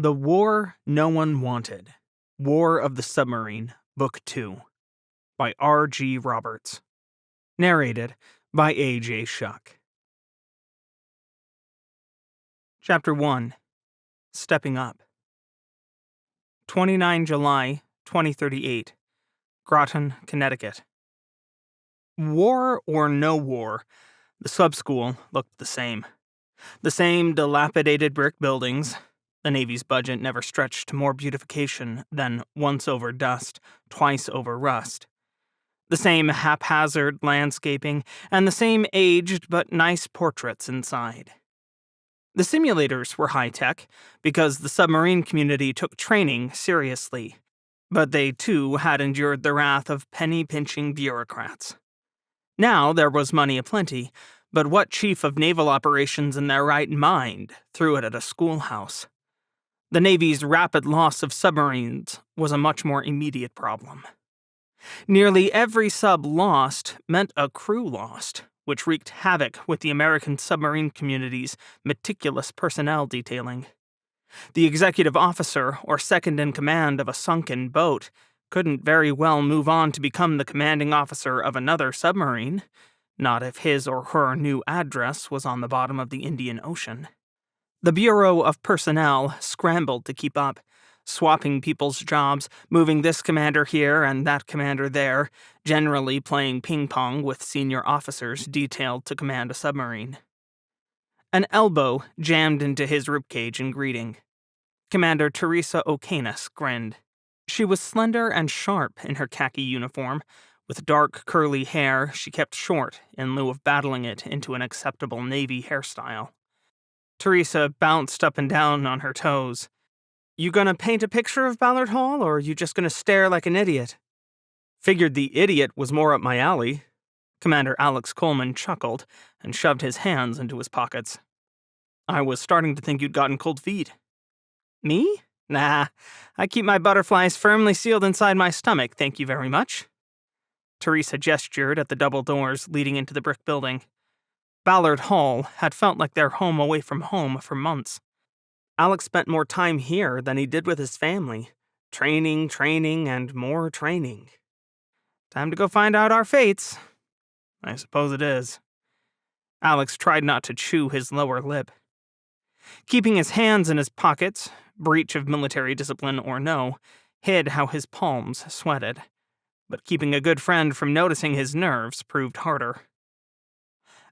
The War No One Wanted. War of the Submarine, Book 2, by R.G. Roberts. Narrated by A.J. Shuck. Chapter 1. Stepping Up. 29 July, 2038. Groton, Connecticut. War or no war, the sub-school looked the same. The same dilapidated brick buildings. The Navy's budget never stretched to more beautification than once over dust, twice over rust. The same haphazard landscaping, and the same aged but nice portraits inside. The simulators were high-tech, because the submarine community took training seriously, but they too had endured the wrath of penny-pinching bureaucrats. Now there was money aplenty, but what chief of naval operations in their right mind threw it at a schoolhouse? The Navy's rapid loss of submarines was a much more immediate problem. Nearly every sub lost meant a crew lost, which wreaked havoc with the American submarine community's meticulous personnel detailing. The executive officer or second in command of a sunken boat couldn't very well move on to become the commanding officer of another submarine, not if his or her new address was on the bottom of the Indian Ocean. The Bureau of Personnel scrambled to keep up, swapping people's jobs, moving this commander here and that commander there, generally playing ping-pong with senior officers detailed to command a submarine. An elbow jammed into his ribcage in greeting. Commander Teresa O'Canus grinned. She was slender and sharp in her khaki uniform, with dark curly hair she kept short in lieu of battling it into an acceptable Navy hairstyle. Teresa bounced up and down on her toes. "You gonna paint a picture of Ballard Hall, or are you just gonna stare like an idiot?" "Figured the idiot was more up my alley." Commander Alex Coleman chuckled and shoved his hands into his pockets. "I was starting to think you'd gotten cold feet." "Me? Nah, I keep my butterflies firmly sealed inside my stomach, thank you very much." Teresa gestured at the double doors leading into the brick building. Ballard Hall had felt like their home away from home for months. Alex spent more time here than he did with his family. Training, and more training. Time to go find out our fates. I suppose it is. Alex tried not to chew his lower lip. Keeping his hands in his pockets, breach of military discipline or no, hid how his palms sweated. But keeping a good friend from noticing his nerves proved harder.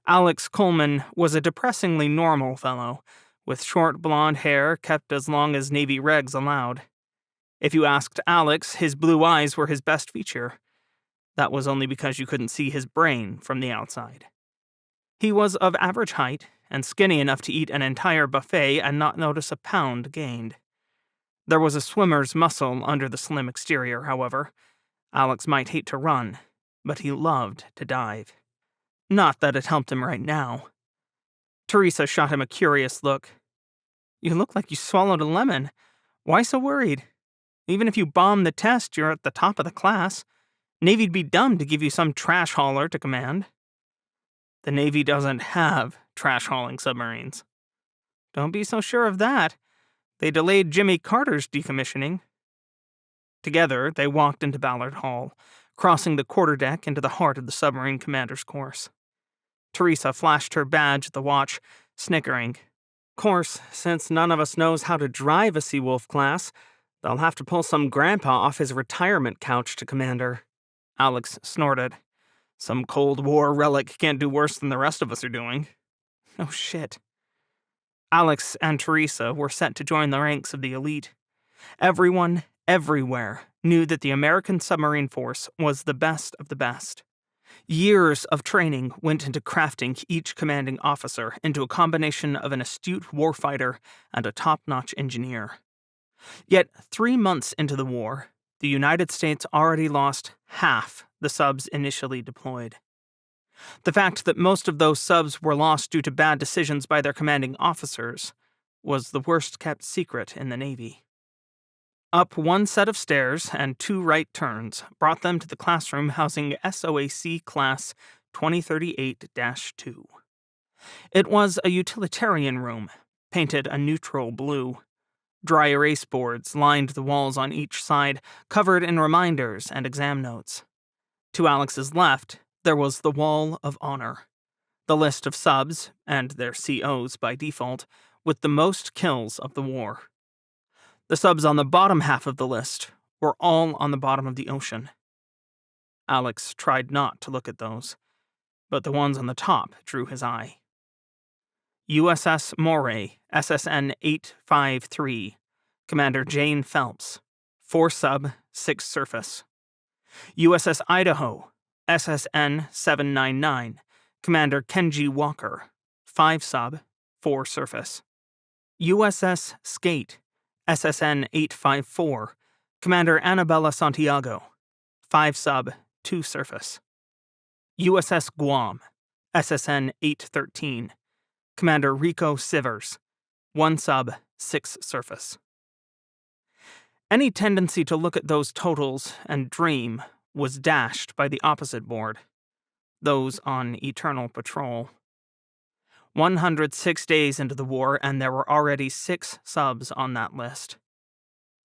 Alex Coleman was a depressingly normal fellow, with short blonde hair kept as long as Navy regs allowed. If you asked Alex, his blue eyes were his best feature. That was only because you couldn't see his brain from the outside. He was of average height, and skinny enough to eat an entire buffet and not notice a pound gained. There was a swimmer's muscle under the slim exterior, however. Alex might hate to run, but he loved to dive. Not that it helped him right now. Teresa shot him a curious look. "You look like you swallowed a lemon. Why so worried? Even if you bomb the test, you're at the top of the class. Navy'd be dumb to give you some trash hauler to command." "The Navy doesn't have trash-hauling submarines." "Don't be so sure of that. They delayed Jimmy Carter's decommissioning." Together, they walked into Ballard Hall, crossing the quarterdeck into the heart of the submarine commander's course. Teresa flashed her badge at the watch, snickering. "Course, since none of us knows how to drive a Seawolf class, they'll have to pull some grandpa off his retirement couch to command her." Alex snorted. "Some Cold War relic can't do worse than the rest of us are doing." "Oh shit." Alex and Teresa were set to join the ranks of the elite. Everyone, everywhere, knew that the American submarine force was the best of the best. Years of training went into crafting each commanding officer into a combination of an astute warfighter and a top-notch engineer. Yet 3 months into the war, the United States already lost half the subs initially deployed. The fact that most of those subs were lost due to bad decisions by their commanding officers was the worst-kept secret in the Navy. Up one set of stairs and 2 right turns brought them to the classroom housing SOAC Class 2038-2. It was a utilitarian room, painted a neutral blue. Dry erase boards lined the walls on each side, covered in reminders and exam notes. To Alex's left, there was the Wall of Honor, the list of subs, and their COs by default, with the most kills of the war. The subs on the bottom half of the list were all on the bottom of the ocean. Alex tried not to look at those, but the ones on the top drew his eye. USS Moray, SSN 853, Commander Jane Phelps, 4 sub, 6 surface. USS Idaho, SSN 799, Commander Kenji Walker, 5 sub, 4 surface. USS Skate, SSN 854, Commander Annabella Santiago, 5 sub, 2 surface. USS Guam, SSN 813, Commander Rico Sivers, 1 sub, 6 surface. Any tendency to look at those totals and dream was dashed by the opposite board, those on Eternal Patrol. 106 days into the war, and there were already 6 subs on that list.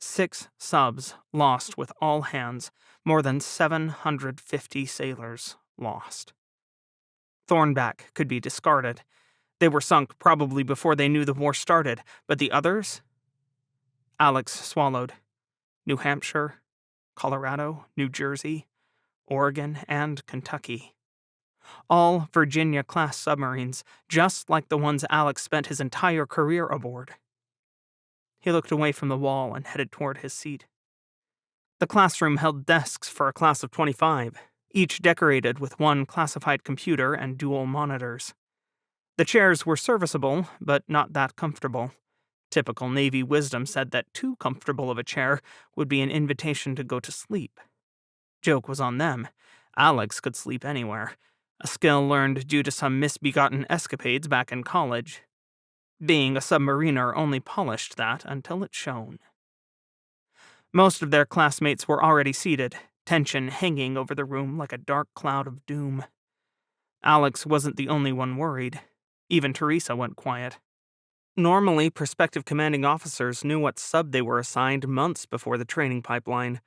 6 subs lost with all hands, more than 750 sailors lost. Thornback could be discarded. They were sunk probably before they knew the war started, but the others? Alex swallowed. New Hampshire, Colorado, New Jersey, Oregon, and Kentucky. All Virginia-class submarines, just like the ones Alex spent his entire career aboard. He looked away from the wall and headed toward his seat. The classroom held desks for a class of 25, each decorated with 1 classified computer and dual monitors. The chairs were serviceable, but not that comfortable. Typical Navy wisdom said that too comfortable of a chair would be an invitation to go to sleep. Joke was on them. Alex could sleep anywhere, a skill learned due to some misbegotten escapades back in college. Being a submariner only polished that until it shone. Most of their classmates were already seated, tension hanging over the room like a dark cloud of doom. Alex wasn't the only one worried. Even Teresa went quiet. Normally, prospective commanding officers knew what sub they were assigned months before the training pipeline.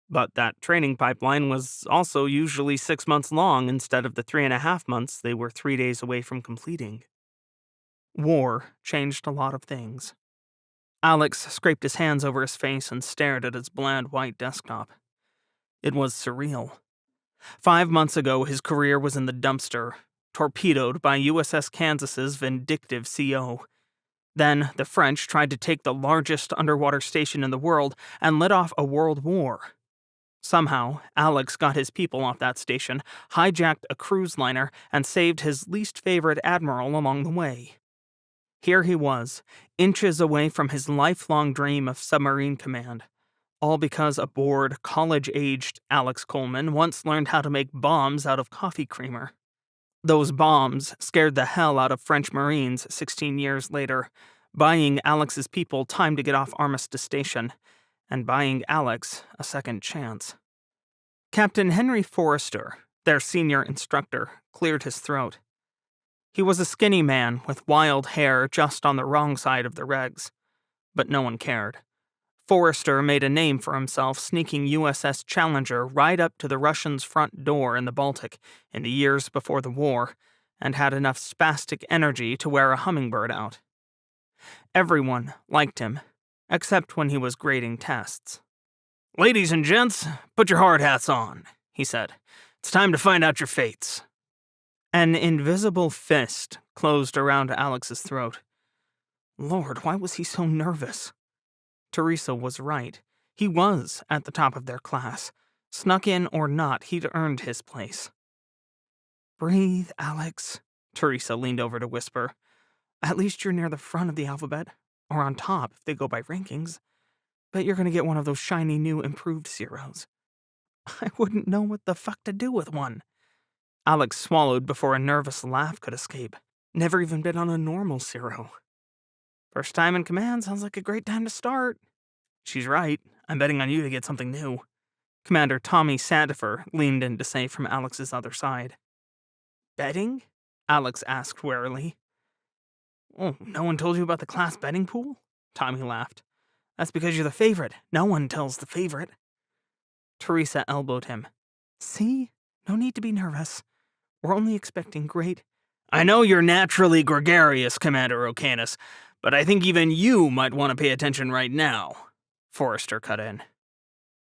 But that training pipeline was also usually 6 months long instead of the 3.5 months they were 3 days away from completing. War changed a lot of things. Alex scraped his hands over his face and stared at his bland white desktop. It was surreal. 5 months ago, his career was in the dumpster, torpedoed by USS Kansas's vindictive CO. Then, the French tried to take the largest underwater station in the world and lit off a world war. Somehow, Alex got his people off that station, hijacked a cruise liner, and saved his least favorite admiral along the way. Here he was, inches away from his lifelong dream of submarine command, all because aboard college-aged Alex Coleman once learned how to make bombs out of coffee creamer. Those bombs scared the hell out of French Marines 16 years later, buying Alex's people time to get off Armistice Station, and buying Alex a second chance. Captain Henry Forrester, their senior instructor, cleared his throat. He was a skinny man with wild hair just on the wrong side of the regs, but no one cared. Forrester made a name for himself sneaking USS Challenger right up to the Russians' front door in the Baltic in the years before the war, and had enough spastic energy to wear a hummingbird out. Everyone liked him, except when he was grading tests. "Ladies and gents, put your hard hats on," he said. "It's time to find out your fates." An invisible fist closed around Alex's throat. Lord, why was he so nervous? Teresa was right. He was at the top of their class. Snuck in or not, he'd earned his place. "Breathe, Alex," Teresa leaned over to whisper. "At least you're near the front of the alphabet, or on top if they go by rankings. Bet you're gonna get one of those shiny new improved zeros." "I wouldn't know what the fuck to do with one." Alex swallowed before a nervous laugh could escape. Never even been on a normal zero. "First time in command sounds like a great time to start." "She's right. I'm betting on you to get something new." Commander Tommy Sandifer leaned in to say from Alex's other side. "Betting?" Alex asked warily. "Oh, no one told you about the class betting pool?" Tommy laughed. That's because you're the favorite. No one tells the favorite. Teresa elbowed him. See? No need to be nervous. We're only expecting great... I know you're naturally gregarious, Commander O'Canis, but I think even you might want to pay attention right now, Forrester cut in.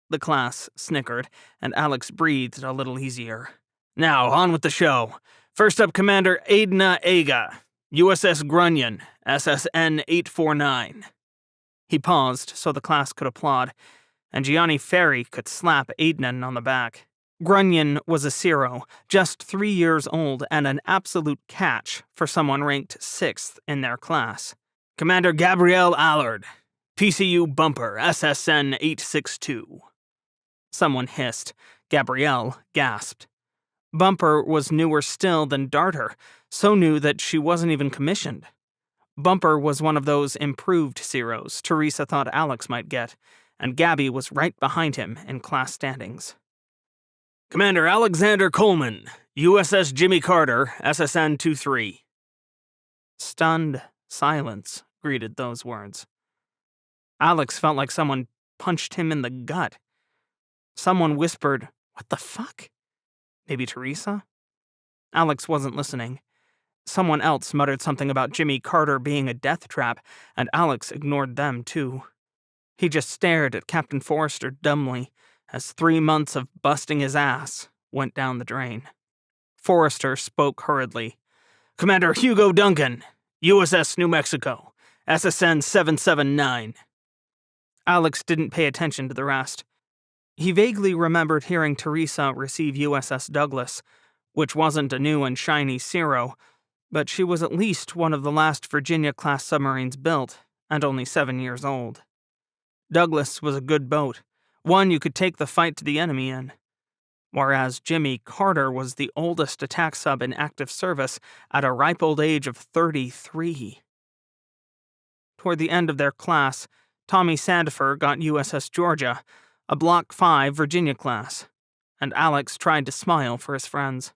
The class snickered, and Alex breathed a little easier. Now, on with the show. First up, Commander Aidna Aga, USS Grunion, SSN 849. He paused so the class could applaud, and Gianni Ferri could slap Aidnan on the back. Grunion was a Zero, just 3 years old and an absolute catch for someone ranked 6th in their class. Commander Gabrielle Allard, PCU Bumper, SSN 862. Someone hissed. Gabrielle gasped. Bumper was newer still than Darter, so new that she wasn't even commissioned. Bumper was one of those improved Zeros Teresa thought Alex might get, and Gabby was right behind him in class standings. Commander Alexander Coleman, USS Jimmy Carter, SSN 23. Stunned silence greeted those words. Alex felt like someone punched him in the gut. Someone whispered, "What the fuck?" Maybe Teresa? Alex wasn't listening. Someone else muttered something about Jimmy Carter being a death trap, and Alex ignored them too. He just stared at Captain Forrester dumbly as 3 months of busting his ass went down the drain. Forrester spoke hurriedly. Commander Hugo Duncan, USS New Mexico, SSN 779. Alex didn't pay attention to the rest. He vaguely remembered hearing Teresa receive USS Douglas, which wasn't a new and shiny Zero, but she was at least one of the last Virginia-class submarines built, and only 7 years old. Douglas was a good boat, one you could take the fight to the enemy in, whereas Jimmy Carter was the oldest attack sub in active service at a ripe old age of 33. Toward the end of their class, Tommy Sandifer got USS Georgia, a Block 5 Virginia class, and Alex tried to smile for his friends.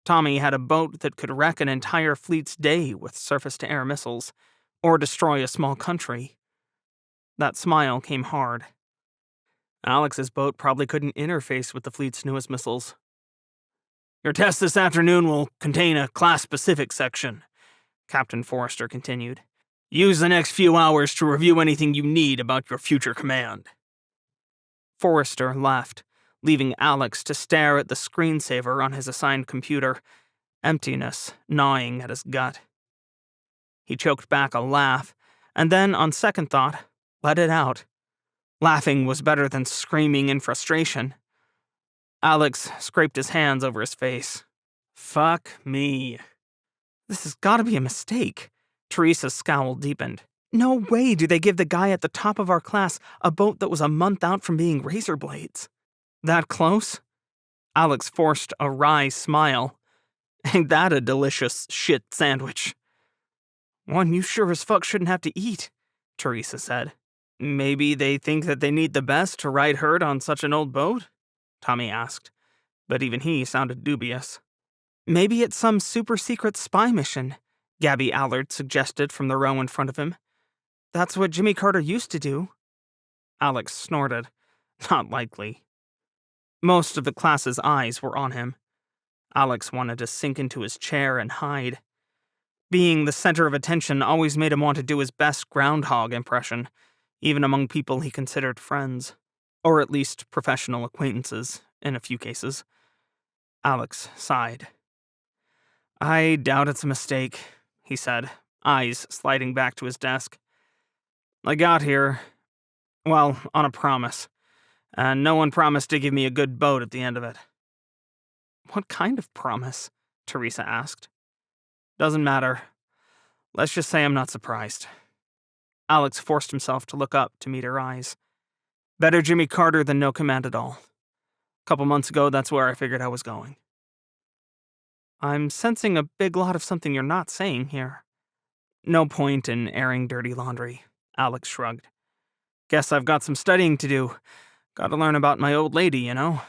Tommy had a boat that could wreck an entire fleet's day with surface-to-air missiles, or destroy a small country. That smile came hard. Alex's boat probably couldn't interface with the fleet's newest missiles. Your test this afternoon will contain a class-specific section, Captain Forrester continued. Use the next few hours to review anything you need about your future command. Forrester left, leaving Alex to stare at the screensaver on his assigned computer, emptiness gnawing at his gut. He choked back a laugh, and then, on second thought, let it out. Laughing was better than screaming in frustration. Alex scraped his hands over his face. Fuck me. This has got to be a mistake. Teresa's scowl deepened. No way do they give the guy at the top of our class a boat that was a month out from being razor blades. That close? Alex forced a wry smile. Ain't that a delicious shit sandwich? One you sure as fuck shouldn't have to eat, Teresa said. Maybe they think that they need the best to ride herd on such an old boat? Tommy asked, but even he sounded dubious. Maybe it's some super-secret spy mission, Gabby Allard suggested from the row in front of him. That's what Jimmy Carter used to do. Alex snorted. Not likely. Most of the class's eyes were on him. Alex wanted to sink into his chair and hide. Being the center of attention always made him want to do his best groundhog impression, even among people he considered friends, or at least professional acquaintances, in a few cases. Alex sighed. I doubt it's a mistake, he said, eyes sliding back to his desk. I got here, well, on a promise, and no one promised to give me a good boat at the end of it. What kind of promise? Teresa asked. Doesn't matter. Let's just say I'm not surprised. Alex forced himself to look up to meet her eyes. Better Jimmy Carter than no command at all. A couple months ago, that's where I figured I was going. I'm sensing a big lot of something you're not saying here. No point in airing dirty laundry, Alex shrugged. Guess I've got some studying to do. Gotta learn about my old lady, you know?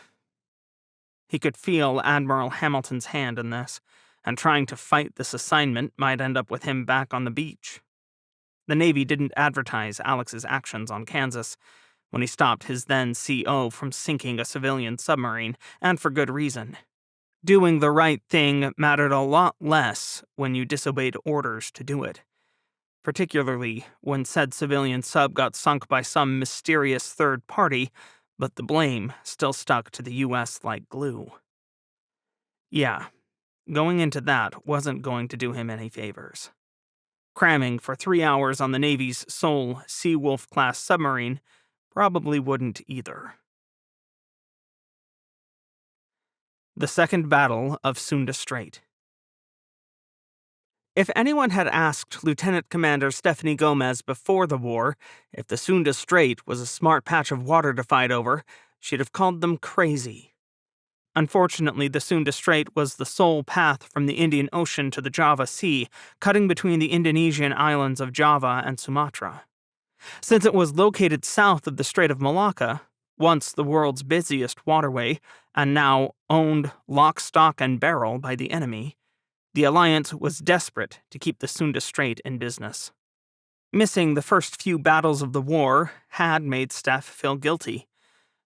He could feel Admiral Hamilton's hand in this, and trying to fight this assignment might end up with him back on the beach. The Navy didn't advertise Alex's actions on Kansas when he stopped his then CO from sinking a civilian submarine, and for good reason. Doing the right thing mattered a lot less when you disobeyed orders to do it, particularly when said civilian sub got sunk by some mysterious third party, but the blame still stuck to the US like glue. Yeah, going into that wasn't going to do him any favors. Cramming for 3 hours on the Navy's sole Seawolf-class submarine probably wouldn't either. The Second Battle of Sunda Strait. If anyone had asked Lieutenant Commander Stephanie Gomez before the war if the Sunda Strait was a smart patch of water to fight over, she'd have called them crazy. Unfortunately, the Sunda Strait was the sole path from the Indian Ocean to the Java Sea, cutting between the Indonesian islands of Java and Sumatra. Since it was located south of the Strait of Malacca, once the world's busiest waterway, and now owned lock, stock, and barrel by the enemy, the Alliance was desperate to keep the Sunda Strait in business. Missing the first few battles of the war had made Steph feel guilty.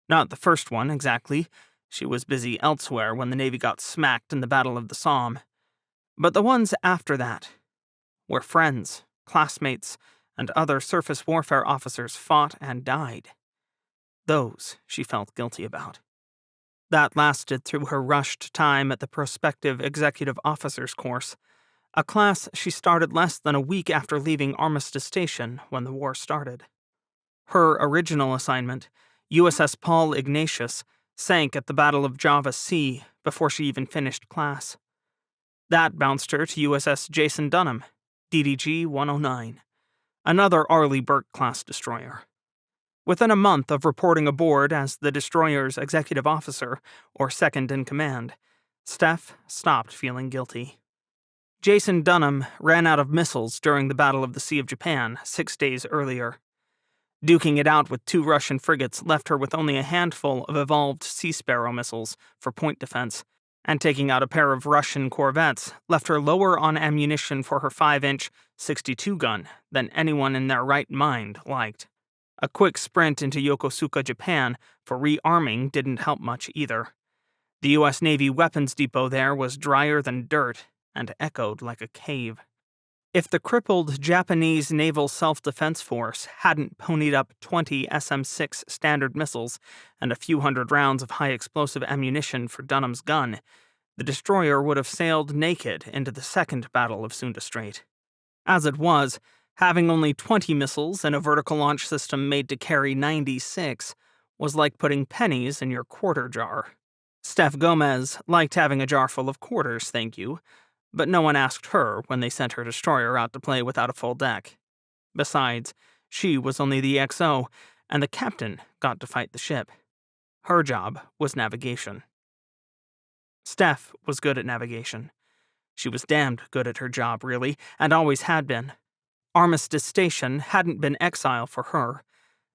Not the first one, exactly. She was busy elsewhere when the Navy got smacked in the Battle of the Somme. But the ones after that, where friends, classmates, and other surface warfare officers fought and died. Those she felt guilty about. That lasted through her rushed time at the prospective executive officers course, a class she started less than a week after leaving Armistice Station when the war started. Her original assignment, USS Paul Ignatius, sank at the Battle of Java Sea before she even finished class. That bounced her to USS Jason Dunham, DDG 109, another Arleigh Burke-class destroyer. Within a month of reporting aboard as the destroyer's executive officer, or second in command, Steph stopped feeling guilty. Jason Dunham ran out of missiles during the Battle of the Sea of Japan 6 days earlier. Duking it out with 2 Russian frigates left her with only a handful of evolved Sea Sparrow missiles for point defense, and taking out a pair of Russian corvettes left her lower on ammunition for her 5-inch 62 gun than anyone in their right mind liked. A quick sprint into Yokosuka, Japan, for rearming didn't help much either. The U.S. Navy weapons depot there was drier than dirt and echoed like a cave. If the crippled Japanese Naval Self-Defense Force hadn't ponied up 20 SM-6 Standard missiles and a few hundred rounds of high-explosive ammunition for Dunham's gun, the destroyer would have sailed naked into the Second Battle of Sunda Strait. As it was, having only 20 missiles and a vertical launch system made to carry 96 was like putting pennies in your quarter jar. Steph Gomez liked having a jar full of quarters, thank you, but no one asked her when they sent her destroyer out to play without a full deck. Besides, she was only the XO, and the captain got to fight the ship. Her job was navigation. Steph was good at navigation. She was damned good at her job, really, and always had been. Armistice Station hadn't been exile for her.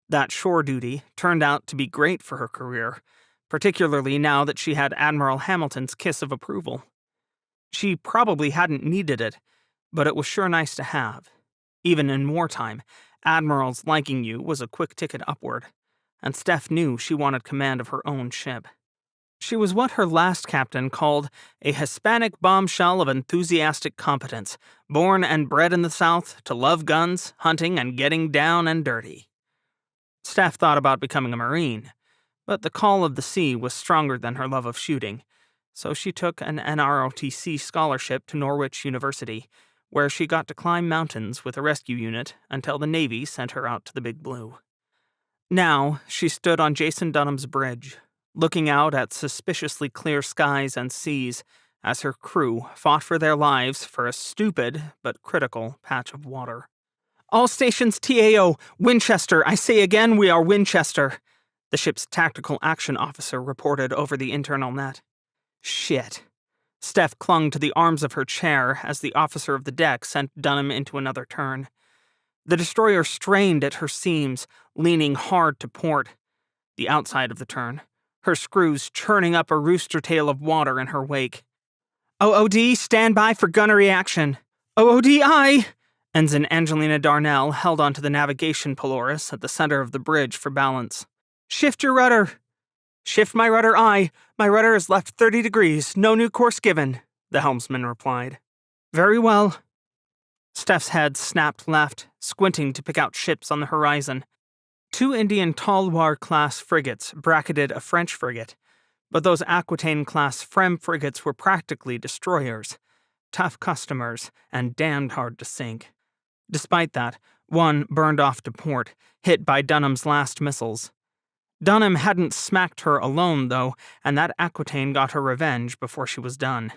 That shore duty turned out to be great for her career, particularly now that she had Admiral Hamilton's kiss of approval. She probably hadn't needed it, but it was sure nice to have. Even in wartime, admirals liking you was a quick ticket upward, and Steph knew she wanted command of her own ship. She was what her last captain called a Hispanic bombshell of enthusiastic competence, born and bred in the South to love guns, hunting, and getting down and dirty. Steph thought about becoming a Marine, but the call of the sea was stronger than her love of shooting, so she took an NROTC scholarship to Norwich University, where she got to climb mountains with a rescue unit until the Navy sent her out to the Big Blue. Now, she stood on Jason Dunham's bridge, looking out at suspiciously clear skies and seas as her crew fought for their lives for a stupid but critical patch of water. "All stations TAO, Winchester, I say again, we are Winchester," the ship's tactical action officer reported over the internal net. Shit. Steph clung to the arms of her chair as the officer of the deck sent Dunham into another turn. The destroyer strained at her seams, leaning hard to port. The outside of the turn, her screws churning up a rooster tail of water in her wake. "OOD, stand by for gunnery action." "OOD, aye!" Ensign Angelina Darnell held onto the navigation polaris at the center of the bridge for balance. "Shift your rudder!" "Shift my rudder, aye. My rudder is left 30 degrees. No new course given," the helmsman replied. "Very well." Steph's head snapped left, squinting to pick out ships on the horizon. 2 Indian Talwar-class frigates bracketed a French frigate, but those Aquitaine-class Frem frigates were practically destroyers, tough customers, and damned hard to sink. Despite that, one burned off to port, hit by Dunham's last missiles. Dunham hadn't smacked her alone, though, and that Aquitaine got her revenge before she was done.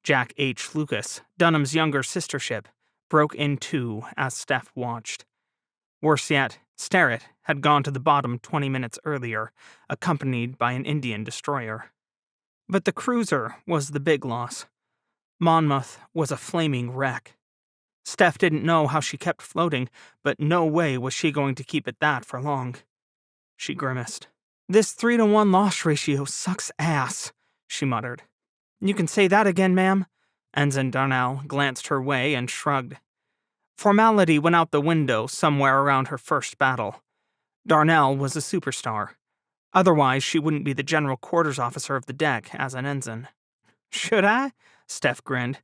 Jack H. Lucas, Dunham's younger sister ship, broke in two as Steph watched. Worse yet, Sterrett had gone to the bottom 20 minutes earlier, accompanied by an Indian destroyer. But the cruiser was the big loss. Monmouth was a flaming wreck. Steph didn't know how she kept floating, but no way was she going to keep at that for long. She grimaced. "This 3-to-1 loss ratio sucks ass," she muttered. "You can say that again, ma'am." Ensign Darnell glanced her way and shrugged. Formality went out the window somewhere around her first battle. Darnell was a superstar. Otherwise, she wouldn't be the general quarters officer of the deck as an ensign. "Should I?" Steph grinned.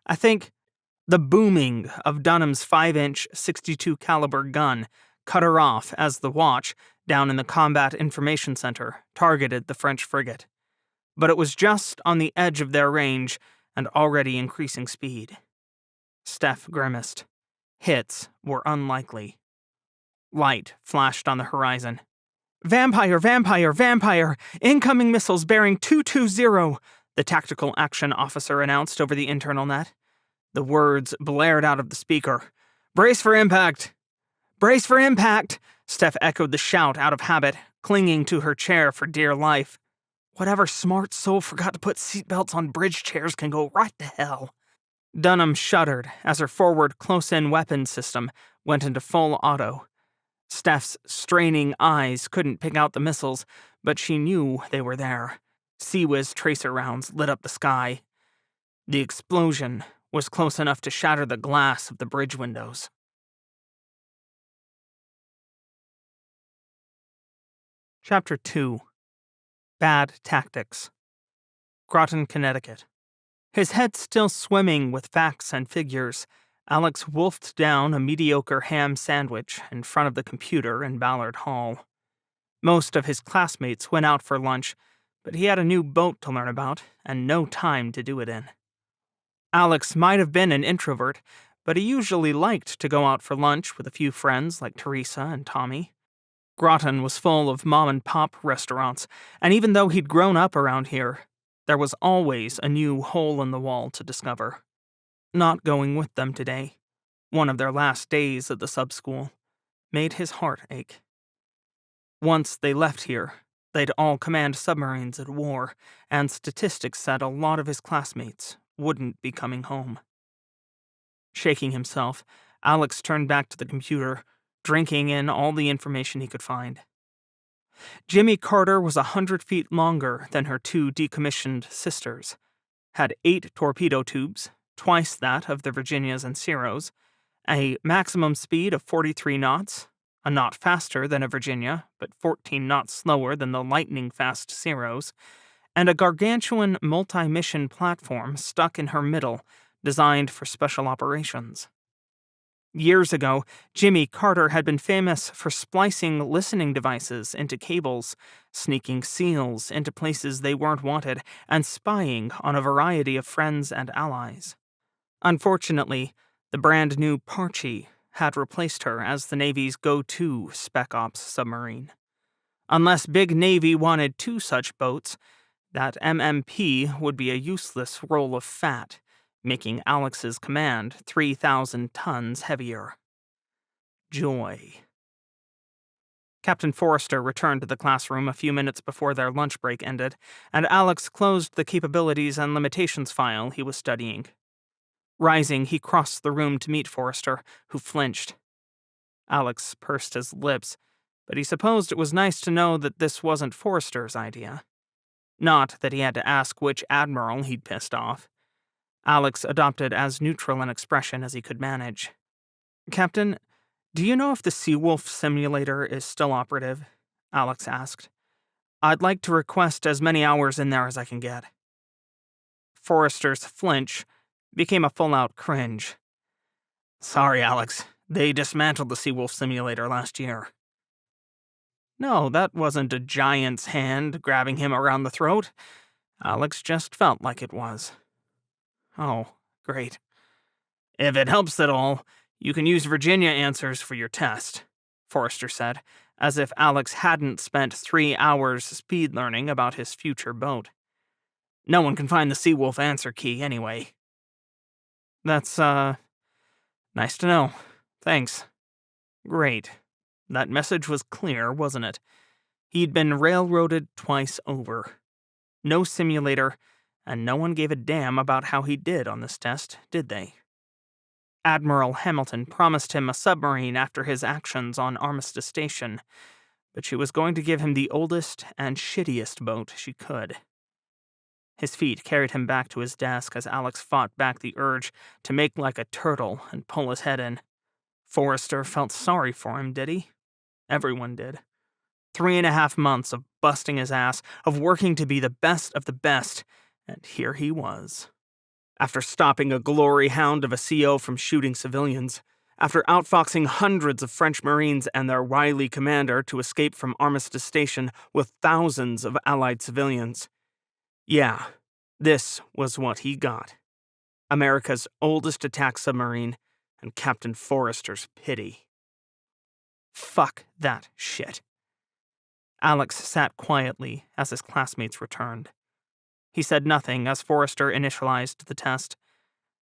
"I think—" The booming of Dunham's 5-inch 62 caliber gun cut her off as the watch, down in the Combat Information Center, targeted the French frigate. But it was just on the edge of their range and already increasing speed. Steph grimaced. Hits were unlikely. Light flashed on the horizon. "Vampire, vampire, vampire! Incoming missiles bearing 220, the tactical action officer announced over the internal net. The words blared out of the speaker. "Brace for impact!" "Brace for impact!" Steph echoed the shout out of habit, clinging to her chair for dear life. Whatever smart soul forgot to put seatbelts on bridge chairs can go right to hell. Dunham shuddered as her forward close-in weapons system went into full auto. Steph's straining eyes couldn't pick out the missiles, but she knew they were there. Sea-Whiz tracer rounds lit up the sky. The explosion was close enough to shatter the glass of the bridge windows. Chapter 2. Bad Tactics. Groton, Connecticut. His head still swimming with facts and figures, Alex wolfed down a mediocre ham sandwich in front of the computer in Ballard Hall. Most of his classmates went out for lunch, but he had a new boat to learn about and no time to do it in. Alex might have been an introvert, but he usually liked to go out for lunch with a few friends like Teresa and Tommy. Groton was full of mom-and-pop restaurants, and even though he'd grown up around here, there was always a new hole in the wall to discover. Not going with them today, one of their last days at the sub-school, made his heart ache. Once they left here, they'd all command submarines at war, and statistics said a lot of his classmates wouldn't be coming home. Shaking himself, Alex turned back to the computer, drinking in all the information he could find. Jimmy Carter was 100 feet longer than her 2 decommissioned sisters, had 8 torpedo tubes, twice that of the Virginias and Ciros, a maximum speed of 43 knots, a knot faster than a Virginia, but 14 knots slower than the lightning-fast Ciros, and a gargantuan multi-mission platform stuck in her middle, designed for special operations. Years ago, Jimmy Carter had been famous for splicing listening devices into cables, sneaking SEALs into places they weren't wanted, and spying on a variety of friends and allies. Unfortunately, the brand new Parchie had replaced her as the Navy's go-to spec ops submarine. Unless Big Navy wanted 2 such boats, that MMP would be a useless roll of fat, making Alex's command 3,000 tons heavier. Joy. Captain Forrester returned to the classroom a few minutes before their lunch break ended, and Alex closed the capabilities and limitations file he was studying. Rising, he crossed the room to meet Forrester, who flinched. Alex pursed his lips, but he supposed it was nice to know that this wasn't Forrester's idea. Not that he had to ask which admiral he'd pissed off. Alex adopted as neutral an expression as he could manage. Captain, do you know if the Seawolf simulator is still operative? Alex asked. I'd like to request as many hours in there as I can get. Forrester's flinch became a full-out cringe. Sorry, Alex. They dismantled the Seawolf simulator last year. No, that wasn't a giant's hand grabbing him around the throat. Alex just felt like it was. Oh, great. If it helps at all, you can use Virginia answers for your test, Forrester said, as if Alex hadn't spent 3 hours speed learning about his future boat. No one can find the Seawolf answer key anyway. That's, nice to know. Thanks. Great. That message was clear, wasn't it? He'd been railroaded twice over. No simulator, and no one gave a damn about how he did on this test, did they? Admiral Hamilton promised him a submarine after his actions on Armistice Station, but she was going to give him the oldest and shittiest boat she could. His feet carried him back to his desk as Alex fought back the urge to make like a turtle and pull his head in. Forrester felt sorry for him, did he? Everyone did. 3.5 months of busting his ass, of working to be the best of the best, and here he was. After stopping a glory hound of a CO from shooting civilians, after outfoxing hundreds of French Marines and their wily commander to escape from Armistice Station with thousands of Allied civilians. Yeah, this was what he got. America's oldest attack submarine and Captain Forrester's pity. Fuck that shit. Alex sat quietly as his classmates returned. He said nothing as Forrester initialized the test.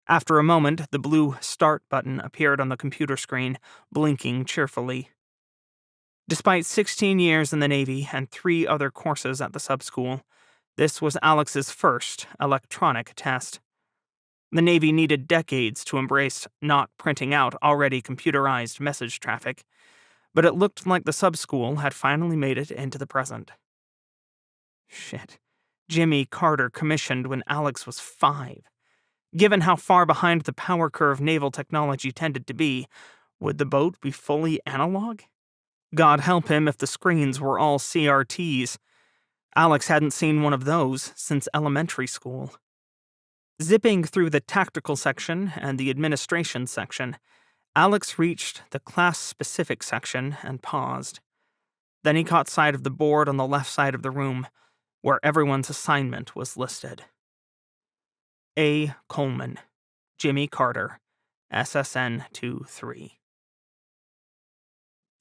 After a moment, the blue Start button appeared on the computer screen, blinking cheerfully. Despite 16 years in the Navy and 3 other courses at the sub-school, this was Alex's first electronic test. The Navy needed decades to embrace not printing out already computerized message traffic, but it looked like the sub-school had finally made it into the present. Shit. Jimmy Carter commissioned when Alex was 5. Given how far behind the power curve naval technology tended to be, would the boat be fully analog? God help him if the screens were all CRTs. Alex hadn't seen one of those since elementary school. Zipping through the tactical section and the administration section, Alex reached the class-specific section and paused. Then he caught sight of the board on the left side of the room, where everyone's assignment was listed. A. Coleman, Jimmy Carter, SSN 23.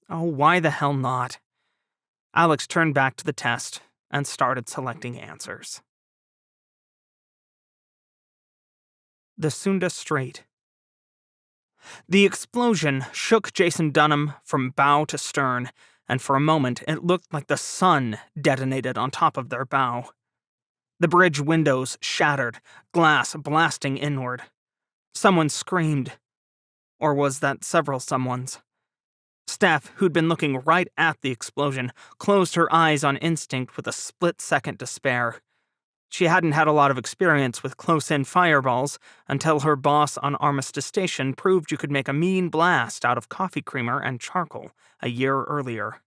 Oh, why the hell not? Alex turned back to the test and started selecting answers. The Sunda Strait. The explosion shook Jason Dunham from bow to stern, and for a moment it looked like the sun detonated on top of their bow. The bridge windows shattered, glass blasting inward. Someone screamed. Or was that several someones? Steph, who'd been looking right at the explosion, closed her eyes on instinct with a split-second to spare. She hadn't had a lot of experience with close-in fireballs until her boss on Armistice Station proved you could make a mean blast out of coffee creamer and charcoal a year earlier.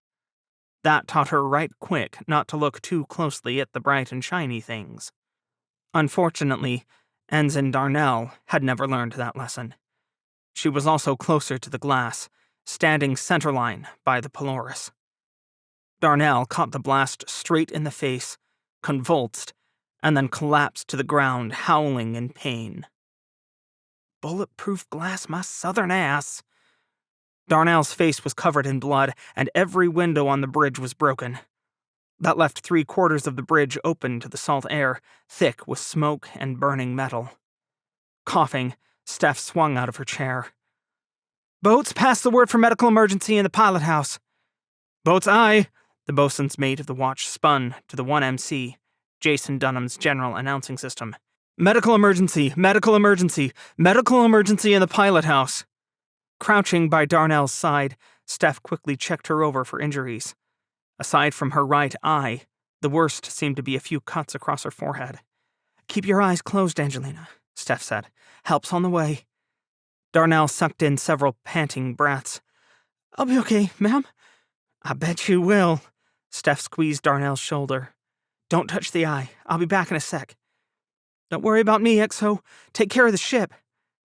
That taught her right quick not to look too closely at the bright and shiny things. Unfortunately, Ensign Darnell had never learned that lesson. She was also closer to the glass, standing centerline by the Polaris. Darnell caught the blast straight in the face, convulsed, and then collapsed to the ground, howling in pain. Bulletproof glass, my southern ass. Darnell's face was covered in blood, and every window on the bridge was broken. That left 3/4 of the bridge open to the salt air, thick with smoke and burning metal. Coughing, Steph swung out of her chair. Boats, pass the word for medical emergency in the pilot house. Boats, aye. The bosun's mate of the watch spun to the 1MC, Jason Dunham's general announcing system. Medical emergency, medical emergency, medical emergency in the pilot house. Crouching by Darnell's side, Steph quickly checked her over for injuries. Aside from her right eye, the worst seemed to be a few cuts across her forehead. Keep your eyes closed, Angelina, Steph said. Help's on the way. Darnell sucked in several panting breaths. "I'll be okay, ma'am." "I bet you will." Steph squeezed Darnell's shoulder. "Don't touch the eye. I'll be back in a sec." "Don't worry about me, XO. Take care of the ship."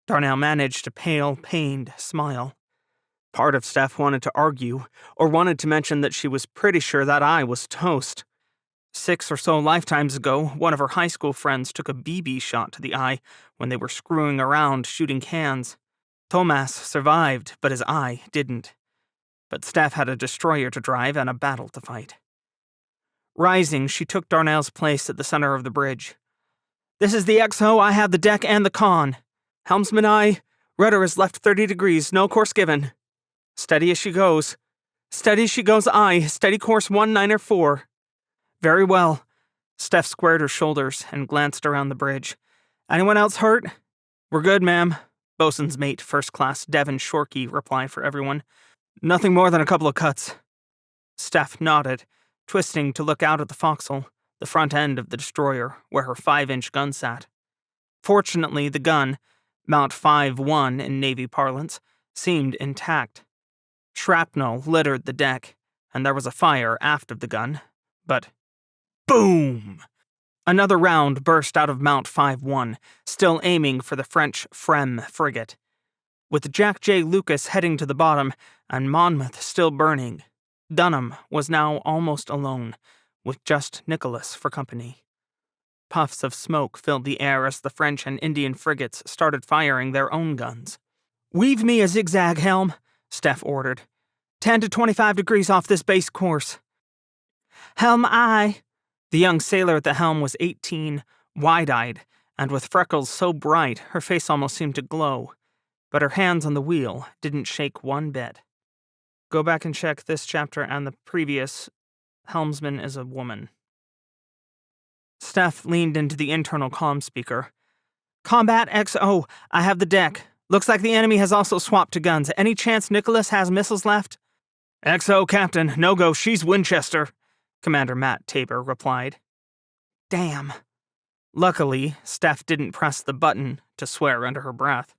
Darnell managed a pale, pained smile. Part of Steph wanted to argue, or wanted to mention that she was pretty sure that eye was toast. 6 or so lifetimes ago, one of her high school friends took a BB shot to the eye when they were screwing around shooting cans. Thomas survived, but his eye didn't. But Steph had a destroyer to drive and a battle to fight. Rising, she took Darnell's place at the center of the bridge. "This is the XO. I have the deck and the con. Helmsman eye. Rudder is left 30 degrees. No course given. Steady as she goes. Steady as she goes, aye. Steady course 194. Very well." Steph squared her shoulders and glanced around the bridge. "Anyone else hurt?" "We're good, ma'am." Bosun's mate, First Class Devin Shorkey, replied for everyone. "Nothing more than a couple of cuts." Steph nodded, twisting to look out at the forecastle, the front end of the destroyer, where her 5-inch gun sat. Fortunately, the gun, Mount 5-1 in Navy parlance, seemed intact. Shrapnel littered the deck, and there was a fire aft of the gun, but boom! Another round burst out of Mount 5-1, still aiming for the French Freme frigate. With Jack J. Lucas heading to the bottom and Monmouth still burning, Dunham was now almost alone, with just Nicholas for company. Puffs of smoke filled the air as the French and Indian frigates started firing their own guns. "Weave me a zigzag, helm," Steph ordered. 10 to 25 degrees off this base course." "Helm aye." The young sailor at the helm was 18, wide-eyed, and with freckles so bright her face almost seemed to glow. But her hands on the wheel didn't shake one bit. Go back and check this chapter and the previous. Helmsman is a woman. Steph leaned into the internal comm speaker. "Combat XO, I have the deck. Looks like the enemy has also swapped to guns. Any chance Nicholas has missiles left?" "XO, Captain. No go. She's Winchester," Commander Matt Tabor replied. Damn. Luckily, Steph didn't press the button to swear under her breath.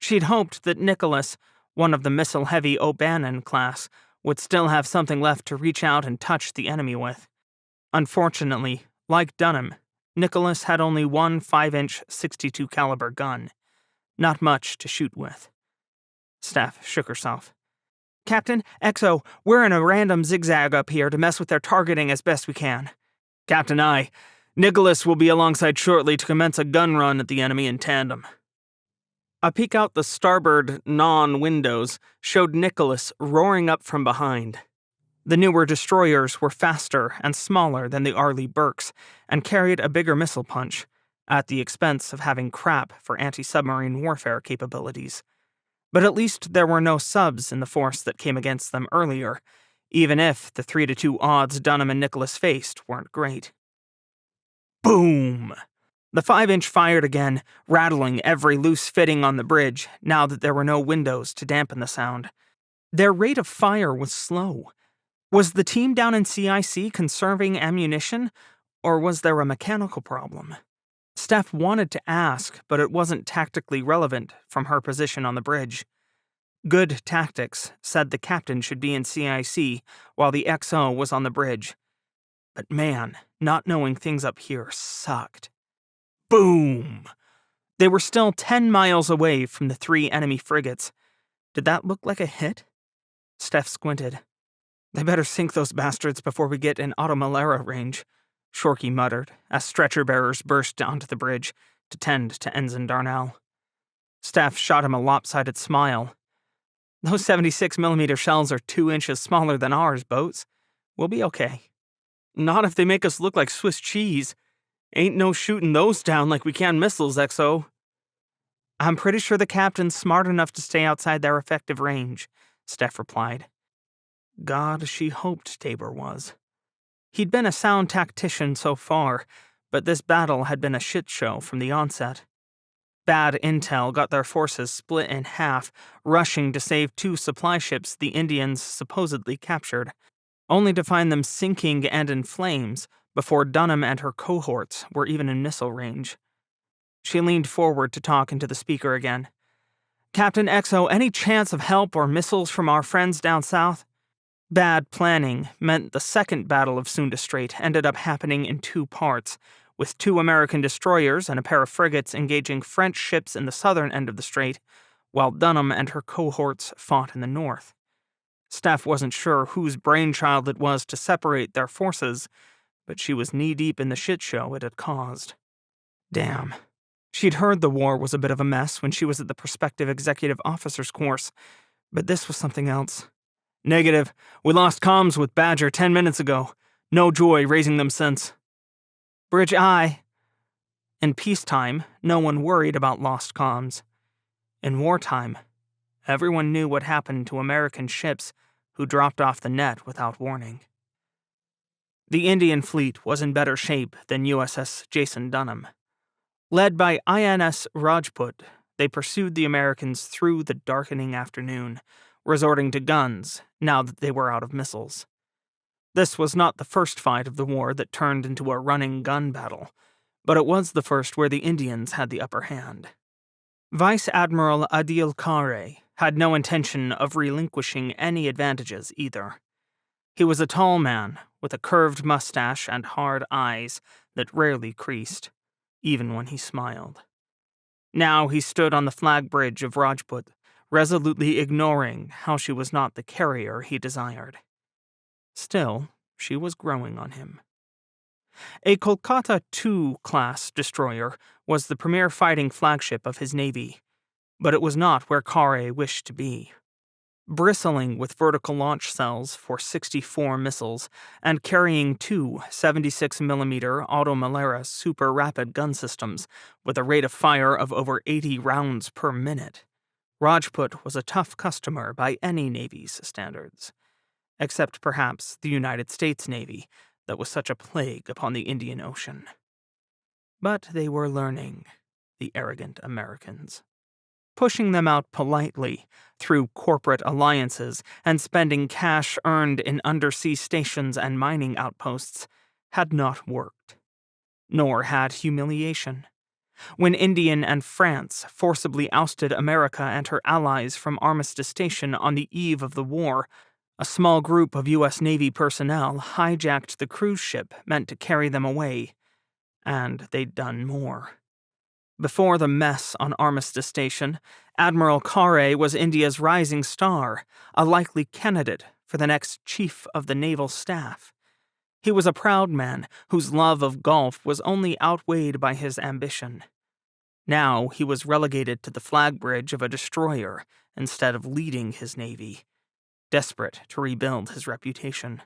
She'd hoped that Nicholas, one of the missile-heavy O'Bannon class, would still have something left to reach out and touch the enemy with. Unfortunately, like Dunham, Nicholas had only one 5-inch 62 caliber gun. Not much to shoot with. Steph shook herself. "Captain, XO, we're in a random zigzag up here to mess with their targeting as best we can." "Captain, aye. Nicholas will be alongside shortly to commence a gun run at the enemy in tandem." A peek out the starboard non-windows showed Nicholas roaring up from behind. The newer destroyers were faster and smaller than the Arleigh Burkes and carried a bigger missile punch, at the expense of having crap for anti-submarine warfare capabilities. But at least there were no subs in the force that came against them earlier, even if the 3-2 odds Dunham and Nicholas faced weren't great. Boom! The 5-inch fired again, rattling every loose fitting on the bridge, now that there were no windows to dampen the sound. Their rate of fire was slow. Was the team down in CIC conserving ammunition, or was there a mechanical problem? Steph wanted to ask, but it wasn't tactically relevant from her position on the bridge. Good tactics said the captain should be in CIC while the XO was on the bridge. But man, not knowing things up here sucked. Boom! They were still 10 miles away from the 3 enemy frigates. Did that look like a hit? Steph squinted. "They better sink those bastards before we get in Automalera range," Shorkey muttered as stretcher-bearers burst onto the bridge to tend to Ensign Darnell. Steph shot him a lopsided smile. "Those 76mm shells are 2 inches smaller than ours, boats. We'll be okay." "Not if they make us look like Swiss cheese. Ain't no shooting those down like we can missiles, XO." "I'm pretty sure the captain's smart enough to stay outside their effective range," Steph replied. God, she hoped Tabor was. He'd been a sound tactician so far, but this battle had been a shit show from the onset. Bad intel got their forces split in half, rushing to save 2 supply ships the Indians supposedly captured, only to find them sinking and in flames before Dunham and her cohorts were even in missile range. She leaned forward to talk into the speaker again. Captain XO, any chance of help or missiles from our friends down south? Bad planning meant the second Battle of Sunda Strait ended up happening in two parts, with 2 American destroyers and a pair of frigates engaging French ships in the southern end of the strait, while Dunham and her cohorts fought in the north. Steph wasn't sure whose brainchild it was to separate their forces, but she was knee-deep in the shit show it had caused. Damn. She'd heard the war was a bit of a mess when she was at the prospective executive officer's course, but this was something else. Negative. We lost comms with Badger 10 minutes ago. No joy raising them since. Bridge I. In peacetime, no one worried about lost comms. In wartime, everyone knew what happened to American ships who dropped off the net without warning. The Indian fleet was in better shape than USS Jason Dunham. Led by INS Rajput, they pursued the Americans through the darkening afternoon, resorting to guns now that they were out of missiles. This was not the first fight of the war that turned into a running gun battle, but it was the first where the Indians had the upper hand. Vice Admiral Adil Kare had no intention of relinquishing any advantages either. He was a tall man with a curved mustache and hard eyes that rarely creased, even when he smiled. Now he stood on the flag bridge of Rajput, resolutely ignoring how she was not the carrier he desired. Still, she was growing on him. A Kolkata II-class destroyer was the premier fighting flagship of his navy, but it was not where Kare wished to be. Bristling with vertical launch cells for 64 missiles and carrying 2 76mm Automalera super rapid gun systems with a rate of fire of over 80 rounds per minute, Rajput was a tough customer by any navy's standards, except perhaps the United States Navy that was such a plague upon the Indian Ocean. But they were learning, the arrogant Americans. Pushing them out politely through corporate alliances and spending cash earned in undersea stations and mining outposts had not worked. Nor had humiliation. When Indian and France forcibly ousted America and her allies from Armistice Station on the eve of the war, a small group of U.S. Navy personnel hijacked the cruise ship meant to carry them away, and they'd done more. Before the mess on Armistice Station, Admiral Kare was India's rising star, a likely candidate for the next chief of the naval staff. He was a proud man whose love of golf was only outweighed by his ambition. Now he was relegated to the flag bridge of a destroyer instead of leading his navy, desperate to rebuild his reputation.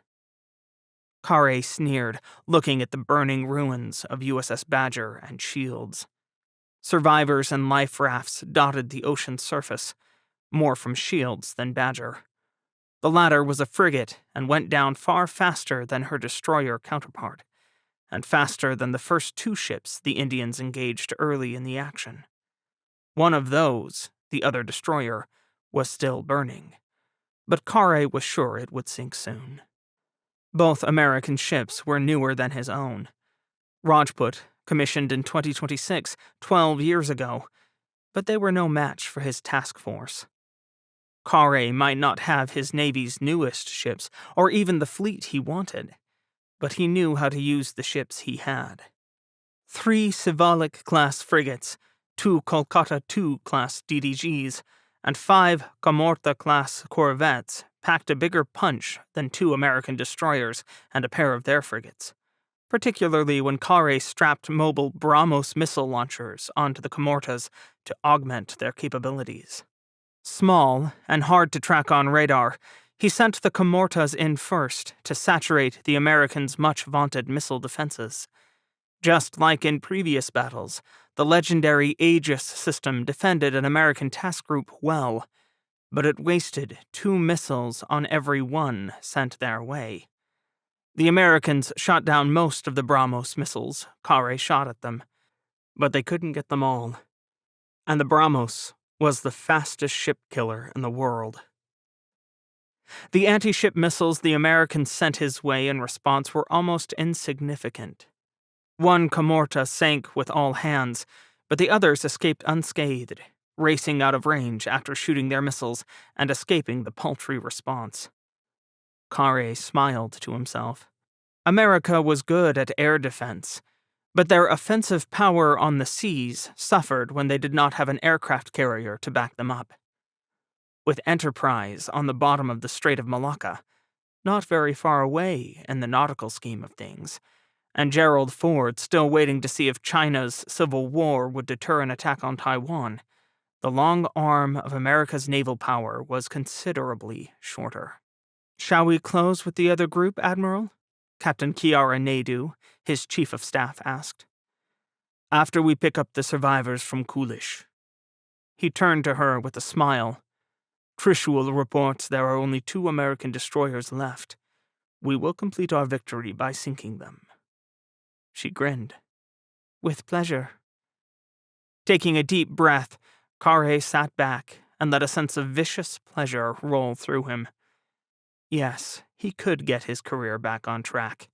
Kare sneered, looking at the burning ruins of USS Badger and Shields. Survivors and life rafts dotted the ocean's surface, more from Shields than Badger. The latter was a frigate and went down far faster than her destroyer counterpart, and faster than the first 2 ships the Indians engaged early in the action. One of those, the other destroyer, was still burning, but Kare was sure it would sink soon. Both American ships were newer than his own. Rajput, commissioned in 2026, 12 years ago, but they were no match for his task force. Kare might not have his navy's newest ships, or even the fleet he wanted, but he knew how to use the ships he had. 3 Sivalik-class frigates, 2 Kolkata II-class DDGs, and 5 Kamorta-class corvettes packed a bigger punch than 2 American destroyers and a pair of their frigates, particularly when Kare strapped mobile BrahMos missile launchers onto the Kamortas to augment their capabilities. Small and hard to track on radar, he sent the Kamortas in first to saturate the Americans' much-vaunted missile defenses. Just like in previous battles, the legendary Aegis system defended an American task group well, but it wasted 2 missiles on every one sent their way. The Americans shot down most of the BrahMos missiles Kare shot at them, but they couldn't get them all. And the BrahMos was the fastest ship killer in the world. The anti-ship missiles the Americans sent his way in response were almost insignificant. 1 Kamorta sank with all hands, but the others escaped unscathed, racing out of range after shooting their missiles and escaping the paltry response. Kare smiled to himself. America was good at air defense, but their offensive power on the seas suffered when they did not have an aircraft carrier to back them up. With Enterprise on the bottom of the Strait of Malacca, not very far away in the nautical scheme of things, and Gerald Ford still waiting to see if China's civil war would deter an attack on Taiwan, the long arm of America's naval power was considerably shorter. "Shall we close with the other group, Admiral?" Captain Kiara Naidu, his chief of staff, asked. "After we pick up the survivors from Coolish." He turned to her with a smile. "Trishul reports there are only 2 American destroyers left. We will complete our victory by sinking them." She grinned. "With pleasure." Taking a deep breath, Kare sat back and let a sense of vicious pleasure roll through him. Yes, he could get his career back on track.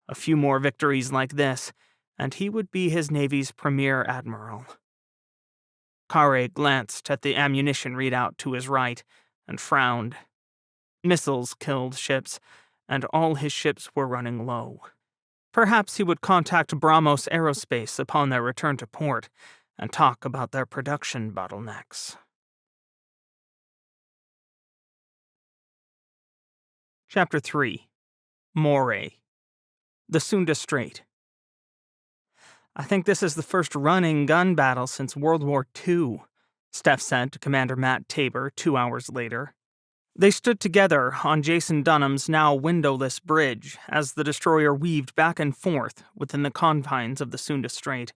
A few more victories like this, and he would be his Navy's premier admiral. Kare glanced at the ammunition readout to his right and frowned. Missiles killed ships, and all his ships were running low. Perhaps he would contact Brahmos Aerospace upon their return to port and talk about their production bottlenecks. Chapter 3. Moray. The Sunda Strait. "I think this is the first running gun battle since World War II, Steph said to Commander Matt Tabor 2 hours later. They stood together on Jason Dunham's now windowless bridge as the destroyer weaved back and forth within the confines of the Sunda Strait,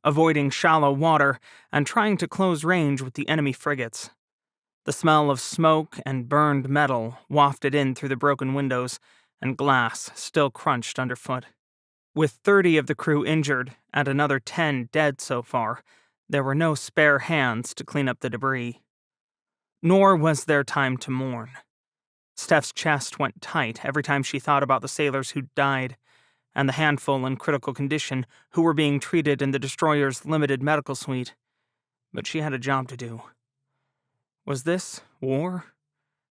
avoiding shallow water and trying to close range with the enemy frigates. The smell of smoke and burned metal wafted in through the broken windows, and glass still crunched underfoot. With 30 of the crew injured and another 10 dead so far, there were no spare hands to clean up the debris. Nor was there time to mourn. Steph's chest went tight every time she thought about the sailors who'd died, and the handful in critical condition who were being treated in the destroyer's limited medical suite. But she had a job to do. Was this war?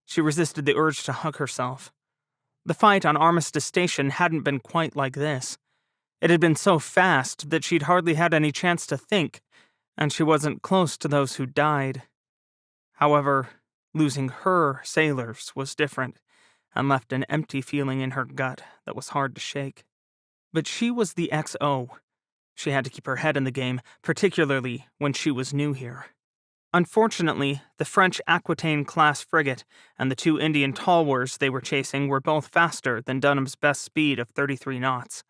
She resisted the urge to hug herself. The fight on Armistice Station hadn't been quite like this. It had been so fast that she'd hardly had any chance to think, and she wasn't close to those who died. However, losing her sailors was different, and left an empty feeling in her gut that was hard to shake. But she was the XO. She had to keep her head in the game, particularly when she was new here. Unfortunately, the French Aquitaine-class frigate and the 2 Indian Talwars they were chasing were both faster than Dunham's best speed of 33 knots.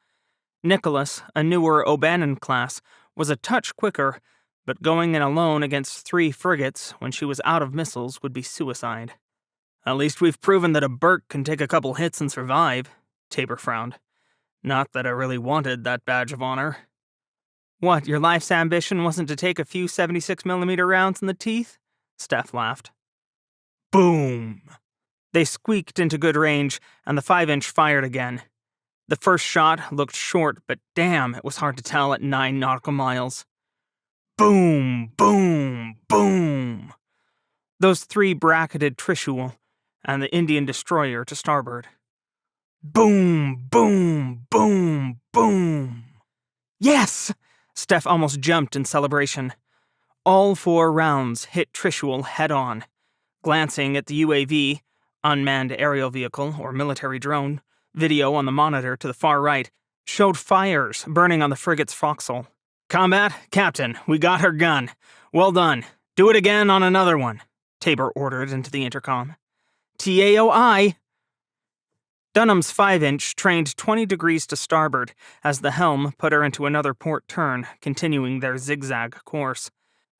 Nicholas, a newer O'Bannon class, was a touch quicker, but going in alone against 3 frigates when she was out of missiles would be suicide. "At least we've proven that a Burke can take a couple hits and survive," Tabor frowned. "Not that I really wanted that badge of honor." "What, your life's ambition wasn't to take a few 76mm rounds in the teeth?" Steph laughed. Boom! They squeaked into good range, and the 5-inch fired again. The first shot looked short, but damn, it was hard to tell at 9 nautical miles. Boom! Boom! Boom! Those 3 bracketed Trishul, and the Indian destroyer to starboard. Boom! Boom! Boom! Boom! Yes! Steph almost jumped in celebration. All 4 rounds hit Trishul head-on. Glancing at the UAV, unmanned aerial vehicle or military drone, video on the monitor to the far right showed fires burning on the frigate's forecastle. "Combat, Captain, we got her gun. Well done. Do it again on another one," Tabor ordered into the intercom. "TAOI!" Dunham's 5-inch trained 20 degrees to starboard as the helm put her into another port turn, continuing their zigzag course.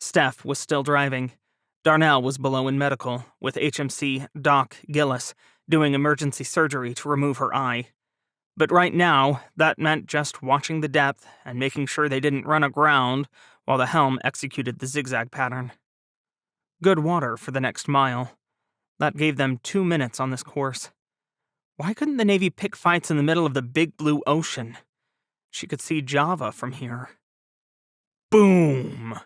Steph was still driving. Darnell was below in medical, with HMC Doc Gillis doing emergency surgery to remove her eye. But right now, that meant just watching the depth and making sure they didn't run aground while the helm executed the zigzag pattern. Good water for the next mile. That gave them 2 minutes on this course. Why couldn't the Navy pick fights in the middle of the big blue ocean? She could see Java from here. Boom!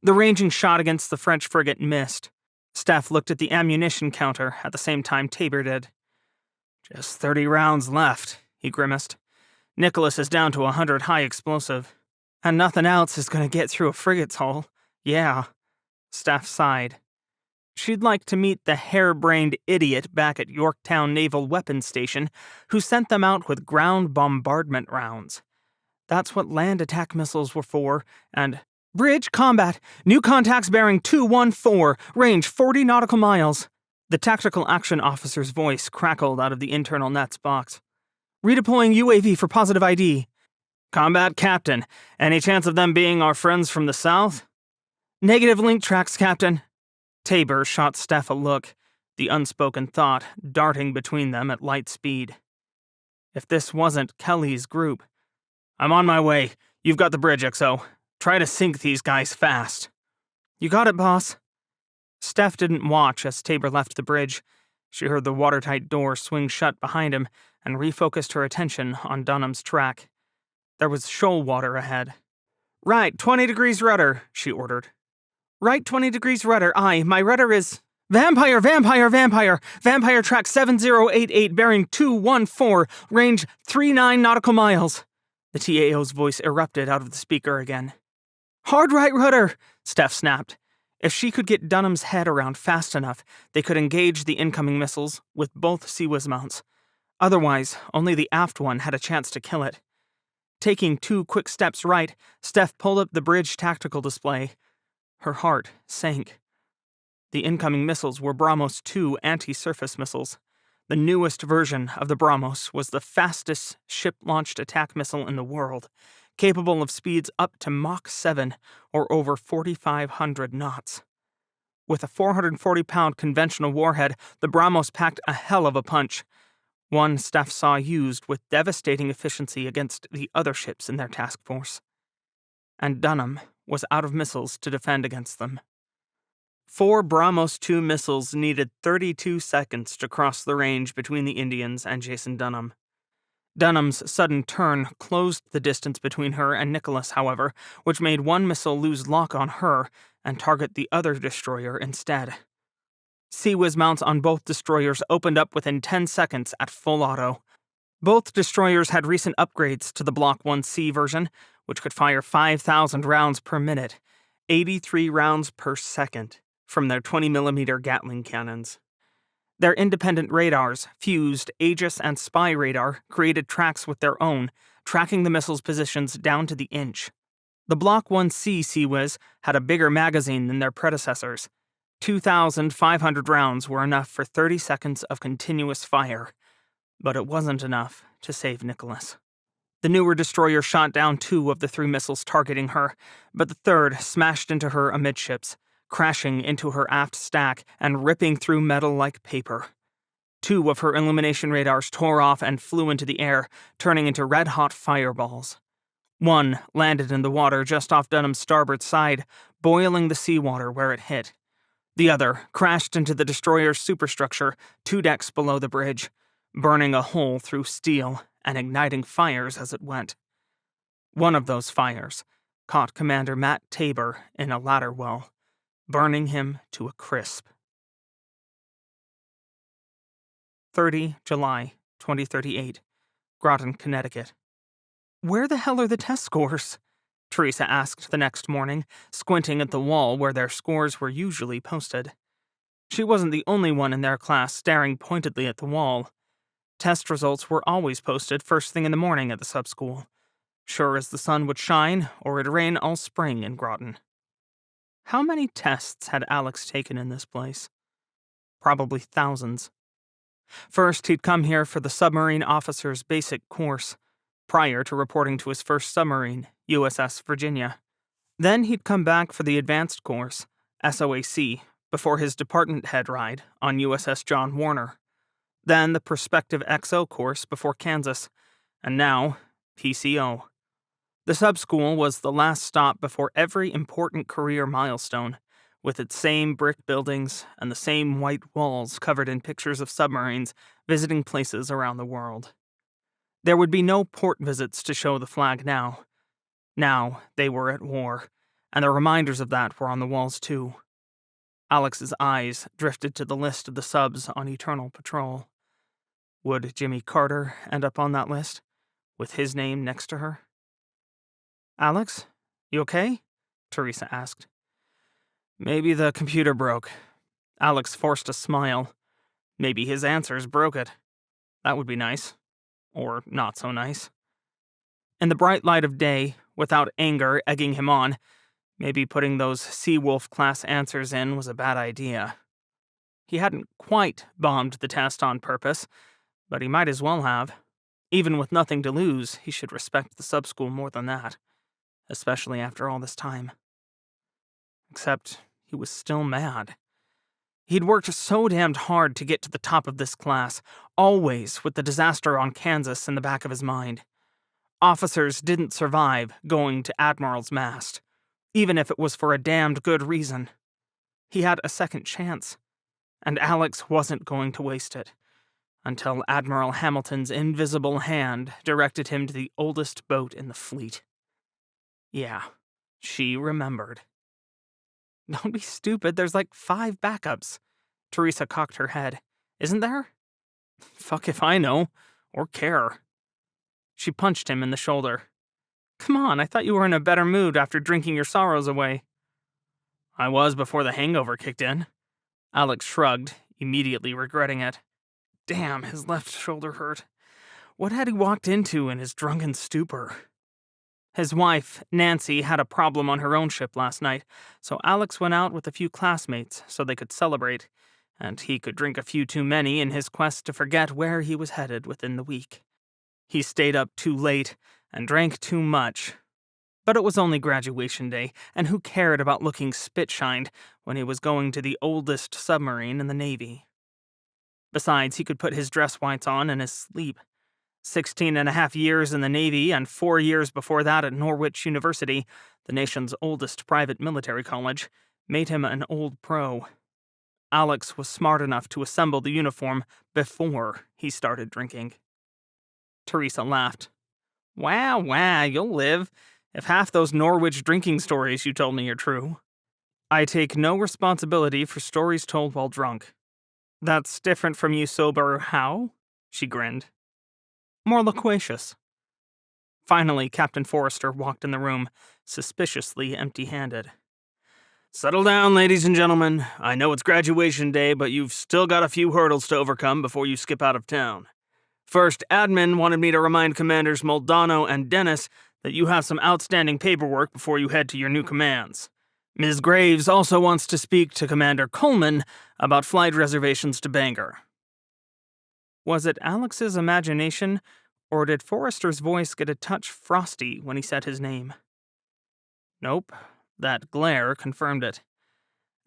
The ranging shot against the French frigate missed. Steph looked at the ammunition counter at the same time Tabor did. "Just 30 rounds left," he grimaced. "Nicholas is down to 100 high explosive. And nothing else is going to get through a frigate's hull. Yeah." Steph sighed. She'd like to meet the harebrained idiot back at Yorktown Naval Weapons Station who sent them out with ground bombardment rounds. That's what land attack missiles were for, and "Bridge combat! New contacts bearing 214, range 40 nautical miles." The tactical action officer's voice crackled out of the internal net's box. "Redeploying UAV for positive ID." "Combat Captain, any chance of them being our friends from the south?" "Negative link tracks, Captain." Tabor shot Steph a look, the unspoken thought darting between them at light speed. If this wasn't Kelly's group. "I'm on my way. You've got the bridge, XO. Try to sink these guys fast." "You got it, boss." Steph didn't watch as Tabor left the bridge. She heard the watertight door swing shut behind him and refocused her attention on Dunham's track. There was shoal water ahead. "Right, 20 degrees rudder," she ordered. "Right 20 degrees rudder, aye, my rudder is—" "Vampire, vampire, vampire! Vampire track 7088 bearing 214, range 39 nautical miles." The TAO's voice erupted out of the speaker again. "Hard right rudder," Steph snapped. If she could get Dunham's head around fast enough, they could engage the incoming missiles with both CIWS mounts. Otherwise, only the aft one had a chance to kill it. Taking 2 quick steps right, Steph pulled up the bridge tactical display. Her heart sank. The incoming missiles were BrahMos 2 anti-surface missiles. The newest version of the BrahMos was the fastest ship-launched attack missile in the world, capable of speeds up to Mach 7 or over 4,500 knots. With a 440-pound conventional warhead, the BrahMos packed a hell of a punch. One Steph saw used with devastating efficiency against the other ships in their task force. And Dunham was out of missiles to defend against them. 4 BrahMos 2 missiles needed 32 seconds to cross the range between the Indians and Jason Dunham. Dunham's sudden turn closed the distance between her and Nicholas, however, which made one missile lose lock on her and target the other destroyer instead. CIWS mounts on both destroyers opened up within 10 seconds at full auto. Both destroyers had recent upgrades to the Block 1C version, which could fire 5,000 rounds per minute, 83 rounds per second, from their 20mm Gatling cannons. Their independent radars, fused Aegis and Spy radar, created tracks with their own, tracking the missiles' positions down to the inch. The Block 1C CIWS had a bigger magazine than their predecessors. 2,500 rounds were enough for 30 seconds of continuous fire, but it wasn't enough to save Nicholas. The newer destroyer shot down 2 of the 3 missiles targeting her, but the third smashed into her amidships, crashing into her aft stack and ripping through metal like paper. 2 of her illumination radars tore off and flew into the air, turning into red-hot fireballs. One landed in the water just off Dunham's starboard side, boiling the seawater where it hit. The other crashed into the destroyer's superstructure 2 decks below the bridge, burning a hole through steel and igniting fires as it went. One of those fires caught Commander Matt Tabor in a ladder well, burning him to a crisp. 30 July 2038, Groton, Connecticut. "Where the hell are the test scores?" Teresa asked the next morning, squinting at the wall where their scores were usually posted. She wasn't the only one in their class staring pointedly at the wall. Test results were always posted first thing in the morning at the sub-school, sure as the sun would shine or it'd rain all spring in Groton. How many tests had Alex taken in this place? Probably thousands. First, he'd come here for the submarine officer's basic course, prior to reporting to his first submarine, USS Virginia. Then he'd come back for the advanced course, SOAC, before his department head ride on USS John Warner. Then the prospective XO course before Kansas, and now PCO. The sub-school was the last stop before every important career milestone, with its same brick buildings and the same white walls covered in pictures of submarines visiting places around the world. There would be no port visits to show the flag now. Now they were at war, and the reminders of that were on the walls too. Alex's eyes drifted to the list of the subs on Eternal Patrol. Would Jimmy Carter end up on that list, with his name next to her? "Alex, you okay?" Teresa asked. "Maybe the computer broke." Alex forced a smile. Maybe his answers broke it. That would be nice. Or not so nice. In the bright light of day, without anger egging him on, maybe putting those Seawolf-class answers in was a bad idea. He hadn't quite bombed the test on purpose, but he might as well have. Even with nothing to lose, he should respect the sub-school more than that, especially after all this time. Except he was still mad. He'd worked so damned hard to get to the top of this class, always with the disaster on Kansas in the back of his mind. Officers didn't survive going to Admiral's mast, even if it was for a damned good reason. He had a second chance, and Alex wasn't going to waste it, until Admiral Hamilton's invisible hand directed him to the oldest boat in the fleet. Yeah, she remembered. "Don't be stupid, there's like 5 backups." Teresa cocked her head. "Isn't there?" "Fuck if I know, or care." She punched him in the shoulder. "Come on, I thought you were in a better mood after drinking your sorrows away." "I was before the hangover kicked in." Alex shrugged, immediately regretting it. Damn, his left shoulder hurt. What had he walked into in his drunken stupor? His wife, Nancy, had a problem on her own ship last night, so Alex went out with a few classmates so they could celebrate, and he could drink a few too many in his quest to forget where he was headed within the week. He stayed up too late and drank too much. But it was only graduation day, and who cared about looking spit-shined when he was going to the oldest submarine in the Navy? Besides, he could put his dress whites on in his sleep. 16.5 years in the Navy and 4 years before that at Norwich University, the nation's oldest private military college, made him an old pro. Alex was smart enough to assemble the uniform before he started drinking. Teresa laughed. Wow, you'll live, if half those Norwich drinking stories you told me are true. I take no responsibility for stories told while drunk. That's different from you sober how? She grinned. More loquacious. Finally, Captain Forrester walked in the room, suspiciously empty-handed. Settle down, ladies and gentlemen. I know it's graduation day, but you've still got a few hurdles to overcome before you skip out of town. First, admin wanted me to remind Commanders Moldano and Dennis that you have some outstanding paperwork before you head to your new commands. Ms. Graves also wants to speak to Commander Coleman about flight reservations to Bangor. Was it Alex's imagination, or did Forrester's voice get a touch frosty when he said his name? Nope, that glare confirmed it.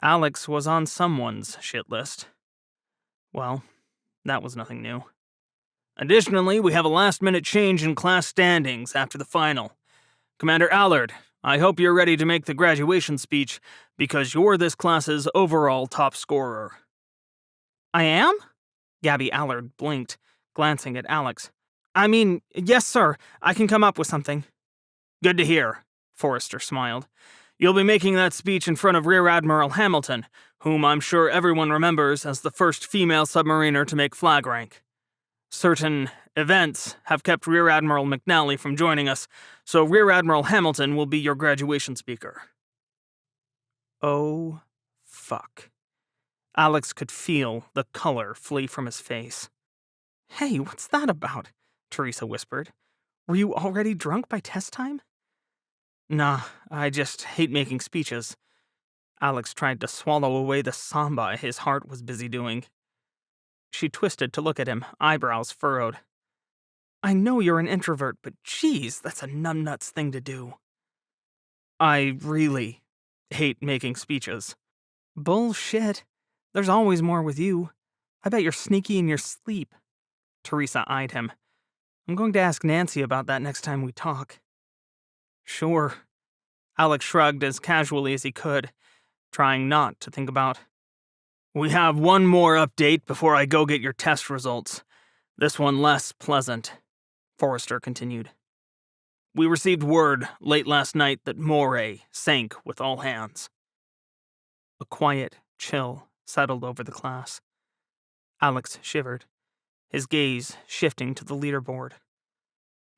Alex was on someone's shit list. Well, that was nothing new. Additionally, we have a last-minute change in class standings after the final. Commander Allard, I hope you're ready to make the graduation speech, because you're this class's overall top scorer. I am? Gabby Allard blinked, glancing at Alex. I mean, yes, sir. I can come up with something. Good to hear, Forrester smiled. You'll be making that speech in front of Rear Admiral Hamilton, whom I'm sure everyone remembers as the first female submariner to make flag rank. Certain events have kept Rear Admiral McNally from joining us, so Rear Admiral Hamilton will be your graduation speaker. Oh, fuck. Alex could feel the color flee from his face. Hey, what's that about? Teresa whispered. Were you already drunk by test time? Nah, I just hate making speeches. Alex tried to swallow away the samba his heart was busy doing. She twisted to look at him, eyebrows furrowed. I know you're an introvert, but geez, that's a numbnuts thing to do. I really hate making speeches. Bullshit. There's always more with you. I bet you're sneaky in your sleep. Teresa eyed him. I'm going to ask Nancy about that next time we talk. Sure. Alex shrugged as casually as he could, trying not to think about. We have one more update before I go get your test results. This one less pleasant, Forrester continued. We received word late last night that Moray sank with all hands." A quiet chill settled over the class. Alex shivered, his gaze shifting to the leaderboard.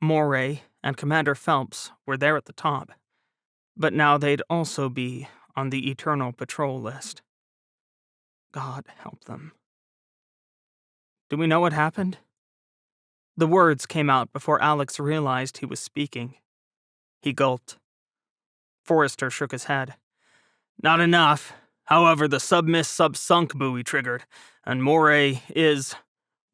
Moray and Commander Phelps were there at the top, but now they'd also be on the Eternal Patrol list. God help them. "Do we know what happened?" The words came out before Alex realized he was speaking. He gulped. Forrester shook his head. "Not enough. However, the sub-sunk buoy triggered, and Moray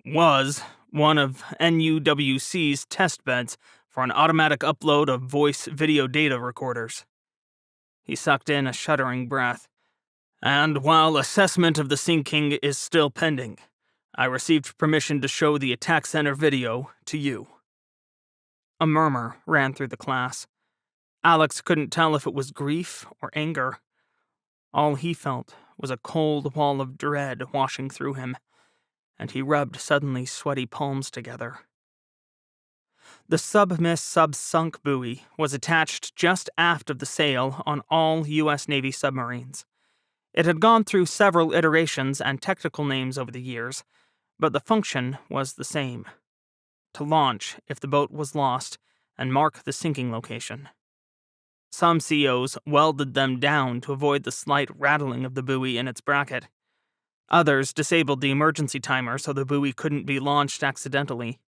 was one of NUWC's test beds for an automatic upload of voice-video data recorders." He sucked in a shuddering breath. "And while assessment of the sinking is still pending, I received permission to show the attack center video to you." A murmur ran through the class. Alex couldn't tell if it was grief or anger. All he felt was a cold wall of dread washing through him, and he rubbed suddenly sweaty palms together. The sub-sunk buoy was attached just aft of the sail on all U.S. Navy submarines. It had gone through several iterations and technical names over the years, but the function was the same: to launch if the boat was lost and mark the sinking location. Some COs welded them down to avoid the slight rattling of the buoy in its bracket. Others disabled the emergency timer so the buoy couldn't be launched accidentally.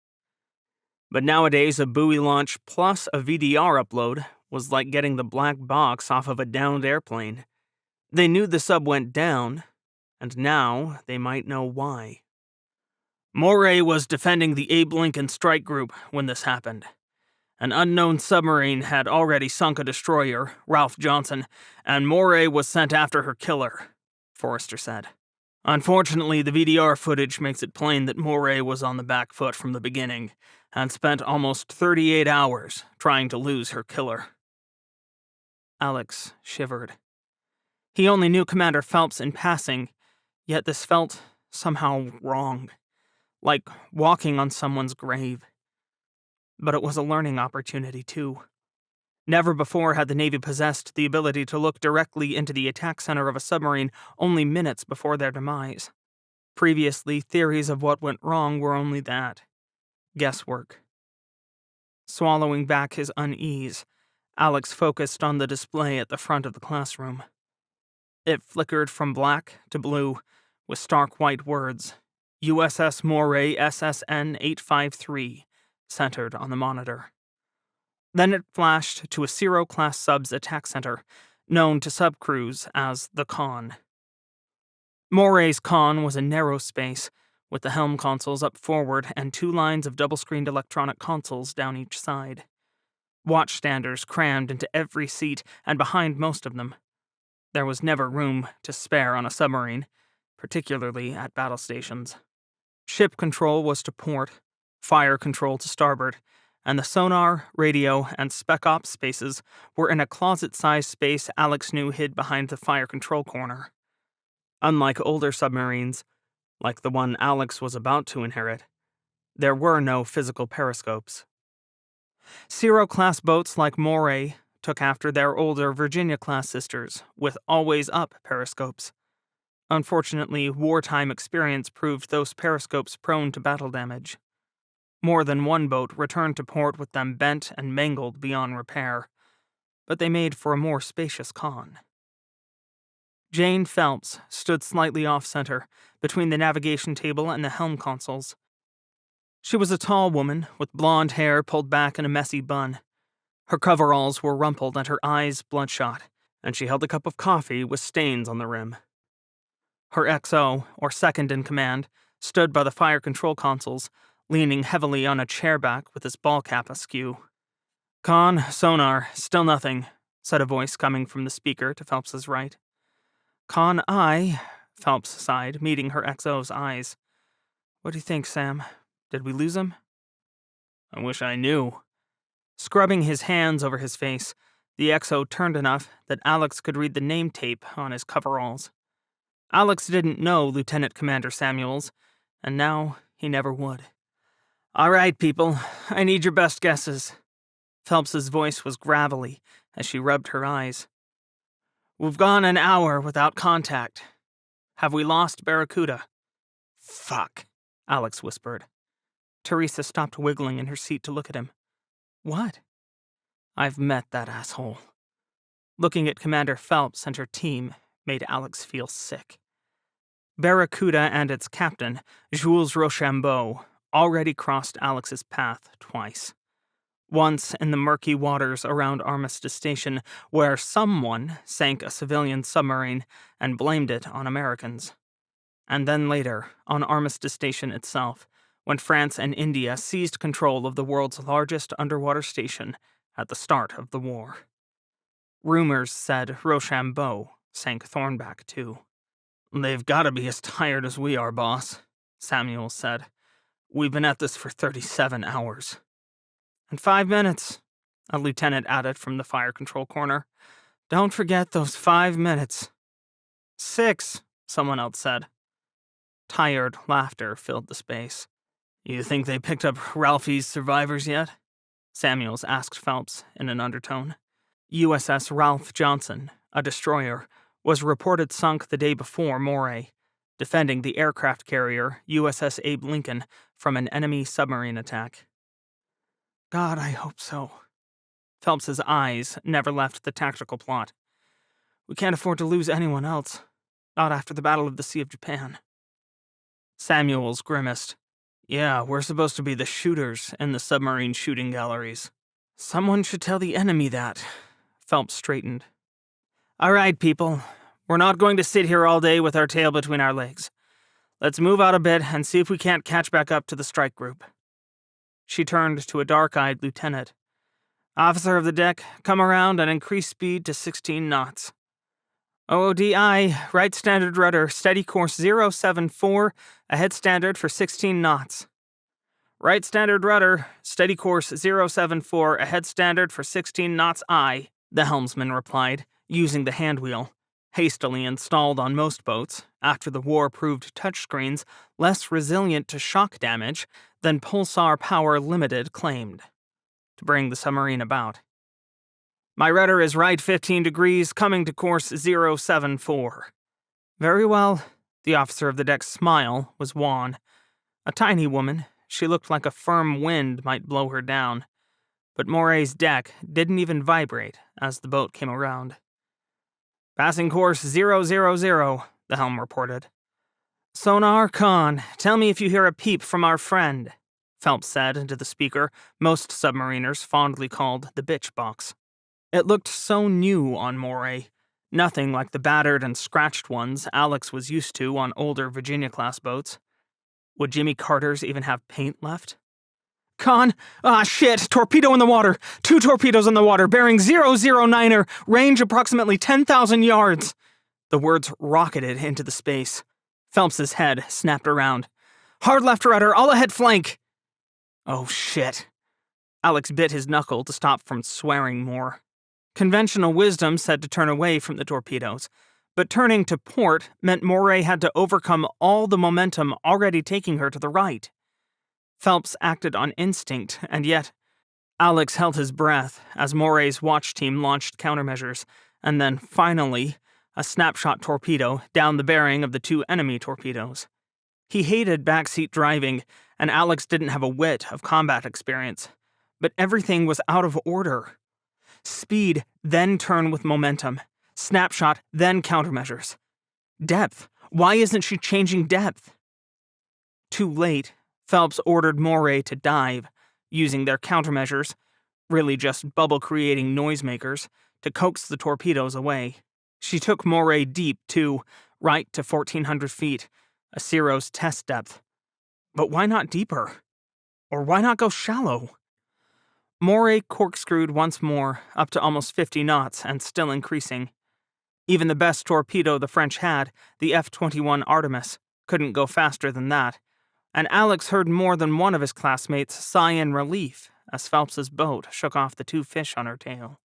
But nowadays, a buoy launch plus a VDR upload was like getting the black box off of a downed airplane. They knew the sub went down, and now they might know why. Moray was defending the Abe Lincoln Strike Group when this happened. An unknown submarine had already sunk a destroyer, Ralph Johnson, and Moray was sent after her killer, Forrester said. Unfortunately, the VDR footage makes it plain that Moray was on the back foot from the beginning and spent almost 38 hours trying to lose her killer. Alex shivered. He only knew Commander Phelps in passing, yet this felt somehow wrong, like walking on someone's grave. But it was a learning opportunity, too. Never before had the Navy possessed the ability to look directly into the attack center of a submarine only minutes before their demise. Previously, theories of what went wrong were only that: guesswork. Swallowing back his unease, Alex focused on the display at the front of the classroom. It flickered from black to blue, with stark white words: USS Moray SSN 853, centered on the monitor. Then it flashed to a Zero-class sub's attack center, known to subcrews as the Con. Moray's Con was a narrow space, with the helm consoles up forward and 2 lines of double-screened electronic consoles down each side. Watchstanders crammed into every seat and behind most of them. There was never room to spare on a submarine, particularly at battle stations. Ship control was to port, fire control to starboard, and the sonar, radio, and spec ops spaces were in a closet-sized space Alex knew hid behind the fire control corner. Unlike older submarines, like the one Alex was about to inherit, there were no physical periscopes. Zero-class boats like Moray took after their older Virginia-class sisters, with always-up periscopes. Unfortunately, wartime experience proved those periscopes prone to battle damage. More than one boat returned to port with them bent and mangled beyond repair, but they made for a more spacious Con. Jane Phelps stood slightly off-center, between the navigation table and the helm consoles. She was a tall woman, with blonde hair pulled back in a messy bun. Her coveralls were rumpled and her eyes bloodshot, and she held a cup of coffee with stains on the rim. Her XO, or second-in-command, stood by the fire control consoles, leaning heavily on a chairback with his ball cap askew. "Con, sonar, still nothing," said a voice coming from the speaker to Phelps's right. "Con, aye," Phelps sighed, meeting her XO's eyes. "What do you think, Sam? Did we lose him?" "I wish I knew." Scrubbing his hands over his face, the XO turned enough that Alex could read the name tape on his coveralls. Alex didn't know Lieutenant Commander Samuels, and now he never would. "All right, people, I need your best guesses." Phelps's voice was gravelly as she rubbed her eyes. "We've gone an hour without contact. Have we lost Barracuda?" "Fuck," Alex whispered. Teresa stopped wiggling in her seat to look at him. "What?" "I've met that asshole." Looking at Commander Phelps and her team made Alex feel sick. Barracuda and its captain, Jules Rochambeau, already crossed Alex's path twice. Once in the murky waters around Armistice Station, where someone sank a civilian submarine and blamed it on Americans. And then later, on Armistice Station itself, when France and India seized control of the world's largest underwater station at the start of the war. Rumors said Rochambeau sank Thornback, too. "They've got to be as tired as we are, boss," Samuel said. "We've been at this for 37 hours. "And 5 minutes," a lieutenant added from the fire control corner. "Don't forget those 5 minutes. 6, someone else said. Tired laughter filled the space. "You think they picked up Ralphie's survivors yet?" Samuels asked Phelps in an undertone. USS Ralph Johnson, a destroyer, was reported sunk the day before Moray, defending the aircraft carrier USS Abe Lincoln from an enemy submarine attack. "God, I hope so." Phelps's eyes never left the tactical plot. "We can't afford to lose anyone else. Not after the Battle of the Sea of Japan." Samuels grimaced. "Yeah, we're supposed to be the shooters in the submarine shooting galleries." "Someone should tell the enemy that." Phelps straightened. "All right, people. We're not going to sit here all day with our tail between our legs. Let's move out a bit and see if we can't catch back up to the strike group." She turned to a dark-eyed lieutenant. "Officer of the deck, come around and increase speed to 16 knots. OODI, right standard rudder, steady course 074, ahead standard for 16 knots. Right standard rudder, steady course 074, ahead standard for 16 knots I," the helmsman replied, using the handwheel, hastily installed on most boats, after the war proved touchscreens less resilient to shock damage than Pulsar Power Limited claimed, to bring the submarine about. "My rudder is right 15 degrees, coming to course 074. "Very well." The officer of the deck's smile was wan. A tiny woman, she looked like a firm wind might blow her down. But Moray's deck didn't even vibrate as the boat came around. "Passing course 000, the helm reported. "Sonar Con, tell me if you hear a peep from our friend," Phelps said into the speaker most submariners fondly called the bitch box. It looked so new on Moray, nothing like the battered and scratched ones Alex was used to on older Virginia-class boats. Would Jimmy Carter's even have paint left? "Con, shit, torpedo in the water. 2 torpedoes in the water, bearing 009er, range approximately 10,000 yards. The words rocketed into the space. Phelps's head snapped around. "Hard left rudder, all ahead flank." Oh shit. Alex bit his knuckle to stop from swearing more. Conventional wisdom said to turn away from the torpedoes, but turning to port meant Moray had to overcome all the momentum already taking her to the right. Phelps acted on instinct, and yet Alex held his breath as Moray's watch team launched countermeasures, and then, finally, a snapshot torpedo down the bearing of the 2 enemy torpedoes. He hated backseat driving, and Alex didn't have a whit of combat experience, but everything was out of order. Speed, then turn with momentum. Snapshot, then countermeasures. Depth. Why isn't she changing depth? Too late, Phelps ordered Moray to dive, using their countermeasures, really just bubble-creating noisemakers, to coax the torpedoes away. She took Moray deep, too, right to 1,400 feet, a Ciro's test depth. But why not deeper? Or why not go shallow? Moray corkscrewed once more, up to almost 50 knots and still increasing. Even the best torpedo the French had, the F-21 Artemis, couldn't go faster than that, and Alex heard more than one of his classmates sigh in relief as Phelps's boat shook off the 2 fish on her tail.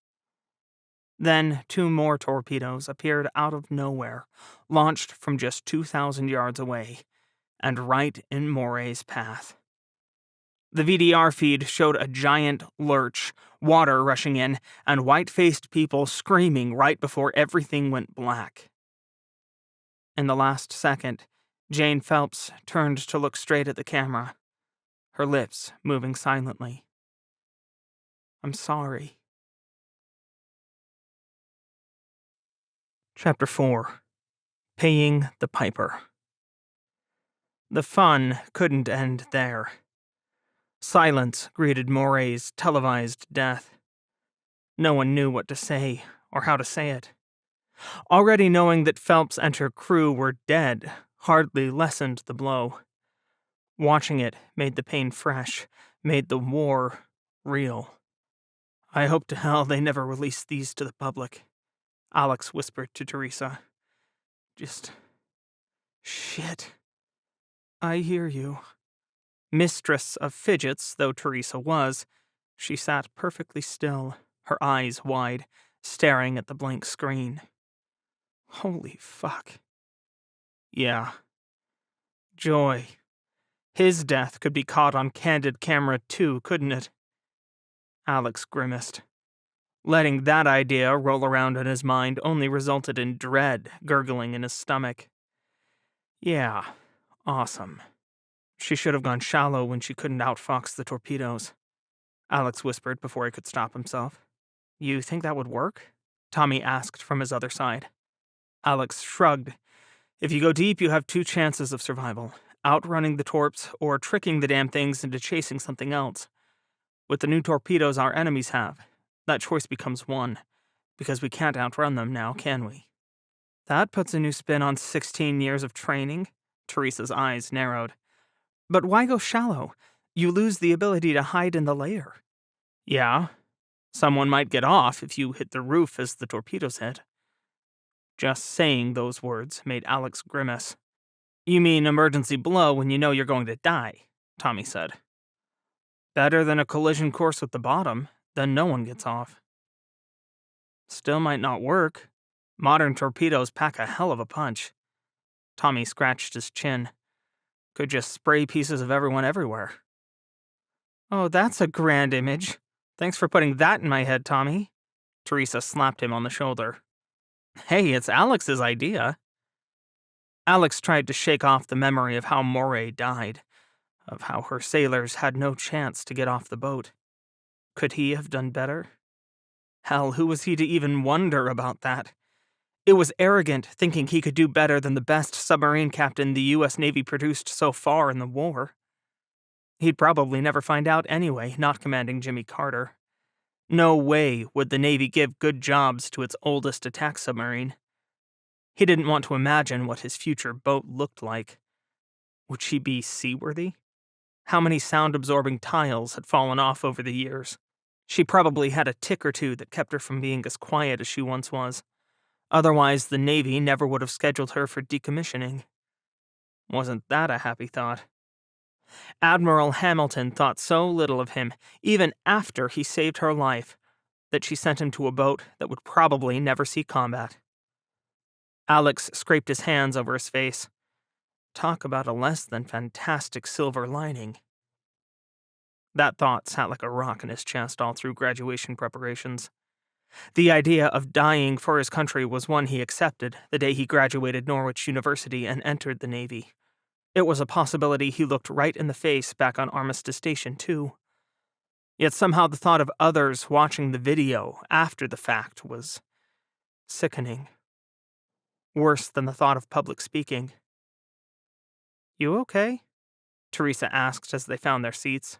Then 2 more torpedoes appeared out of nowhere, launched from just 2,000 yards away, and right in Moray's path. The VDR feed showed a giant lurch, water rushing in, and white-faced people screaming right before everything went black. In the last second, Jane Phelps turned to look straight at the camera, her lips moving silently. "I'm sorry." Chapter 4. Paying the Piper. The fun couldn't end there. Silence greeted Moray's televised death. No one knew what to say or how to say it. Already knowing that Phelps and her crew were dead hardly lessened the blow. Watching it made the pain fresh, made the war real. "I hope to hell they never release these to the public," Alex whispered to Teresa. "Just... shit." "I hear you." Mistress of fidgets though Teresa was, she sat perfectly still, her eyes wide, staring at the blank screen. "Holy fuck." "Yeah. Joy. His death could be caught on candid camera too, couldn't it?" Alex grimaced. Letting that idea roll around in his mind only resulted in dread gurgling in his stomach. "Yeah. Awesome. She should have gone shallow when she couldn't outfox the torpedoes," Alex whispered before he could stop himself. "You think that would work?" Tommy asked from his other side. Alex shrugged. "If you go deep, you have 2 chances of survival: outrunning the torps or tricking the damn things into chasing something else. With the new torpedoes our enemies have, that choice becomes 1, because we can't outrun them now, can we?" "That puts a new spin on 16 years of training." Teresa's eyes narrowed. "But why go shallow? You lose the ability to hide in the layer." "Yeah. Someone might get off if you hit the roof as the torpedoes hit." Just saying those words made Alex grimace. "You mean emergency blow when you know you're going to die," Tommy said. "Better than a collision course with the bottom, then no one gets off." "Still might not work. Modern torpedoes pack a hell of a punch." Tommy scratched his chin. "Could just spray pieces of everyone everywhere." "Oh, that's a grand image. Thanks for putting that in my head, Tommy." Teresa slapped him on the shoulder. "Hey, it's Alex's idea." Alex tried to shake off the memory of how Moray died, of how her sailors had no chance to get off the boat. Could he have done better? Hell, who was he to even wonder about that? It was arrogant thinking he could do better than the best submarine captain the U.S. Navy produced so far in the war. He'd probably never find out anyway, not commanding Jimmy Carter. No way would the Navy give good jobs to its oldest attack submarine. He didn't want to imagine what his future boat looked like. Would she be seaworthy? How many sound-absorbing tiles had fallen off over the years? She probably had a tick or two that kept her from being as quiet as she once was. Otherwise, the Navy never would have scheduled her for decommissioning. Wasn't that a happy thought? Admiral Hamilton thought so little of him, even after he saved her life, that she sent him to a boat that would probably never see combat. Alex scraped his hands over his face. Talk about a less than fantastic silver lining. That thought sat like a rock in his chest all through graduation preparations. The idea of dying for his country was one he accepted the day he graduated Norwich University and entered the Navy. It was a possibility he looked right in the face back on Armistice Station, too. Yet somehow the thought of others watching the video after the fact was sickening. Worse than the thought of public speaking. "You okay?" Teresa asked as they found their seats.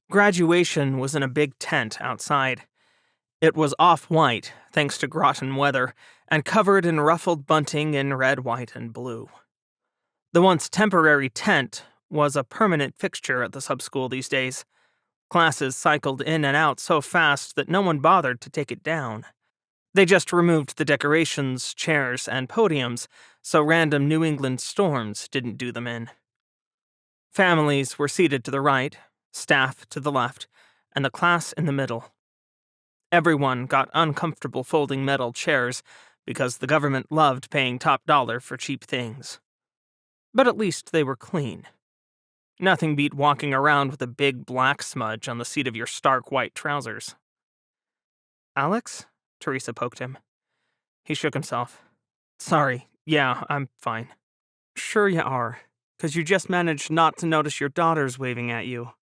Graduation was in a big tent outside. It was off-white, thanks to Groton weather, and covered in ruffled bunting in red, white, and blue. The once temporary tent was a permanent fixture at the sub-school these days. Classes cycled in and out so fast that no one bothered to take it down. They just removed the decorations, chairs, and podiums, so random New England storms didn't do them in. Families were seated to the right, staff to the left, and the class in the middle. Everyone got uncomfortable folding metal chairs because the government loved paying top dollar for cheap things. But at least they were clean. Nothing beat walking around with a big black smudge on the seat of your stark white trousers. Alex? Teresa poked him. He shook himself. Sorry, yeah, I'm fine. Sure you are, 'cause you just managed not to notice your daughters waving at you.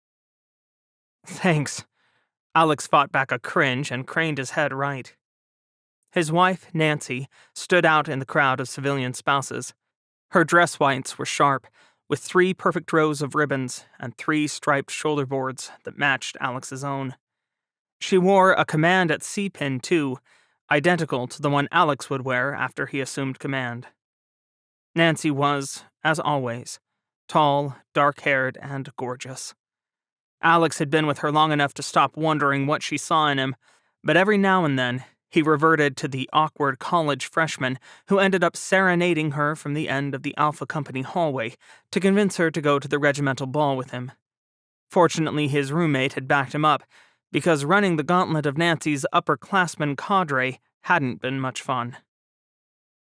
Thanks. Alex fought back a cringe and craned his head right. His wife, Nancy, stood out in the crowd of civilian spouses. Her dress whites were sharp, with 3 perfect rows of ribbons and 3 striped shoulder boards that matched Alex's own. She wore a command at sea pin, too, identical to the one Alex would wear after he assumed command. Nancy was, as always, tall, dark-haired, and gorgeous. Alex had been with her long enough to stop wondering what she saw in him, but every now and then he reverted to the awkward college freshman who ended up serenading her from the end of the Alpha Company hallway to convince her to go to the regimental ball with him. Fortunately, his roommate had backed him up, because running the gauntlet of Nancy's upperclassmen cadre hadn't been much fun.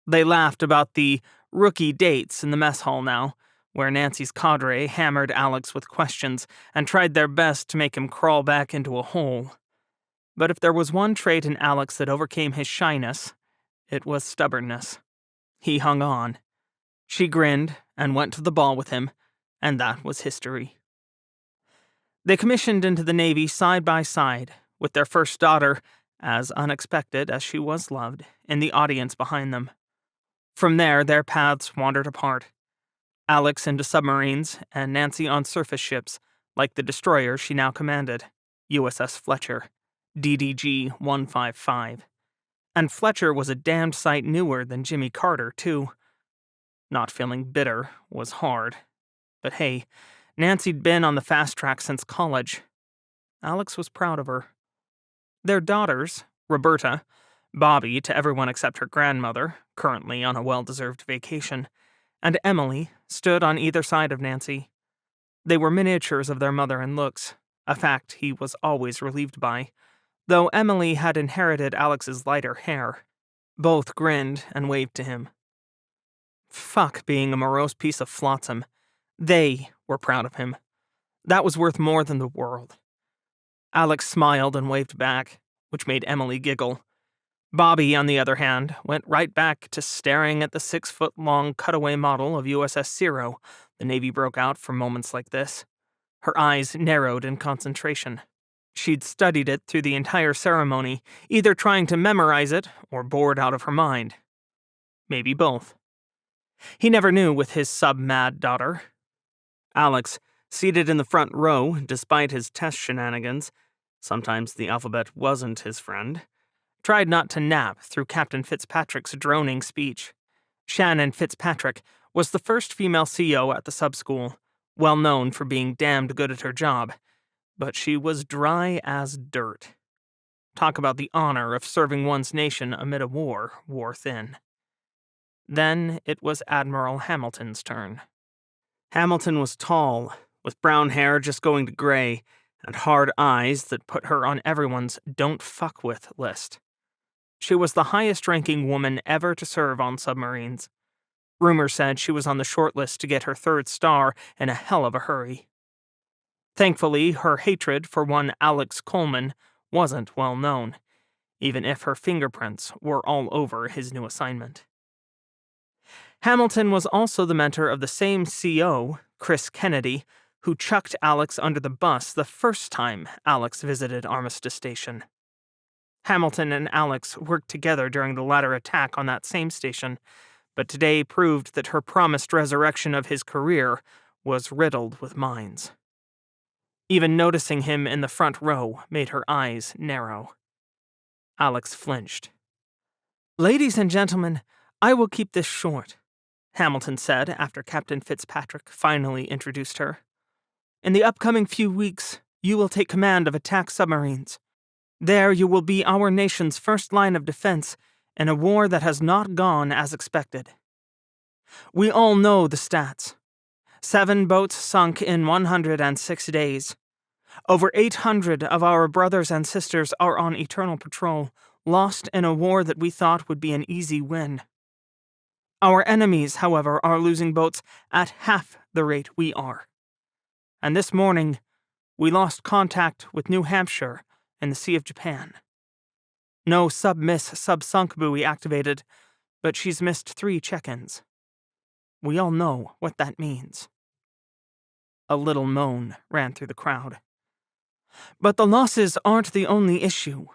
They laughed about the rookie dates in the mess hall now, where Nancy's cadre hammered Alex with questions and tried their best to make him crawl back into a hole. But if there was one trait in Alex that overcame his shyness, it was stubbornness. He hung on. She grinned and went to the ball with him, and that was history. They commissioned into the Navy side by side, with their first daughter, as unexpected as she was loved, in the audience behind them. From there, their paths wandered apart. Alex into submarines, and Nancy on surface ships, like the destroyer she now commanded, USS Fletcher, DDG-155. And Fletcher was a damned sight newer than Jimmy Carter, too. Not feeling bitter was hard. But hey, Nancy'd been on the fast track since college. Alex was proud of her. Their daughters, Roberta, Bobby to everyone except her grandmother, currently on a well-deserved vacation, and Emily stood on either side of Nancy. They were miniatures of their mother in looks, a fact he was always relieved by, though Emily had inherited Alex's lighter hair. Both grinned and waved to him. Fuck being a morose piece of flotsam. They were proud of him. That was worth more than the world. Alex smiled and waved back, which made Emily giggle. Bobby, on the other hand, went right back to staring at the 6-foot-long cutaway model of USS Zero the Navy broke out for moments like this. Her eyes narrowed in concentration. She'd studied it through the entire ceremony, either trying to memorize it or bored out of her mind. Maybe both. He never knew with his sub-mad daughter. Alex, seated in the front row despite his test shenanigans, sometimes the alphabet wasn't his friend, tried not to nap through Captain Fitzpatrick's droning speech. Shannon Fitzpatrick was the first female CO at the sub-school, well known for being damned good at her job, but she was dry as dirt. Talk about the honor of serving one's nation amid a war wore thin. Then it was Admiral Hamilton's turn. Hamilton was tall, with brown hair just going to gray, and hard eyes that put her on everyone's don't fuck with list. She was the highest-ranking woman ever to serve on submarines. Rumor said she was on the short list to get her 3rd star in a hell of a hurry. Thankfully, her hatred for one Alex Coleman wasn't well known, even if her fingerprints were all over his new assignment. Hamilton was also the mentor of the same CO, Chris Kennedy, who chucked Alex under the bus the first time Alex visited Armistice Station. Hamilton and Alex worked together during the latter attack on that same station, but today proved that her promised resurrection of his career was riddled with mines. Even noticing him in the front row made her eyes narrow. Alex flinched. "Ladies and gentlemen, I will keep this short," Hamilton said after Captain Fitzpatrick finally introduced her. "In the upcoming few weeks, you will take command of attack submarines. There you will be our nation's first line of defense in a war that has not gone as expected. We all know the stats. 7 boats sunk in 106 days. Over 800 of our brothers and sisters are on eternal patrol, lost in a war that we thought would be an easy win. Our enemies, however, are losing boats at half the rate we are. and this morning we lost contact with New Hampshire in the Sea of Japan. No sub-miss sub-sunk buoy activated, but she's missed 3 check-ins. We all know what that means." A little moan ran through the crowd. "But the losses aren't the only issue.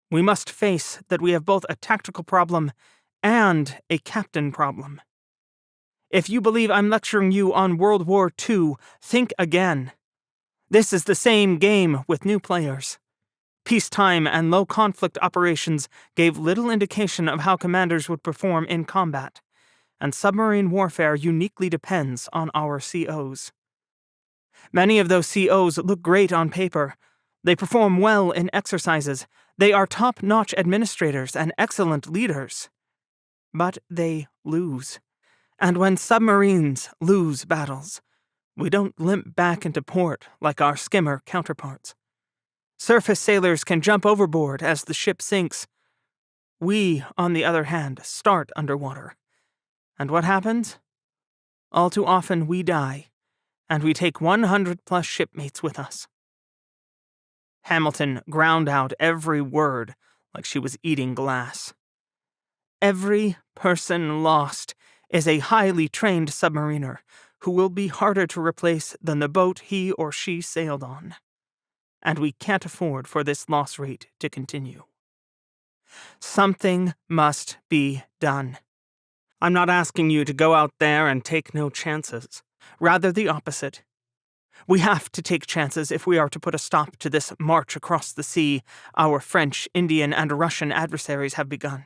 We must face that we have both a tactical problem and a captain problem. If you believe I'm lecturing you on World War II, think again. This is the same game with new players. Peacetime and low-conflict operations gave little indication of how commanders would perform in combat, and submarine warfare uniquely depends on our COs. Many of those COs look great on paper. They perform well in exercises. They are top-notch administrators and excellent leaders. But they lose. And when submarines lose battles, we don't limp back into port like our skimmer counterparts. Surface sailors can jump overboard as the ship sinks. We, on the other hand, start underwater. And what happens? All too often we die, and we take 100+ shipmates with us." Hamilton ground out every word like she was eating glass. "Every person lost is a highly trained submariner who will be harder to replace than the boat he or she sailed on. And we can't afford for this loss rate to continue. Something must be done. I'm not asking you to go out there and take no chances. Rather the opposite. We have to take chances if we are to put a stop to this march across the sea our French, Indian, and Russian adversaries have begun.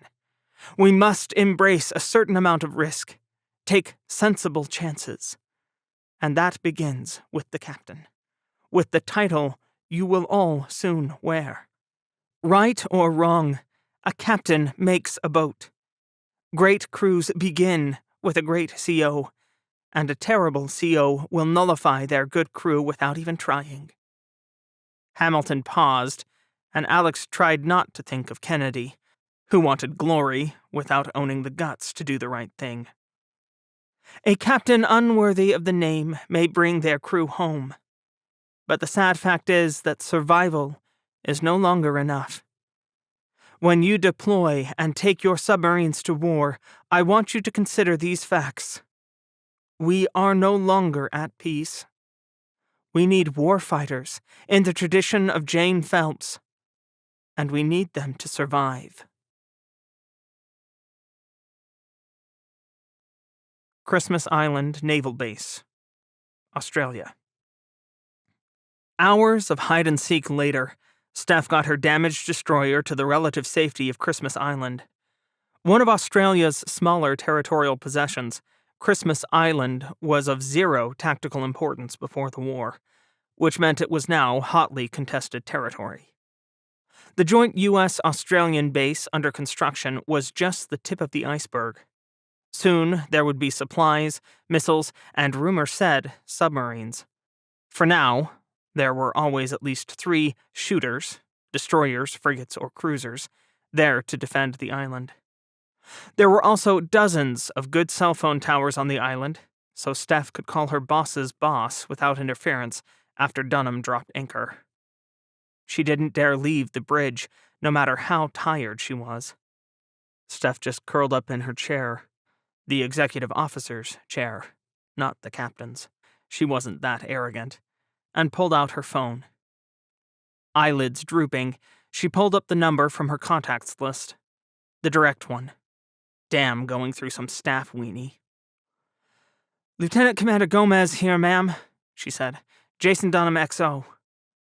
We must embrace a certain amount of risk, take sensible chances. And that begins with the captain, with the title you will all soon wear. Right or wrong, a captain makes a boat. Great crews begin with a great CO, and a terrible CO will nullify their good crew without even trying." Hamilton paused, and Alex tried not to think of Kennedy, who wanted glory without owning the guts to do the right thing. "A captain unworthy of the name may bring their crew home. But the sad fact is that survival is no longer enough. When you deploy and take your submarines to war, I want you to consider these facts. We are no longer at peace. We need warfighters in the tradition of Jane Phelps, and we need them to survive." Christmas Island Naval Base, Australia. Hours of hide-and-seek later, Steph got her damaged destroyer to the relative safety of Christmas Island. One of Australia's smaller territorial possessions, Christmas Island was of 0 tactical importance before the war, which meant it was now hotly contested territory. The joint U.S.-Australian base under construction was just the tip of the iceberg. Soon there would be supplies, missiles, and, rumor said, submarines. For now, there were always at least 3 shooters, destroyers, frigates, or cruisers, there to defend the island. There were also dozens of good cell phone towers on the island, so Steph could call her boss's boss without interference after Dunham dropped anchor. She didn't dare leave the bridge, no matter how tired she was. Steph just curled up in her chair. The executive officer's chair, not the captain's. She wasn't that arrogant. And pulled out her phone. Eyelids drooping, she pulled up the number from her contacts list. The direct one. Damn, going through some staff weenie. "Lieutenant Commander Gomez here, ma'am," she said. "Jason Dunham XO.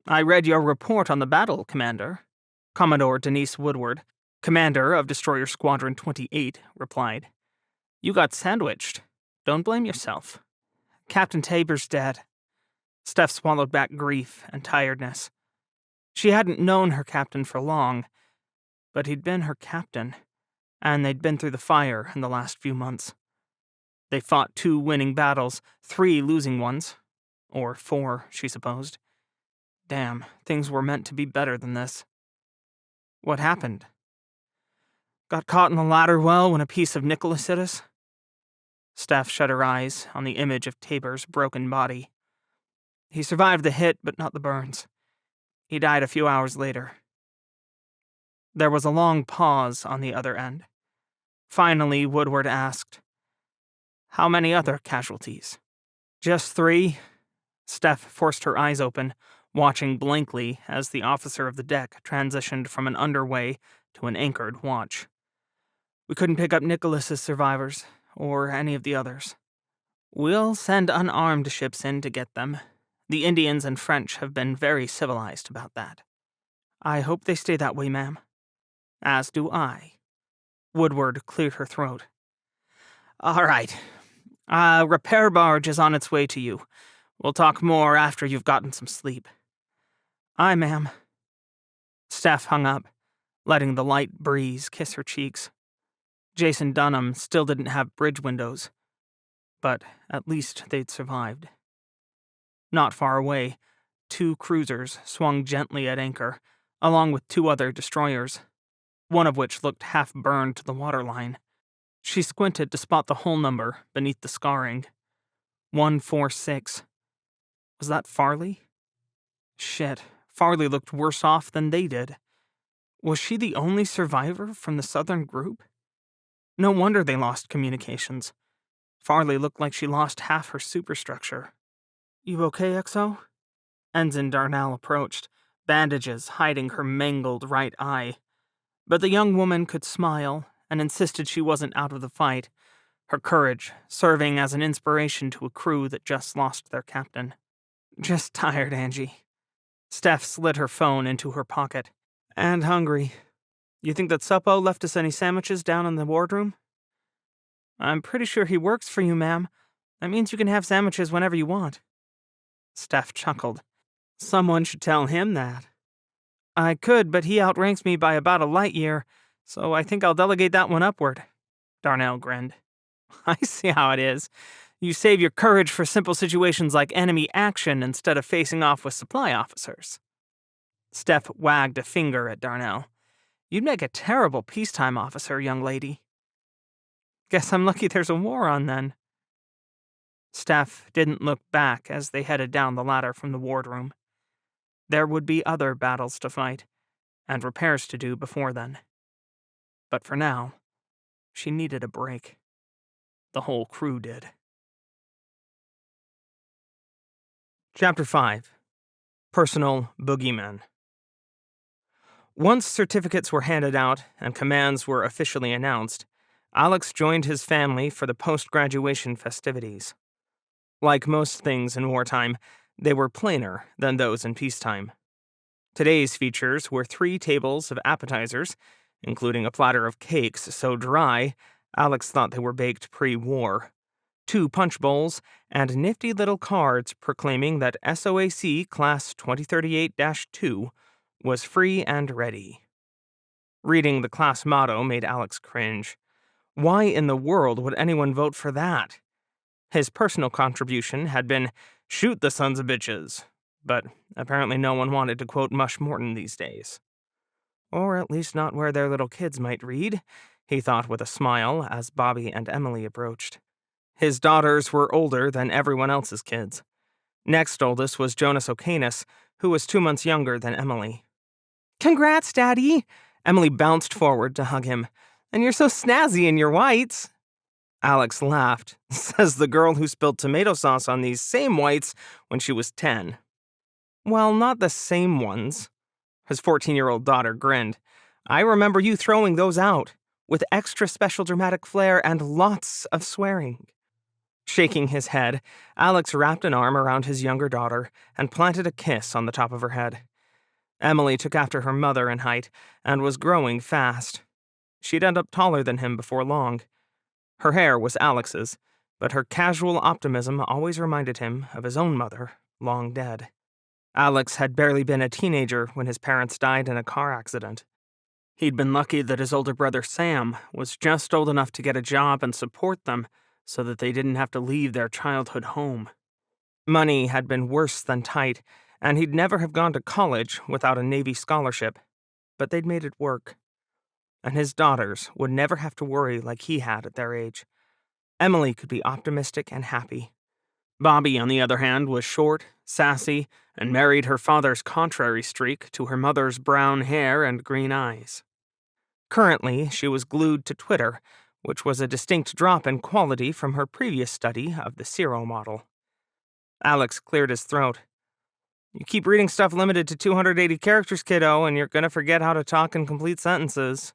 I read your report on the battle, Commander." Commodore Denise Woodward, commander of Destroyer Squadron 28, replied. "You got sandwiched. Don't blame yourself. Captain Tabor's dead." Steph swallowed back grief and tiredness. She hadn't known her captain for long, but he'd been her captain, and they'd been through the fire in the last few months. They fought 2 winning battles, 3 losing ones. Or 4, she supposed. Damn, things were meant to be better than this. What happened? Got caught in the ladder well when a piece of Nicholas hit us? Steph shut her eyes on the image of Tabor's broken body. He survived the hit, but not the burns. He died a few hours later." There was a long pause on the other end. Finally, Woodward asked, "How many other casualties?" "Just 3. Steph forced her eyes open, watching blankly as the officer of the deck transitioned from an underway to an anchored watch. "We couldn't pick up Nicholas's survivors, or any of the others. We'll send unarmed ships in to get them. The Indians and French have been very civilized about that." "I hope they stay that way, ma'am." "As do I." Woodward cleared her throat. "All right. A repair barge is on its way to you. We'll talk more after you've gotten some sleep." "Aye, ma'am." Steph hung up, letting the light breeze kiss her cheeks. Jason Dunham still didn't have bridge windows, but at least they'd survived. Not far away, 2 cruisers swung gently at anchor, along with 2 other destroyers, one of which looked half burned to the waterline. She squinted to spot the hull number beneath the scarring. 146. Was that Farley? Shit, Farley looked worse off than they did. Was she the only survivor from the southern group? No wonder they lost communications. Farley looked like she lost half her superstructure. "You okay, XO?" Ensign Darnell approached, bandages hiding her mangled right eye. But the young woman could smile and insisted she wasn't out of the fight, her courage serving as an inspiration to a crew that just lost their captain. "Just tired, Angie." Steph slid her phone into her pocket. "And hungry. You think that Suppo left us any sandwiches down in the wardroom?" "I'm pretty sure he works for you, ma'am. That means you can have sandwiches whenever you want." Steph chuckled. "Someone should tell him that." "I could, but he outranks me by about a light year, so I think I'll delegate that one upward." Darnell grinned. "I see how it is. You save your courage for simple situations like enemy action instead of facing off with supply officers." Steph wagged a finger at Darnell. "You'd make a terrible peacetime officer, young lady." "Guess I'm lucky there's a war on, then." Steph didn't look back as they headed down the ladder from the wardroom. There would be other battles to fight, and repairs to do before then. But for now, she needed a break. The whole crew did. Chapter 5. Personal Boogeymen. Once certificates were handed out and commands were officially announced, Alex joined his family for the post-graduation festivities. Like most things in wartime, they were plainer than those in peacetime. Today's features were 3 tables of appetizers, including a platter of cakes so dry, Alex thought they were baked pre-war, 2 punch bowls, and nifty little cards proclaiming that SOAC Class 2038-2 was free and ready. Reading the class motto made Alex cringe. Why in the world would anyone vote for that? His personal contribution had been, "Shoot the sons of bitches," but apparently no one wanted to quote Mush Morton these days. Or at least not where their little kids might read, he thought with a smile as Bobby and Emily approached. His daughters were older than everyone else's kids. Next oldest was Jonas O'Canus, who was 2 months younger than Emily. "Congrats, Daddy!" Emily bounced forward to hug him. "And you're so snazzy in your whites." Alex laughed, says the girl who spilled tomato sauce on these same whites when she was 10. "Well, not the same ones." His 14-year-old daughter grinned. "I remember you throwing those out, with extra special dramatic flair and lots of swearing." Shaking his head, Alex wrapped an arm around his younger daughter and planted a kiss on the top of her head. Emily took after her mother in height and was growing fast. She'd end up taller than him before long. Her hair was Alex's, but her casual optimism always reminded him of his own mother, long dead. Alex had barely been a teenager when his parents died in a car accident. He'd been lucky that his older brother Sam was just old enough to get a job and support them so that they didn't have to leave their childhood home. Money had been worse than tight, and he'd never have gone to college without a Navy scholarship, but they'd made it work. And his daughters would never have to worry like he had at their age. Emily could be optimistic and happy. Bobby, on the other hand, was short, sassy, and married her father's contrary streak to her mother's brown hair and green eyes. Currently, she was glued to Twitter, which was a distinct drop in quality from her previous study of the Zero model. Alex cleared his throat. You keep reading stuff limited to 280 characters, kiddo, and you're gonna forget how to talk in complete sentences.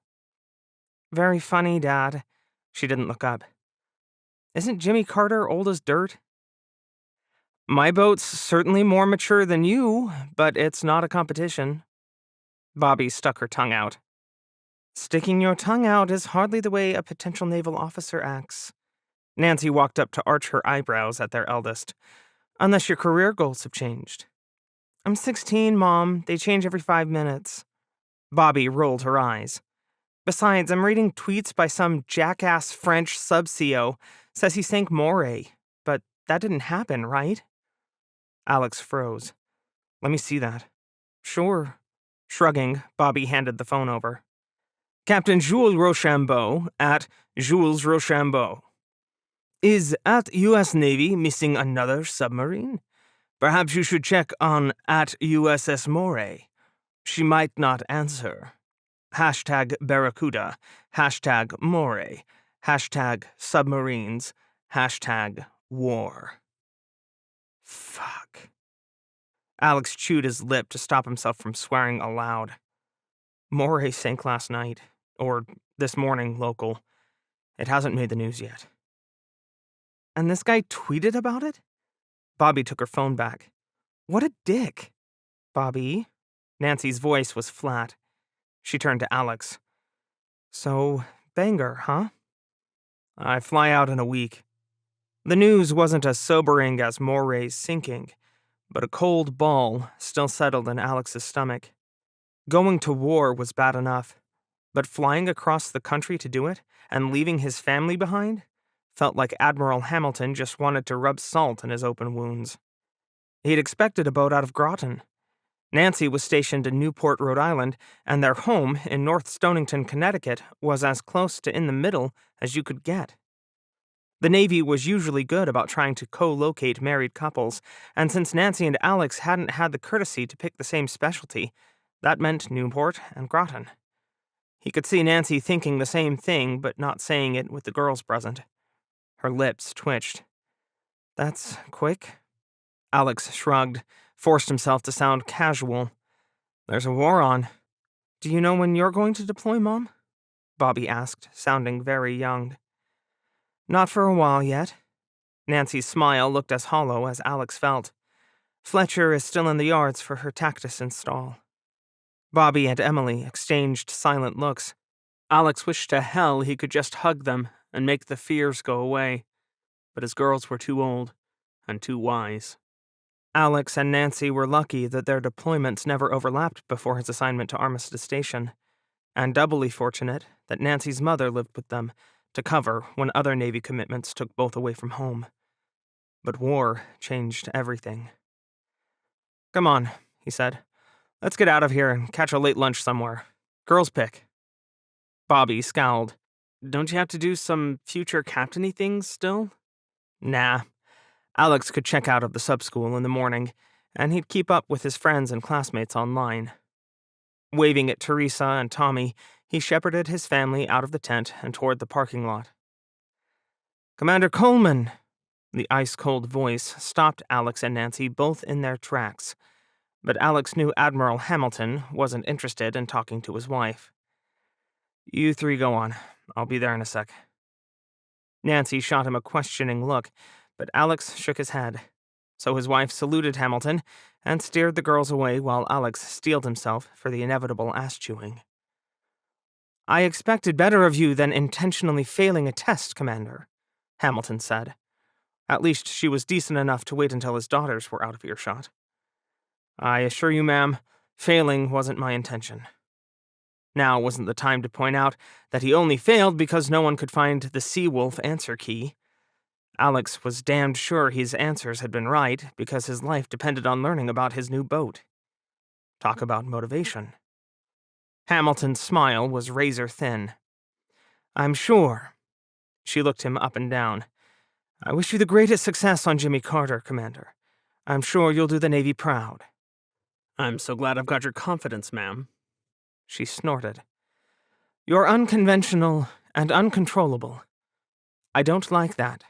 Very funny, Dad. She didn't look up. Isn't Jimmy Carter old as dirt? My boat's certainly more mature than you, but it's not a competition. Bobby stuck her tongue out. Sticking your tongue out is hardly the way a potential naval officer acts. Nancy walked up to arch her eyebrows at their eldest. Unless your career goals have changed. I'm 16, Mom. They change every 5 minutes. Bobby rolled her eyes. Besides, I'm reading tweets by some jackass French sub-CO. Says he sank Moray. But that didn't happen, right? Alex froze. Let me see that. Sure. Shrugging, Bobby handed the phone over. Captain Jules Rochambeau at Jules Rochambeau. Is at U.S. Navy missing another submarine? Perhaps you should check on at USS Moray. She might not answer. Hashtag Barracuda. Hashtag Moray. Hashtag submarines. Hashtag war. Fuck. Alex chewed his lip to stop himself from swearing aloud. Moray sank last night. Or this morning, local. It hasn't made the news yet. And this guy tweeted about it? Bobby took her phone back. What a dick. Bobby? Nancy's voice was flat. She turned to Alex. So, Bangor, huh? I fly out in a week. The news wasn't as sobering as Moray's sinking, but a cold ball still settled in Alex's stomach. Going to war was bad enough, but flying across the country to do it and leaving his family behind felt like Admiral Hamilton just wanted to rub salt in his open wounds. He'd expected a boat out of Groton. Nancy was stationed in Newport, Rhode Island, and their home in North Stonington, Connecticut, was as close to in the middle as you could get. The Navy was usually good about trying to co-locate married couples, and since Nancy and Alex hadn't had the courtesy to pick the same specialty, that meant Newport and Groton. He could see Nancy thinking the same thing, but not saying it with the girls present. Her lips twitched. That's quick? Alex shrugged, forced himself to sound casual. There's a war on. Do you know when you're going to deploy, Mom? Bobby asked, sounding very young. Not for a while yet. Nancy's smile looked as hollow as Alex felt. Fletcher is still in the yards for her Tactus install. Bobby and Emily exchanged silent looks. Alex wished to hell he could just hug them and make the fears go away, but his girls were too old and too wise. Alex and Nancy were lucky that their deployments never overlapped before his assignment to Armistice Station, and doubly fortunate that Nancy's mother lived with them to cover when other Navy commitments took both away from home. But war changed everything. Come on, he said. Let's get out of here and catch a late lunch somewhere. Girls pick. Bobby scowled. Don't you have to do some future captainy things still? Nah. Alex could check out of the sub-school in the morning, and he'd keep up with his friends and classmates online. Waving at Teresa and Tommy, he shepherded his family out of the tent and toward the parking lot. Commander Coleman! The ice-cold voice stopped Alex and Nancy both in their tracks, but Alex knew Admiral Hamilton wasn't interested in talking to his wife. You three go on. I'll be there in a sec. Nancy shot him a questioning look, but Alex shook his head. So his wife saluted Hamilton and steered the girls away while Alex steeled himself for the inevitable ass-chewing. I expected better of you than intentionally failing a test, Commander, Hamilton said. At least she was decent enough to wait until his daughters were out of earshot. I assure you, ma'am, failing wasn't my intention. Now wasn't the time to point out that he only failed because no one could find the Seawolf answer key. Alex was damned sure his answers had been right because his life depended on learning about his new boat. Talk about motivation. Hamilton's smile was razor thin. I'm sure. She looked him up and down. I wish you the greatest success on Jimmy Carter, Commander. I'm sure you'll do the Navy proud. I'm so glad I've got your confidence, ma'am. She snorted. You're unconventional and uncontrollable. I don't like that.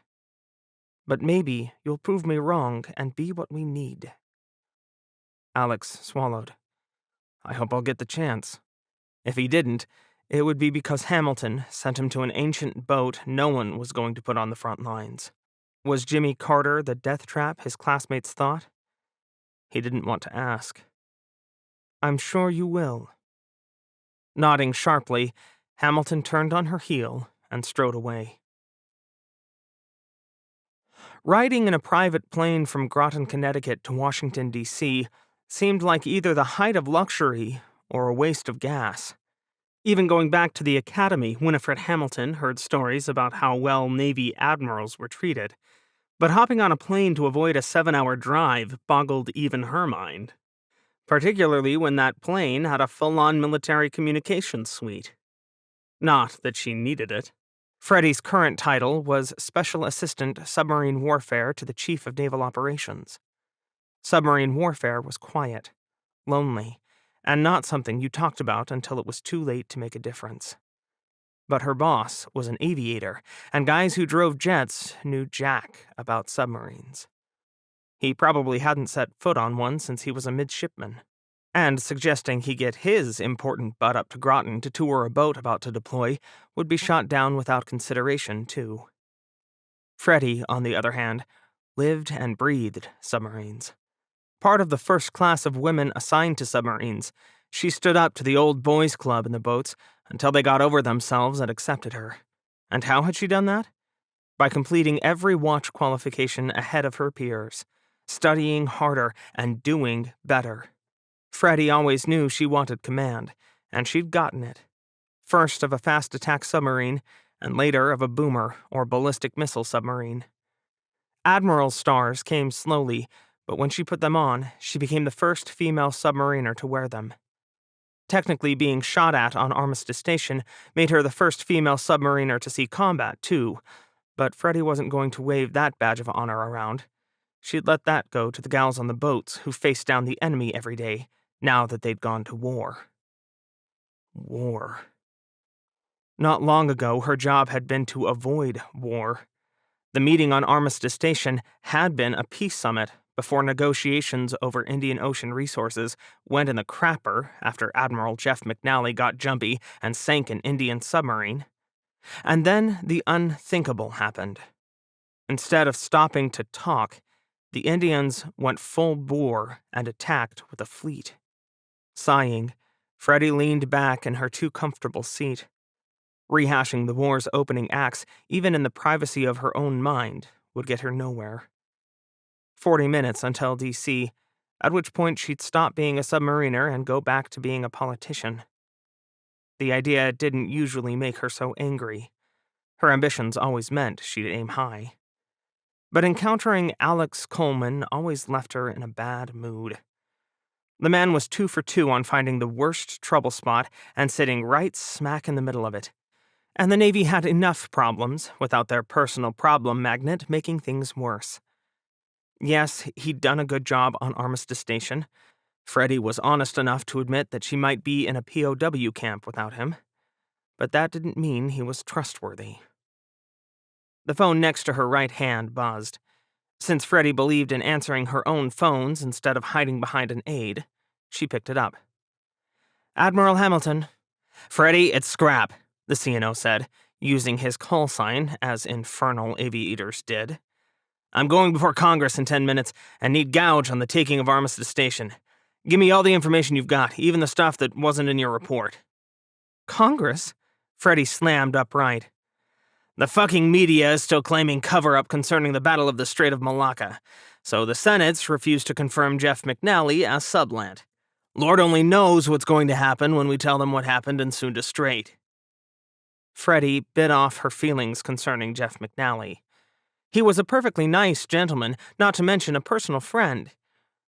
But maybe you'll prove me wrong and be what we need. Alex swallowed. I hope I'll get the chance. If he didn't, it would be because Hamilton sent him to an ancient boat no one was going to put on the front lines. Was Jimmy Carter the death trap his classmates thought? He didn't want to ask. I'm sure you will. Nodding sharply, Hamilton turned on her heel and strode away. Riding in a private plane from Groton, Connecticut to Washington, D.C. seemed like either the height of luxury or a waste of gas. Even going back to the academy, Winifred Hamilton heard stories about how well Navy admirals were treated. But hopping on a plane to avoid a 7-hour drive boggled even her mind. Particularly when that plane had a full-on military communications suite. Not that she needed it. Freddie's current title was Special Assistant Submarine Warfare to the Chief of Naval Operations. Submarine warfare was quiet, lonely, and not something you talked about until it was too late to make a difference. But her boss was an aviator, and guys who drove jets knew jack about submarines. He probably hadn't set foot on one since he was a midshipman. And suggesting he get his important butt up to Groton to tour a boat about to deploy would be shot down without consideration, too. Freddie, on the other hand, lived and breathed submarines. Part of the first class of women assigned to submarines, she stood up to the old boys' club in the boats until they got over themselves and accepted her. And how had she done that? By completing every watch qualification ahead of her peers, studying harder and doing better. Freddie always knew she wanted command, and she'd gotten it. First of a fast attack submarine, and later of a boomer or ballistic missile submarine. Admiral stars came slowly, but when she put them on, she became the first female submariner to wear them. Technically, being shot at on Armistice Station made her the first female submariner to see combat, too, but Freddie wasn't going to wave that badge of honor around. She'd let that go to the gals on the boats who faced down the enemy every day, now that they'd gone to war. War. Not long ago, her job had been to avoid war. The meeting on Armistice Station had been a peace summit before negotiations over Indian Ocean resources went in the crapper after Admiral Jeff McNally got jumpy and sank an Indian submarine. And then the unthinkable happened. Instead of stopping to talk, the Indians went full bore and attacked with a fleet. Sighing, Freddie leaned back in her too comfortable seat. Rehashing the war's opening acts, even in the privacy of her own mind, would get her nowhere. 40 minutes until D.C., at which point she'd stop being a submariner and go back to being a politician. The idea didn't usually make her so angry. Her ambitions always meant she'd aim high. But encountering Alex Coleman always left her in a bad mood. The man was 2 for 2 on finding the worst trouble spot and sitting right smack in the middle of it. And the Navy had enough problems without their personal problem magnet making things worse. Yes, he'd done a good job on Armistice Station. Freddie was honest enough to admit that she might be in a POW camp without him. But that didn't mean he was trustworthy. The phone next to her right hand buzzed. Since Freddie believed in answering her own phones instead of hiding behind an aide, she picked it up. Admiral Hamilton. Freddie, it's Scrap, the CNO said, using his call sign as infernal aviators did. I'm going before Congress in 10 minutes and need gouge on the taking of Armistice Station. Give me all the information you've got, even the stuff that wasn't in your report. Congress? Freddie slammed upright. The fucking media is still claiming cover-up concerning the Battle of the Strait of Malacca, so the Senate's refused to confirm Jeff McNally as sublant. Lord only knows what's going to happen when we tell them what happened in Sunda Strait. Freddie bit off her feelings concerning Jeff McNally. He was a perfectly nice gentleman, not to mention a personal friend.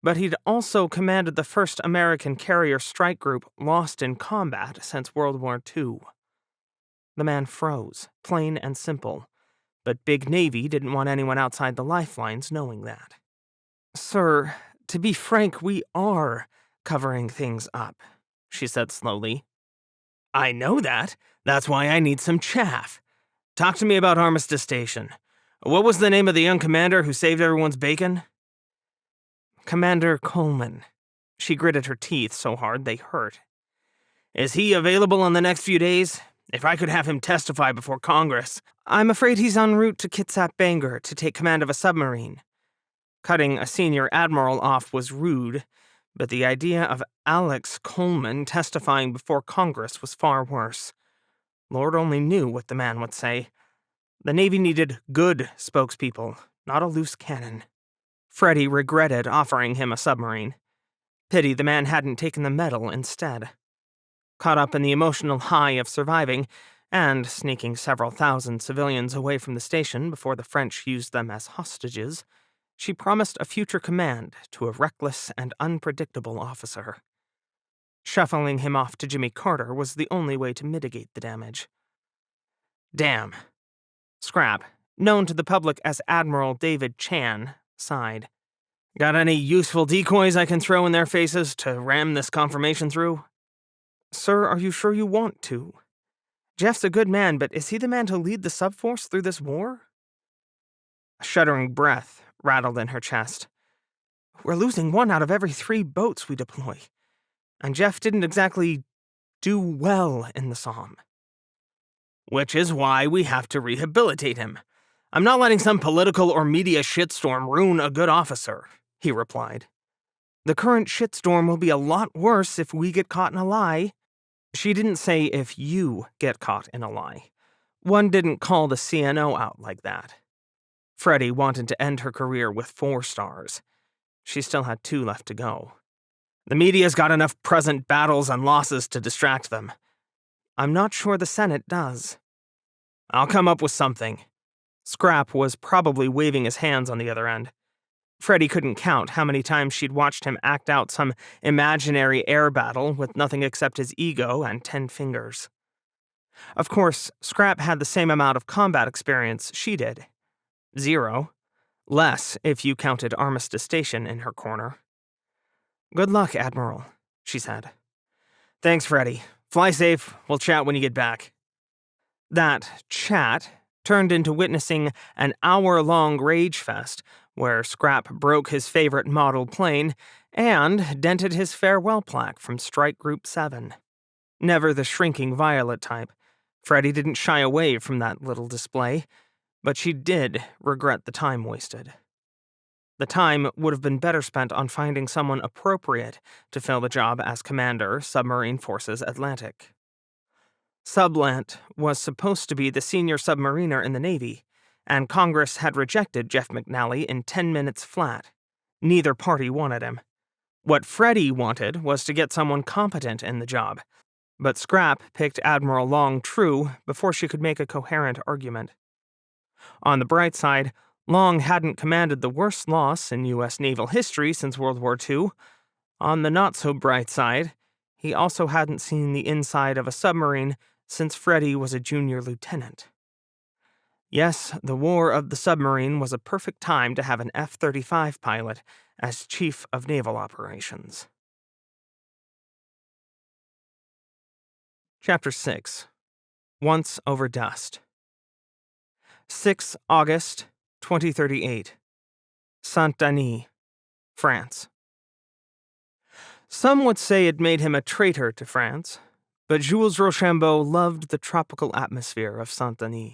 But he'd also commanded the first American carrier strike group lost in combat since World War II. The man froze, plain and simple, but Big Navy didn't want anyone outside the lifelines knowing that. "Sir, to be frank, we are covering things up," she said slowly. "I know that. That's why I need some chaff. Talk to me about Armistice Station. What was the name of the young commander who saved everyone's bacon?" "Commander Coleman." She gritted her teeth so hard they hurt. "Is he available in the next few days? If I could have him testify before Congress." "I'm afraid he's en route to Kitsap Bangor to take command of a submarine." Cutting a senior admiral off was rude, but the idea of Alex Coleman testifying before Congress was far worse. Lord only knew what the man would say. The Navy needed good spokespeople, not a loose cannon. Freddie regretted offering him a submarine. Pity the man hadn't taken the medal instead. Caught up in the emotional high of surviving, and sneaking several thousand civilians away from the station before the French used them as hostages, she promised a future command to a reckless and unpredictable officer. Shuffling him off to Jimmy Carter was the only way to mitigate the damage. Damn. Scrap, known to the public as Admiral David Chan, sighed. Got any useful decoys I can throw in their faces to ram this confirmation through? Sir, are you sure you want to? Jeff's a good man, but is he the man to lead the subforce through this war? A shuddering breath rattled in her chest. We're losing 1 out of every 3 boats we deploy, and Jeff didn't exactly do well in the Somme. Which is why we have to rehabilitate him. I'm not letting some political or media shitstorm ruin a good officer, he replied. The current shitstorm will be a lot worse if we get caught in a lie. She didn't say if you get caught in a lie. One didn't call the CNO out like that. Freddie wanted to end her career with 4 stars. She still had 2 left to go. The media's got enough present battles and losses to distract them. I'm not sure the Senate does. I'll come up with something. Scrap was probably waving his hands on the other end. Freddie couldn't count how many times she'd watched him act out some imaginary air battle with nothing except his ego and 10 fingers. Of course, Scrap had the same amount of combat experience she did. 0. Less if you counted Armistice Station in her corner. Good luck, Admiral, she said. Thanks, Freddie. Fly safe. We'll chat when you get back. That chat turned into witnessing an hour-long rage fest where Scrap broke his favorite model plane and dented his farewell plaque from Strike Group 7. Never the shrinking violet type, Freddie didn't shy away from that little display, but she did regret the time wasted. The time would have been better spent on finding someone appropriate to fill the job as Commander, Submarine Forces Atlantic. Sublant was supposed to be the senior submariner in the Navy, and Congress had rejected Jeff McNally in 10 minutes flat. Neither party wanted him. What Freddie wanted was to get someone competent in the job, but Scrap picked Admiral Long True before she could make a coherent argument. On the bright side, Long hadn't commanded the worst loss in U.S. naval history since World War II. On the not-so-bright side, he also hadn't seen the inside of a submarine since Freddie was a junior lieutenant. Yes, the War of the Submarine was a perfect time to have an F-35 pilot as Chief of Naval Operations. Chapter 6. Once Over Dust. 6 August 2038. Saint-Denis, France. Some would say it made him a traitor to France, but Jules Rochambeau loved the tropical atmosphere of Saint-Denis.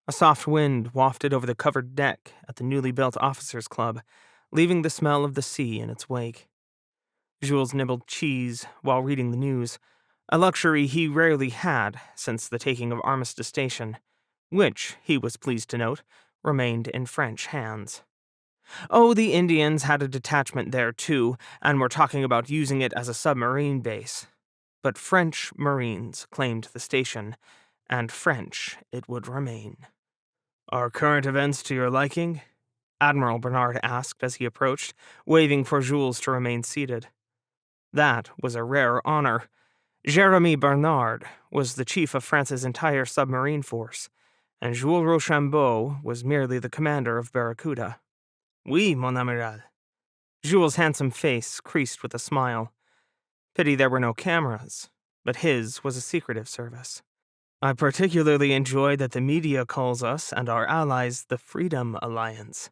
A soft wind wafted over the covered deck at the newly built officers' club, leaving the smell of the sea in its wake. Jules nibbled cheese while reading the news, a luxury he rarely had since the taking of Armistice Station, which, he was pleased to note, remained in French hands. Oh, the Indians had a detachment there too, and were talking about using it as a submarine base. But French Marines claimed the station, and French it would remain. Are current events to your liking? Admiral Bernard asked as he approached, waving for Jules to remain seated. That was a rare honor. Jeremy Bernard was the chief of France's entire submarine force, and Jules Rochambeau was merely the commander of Barracuda. Oui, mon amiral. Jules' handsome face creased with a smile. Pity there were no cameras, but his was a secretive service. I particularly enjoy that the media calls us and our allies the Freedom Alliance.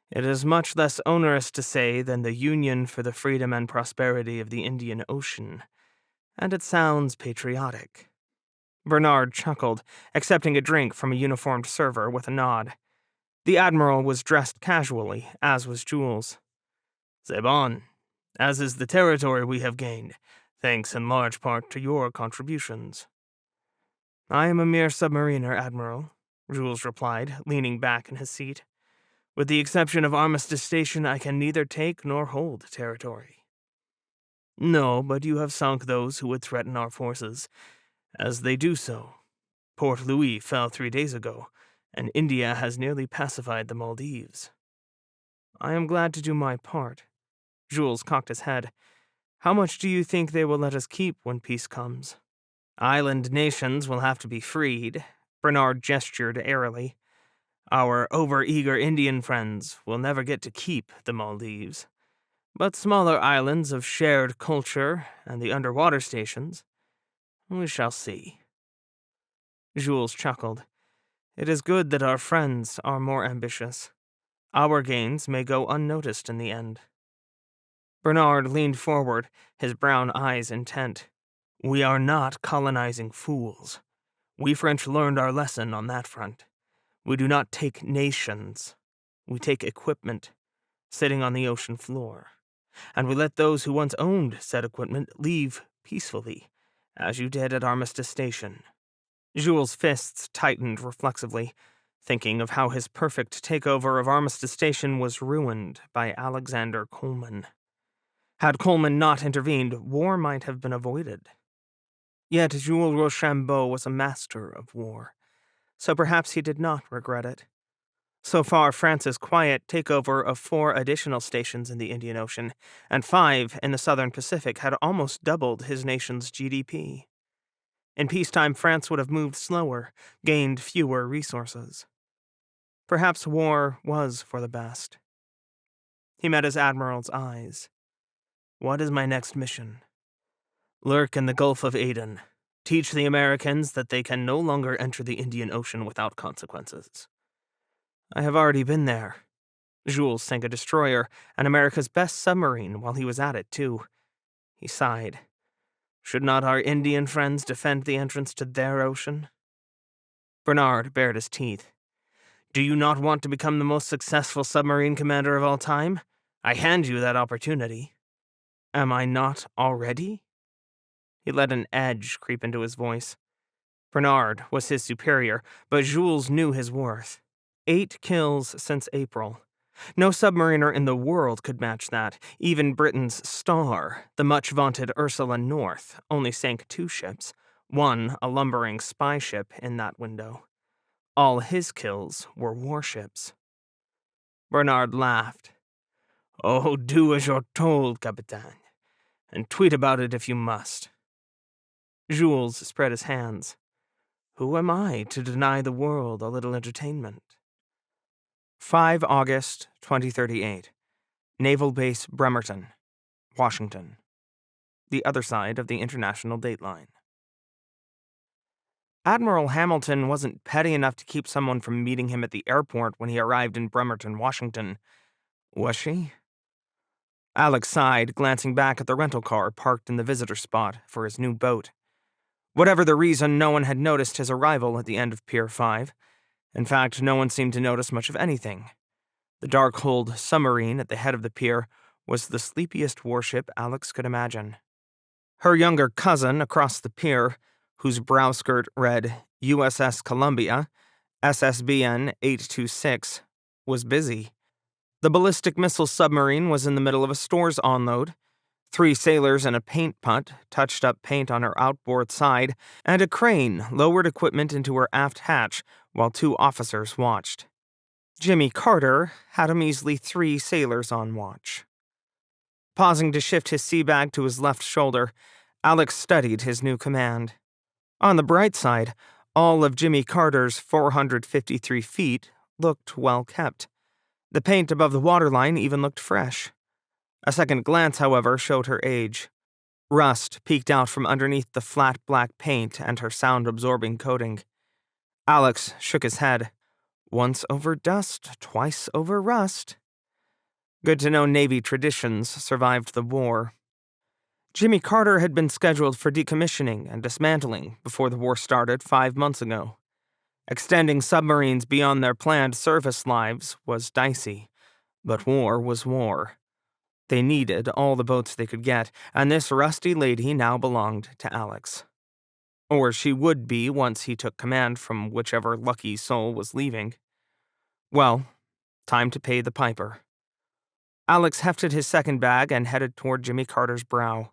It is much less onerous to say than the Union for the Freedom and Prosperity of the Indian Ocean, and it sounds patriotic. Bernard chuckled, accepting a drink from a uniformed server with a nod. The Admiral was dressed casually, as was Jules. C'est bon, as is the territory we have gained, thanks in large part to your contributions. I am a mere submariner, Admiral, Jules replied, leaning back in his seat. With the exception of Armistice Station, I can neither take nor hold territory. No, but you have sunk those who would threaten our forces. As they do so, Port Louis fell 3 days ago, and India has nearly pacified the Maldives. I am glad to do my part. Jules cocked his head. How much do you think they will let us keep when peace comes? Island nations will have to be freed, Bernard gestured airily. Our overeager Indian friends will never get to keep the Maldives. But smaller islands of shared culture and the underwater stations, we shall see. Jules chuckled. It is good that our friends are more ambitious. Our gains may go unnoticed in the end. Bernard leaned forward, his brown eyes intent. We are not colonizing fools. We French learned our lesson on that front. We do not take nations. We take equipment, sitting on the ocean floor. And we let those who once owned said equipment leave peacefully, as you did at Armistice Station. Jules' fists tightened reflexively, thinking of how his perfect takeover of Armistice Station was ruined by Alexander Coleman. Had Coleman not intervened, war might have been avoided. Yet Jules Rochambeau was a master of war, so perhaps he did not regret it. So far, France's quiet takeover of 4 additional stations in the Indian Ocean and 5 in the southern Pacific had almost doubled his nation's GDP. In peacetime, France would have moved slower, gained fewer resources. Perhaps war was for the best. He met his admiral's eyes. What is my next mission? Lurk in the Gulf of Aden. Teach the Americans that they can no longer enter the Indian Ocean without consequences. I have already been there. Jules sank a destroyer, and America's best submarine, while he was at it, too. He sighed. Should not our Indian friends defend the entrance to their ocean? Bernard bared his teeth. Do you not want to become the most successful submarine commander of all time? I hand you that opportunity. Am I not already? He let an edge creep into his voice. Bernard was his superior, but Jules knew his worth. 8 kills since April. No submariner in the world could match that. Even Britain's Star, the much-vaunted Ursula North, only sank 2 ships, one a lumbering spy ship in that window. All his kills were warships. Bernard laughed. Oh, do as you're told, Capitaine, and tweet about it if you must. Jules spread his hands. Who am I to deny the world a little entertainment? 5 August 2038. Naval Base Bremerton, Washington. The other side of the international dateline. Admiral Hamilton wasn't petty enough to keep someone from meeting him at the airport when he arrived in Bremerton, Washington. Was she? Alex sighed, glancing back at the rental car parked in the visitor spot for his new boat. Whatever the reason, no one had noticed his arrival at the end of Pier 5. In fact, no one seemed to notice much of anything. The dark-hulled Submarine at the head of the pier was the sleepiest warship Alex could imagine. Her younger cousin across the pier, whose browskirt read USS Columbia, SSBN 826, was busy. The ballistic missile submarine was in the middle of a stores onload. 3 sailors and a paint putt touched up paint on her outboard side, and a crane lowered equipment into her aft hatch while 2 officers watched. Jimmy Carter had a measly 3 sailors on watch. Pausing to shift his sea bag to his left shoulder, Alex studied his new command. On the bright side, All of Jimmy Carter's 453 feet looked well kept. The paint above the waterline even looked fresh. A second glance, however, showed her age. Rust peeked out from underneath the flat black paint and her sound-absorbing coating. Alex shook his head. Once over dust, twice over rust. Good to know Navy traditions survived the war. Jimmy Carter had been scheduled for decommissioning and dismantling before the war started 5 months ago. Extending submarines beyond their planned service lives was dicey, but war was war. They needed all the boats they could get, and this rusty lady now belonged to Alex. Or she would be once he took command from whichever lucky soul was leaving. Well, time to pay the piper. Alex hefted his second bag and headed toward Jimmy Carter's brow.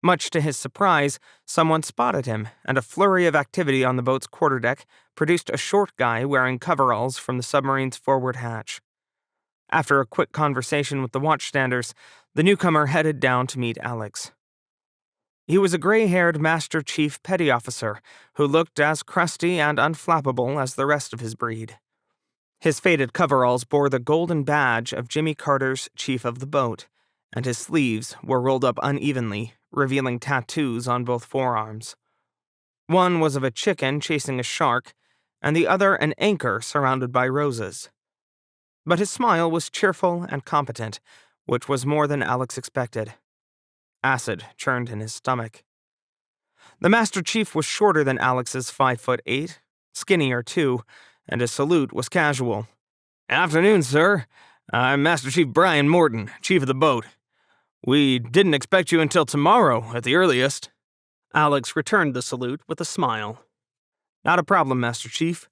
Much to his surprise, someone spotted him, and a flurry of activity on the boat's quarterdeck produced a short guy wearing coveralls from the submarine's forward hatch. After a quick conversation with the watchstanders, the newcomer headed down to meet Alex. He was a gray-haired Master Chief Petty Officer who looked as crusty and unflappable as the rest of his breed. His faded coveralls bore the golden badge of Jimmy Carter's Chief of the Boat, and his sleeves were rolled up unevenly, revealing tattoos on both forearms. One was of a chicken chasing a shark, and the other an anchor surrounded by roses. But his smile was cheerful and competent, which was more than Alex expected. Acid churned in his stomach. The Master Chief was shorter than Alex's 5'8", skinnier too, and his salute was casual. "Afternoon, sir. I'm Master Chief Brian Morton, Chief of the boat. We didn't expect you until tomorrow, at the earliest." Alex returned the salute with a smile. "Not a problem, Master Chief.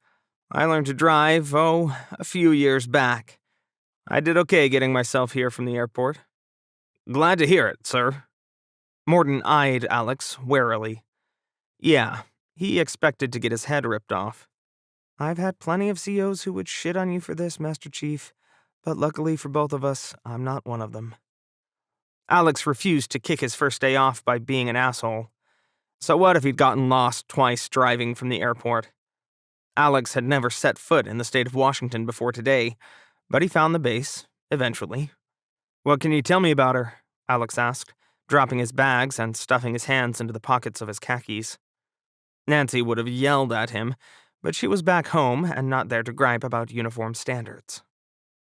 I learned to drive, a few years back. I did okay getting myself here from the airport." "Glad to hear it, sir." Morton eyed Alex warily. Yeah, he expected to get his head ripped off. "I've had plenty of COs who would shit on you for this, Master Chief, but luckily for both of us, I'm not one of them." Alex refused to kick his first day off by being an asshole. So what if he'd gotten lost twice driving from the airport? Alex had never set foot in the state of Washington before today, but he found the base, eventually. "What can you tell me about her?" Alex asked, dropping his bags and stuffing his hands into the pockets of his khakis. Nancy would have yelled at him, but she was back home and not there to gripe about uniform standards.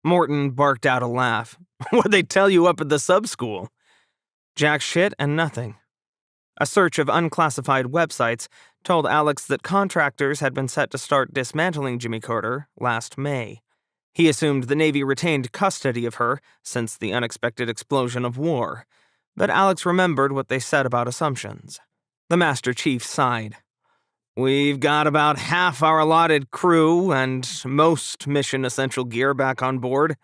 Morton barked out a laugh. "What'd they tell you up at the sub-school?" "Jack shit and nothing." A search of unclassified websites told Alex that contractors had been set to start dismantling Jimmy Carter last May. He assumed the Navy retained custody of her since the unexpected explosion of war, but Alex remembered what they said about assumptions. The Master Chief sighed. "We've got about half our allotted crew and most mission-essential gear back on board.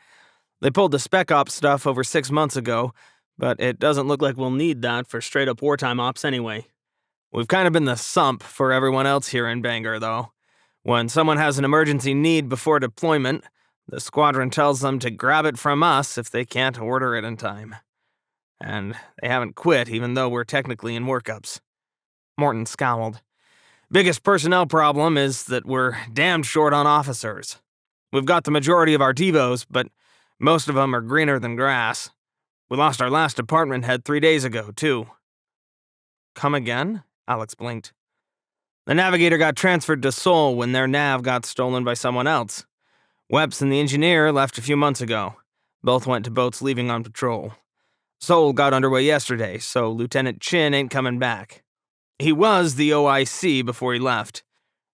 They pulled the spec ops stuff over 6 months ago, but it doesn't look like we'll need that for straight-up wartime ops anyway. We've kind of been the sump for everyone else here in Bangor, though. When someone has an emergency need before deployment, the squadron tells them to grab it from us if they can't order it in time. And they haven't quit, even though we're technically in workups." Morton scowled. "Biggest personnel problem is that we're damned short on officers. We've got the majority of our devos, but most of them are greener than grass. We lost our last department head 3 days ago, too." "Come again?" Alex blinked. "The navigator got transferred to Seoul when their nav got stolen by someone else. Webs and the engineer left a few months ago. Both went to boats leaving on patrol. Seoul got underway yesterday, so Lieutenant Chin ain't coming back. He was the OIC before he left.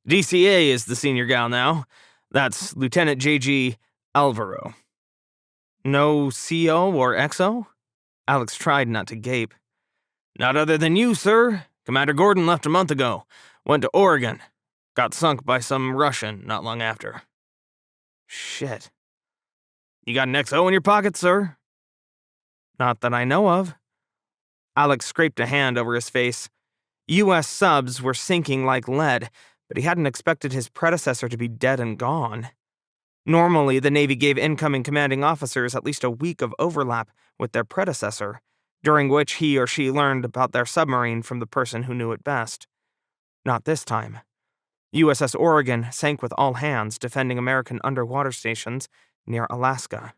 DCA is the senior gal now. That's Lieutenant J.G. Alvaro." "No CO or XO?" Alex tried not to gape. "Not other than you, sir. Commander Gordon left a month ago. Went to Oregon. Got sunk by some Russian not long after." "Shit. You got an XO in your pocket, sir?" "Not that I know of." Alex scraped a hand over his face. U.S. subs were sinking like lead, but he hadn't expected his predecessor to be dead and gone. Normally, the Navy gave incoming commanding officers at least a week of overlap with their predecessor, during which he or she learned about their submarine from the person who knew it best. Not this time. USS Oregon sank with all hands defending American underwater stations near Alaska.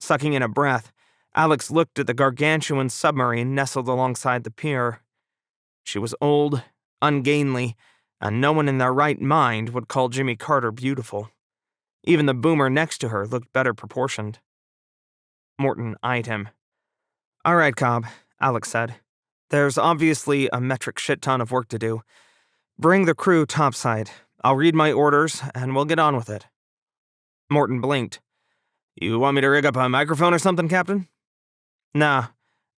Sucking in a breath, Alex looked at the gargantuan submarine nestled alongside the pier. She was old, ungainly, and no one in their right mind would call Jimmy Carter beautiful. Even the boomer next to her looked better proportioned. Morton eyed him. "All right, Cobb," Alex said. "There's obviously a metric shit ton of work to do. Bring the crew topside. I'll read my orders, and we'll get on with it." Morton blinked. "You want me to rig up a microphone or something, Captain?" "Nah,"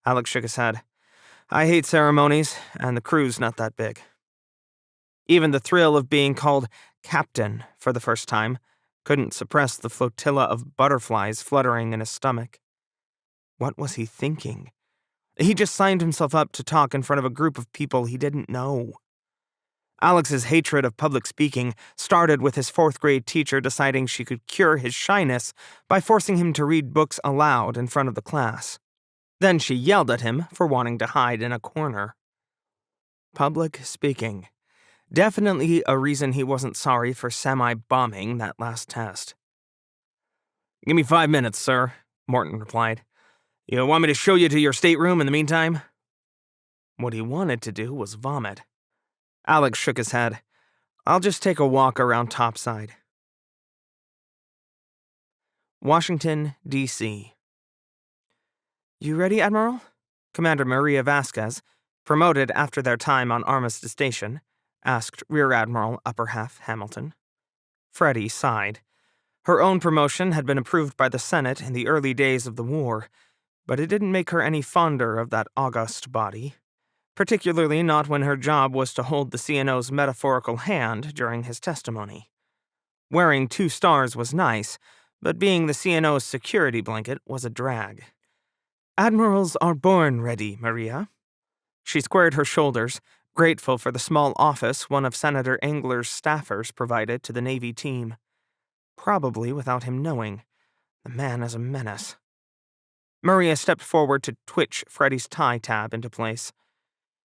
Alex shook his head. "I hate ceremonies, and the crew's not that big." Even the thrill of being called Captain for the first time couldn't suppress the flotilla of butterflies fluttering in his stomach. What was he thinking? He just signed himself up to talk in front of a group of people he didn't know. Alex's hatred of public speaking started with his fourth-grade teacher deciding she could cure his shyness by forcing him to read books aloud in front of the class. Then she yelled at him for wanting to hide in a corner. Public speaking. Definitely a reason he wasn't sorry for semi-bombing that last test. "Give me 5 minutes, sir," Morton replied. "You want me to show you to your stateroom in the meantime?" What he wanted to do was vomit. Alex shook his head. "I'll just take a walk around topside." Washington, D.C. "You ready, Admiral?" Commander Maria Vasquez, promoted after their time on Armistice Station, asked Rear Admiral Upper Half Hamilton. Freddie sighed. Her own promotion had been approved by the Senate in the early days of the war, but it didn't make her any fonder of that august body, particularly not when her job was to hold the CNO's metaphorical hand during his testimony. Wearing 2 stars was nice, but being the CNO's security blanket was a drag. "Admirals are born ready, Maria." She squared her shoulders, grateful for the small office one of Senator Engler's staffers provided to the Navy team. Probably without him knowing. The man is a menace. Maria stepped forward to twitch Freddie's tie tab into place.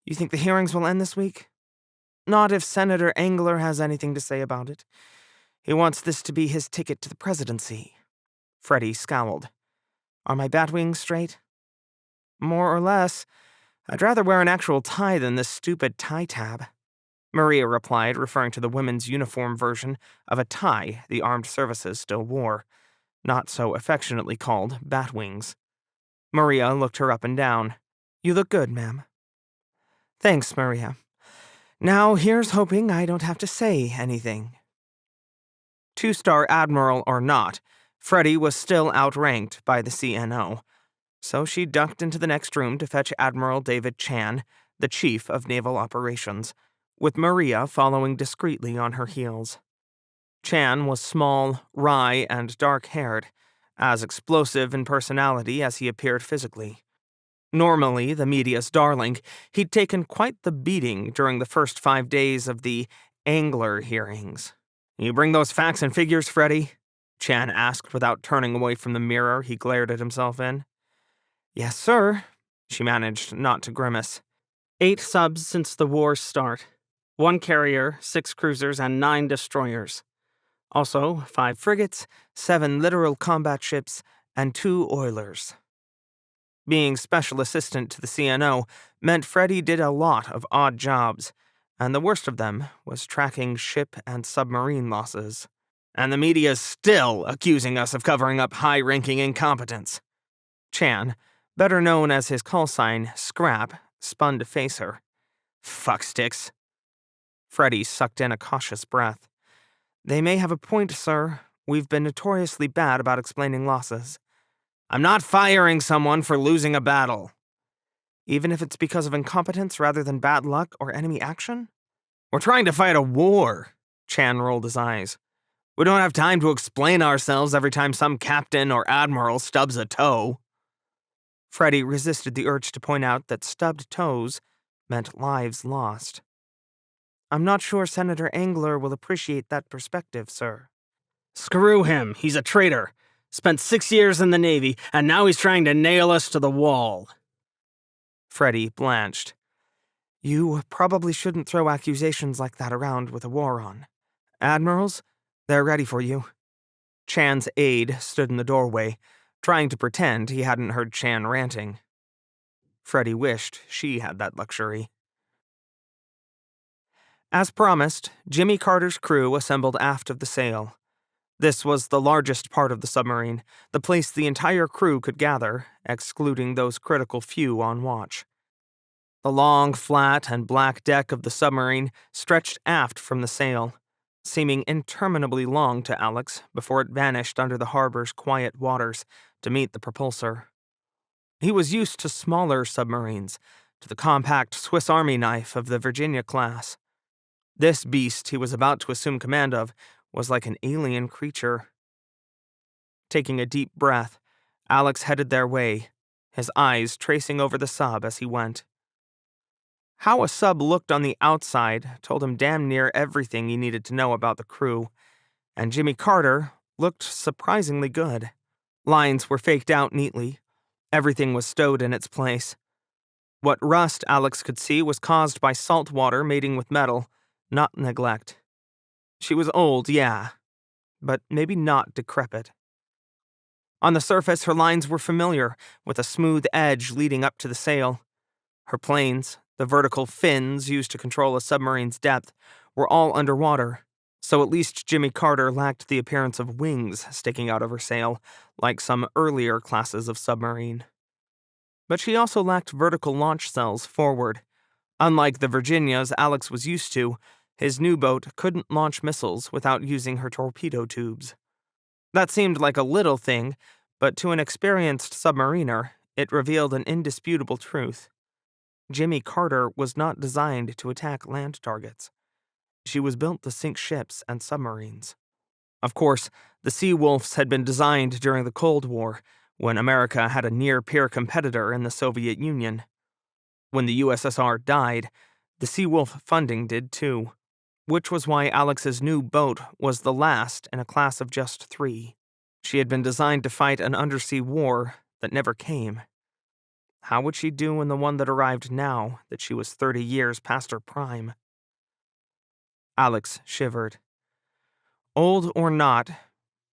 "You think the hearings will end this week?" "Not if Senator Engler has anything to say about it. He wants this to be his ticket to the presidency." Freddie scowled. "Are my bat wings straight?" "More or less. I'd rather wear an actual tie than this stupid tie tab," Maria replied, referring to the women's uniform version of a tie the armed services still wore, not so affectionately called bat wings. Maria looked her up and down. "You look good, ma'am." "Thanks, Maria. Now here's hoping I don't have to say anything." 2-star admiral or not, Freddie was still outranked by the CNO, so she ducked into the next room to fetch Admiral David Chan, the chief of naval operations, with Maria following discreetly on her heels. Chan was small, wry, and dark-haired, as explosive in personality as he appeared physically. Normally the media's darling, he'd taken quite the beating during the first 5 days of the Engler hearings. "You bring those facts and figures, Freddie?" Chan asked without turning away from the mirror he glared at himself in. "Yes, sir," she managed not to grimace. 8 subs since the war's start. 1 carrier, 6 cruisers, and 9 destroyers. Also, 5 frigates, 7 littoral combat ships, and 2 oilers. Being special assistant to the CNO meant Freddie did a lot of odd jobs, and the worst of them was tracking ship and submarine losses. "And the media's still accusing us of covering up high-ranking incompetence." Chan, better known as his call sign, Scrap, spun to face her. "Fucksticks." Freddie sucked in a cautious breath. "They may have a point, sir. We've been notoriously bad about explaining losses." "I'm not firing someone for losing a battle." "Even if it's because of incompetence rather than bad luck or enemy action?" "We're trying to fight a war." Chan rolled his eyes. "We don't have time to explain ourselves every time some captain or admiral stubs a toe." Freddie resisted the urge to point out that stubbed toes meant lives lost. "I'm not sure Senator Engler will appreciate that perspective, sir." "Screw him. He's a traitor. Spent 6 years in the Navy, and now he's trying to nail us to the wall." Freddie blanched. You probably shouldn't throw accusations like that around with a war on. Admirals, they're ready for you. Chan's aide stood in the doorway, trying to pretend he hadn't heard Chan ranting. Freddie wished she had that luxury. As promised, Jimmy Carter's crew assembled aft of the sail. This was the largest part of the submarine, the place the entire crew could gather, excluding those critical few on watch. The long, flat, and black deck of the submarine stretched aft from the sail, seeming interminably long to Alex before it vanished under the harbor's quiet waters to meet the propulsor. He was used to smaller submarines, to the compact Swiss Army knife of the Virginia class. This beast he was about to assume command of was like an alien creature. Taking a deep breath, Alex headed their way, his eyes tracing over the sub as he went. How a sub looked on the outside told him damn near everything he needed to know about the crew, and Jimmy Carter looked surprisingly good. Lines were faked out neatly. Everything was stowed in its place. What rust Alex could see was caused by salt water mating with metal, not neglect. She was old, yeah, but maybe not decrepit. On the surface, her lines were familiar, with a smooth edge leading up to the sail. Her planes, the vertical fins used to control a submarine's depth, were all underwater, so at least Jimmy Carter lacked the appearance of wings sticking out of her sail, like some earlier classes of submarine. But she also lacked vertical launch cells forward. Unlike the Virginias Alex was used to, his new boat couldn't launch missiles without using her torpedo tubes. That seemed like a little thing, but to an experienced submariner, it revealed an indisputable truth. Jimmy Carter was not designed to attack land targets. She was built to sink ships and submarines. Of course, the Sea Wolves had been designed during the Cold War, when America had a near-peer competitor in the Soviet Union. When the USSR died, the Sea Wolf funding did too, which was why Alex's new boat was the last in a class of just 3. She had been designed to fight an undersea war that never came. How would she do in the one that arrived now that she was 30 years past her prime? Alex shivered. Old or not,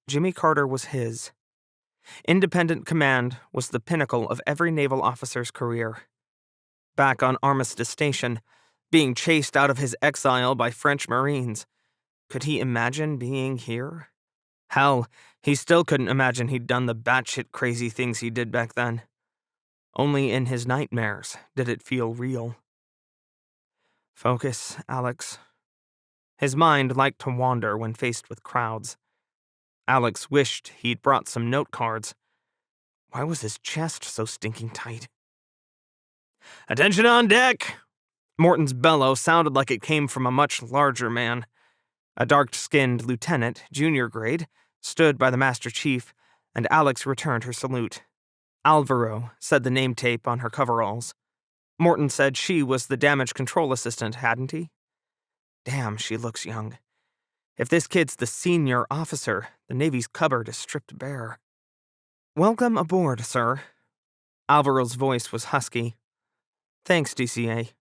Jimmy Carter was his. Independent command was the pinnacle of every naval officer's career. Back on Armistice Station, being chased out of his exile by French Marines, could he imagine being here? Hell, he still couldn't imagine he'd done the batshit crazy things he did back then. Only in his nightmares did it feel real. Focus, Alex. His mind liked to wander when faced with crowds. Alex wished he'd brought some note cards. Why was his chest so stinking tight? Attention on deck! Morton's bellow sounded like it came from a much larger man. A dark-skinned lieutenant, junior grade, stood by the Master Chief, and Alex returned her salute. Alvaro said the name tape on her coveralls. Morton said she was the damage control assistant, hadn't he? Damn, she looks young. If this kid's the senior officer, the Navy's cupboard is stripped bare. Welcome aboard, sir. Alvaro's voice was husky. Thanks, DCA.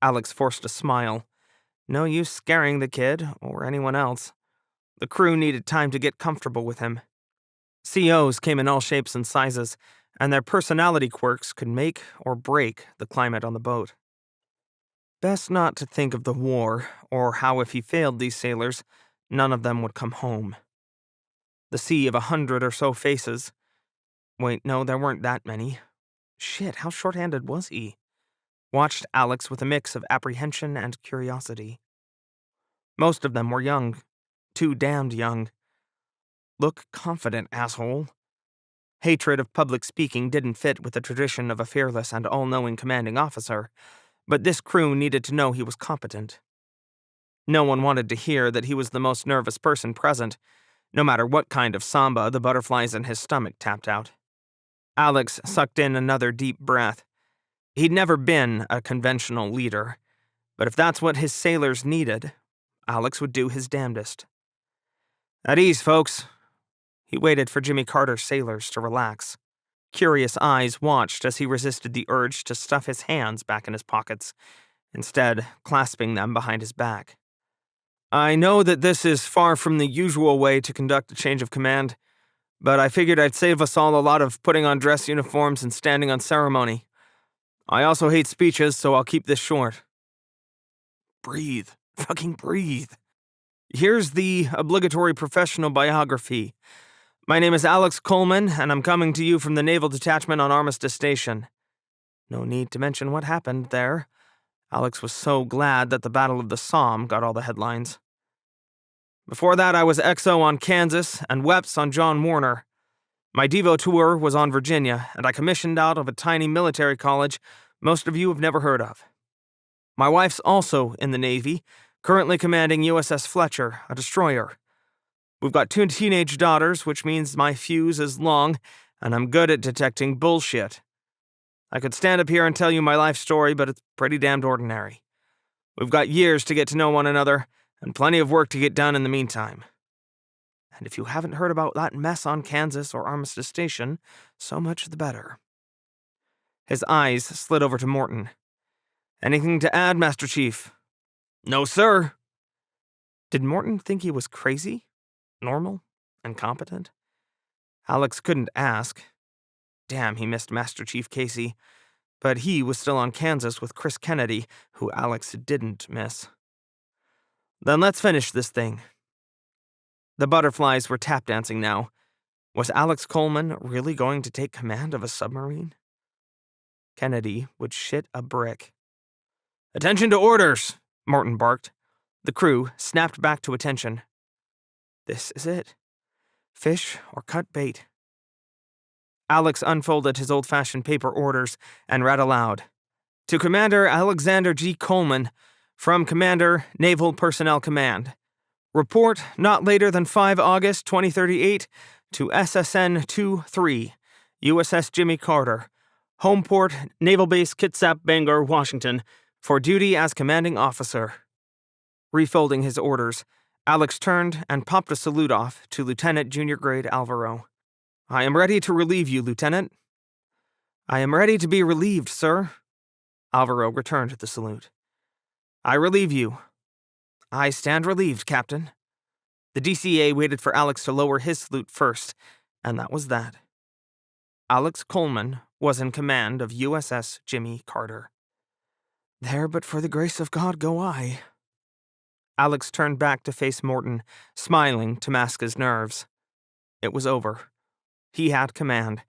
Alex forced a smile. No use scaring the kid, or anyone else. The crew needed time to get comfortable with him. COs came in all shapes and sizes, and their personality quirks could make or break the climate on the boat. Best not to think of the war, or how if he failed these sailors, none of them would come home. The sea of 100 or so faces. Wait, no, there weren't that many. Shit, how short-handed was he? Watched Alex with a mix of apprehension and curiosity. Most of them were young. Too damned young. Look confident, asshole. Hatred of public speaking didn't fit with the tradition of a fearless and all-knowing commanding officer, but this crew needed to know he was competent. No one wanted to hear that he was the most nervous person present, no matter what kind of samba the butterflies in his stomach tapped out. Alex sucked in another deep breath. He'd never been a conventional leader, but if that's what his sailors needed, Alex would do his damnedest. At ease, folks. He waited for Jimmy Carter's sailors to relax. Curious eyes watched as he resisted the urge to stuff his hands back in his pockets instead clasping them behind his back. "I know that this is far from the usual way to conduct a change of command, but I figured I'd save us all a lot of putting on dress uniforms and standing on ceremony. I also hate speeches, so I'll keep this short." Breathe. Fucking breathe. "Here's the obligatory professional biography. My name is Alex Coleman, and I'm coming to you from the Naval Detachment on Armistice Station." No need to mention what happened there. Alex was so glad that the Battle of the Somme got all the headlines. "Before that, I was XO on Kansas and WEPS on John Warner. My Devo tour was on Virginia, and I commissioned out of a tiny military college most of you have never heard of. My wife's also in the Navy, currently commanding USS Fletcher, a destroyer. We've got 2 teenage daughters, which means my fuse is long, and I'm good at detecting bullshit. I could stand up here and tell you my life story, but it's pretty damned ordinary. We've got years to get to know one another, and plenty of work to get done in the meantime. And if you haven't heard about that mess on Kansas or Armistice Station, so much the better." His eyes slid over to Morton. "Anything to add, Master Chief?" "No, sir." Did Morton think he was crazy? Normal? Incompetent? Alex couldn't ask. Damn, he missed Master Chief Casey. But he was still on Kansas with Chris Kennedy, who Alex didn't miss. "Then let's finish this thing." The butterflies were tap dancing now. Was Alex Coleman really going to take command of a submarine? Kennedy would shit a brick. "Attention to orders," Morton barked. The crew snapped back to attention. This is it. Fish or cut bait. Alex unfolded his old-fashioned paper orders and read aloud. "To Commander Alexander G. Coleman, from Commander, Naval Personnel Command. Report not later than 5 August 2038 to SSN-23, USS Jimmy Carter, Homeport, Naval Base Kitsap, Bangor, Washington, for duty as commanding officer." Refolding his orders, Alex turned and popped a salute off to Lieutenant Junior Grade Alvaro. "I am ready to relieve you, Lieutenant." "I am ready to be relieved, sir." Alvaro returned the salute. "I relieve you." "I stand relieved, Captain." The DCA waited for Alex to lower his salute first, and that was that. Alex Coleman was in command of USS Jimmy Carter. There but for the grace of God go I. Alex turned back to face Morton, smiling to mask his nerves. It was over. He had command,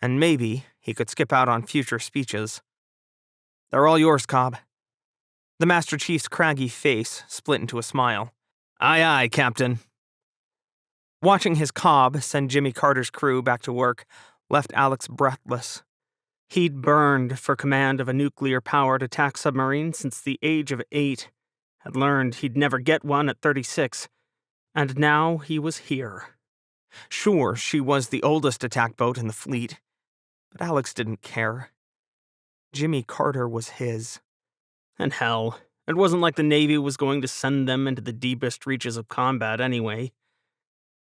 and maybe he could skip out on future speeches. "They're all yours, Cobb." The Master Chief's craggy face split into a smile. "Aye, aye, Captain." Watching his Cobb send Jimmy Carter's crew back to work left Alex breathless. He'd burned for command of a nuclear-powered attack submarine since the age of 8, had learned he'd never get one at 36, and now he was here. Sure, she was the oldest attack boat in the fleet, but Alex didn't care. Jimmy Carter was his. And hell, it wasn't like the Navy was going to send them into the deepest reaches of combat anyway.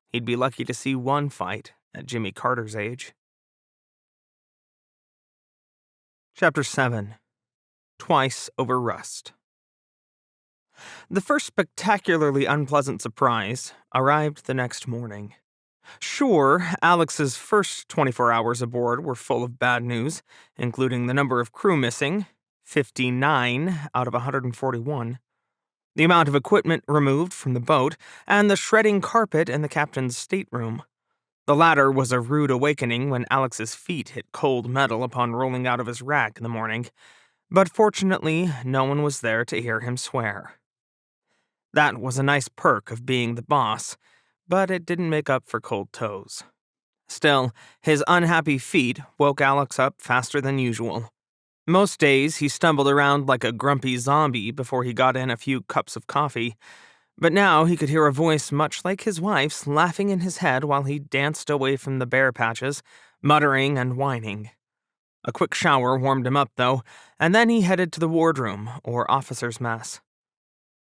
He'd be lucky to see one fight at Jimmy Carter's age. Chapter 7. Twice Over Rust. The first spectacularly unpleasant surprise arrived the next morning. Sure, Alex's first 24 hours aboard were full of bad news, including the number of crew missing, 59 out of 141, the amount of equipment removed from the boat, and the shredding carpet in the captain's stateroom. The latter was a rude awakening when Alex's feet hit cold metal upon rolling out of his rack in the morning, but fortunately no one was there to hear him swear. That was a nice perk of being the boss, but it didn't make up for cold toes. Still, his unhappy feet woke Alex up faster than usual. Most days he stumbled around like a grumpy zombie before he got in a few cups of coffee, but now he could hear a voice much like his wife's laughing in his head while he danced away from the bare patches, muttering and whining. A quick shower warmed him up, though, and then he headed to the wardroom, or officer's mess.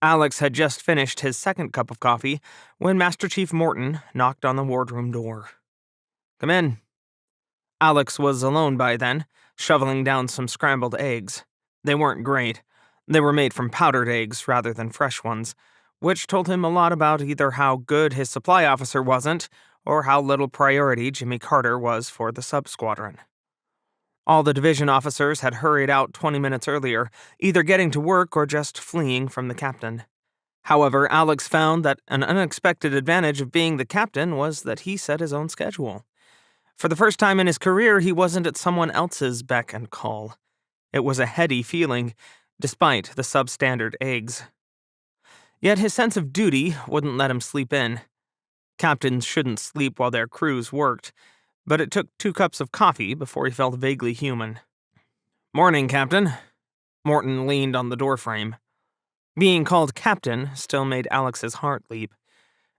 Alex had just finished his second cup of coffee when Master Chief Morton knocked on the wardroom door. "Come in." Alex was alone by then, shoveling down some scrambled eggs. They weren't great. They were made from powdered eggs rather than fresh ones, which told him a lot about either how good his supply officer wasn't or how little priority Jimmy Carter was for the sub-squadron. All the division officers had hurried out 20 minutes earlier, either getting to work or just fleeing from the captain. However, Alex found that an unexpected advantage of being the captain was that he set his own schedule. For the first time in his career, he wasn't at someone else's beck and call. It was a heady feeling, despite the substandard eggs. Yet his sense of duty wouldn't let him sleep in. Captains shouldn't sleep while their crews worked, but it took 2 cups of coffee before he felt vaguely human. "Morning, Captain." Morton leaned on the doorframe. Being called Captain still made Alex's heart leap,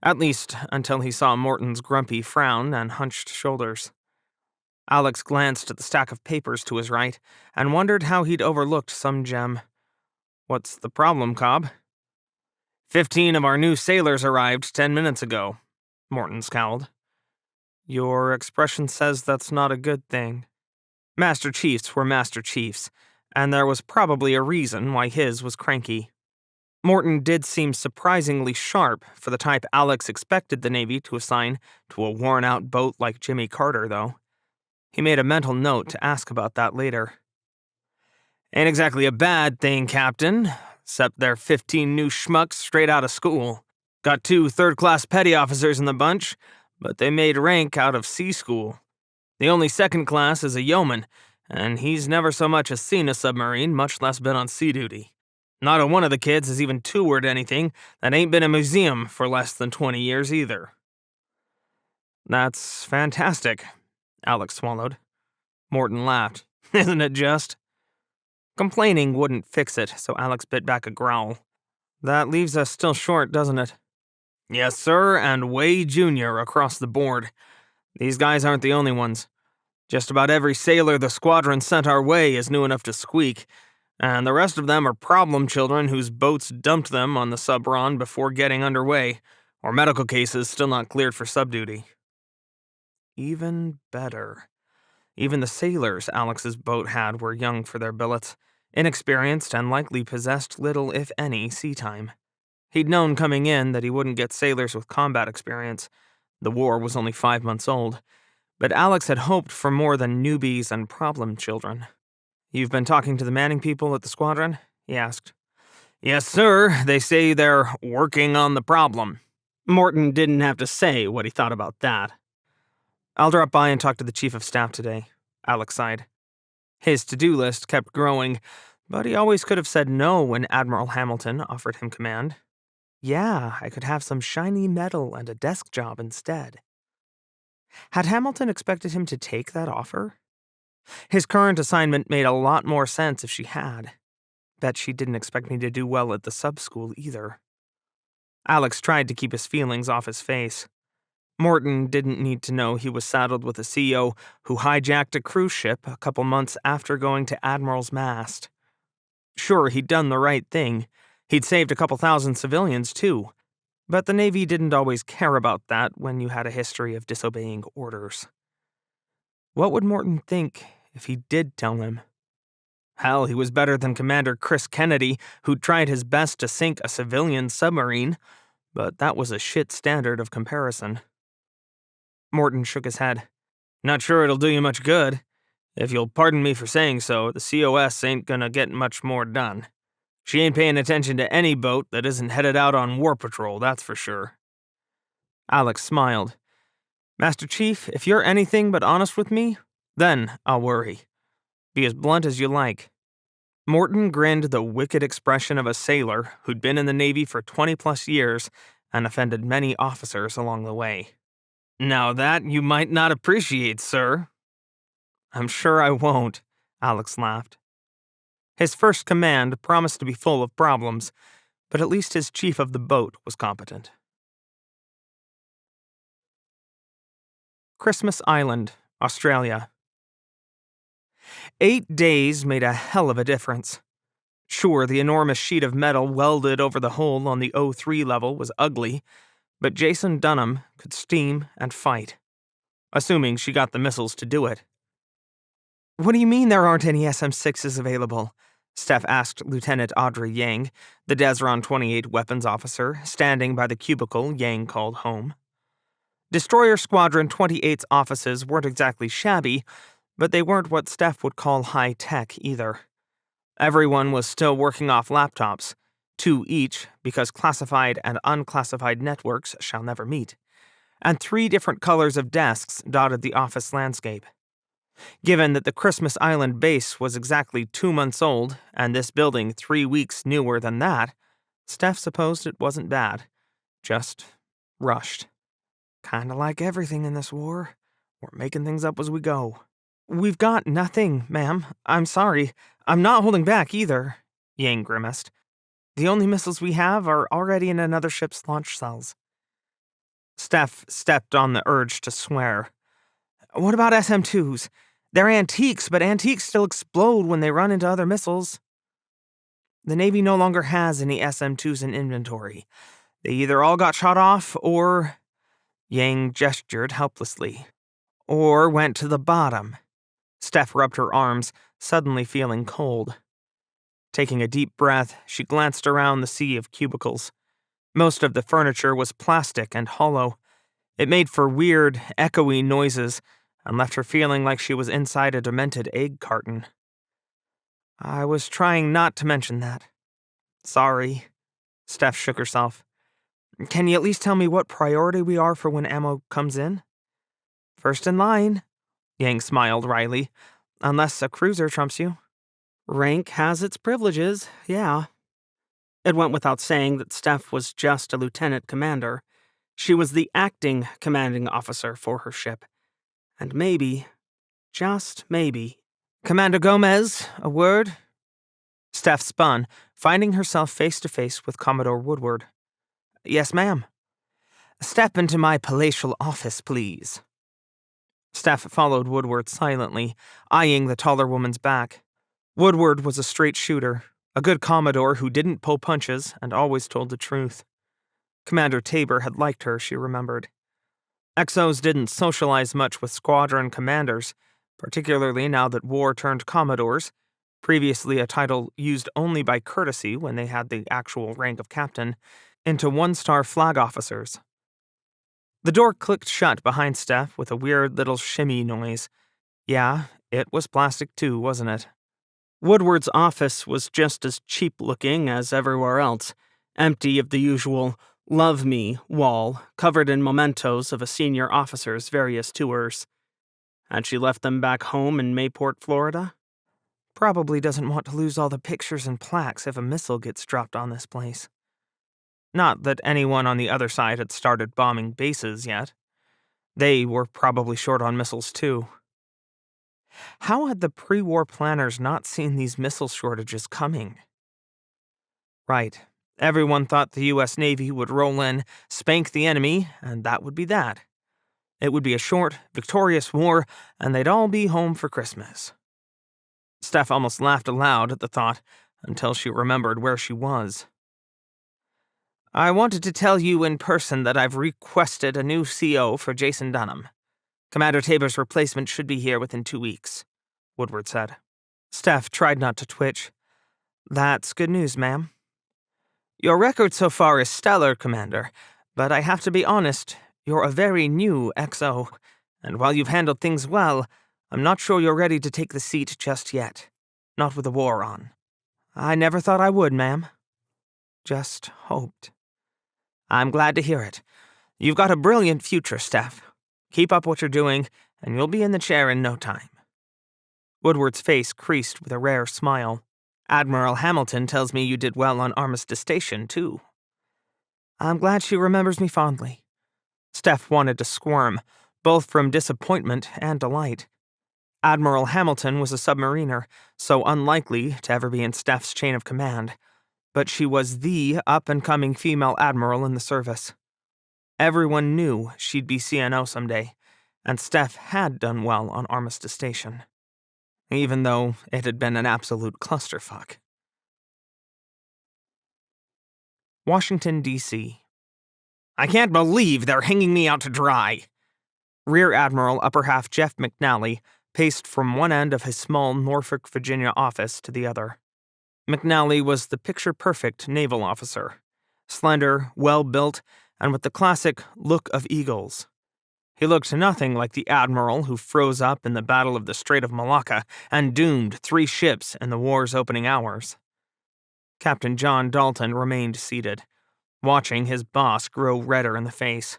at least until he saw Morton's grumpy frown and hunched shoulders. Alex glanced at the stack of papers to his right and wondered how he'd overlooked some gem. "What's the problem, Cobb?" 15 of our new sailors arrived 10 minutes ago," Morton scowled. "Your expression says that's not a good thing." Master Chiefs were Master Chiefs, and there was probably a reason why his was cranky. Morton did seem surprisingly sharp for the type Alex expected the Navy to assign to a worn-out boat like Jimmy Carter, though. He made a mental note to ask about that later. "Ain't exactly a bad thing, Captain, except they're 15 new schmucks straight out of school. Got 2 third-class petty officers in the bunch, but they made rank out of sea school. The only second class is a yeoman, and he's never so much as seen a submarine, much less been on sea duty. Not a one of the kids has even toured anything that ain't been a museum for less than 20 years either." "That's fantastic," Alex swallowed. Morton laughed. "Isn't it just?" Complaining wouldn't fix it, so Alex bit back a growl. "That leaves us still short, doesn't it?" "Yes, sir, and way junior across the board. These guys aren't the only ones. Just about every sailor the squadron sent our way is new enough to squeak, and the rest of them are problem children whose boats dumped them on the Subron before getting underway, or medical cases still not cleared for subduty." Even better. Even the sailors Alex's boat had were young for their billets, inexperienced and likely possessed little, if any, sea time. He'd known coming in that he wouldn't get sailors with combat experience. The war was only 5 months old, but Alex had hoped for more than newbies and problem children. "You've been talking to the Manning people at the squadron?" he asked. "Yes, sir. They say they're working on the problem." Morton didn't have to say what he thought about that. "I'll drop by and talk to the Chief of Staff today," Alex sighed. His to-do list kept growing, but he always could have said no when Admiral Hamilton offered him command. "Yeah, I could have some shiny metal and a desk job instead." Had Hamilton expected him to take that offer? His current assignment made a lot more sense if she had. Bet she didn't expect me to do well at the sub-school either. Alex tried to keep his feelings off his face. Morton didn't need to know he was saddled with a CEO who hijacked a cruise ship a couple months after going to Admiral's mast. Sure, he'd done the right thing. He'd saved a couple thousand civilians, too. But the Navy didn't always care about that when you had a history of disobeying orders. What would Morton think if he did tell him? Hell, he was better than Commander Chris Kennedy, who'd tried his best to sink a civilian submarine, but that was a shit standard of comparison. Morton shook his head. "Not sure it'll do you much good. If you'll pardon me for saying so, the COS ain't gonna get much more done. She ain't paying attention to any boat that isn't headed out on war patrol, that's for sure." Alex smiled. "Master Chief, if you're anything but honest with me, then I'll worry. Be as blunt as you like." Morton grinned the wicked expression of a sailor who'd been in the Navy for 20-plus years and offended many officers along the way. "Now that you might not appreciate, sir." "I'm sure I won't," Alex laughed. His first command promised to be full of problems, but at least his chief of the boat was competent. Christmas Island, Australia. 8 days made a hell of a difference. Sure, the enormous sheet of metal welded over the hole on the O3 level was ugly, but Jason Dunham could steam and fight. Assuming she got the missiles to do it. "What do you mean there aren't any SM-6s available?" Steph asked Lieutenant Audrey Yang, the Desron 28 weapons officer, standing by the cubicle Yang called home. Destroyer Squadron 28's offices weren't exactly shabby, but they weren't what Steph would call high-tech either. Everyone was still working off laptops, 2 each, because classified and unclassified networks shall never meet, and 3 different colors of desks dotted the office landscape. Given that the Christmas Island base was exactly 2 months old, and this building 3 weeks newer than that, Steph supposed it wasn't bad. Just rushed. Kinda like everything in this war. We're making things up as we go. We've got nothing, ma'am. I'm sorry. I'm not holding back either, Yang grimaced. The only missiles we have are already in another ship's launch cells. Steph stepped on the urge to swear. What about SM-2s? They're antiques, but antiques still explode when they run into other missiles. The Navy no longer has any SM-2s in inventory. They either all got shot off or... Yang gestured helplessly. Or went to the bottom. Steph rubbed her arms, suddenly feeling cold. Taking a deep breath, she glanced around the sea of cubicles. Most of the furniture was plastic and hollow. It made for weird, echoey noises and left her feeling like she was inside a demented egg carton. I was trying not to mention that. Sorry. Steph shook herself. Can you at least tell me what priority we are for when ammo comes in? First in line, Yang smiled wryly, unless a cruiser trumps you. Rank has its privileges, yeah. It went without saying that Steph was just a lieutenant commander. She was the acting commanding officer for her ship. And maybe, just maybe... Commander Gomez, a word? Steph spun, finding herself face to face with Commodore Woodward. Yes, ma'am. Step into my palatial office, please. Steph followed Woodward silently, eyeing the taller woman's back. Woodward was a straight shooter, a good Commodore who didn't pull punches and always told the truth. Commander Tabor had liked her, she remembered. XOs didn't socialize much with squadron commanders, particularly now that war turned Commodores, previously a title used only by courtesy when they had the actual rank of captain, into 1-star flag officers. The door clicked shut behind Steph with a weird little shimmy noise. Yeah, it was plastic too, wasn't it? Woodward's office was just as cheap-looking as everywhere else, empty of the usual "Love Me" wall, covered in mementos of a senior officer's various tours. Had she left them back home in Mayport, Florida? Probably doesn't want to lose all the pictures and plaques if a missile gets dropped on this place. Not that anyone on the other side had started bombing bases yet. They were probably short on missiles too. How had the pre-war planners not seen these missile shortages coming? Right. Everyone thought the U.S. Navy would roll in, spank the enemy, and that would be that. It would be a short, victorious war, and they'd all be home for Christmas. Steph almost laughed aloud at the thought, until she remembered where she was. I wanted to tell you in person that I've requested a new CO for Jason Dunham. Commander Tabor's replacement should be here within 2 weeks, Woodward said. Steph tried not to twitch. That's good news, ma'am. Your record so far is stellar, Commander, but I have to be honest, you're a very new XO, and while you've handled things well, I'm not sure you're ready to take the seat just yet. Not with the war on. I never thought I would, ma'am. Just hoped. I'm glad to hear it. You've got a brilliant future, Steph. Keep up what you're doing, and you'll be in the chair in no time. Woodward's face creased with a rare smile. Admiral Hamilton tells me you did well on Armistice Station, too. I'm glad she remembers me fondly. Steph wanted to squirm, both from disappointment and delight. Admiral Hamilton was a submariner, so unlikely to ever be in Steph's chain of command, but she was the up-and-coming female admiral in the service. Everyone knew she'd be CNO someday, and Steph had done well on Armistice Station, even though it had been an absolute clusterfuck. Washington, D.C. I can't believe they're hanging me out to dry. Rear Admiral Upper Half Jeff McNally paced from one end of his small Norfolk, Virginia office to the other. McNally was the picture-perfect naval officer. Slender, well-built, and with the classic look of eagles. He looked nothing like the admiral who froze up in the Battle of the Strait of Malacca and doomed 3 ships in the war's opening hours. Captain John Dalton remained seated, watching his boss grow redder in the face.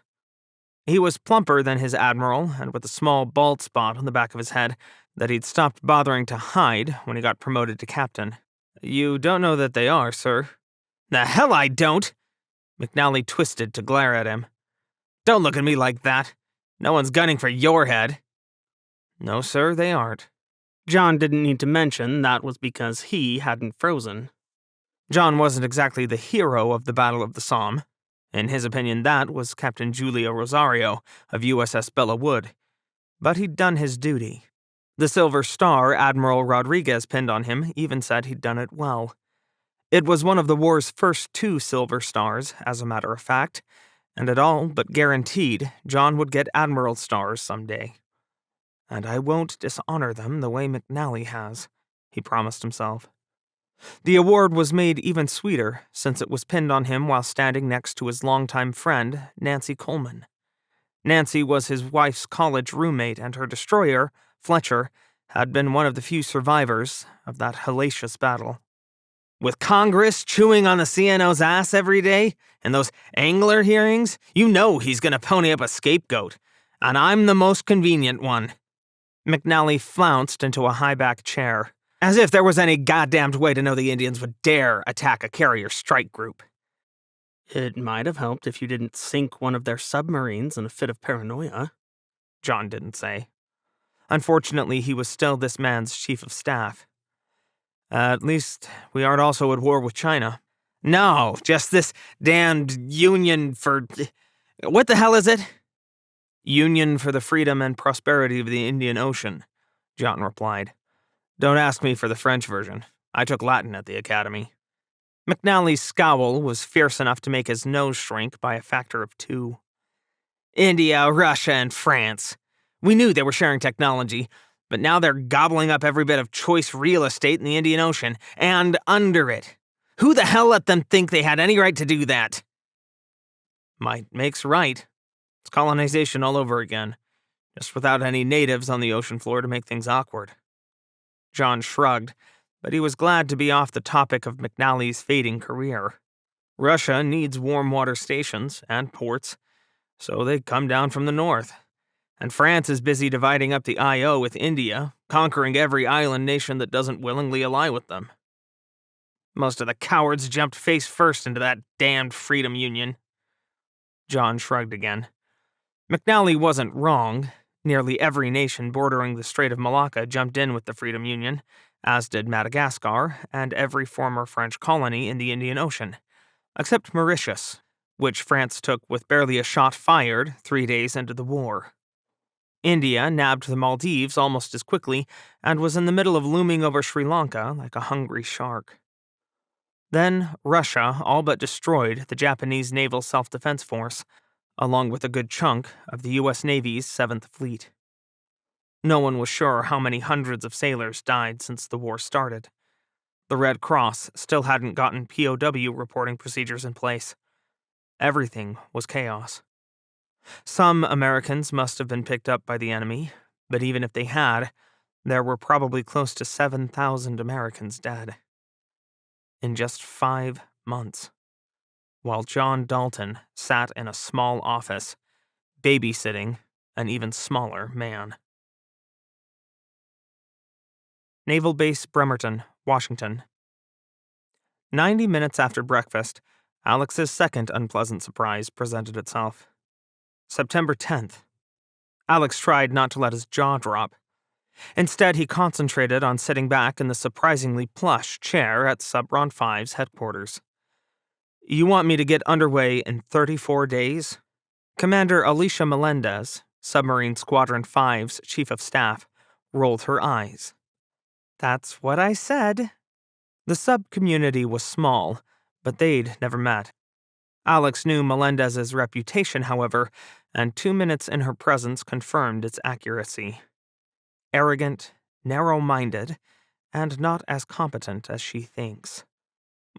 He was plumper than his admiral, and with a small bald spot on the back of his head that he'd stopped bothering to hide when he got promoted to captain. "You don't know that they are, sir." "The hell I don't!" McNally twisted to glare at him. "Don't look at me like that. No one's gunning for your head." "No, sir, they aren't." John didn't need to mention that was because he hadn't frozen. John wasn't exactly the hero of the Battle of the Somme. In his opinion, that was Captain Julio Rosario of USS Bella Wood. But he'd done his duty. The Silver Star Admiral Rodriguez pinned on him even said he'd done it well. It was one of the war's first 2 Silver Stars, as a matter of fact, and it all but guaranteed John would get Admiral Stars someday. "And I won't dishonor them the way McNally has," he promised himself. The award was made even sweeter since it was pinned on him while standing next to his longtime friend, Nancy Coleman. Nancy was his wife's college roommate, and her destroyer, Fletcher, had been one of the few survivors of that hellacious battle. "With Congress chewing on the CNO's ass every day, and those angler hearings, you know he's gonna pony up a scapegoat, and I'm the most convenient one." McNally flounced into a high-back chair, as if there was any goddamned way to know the Indians would dare attack a carrier strike group. "It might have helped if you didn't sink one of their submarines in a fit of paranoia," John didn't say. Unfortunately, he was still this man's chief of staff. "At least we aren't also at war with China." "No, just this damned Union for... What the hell is it?" "Union for the Freedom and Prosperity of the Indian Ocean," John replied. "Don't ask me for the French version. I took Latin at the academy." McNally's scowl was fierce enough to make his nose shrink by a factor of 2. "India, Russia, and France. We knew they were sharing technology, but now they're gobbling up every bit of choice real estate in the Indian Ocean, and under it. Who the hell let them think they had any right to do that?" "Might makes right. It's colonization all over again, just without any natives on the ocean floor to make things awkward." John shrugged, but he was glad to be off the topic of McNally's fading career. Russia needs warm water stations and ports, so they come down from the north. And France is busy dividing up the IO with India, conquering every island nation that doesn't willingly ally with them. Most of the cowards jumped face first into that damned Freedom Union. John shrugged again. McNally wasn't wrong. Nearly every nation bordering the Strait of Malacca jumped in with the Freedom Union, as did Madagascar and every former French colony in the Indian Ocean, except Mauritius, which France took with barely a shot fired 3 days into the war. India nabbed the Maldives almost as quickly and was in the middle of looming over Sri Lanka like a hungry shark. Then Russia all but destroyed the Japanese Naval Self-Defense Force, along with a good chunk of the U.S. Navy's 7th Fleet. No one was sure how many hundreds of sailors died since the war started. The Red Cross still hadn't gotten POW reporting procedures in place. Everything was chaos. Some Americans must have been picked up by the enemy, but even if they had, there were probably close to 7,000 Americans dead. In just 5 months. While John Dalton sat in a small office, babysitting an even smaller man. Naval Base Bremerton, Washington. 90 minutes after breakfast, Alex's second unpleasant surprise presented itself. September 10th. Alex tried not to let his jaw drop. Instead, he concentrated on sitting back in the surprisingly plush chair at Subron 5's headquarters. "You want me to get underway in 34 days?" Commander Alicia Melendez, Submarine Squadron 5's Chief of Staff, rolled her eyes. "That's what I said." The sub-community was small, but they'd never met. Alex knew Melendez's reputation, however, and 2 minutes in her presence confirmed its accuracy. Arrogant, narrow-minded, and not as competent as she thinks.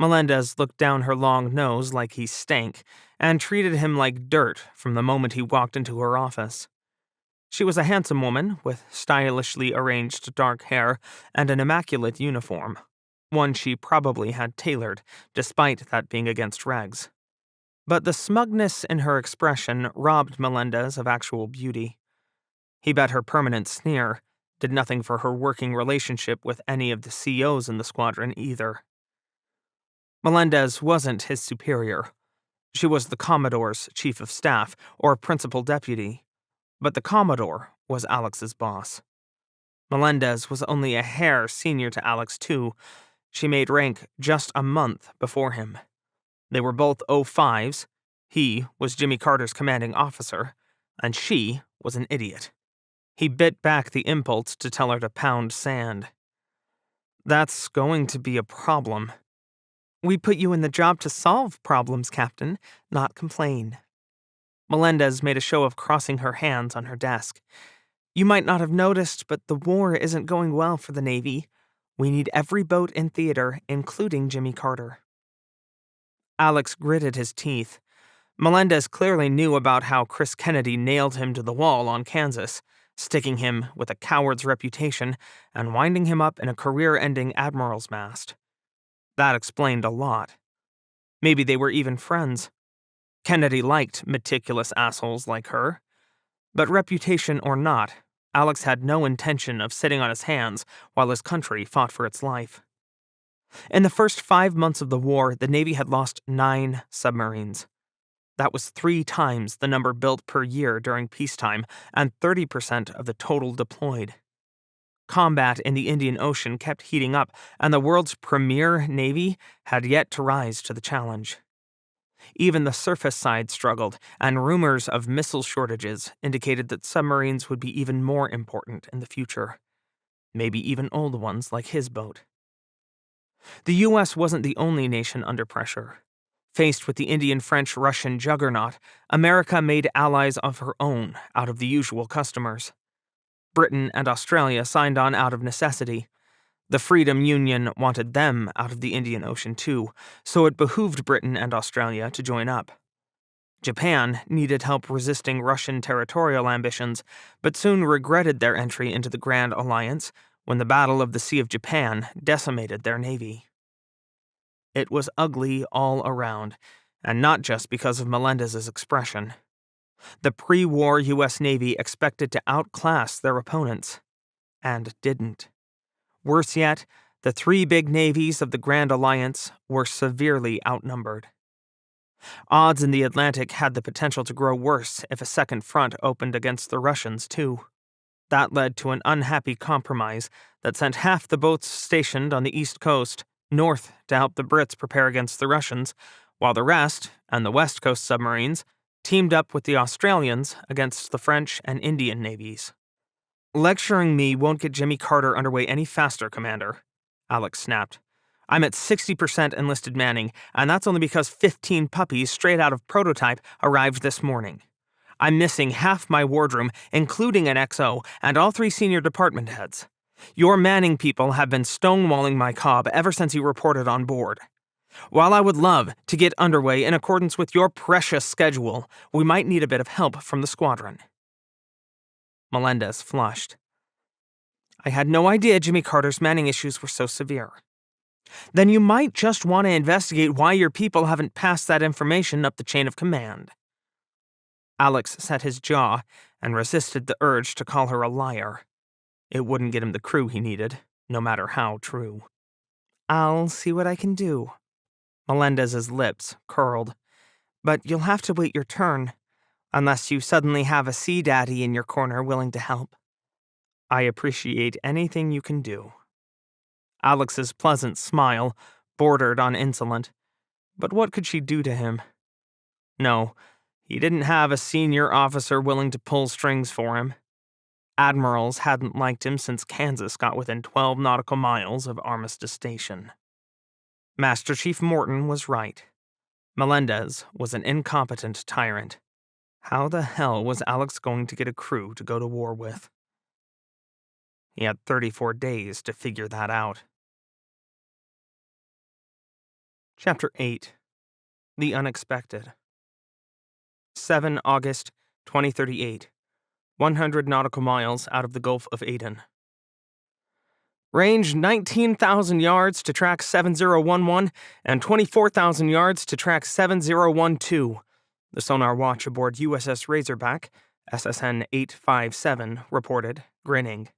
Melendez looked down her long nose like he stank and treated him like dirt from the moment he walked into her office. She was a handsome woman with stylishly arranged dark hair and an immaculate uniform, one she probably had tailored, despite that being against regs. But the smugness in her expression robbed Melendez of actual beauty. He bet her permanent sneer did nothing for her working relationship with any of the COs in the squadron either. Melendez wasn't his superior. She was the Commodore's chief of staff, or principal deputy, but the Commodore was Alex's boss. Melendez was only a hair senior to Alex, too. She made rank just a month before him. They were both 05s. He was Jimmy Carter's commanding officer, and she was an idiot. He bit back the impulse to tell her to pound sand. That's going to be a problem. We put you in the job to solve problems, Captain, not complain. Melendez made a show of crossing her hands on her desk. You might not have noticed, but the war isn't going well for the Navy. We need every boat in theater, including Jimmy Carter. Alex gritted his teeth. Melendez clearly knew about how Chris Kennedy nailed him to the wall on Kansas, sticking him with a coward's reputation and winding him up in a career-ending admiral's mast. That explained a lot. Maybe they were even friends. Kennedy liked meticulous assholes like her. But reputation or not, Alex had no intention of sitting on his hands while his country fought for its life. In the first 5 months of the war, the Navy had lost 9 submarines. That was 3 times the number built per year during peacetime and 30% of the total deployed. Combat in the Indian Ocean kept heating up, and the world's premier navy had yet to rise to the challenge. Even the surface side struggled, and rumors of missile shortages indicated that submarines would be even more important in the future. Maybe even old ones like his boat. The U.S. wasn't the only nation under pressure. Faced with the Indian-French-Russian juggernaut, America made allies of her own out of the usual customers. Britain and Australia signed on out of necessity. The Freedom Union wanted them out of the Indian Ocean too, so it behooved Britain and Australia to join up. Japan needed help resisting Russian territorial ambitions, but soon regretted their entry into the Grand Alliance when the Battle of the Sea of Japan decimated their navy. It was ugly all around, and not just because of Melendez's expression. The pre-war U.S. Navy expected to outclass their opponents, and didn't. Worse yet, the 3 big navies of the Grand Alliance were severely outnumbered. Odds in the Atlantic had the potential to grow worse if a second front opened against the Russians, too. That led to an unhappy compromise that sent half the boats stationed on the East Coast north to help the Brits prepare against the Russians, while the rest, and the West Coast submarines, teamed up with the Australians against the French and Indian navies. Lecturing me won't get Jimmy Carter underway any faster, Commander, Alex snapped. I'm at 60% enlisted manning, and that's only because 15 puppies straight out of prototype arrived this morning. I'm missing half my wardroom, including an XO, and all 3 senior department heads. Your manning people have been stonewalling my cob ever since you reported on board. While I would love to get underway in accordance with your precious schedule, we might need a bit of help from the squadron. Melendez flushed. I had no idea Jimmy Carter's manning issues were so severe. Then you might just want to investigate why your people haven't passed that information up the chain of command. Alex set his jaw and resisted the urge to call her a liar. It wouldn't get him the crew he needed, no matter how true. I'll see what I can do. Melendez's lips curled. But you'll have to wait your turn, unless you suddenly have a sea daddy in your corner willing to help. I appreciate anything you can do. Alex's pleasant smile bordered on insolent. But what could she do to him? No, he didn't have a senior officer willing to pull strings for him. Admirals hadn't liked him since Kansas got within 12 nautical miles of Armistice Station. Master Chief Morton was right. Melendez was an incompetent tyrant. How the hell was Alex going to get a crew to go to war with? He had 34 days to figure that out. Chapter 8. The Unexpected. 7 August 2038. 100 nautical miles out of the Gulf of Aden. Range 19,000 yards to track 7011 and 24,000 yards to track 7012. The sonar watch aboard USS Razorback, SSN 857, reported, grinning.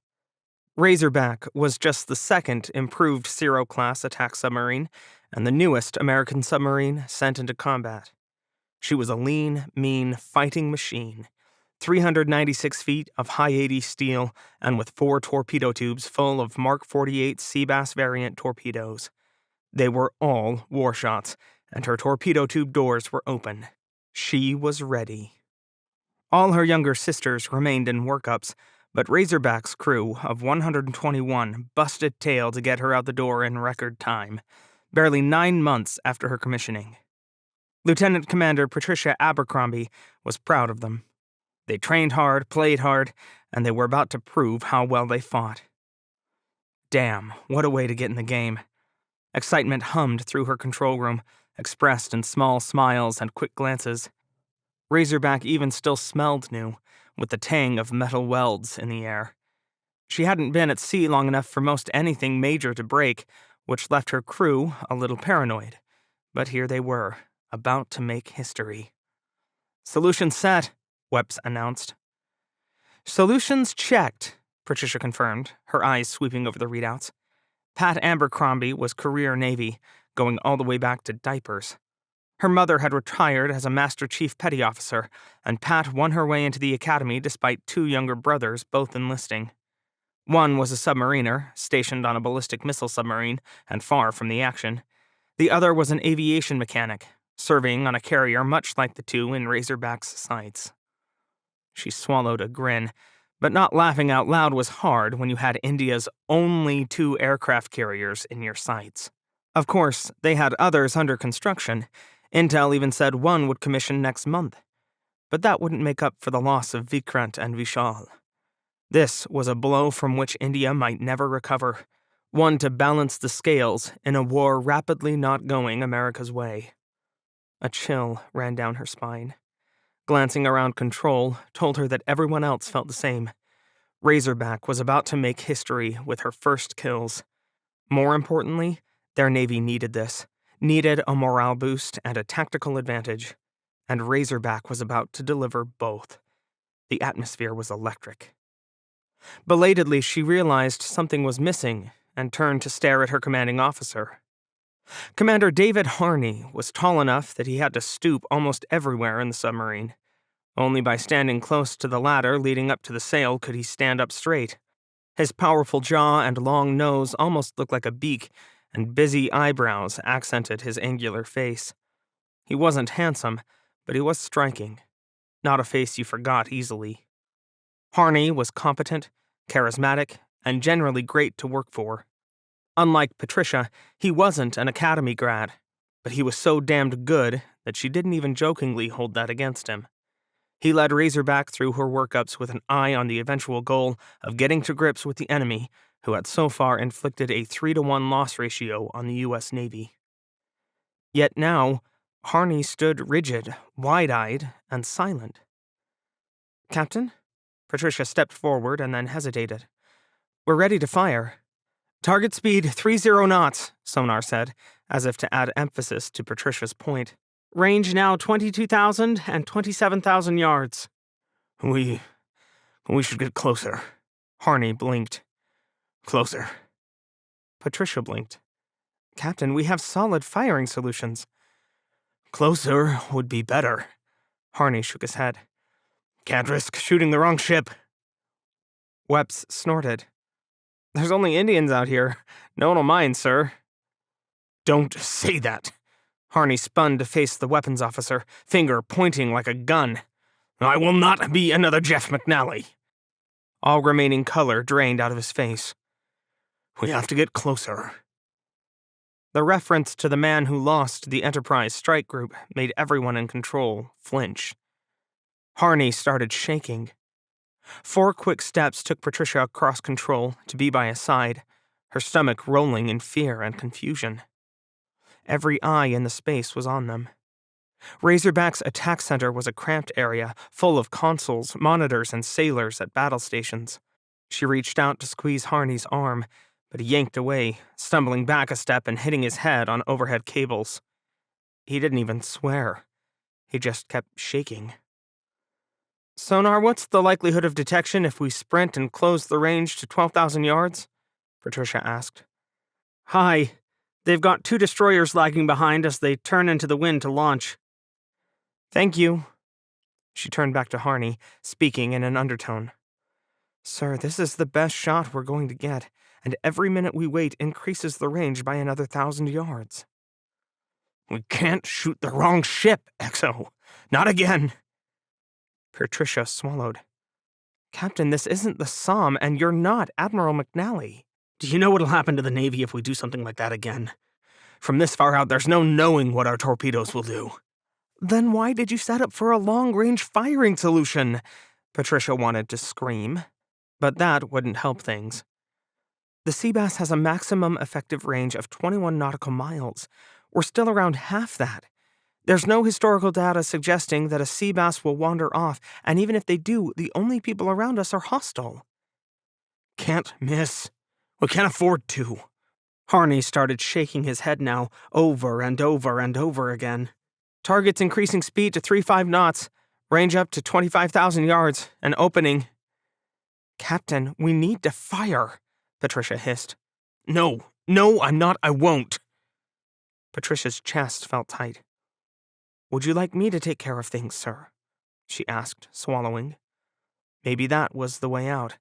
Razorback was just the second improved Zero-class attack submarine and the newest American submarine sent into combat. She was a lean, mean fighting machine, 396 feet of high-80 steel and with 4 torpedo tubes full of Mark 48 Seabass variant torpedoes. They were all warshots, and her torpedo tube doors were open. She was ready. All her younger sisters remained in workups, but Razorback's crew of 121 busted tail to get her out the door in record time, barely 9 months after her commissioning. Lieutenant Commander Patricia Abercrombie was proud of them. They trained hard, played hard, and they were about to prove how well they fought. Damn, what a way to get in the game. Excitement hummed through her control room, expressed in small smiles and quick glances. Razorback even still smelled new, with the tang of metal welds in the air. She hadn't been at sea long enough for most anything major to break, which left her crew a little paranoid. But here they were, about to make history. "Solution set," Wepps announced. "Solutions checked," Patricia confirmed, her eyes sweeping over the readouts. Pat Abercrombie was career Navy, going all the way back to diapers. Her mother had retired as a Master Chief Petty Officer, and Pat won her way into the academy despite 2 younger brothers both enlisting. One was a submariner, stationed on a ballistic missile submarine and far from the action. The other was an aviation mechanic, serving on a carrier much like the 2 in Razorback's sights. She swallowed a grin, but not laughing out loud was hard when you had India's only 2 aircraft carriers in your sights. Of course, they had others under construction. Intel even said one would commission next month. But that wouldn't make up for the loss of Vikrant and Vishal. This was a blow from which India might never recover, one to balance the scales in a war rapidly not going America's way. A chill ran down her spine. Glancing around control told her that everyone else felt the same. Razorback was about to make history with her first kills. More importantly, their Navy needed this, needed a morale boost and a tactical advantage, and Razorback was about to deliver both. The atmosphere was electric. Belatedly, she realized something was missing and turned to stare at her commanding officer. Commander David Harney was tall enough that he had to stoop almost everywhere in the submarine. Only by standing close to the ladder leading up to the sail could he stand up straight. His powerful jaw and long nose almost looked like a beak, and busy eyebrows accented his angular face. He wasn't handsome, but he was striking. Not a face you forgot easily. Harney was competent, charismatic, and generally great to work for. Unlike Patricia, he wasn't an academy grad, but he was so damned good that she didn't even jokingly hold that against him. He led Razorback through her workups with an eye on the eventual goal of getting to grips with the enemy, who had so far inflicted a 3-to-1 loss ratio on the U.S. Navy. Yet now, Harney stood rigid, wide-eyed, and silent. "Captain?" Patricia stepped forward and then hesitated. "We're ready to fire." "Target speed 30 knots, sonar said, as if to add emphasis to Patricia's point. "Range now 22,000 and 27,000 yards. We should get closer." Harney blinked. "Closer." Patricia blinked. "Captain, we have solid firing solutions." "Closer would be better." Harney shook his head. "Can't risk shooting the wrong ship." Wepps snorted. "There's only Indians out here. No one'll mind, sir." "Don't say that." Harney spun to face the weapons officer, finger pointing like a gun. "I will not be another Jeff McNally." All remaining color drained out of his face. "We have to get closer." The reference to the man who lost the Enterprise strike group made everyone in control flinch. Harney started shaking. 4 quick steps took Patricia across control to be by his side, her stomach rolling in fear and confusion. Every eye in the space was on them. Razorback's attack center was a cramped area, full of consoles, monitors, and sailors at battle stations. She reached out to squeeze Harney's arm, but he yanked away, stumbling back a step and hitting his head on overhead cables. He didn't even swear. He just kept shaking. "Sonar, what's the likelihood of detection if we sprint and close the range to 12,000 yards? Patricia asked. "High. They've got 2 destroyers lagging behind as they turn into the wind to launch." "Thank you." She turned back to Harney, speaking in an undertone. "Sir, this is the best shot we're going to get, and every minute we wait increases the range by another 1,000 yards. We can't shoot the wrong ship, XO. Not again." Patricia swallowed. "Captain, this isn't the Somme, and you're not Admiral McNally." "Do you know what'll happen to the Navy if we do something like that again? From this far out, there's no knowing what our torpedoes will do." "Then why did you set up for a long-range firing solution?" Patricia wanted to scream, but that wouldn't help things. "The Seabass has a maximum effective range of 21 nautical miles. We're still around half that. There's no historical data suggesting that a Seabass will wander off, and even if they do, the only people around us are hostile." "Can't miss. We can't afford to." Harney started shaking his head now, over and over and over again. "Target's increasing speed to 35 knots, range up to 25,000 yards, and opening." "Captain, we need to fire," Patricia hissed. No, I'm not. I won't." Patricia's chest felt tight. "Would you like me to take care of things, sir?" she asked, swallowing. Maybe that was the way out.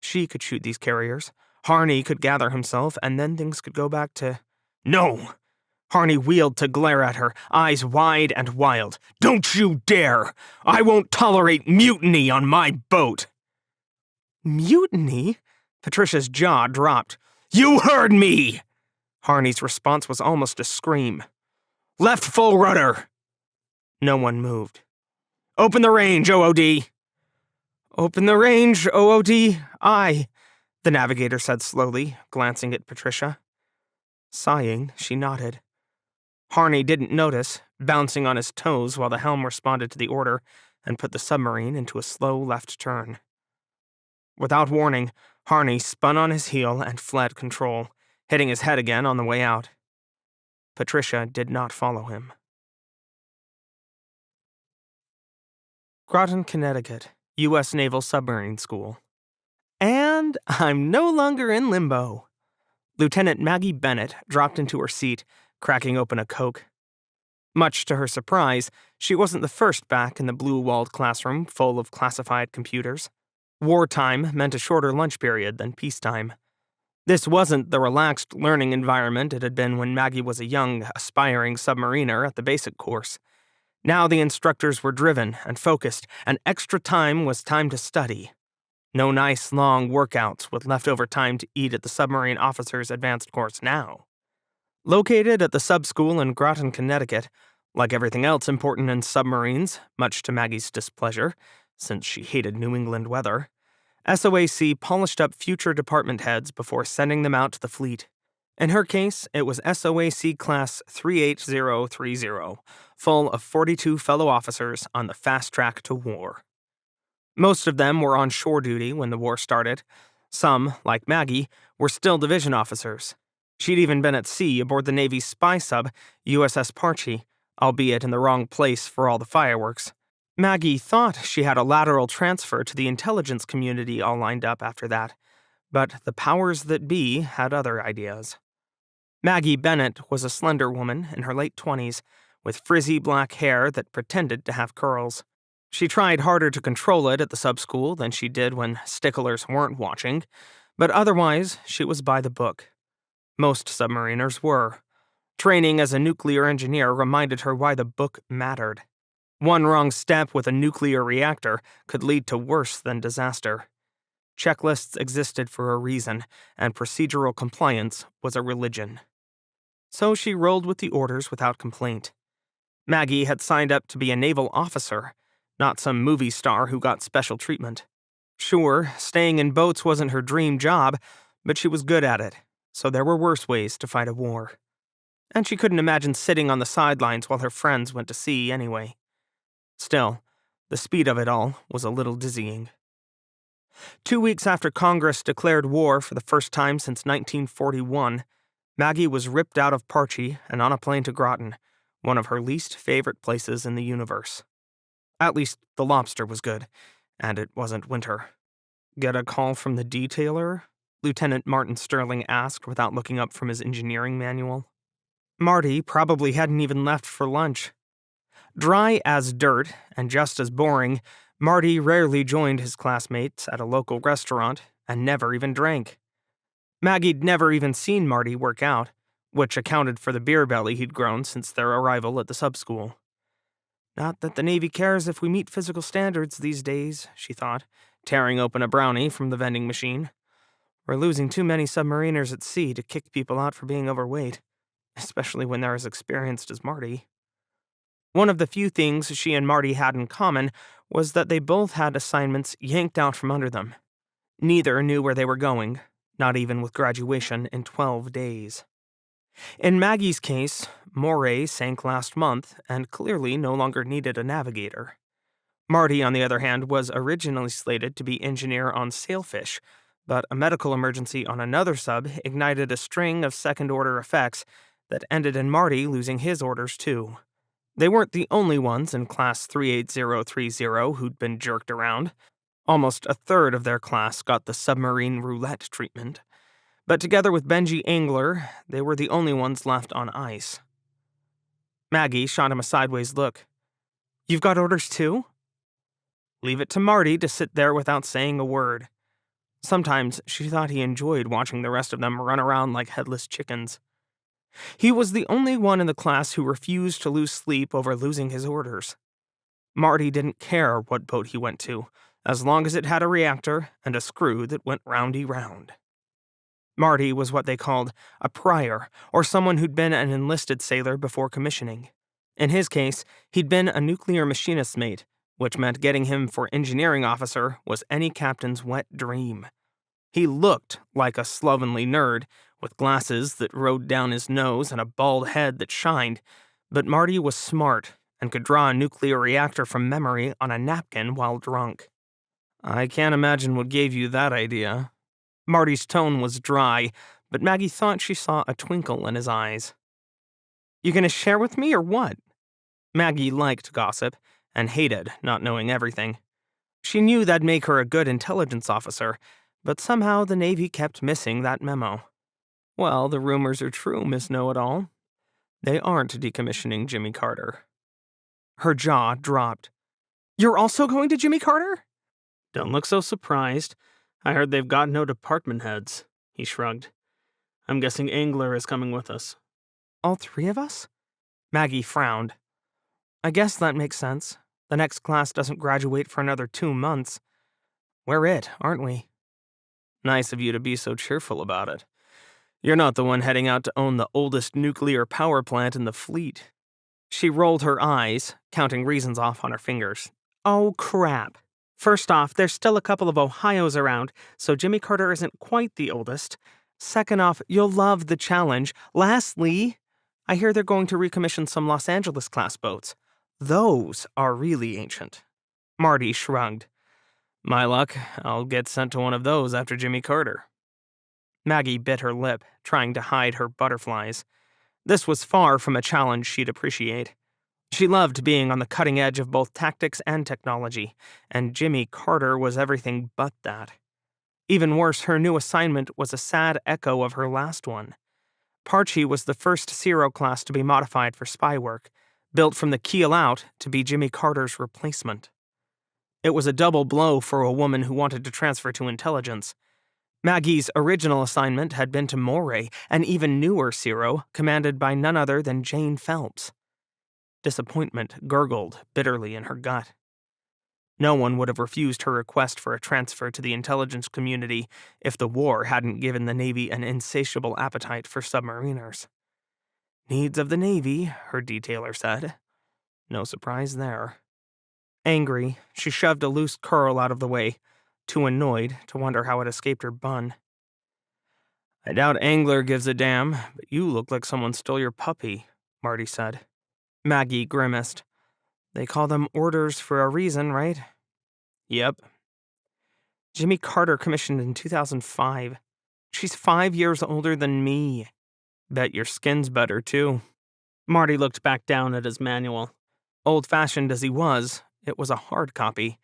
She could shoot these carriers. Harney could gather himself, and then things could go back to... "No!" Harney wheeled to glare at her, eyes wide and wild. "Don't you dare! I won't tolerate mutiny on my boat!" "Mutiny?" Patricia's jaw dropped. "You heard me!" Harney's response was almost a scream. "Left full rudder!" No one moved. "Open the range, OOD!" "Open the range, OOD, aye," the navigator said slowly, glancing at Patricia. Sighing, she nodded. Harney didn't notice, bouncing on his toes while the helm responded to the order and put the submarine into a slow left turn. Without warning, Harney spun on his heel and fled control, hitting his head again on the way out. Patricia did not follow him. Groton, Connecticut, U.S. Naval Submarine School. And I'm no longer in limbo. Lieutenant Maggie Bennett dropped into her seat, cracking open a Coke. Much to her surprise, she wasn't the first back in the blue-walled classroom full of classified computers. Wartime meant a shorter lunch period than peacetime. This wasn't the relaxed learning environment it had been when Maggie was a young, aspiring submariner at the basic course. Now the instructors were driven and focused, and extra time was time to study. No nice, long workouts with leftover time to eat at the submarine officer's advanced course now. Located at the sub-school in Groton, Connecticut, like everything else important in submarines, much to Maggie's displeasure, since she hated New England weather, SOAC polished up future department heads before sending them out to the fleet. In her case, it was SOAC Class 38030, full of 42 fellow officers on the fast track to war. Most of them were on shore duty when the war started. Some, like Maggie, were still division officers. She'd even been at sea aboard the Navy's spy sub, USS Parchie, albeit in the wrong place for all the fireworks. Maggie thought she had a lateral transfer to the intelligence community all lined up after that, but the powers that be had other ideas. Maggie Bennett was a slender woman in her late 20s, with frizzy black hair that pretended to have curls. She tried harder to control it at the sub-school than she did when sticklers weren't watching, but otherwise she was by the book. Most submariners were. Training as a nuclear engineer reminded her why the book mattered. One wrong step with a nuclear reactor could lead to worse than disaster. Checklists existed for a reason, and procedural compliance was a religion. So she rolled with the orders without complaint. Maggie had signed up to be a naval officer, not some movie star who got special treatment. Sure, staying in boats wasn't her dream job, but she was good at it, so there were worse ways to fight a war. and she couldn't imagine sitting on the sidelines while her friends went to sea anyway. Still, the speed of it all was a little dizzying. 2 weeks after Congress declared war for the first time since 1941, Maggie was ripped out of Parchie and on a plane to Groton, one of her least favorite places in the universe. At least the lobster was good, and it wasn't winter. Get a call from the detailer? Lieutenant Martin Sterling asked without looking up from his engineering manual. Marty probably hadn't even left for lunch. Dry as dirt and just as boring, Marty rarely joined his classmates at a local restaurant and never even drank. Maggie'd never even seen Marty work out, which accounted for the beer belly he'd grown since their arrival at the sub-school. Not that the Navy cares if we meet physical standards these days, she thought, tearing open a brownie from the vending machine. We're losing too many submariners at sea to kick people out for being overweight, especially when they're as experienced as Marty. One of the few things she and Marty had in common was that they both had assignments yanked out from under them. Neither knew where they were going, not even with graduation in 12 days. In Maggie's case, Moray sank last month and clearly no longer needed a navigator. Marty, on the other hand, was originally slated to be engineer on Sailfish, but a medical emergency on another sub ignited a string of second-order effects that ended in Marty losing his orders too. They weren't the only ones in Class 38030 who'd been jerked around. Almost a third of their class got the submarine roulette treatment. But together with Benji Angler, they were the only ones left on ice. Maggie shot him a sideways look. You've got orders too? Leave it to Marty to sit there without saying a word. Sometimes she thought he enjoyed watching the rest of them run around like headless chickens. He was the only one in the class who refused to lose sleep over losing his orders. Marty didn't care what boat he went to, as long as it had a reactor and a screw that went roundy-round. Marty was what they called a prior, or someone who'd been an enlisted sailor before commissioning. In his case, he'd been a nuclear machinist's mate, which meant getting him for engineering officer was any captain's wet dream. He looked like a slovenly nerd, with glasses that rode down his nose and a bald head that shined, but Marty was smart and could draw a nuclear reactor from memory on a napkin while drunk. I can't imagine what gave you that idea. Marty's tone was dry, but Maggie thought she saw a twinkle in his eyes. You gonna share with me or what? Maggie liked gossip and hated not knowing everything. She knew that'd make her a good intelligence officer, but somehow the Navy kept missing that memo. Well, the rumors are true, Miss Know-It-All. They aren't decommissioning Jimmy Carter. Her jaw dropped. You're also going to Jimmy Carter? Don't look so surprised. I heard they've got no department heads, he shrugged. I'm guessing Angler is coming with us. All three of us? Maggie frowned. I guess that makes sense. The next class doesn't graduate for another 2 months. We're it, aren't we? Nice of you to be so cheerful about it. You're not the one heading out to own the oldest nuclear power plant in the fleet. She rolled her eyes, counting reasons off on her fingers. Oh, crap. First off, there's still a couple of Ohios around, so Jimmy Carter isn't quite the oldest. Second off, you'll love the challenge. Lastly, I hear they're going to recommission some Los Angeles-class boats. Those are really ancient. Marty shrugged. My luck, I'll get sent to one of those after Jimmy Carter. Maggie bit her lip, trying to hide her butterflies. This was far from a challenge she'd appreciate. She loved being on the cutting edge of both tactics and technology, and Jimmy Carter was everything but that. Even worse, her new assignment was a sad echo of her last one. Parchie was the first Zero class to be modified for spy work, built from the keel out to be Jimmy Carter's replacement. It was a double blow for a woman who wanted to transfer to intelligence. Maggie's original assignment had been to Moray, an even newer Zero, commanded by none other than Jane Phelps. Disappointment gurgled bitterly in her gut. No one would have refused her request for a transfer to the intelligence community if the war hadn't given the Navy an insatiable appetite for submariners. Needs of the Navy, her detailer said. No surprise there. Angry, she shoved a loose curl out of the way, too annoyed to wonder how it escaped her bun. I doubt Angler gives a damn, but you look like someone stole your puppy, Marty said. Maggie grimaced. They call them orders for a reason, right? Yep. Jimmy Carter commissioned in 2005. She's 5 years older than me. Bet your skin's better, too. Marty looked back down at his manual. Old-fashioned as he was, it was a hard copy.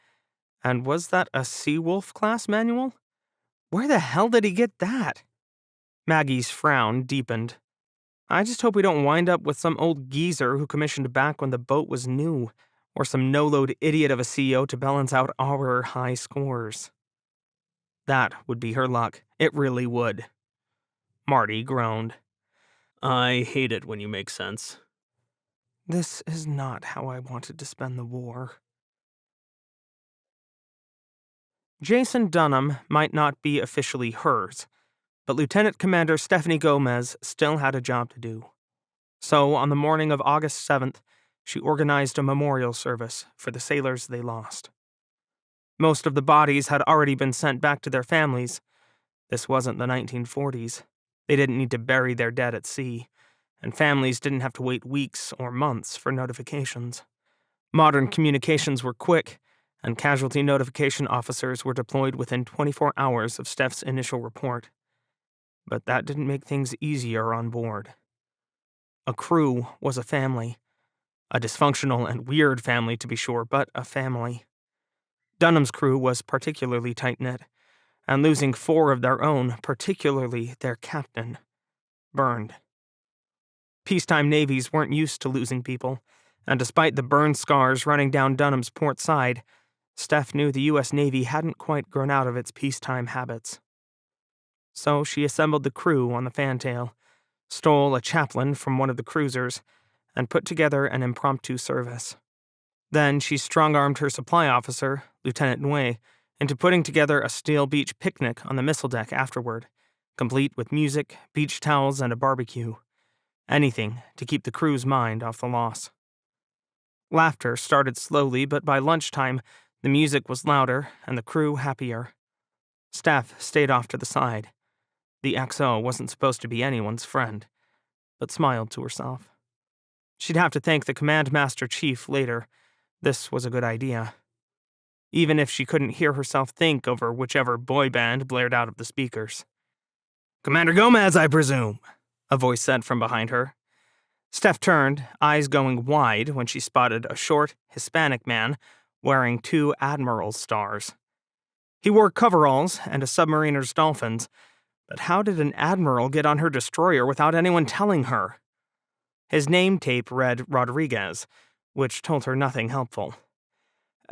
And was that a Seawolf class manual? Where the hell did he get that? Maggie's frown deepened. I just hope we don't wind up with some old geezer who commissioned back when the boat was new, or some no-load idiot of a CEO to balance out our high scores. That would be her luck. It really would. Marty groaned. I hate it when you make sense. This is not how I wanted to spend the war. Jason Dunham might not be officially hers, but Lieutenant Commander Stephanie Gomez still had a job to do. So, on the morning of August 7th, she organized a memorial service for the sailors they lost. Most of the bodies had already been sent back to their families. This wasn't the 1940s. They didn't need to bury their dead at sea, and families didn't have to wait weeks or months for notifications. Modern communications were quick, and casualty notification officers were deployed within 24 hours of Steph's initial report. But that didn't make things easier on board. A crew was a family. A dysfunctional and weird family, to be sure, but a family. Dunham's crew was particularly tight-knit, and losing 4 of their own, particularly their captain, burned. Peacetime navies weren't used to losing people, and despite the burn scars running down Dunham's port side, Steph knew the U.S. Navy hadn't quite grown out of its peacetime habits. So she assembled the crew on the Fantail, stole a chaplain from one of the cruisers, and put together an impromptu service. Then she strong-armed her supply officer, Lieutenant Nue, into putting together a Steel Beach picnic on the missile deck afterward, complete with music, beach towels, and a barbecue. Anything to keep the crew's mind off the loss. Laughter started slowly, but by lunchtime, the music was louder and the crew happier. Steph stayed off to the side. The XO wasn't supposed to be anyone's friend, but smiled to herself. She'd have to thank the Command Master Chief later. This was a good idea. Even if she couldn't hear herself think over whichever boy band blared out of the speakers. "Commander Gomez, I presume," a voice said from behind her. Steph turned, eyes going wide when she spotted a short, Hispanic man wearing 2 Admiral's stars. He wore coveralls and a submariner's dolphins, but how did an admiral get on her destroyer without anyone telling her? His name tape read Rodriguez, which told her nothing helpful.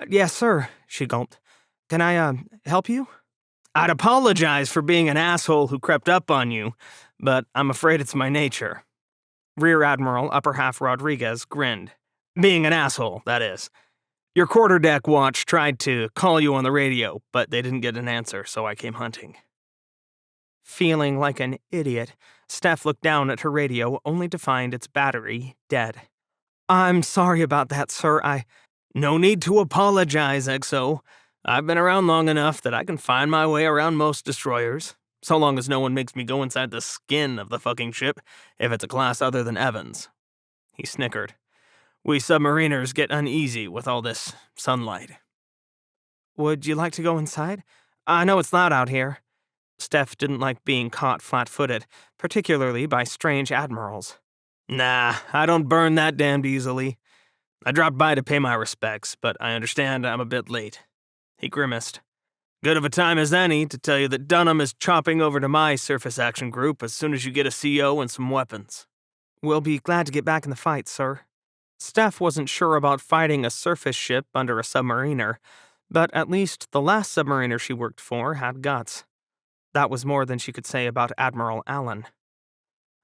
Yes, sir, she gulped. Can I, help you? I'd apologize for being an asshole who crept up on you, but I'm afraid it's my nature. Rear Admiral Upper Half Rodriguez grinned. Being an asshole, that is. Your quarterdeck watch tried to call you on the radio, but they didn't get an answer, so I came hunting. Feeling like an idiot, Steph looked down at her radio only to find its battery dead. I'm sorry about that, sir. No need to apologize, XO. I've been around long enough that I can find my way around most destroyers, so long as no one makes me go inside the skin of the fucking ship if it's a class other than Evans. He snickered. We submariners get uneasy with all this sunlight. Would you like to go inside? I know it's loud out here. Steph didn't like being caught flat-footed, particularly by strange admirals. Nah, I don't burn that damned easily. I dropped by to pay my respects, but I understand I'm a bit late. He grimaced. Good of a time as any to tell you that Dunham is chopping over to my surface action group as soon as you get a CO and some weapons. We'll be glad to get back in the fight, sir. Steph wasn't sure about fighting a surface ship under a submariner, but at least the last submariner she worked for had guts. That was more than she could say about Admiral Allen.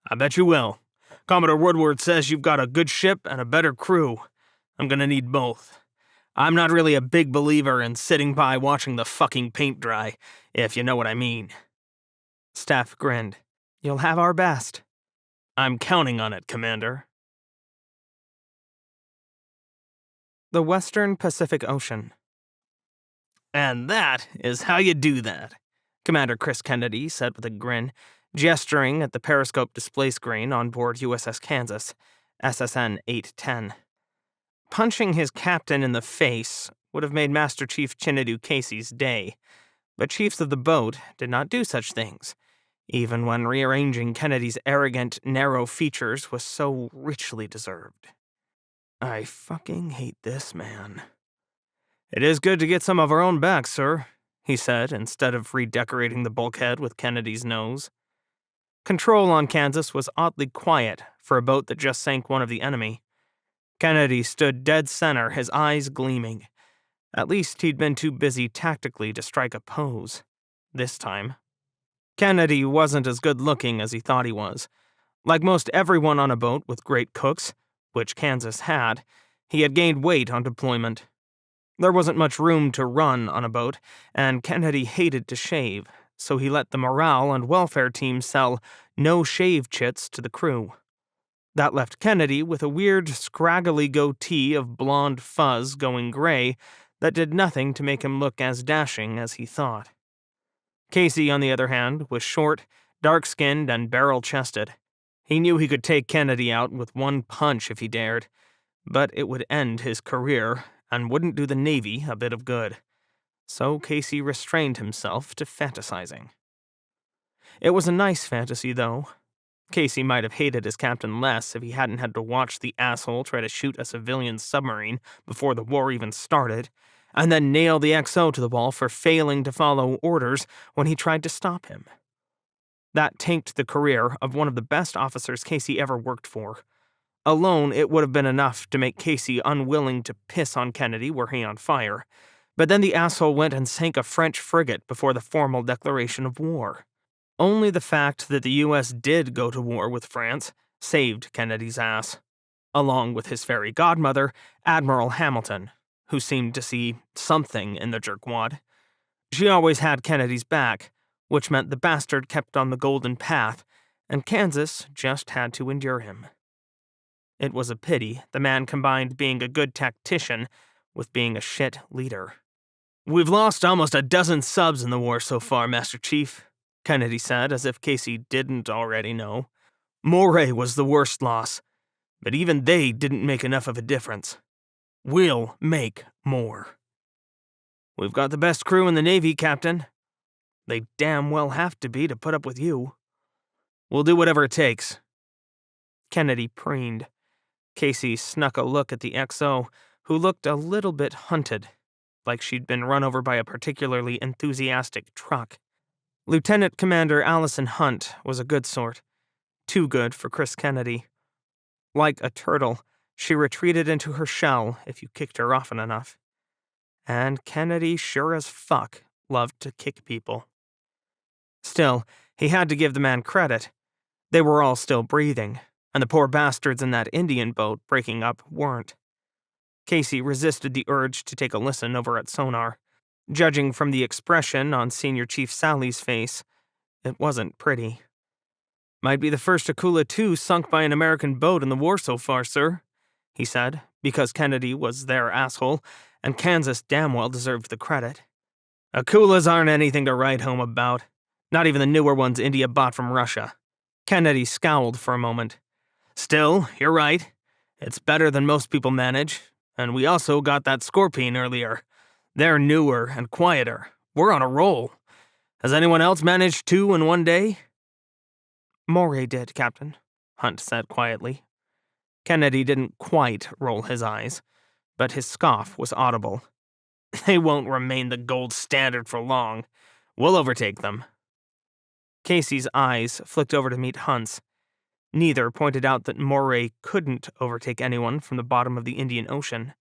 I bet you will. Commodore Woodward says you've got a good ship and a better crew. I'm gonna need both. I'm not really a big believer in sitting by watching the fucking paint dry, if you know what I mean. Steph grinned. You'll have our best. I'm counting on it, Commander. The Western Pacific Ocean. And that is how you do that, Commander Chris Kennedy said with a grin, gesturing at the periscope display screen on board USS Kansas, SSN 810. Punching his captain in the face would have made Master Chief Chinedu Casey's day, but chiefs of the boat did not do such things, even when rearranging Kennedy's arrogant, narrow features was so richly deserved. I fucking hate this man. It is good to get some of our own back, sir, he said, instead of redecorating the bulkhead with Kennedy's nose. Control on Kansas was oddly quiet for a boat that just sank one of the enemy. Kennedy stood dead center, his eyes gleaming. At least he'd been too busy tactically to strike a pose. This time. Kennedy wasn't as good-looking as he thought he was. Like most everyone on a boat with great cooks, which Kansas had, he had gained weight on deployment. There wasn't much room to run on a boat, and Kennedy hated to shave, so he let the morale and welfare team sell no-shave chits to the crew. That left Kennedy with a weird, scraggly goatee of blonde fuzz going gray that did nothing to make him look as dashing as he thought. Casey, on the other hand, was short, dark-skinned, and barrel-chested. He knew he could take Kennedy out with one punch if he dared, but it would end his career and wouldn't do the Navy a bit of good. So Casey restrained himself to fantasizing. It was a nice fantasy, though. Casey might have hated his captain less if he hadn't had to watch the asshole try to shoot a civilian submarine before the war even started, and then nail the XO to the wall for failing to follow orders when he tried to stop him. That tanked the career of one of the best officers Casey ever worked for. Alone, it would have been enough to make Casey unwilling to piss on Kennedy were he on fire, but then the asshole went and sank a French frigate before the formal declaration of war. Only the fact that the U.S. did go to war with France saved Kennedy's ass, along with his fairy godmother, Admiral Hamilton, who seemed to see something in the jerkwad. She always had Kennedy's back, which meant the bastard kept on the golden path, and Kansas just had to endure him. It was a pity the man combined being a good tactician with being a shit leader. "We've lost almost a dozen subs in the war so far, Master Chief," Kennedy said, as if Casey didn't already know. "Moray was the worst loss, but even they didn't make enough of a difference. We'll make more." "We've got the best crew in the Navy, Captain. They damn well have to be to put up with you." "We'll do whatever it takes." Kennedy preened. Casey snuck a look at the XO, who looked a little bit hunted, like she'd been run over by a particularly enthusiastic truck. Lieutenant Commander Allison Hunt was a good sort. Too good for Chris Kennedy. Like a turtle, she retreated into her shell if you kicked her often enough. And Kennedy sure as fuck loved to kick people. Still, he had to give the man credit. They were all still breathing, and the poor bastards in that Indian boat breaking up weren't. Casey resisted the urge to take a listen over at sonar. Judging from the expression on Senior Chief Sally's face, it wasn't pretty. "Might be the first Akula II sunk by an American boat in the war so far, sir," he said, because Kennedy was their asshole, and Kansas damn well deserved the credit. "Akulas aren't anything to write home about. Not even the newer ones India bought from Russia." Kennedy scowled for a moment. "Still, you're right. It's better than most people manage, and we also got that Scorpion earlier. They're newer and quieter. We're on a roll. Has anyone else managed 2 in one day?" "Moray did, Captain," Hunt said quietly. Kennedy didn't quite roll his eyes, but his scoff was audible. "They won't remain the gold standard for long. We'll overtake them." Casey's eyes flicked over to meet Hunt's. Neither pointed out that Moray couldn't overtake anyone from the bottom of the Indian Ocean,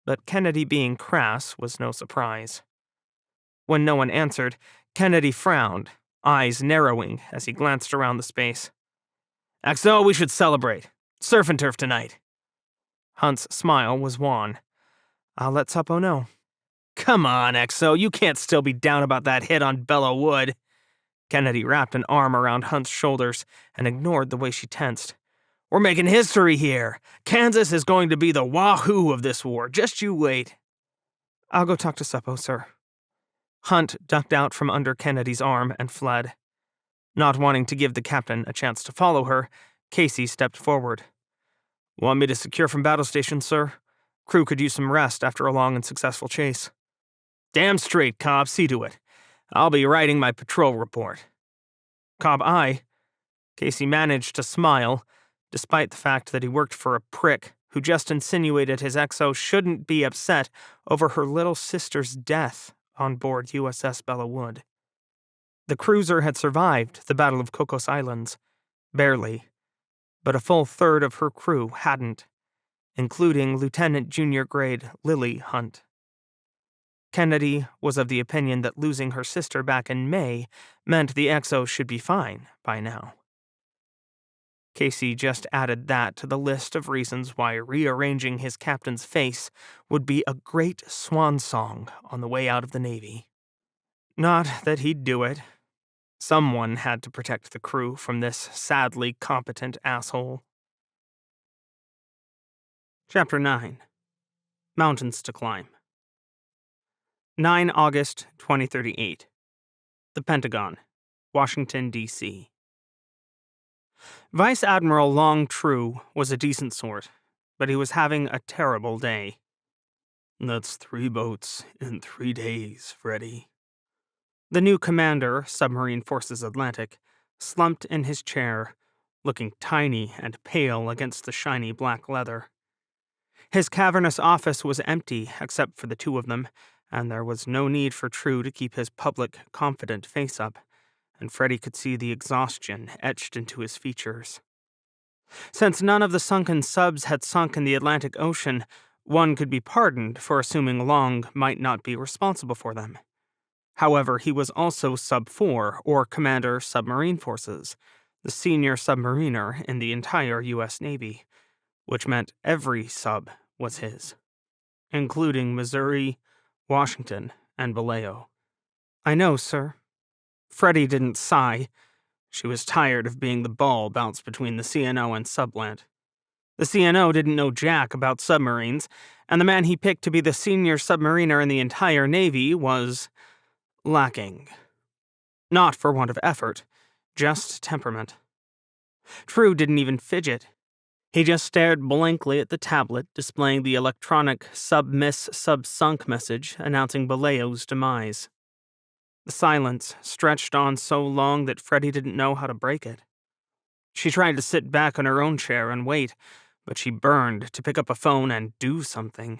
but Kennedy being crass was no surprise. When no one answered, Kennedy frowned, eyes narrowing as he glanced around the space. "XO, we should celebrate. Surf and turf tonight." Hunt's smile was wan. "I'll let Suppo know." "Come on, XO, you can't still be down about that hit on Bella Wood." Kennedy wrapped an arm around Hunt's shoulders and ignored the way she tensed. "We're making history here. Kansas is going to be the wahoo of this war. Just you wait." "I'll go talk to Suppo, sir." Hunt ducked out from under Kennedy's arm and fled. Not wanting to give the captain a chance to follow her, Casey stepped forward. Want me to secure from battle station, sir? Crew could use some rest after a long and successful chase. Damn straight, Cobb, see to it. I'll be writing my patrol report. Cobb, Casey managed to smile, despite the fact that he worked for a prick who just insinuated his XO shouldn't be upset over her little sister's death on board USS Bella Wood. The cruiser had survived the Battle of Cocos Islands, barely, but a full third of her crew hadn't, including Lieutenant Junior Grade Lily Hunt. Kennedy was of the opinion that losing her sister back in May meant the XO should be fine by now. Casey just added that to the list of reasons why rearranging his captain's face would be a great swan song on the way out of the Navy. Not that he'd do it. Someone had to protect the crew from this sadly competent asshole. Chapter 9. Mountains to Climb. 9 August 2038. The Pentagon, Washington, D.C. Vice Admiral Long True was a decent sort, but he was having a terrible day. That's 3 boats in 3 days, Freddy. The new commander, Submarine Forces Atlantic, slumped in his chair, looking tiny and pale against the shiny black leather. His cavernous office was empty except for the two of them, and there was no need for True to keep his public, confident face up, and Freddy could see the exhaustion etched into his features. Since none of the sunken subs had sunk in the Atlantic Ocean, one could be pardoned for assuming Long might not be responsible for them. However, he was also Sub-4, or Commander Submarine Forces, the senior submariner in the entire U.S. Navy, which meant every sub was his, including Missouri, Washington, and Vallejo. I know, sir. Freddy didn't sigh. She was tired of being the ball bounced between the CNO and Subland. The CNO didn't know jack about submarines, and the man he picked to be the senior submariner in the entire Navy was lacking. Not for want of effort, just temperament. True didn't even fidget. He just stared blankly at the tablet displaying the electronic sub-miss sub-sunk message announcing Vallejo's demise. The silence stretched on so long that Freddy didn't know how to break it. She tried to sit back in her own chair and wait, but she burned to pick up a phone and do something.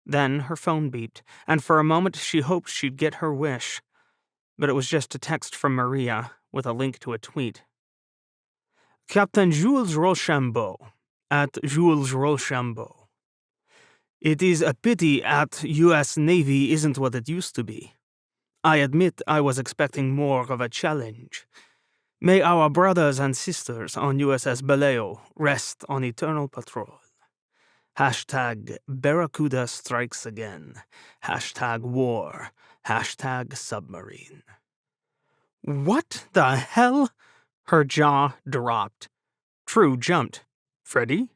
Then her phone beeped, and for a moment she hoped she'd get her wish. But it was just a text from Maria with a link to a tweet. Captain Jules Rochambeau, at Jules Rochambeau. It is a pity at U.S. Navy isn't what it used to be. I admit I was expecting more of a challenge. May our brothers and sisters on USS Vallejo rest on eternal patrol. Hashtag Barracuda strikes again. Hashtag war. Hashtag submarine. What the hell? Her jaw dropped. True jumped. Freddy?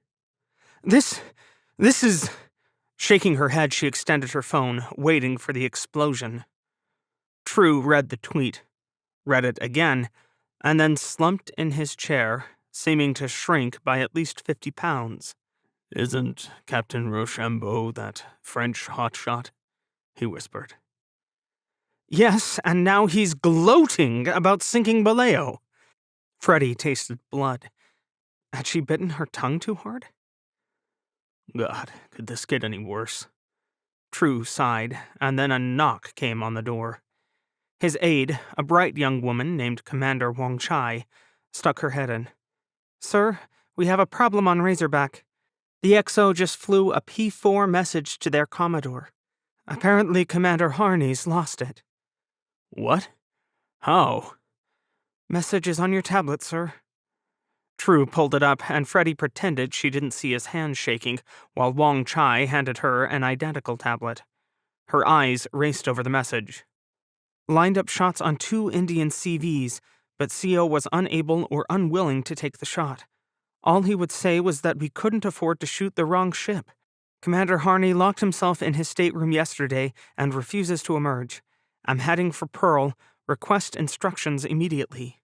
This is... Shaking her head, she extended her phone, waiting for the explosion. True read the tweet, read it again, and then slumped in his chair, seeming to shrink by at least 50 pounds. Isn't Captain Rochambeau that French hotshot? He whispered. Yes, and now he's gloating about sinking Vallejo. Freddy tasted blood. Had she bitten her tongue too hard? God, could this get any worse? True sighed, and then a knock came on the door. His aide, a bright young woman named Commander Wong Chai, stuck her head in. Sir, we have a problem on Razorback. The XO just flew a P4 message to their Commodore. Apparently Commander Harney's lost it. What? How? Message is on your tablet, sir. True pulled it up, and Freddy pretended she didn't see his hand shaking, while Wong Chai handed her an identical tablet. Her eyes raced over the message. Lined up shots on 2 Indian CVs, but CO was unable or unwilling to take the shot. All he would say was that we couldn't afford to shoot the wrong ship. Commander Harney locked himself in his stateroom yesterday and refuses to emerge. I'm heading for Pearl. Request instructions immediately.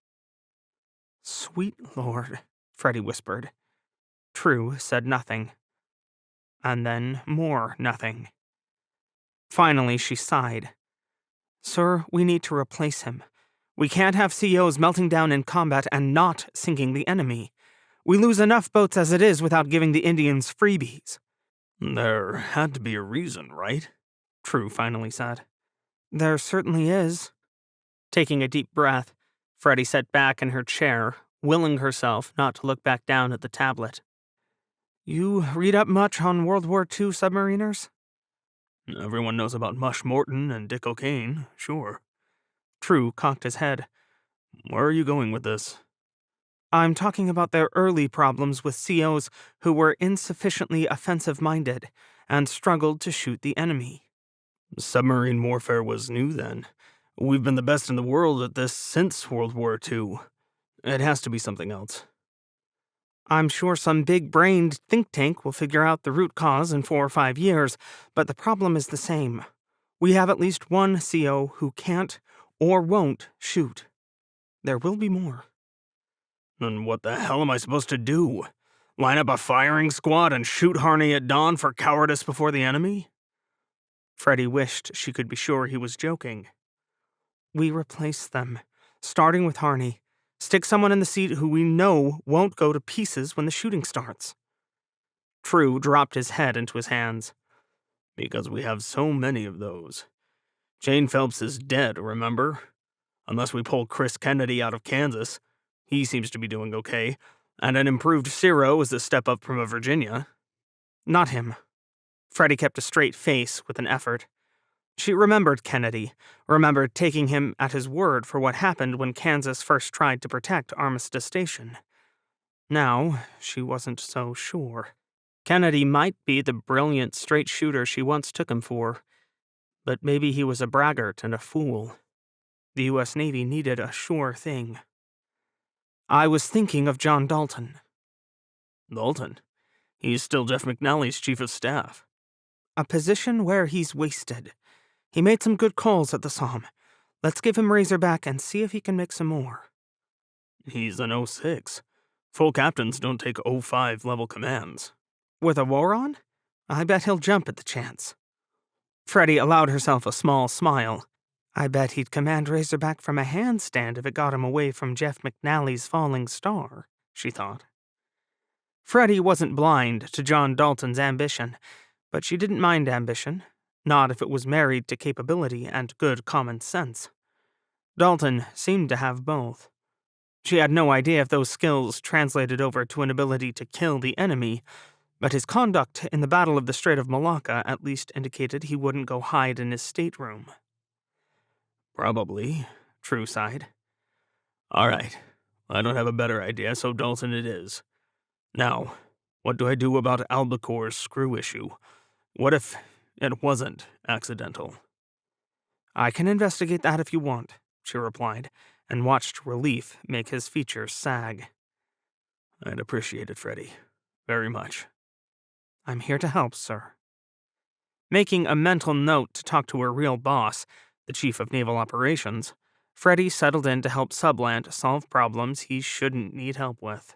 Sweet Lord, Freddie whispered. True said nothing. And then more nothing. Finally, she sighed. Sir, we need to replace him. We can't have COs melting down in combat and not sinking the enemy. We lose enough boats as it is without giving the Indians freebies. There had to be a reason, right? True finally said. There certainly is. Taking a deep breath, Freddie sat back in her chair, willing herself not to look back down at the tablet. You read up much on World War II submariners? Everyone knows about Mush Morton and Dick O'Kane, sure. True cocked his head. Where are you going with this? I'm talking about their early problems with COs who were insufficiently offensive-minded and struggled to shoot the enemy. Submarine warfare was new then. We've been the best in the world at this since World War II. It has to be something else. I'm sure some big-brained think tank will figure out the root cause in 4 or 5 years, but the problem is the same. We have at least one CO who can't or won't shoot. There will be more. Then what the hell am I supposed to do? Line up a firing squad and shoot Harney at dawn for cowardice before the enemy? Freddie wished she could be sure he was joking. We replace them, starting with Harney. Stick someone in the seat who we know won't go to pieces when the shooting starts. True dropped his head into his hands. Because we have so many of those. Jane Phelps is dead, remember? Unless we pull Chris Kennedy out of Kansas. He seems to be doing okay. And an improved Ciro is a step up from a Virginia. Not him. Freddie kept a straight face with an effort. She remembered Kennedy, remembered taking him at his word for what happened when Kansas first tried to protect Armistice Station. Now, she wasn't so sure. Kennedy might be the brilliant straight shooter she once took him for, but maybe he was a braggart and a fool. The U.S. Navy needed a sure thing. I was thinking of John Dalton. Dalton? He's still Jeff McNally's chief of staff. A position where he's wasted. He made some good calls at the Somme. Let's give him Razorback and see if he can make some more. He's an 06. Full captains don't take 05 level commands. With a war on? I bet he'll jump at the chance. Freddie allowed herself a small smile. I bet he'd command Razorback from a handstand if it got him away from Jeff McNally's falling star, she thought. Freddie wasn't blind to John Dalton's ambition, but she didn't mind ambition, not if it was married to capability and good common sense. Dalton seemed to have both. She had no idea if those skills translated over to an ability to kill the enemy, but his conduct in the Battle of the Strait of Malacca at least indicated he wouldn't go hide in his stateroom. Probably, True sighed. All right, I don't have a better idea, so Dalton it is. Now, what do I do about Albacore's screw issue? What if it wasn't accidental? I can investigate that if you want, she replied, and watched relief make his features sag. I'd appreciate it, Freddie. Very much. I'm here to help, sir. Making a mental note to talk to her real boss, the Chief of Naval Operations, Freddie settled in to help Sublant solve problems he shouldn't need help with.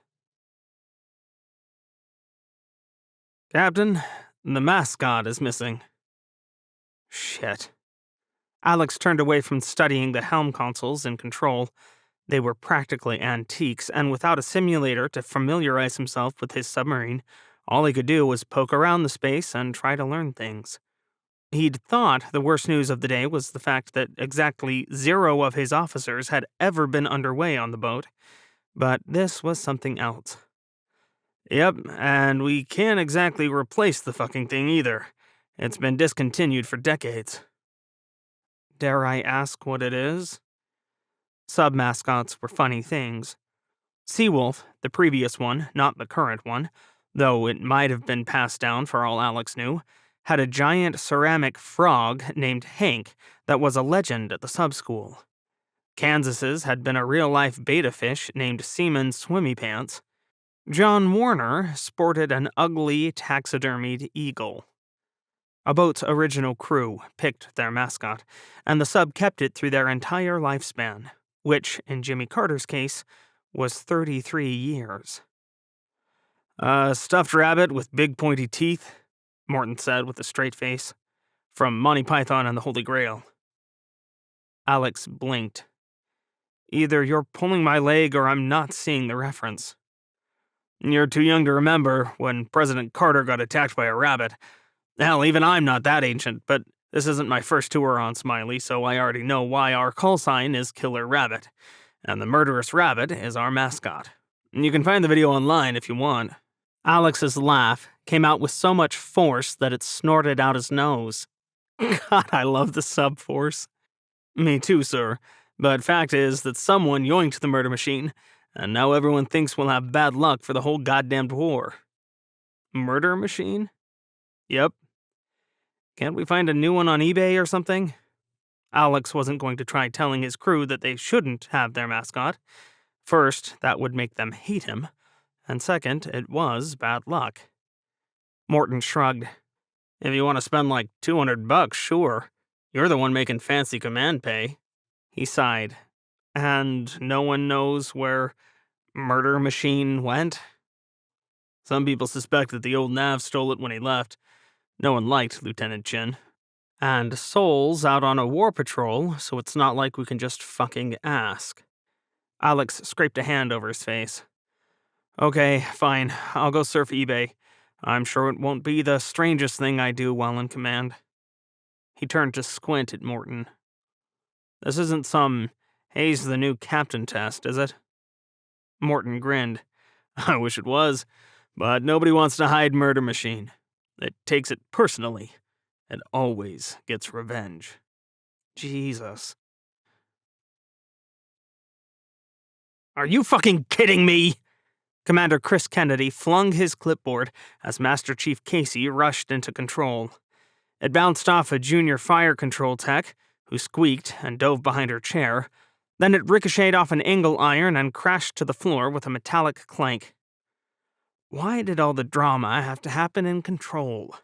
Captain, the mascot is missing. Shit. Alex turned away from studying the helm consoles in control. They were practically antiques, and without a simulator to familiarize himself with his submarine, all he could do was poke around the space and try to learn things. He'd thought the worst news of the day was the fact that exactly 0 of his officers had ever been underway on the boat, but this was something else. Yep, and we can't exactly replace the fucking thing either. It's been discontinued for decades. Dare I ask what it is? Sub-mascots were funny things. Seawolf, the previous one, not the current one, though it might have been passed down for all Alex knew, had a giant ceramic frog named Hank that was a legend at the sub-school. Kansas's had been a real-life beta fish named Seaman Swimmy Pants. John Warner sported an ugly taxidermied eagle. A boat's original crew picked their mascot, and the sub kept it through their entire lifespan, which, in Jimmy Carter's case, was 33 years. A stuffed rabbit with big pointy teeth, Morton said with a straight face. From Monty Python and the Holy Grail. Alex blinked. Either you're pulling my leg or I'm not seeing the reference. You're too young to remember when President Carter got attacked by a rabbit. Hell, even I'm not that ancient, but this isn't my first tour on Smiley, so I already know why our call sign is Killer Rabbit, and the murderous rabbit is our mascot. You can find the video online if you want. Alex's laugh came out with so much force that it snorted out his nose. God, I love the sub-force. Me too, sir. But fact is that someone yoinked the murder machine, and now everyone thinks we'll have bad luck for the whole goddamned war. Murder machine? Yep. Can't we find a new one on eBay or something? Alex wasn't going to try telling his crew that they shouldn't have their mascot. First, that would make them hate him, and second, it was bad luck. Morton shrugged. If you want to spend like $200, sure. You're the one making fancy command pay. He sighed. And no one knows where Murder Machine went? Some people suspect that the old Nav stole it when he left. No one liked Lieutenant Chin. And Sol's out on a war patrol, so it's not like we can just fucking ask. Alex scraped a hand over his face. Okay, fine. I'll go surf eBay. I'm sure it won't be the strangest thing I do while in command. He turned to squint at Morton. This isn't some Hayes the new captain test, is it? Morton grinned. I wish it was, but nobody wants to hide Murder Machine. It takes it personally. It always gets revenge. Jesus. Are you fucking kidding me? Commander Chris Kennedy flung his clipboard as Master Chief Casey rushed into control. It bounced off a junior fire control tech, who squeaked and dove behind her chair. Then it ricocheted off an angle iron and crashed to the floor with a metallic clank. Why did all the drama have to happen in control?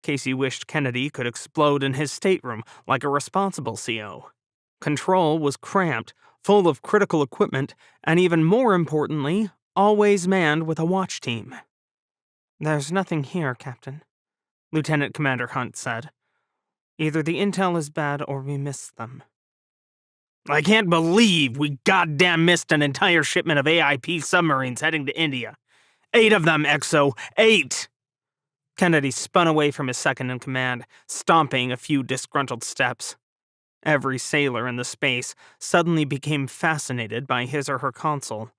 Casey wished Kennedy could explode in his stateroom like a responsible CO. Control was cramped, full of critical equipment, and even more importantly, always manned with a watch team. There's nothing here, Captain, Lieutenant Commander Hunt said. Either the intel is bad or we missed them. I can't believe we goddamn missed an entire shipment of AIP submarines heading to India. 8 of them, XO. 8! Kennedy spun away from his second-in-command, stomping a few disgruntled steps. Every sailor in the space suddenly became fascinated by his or her console.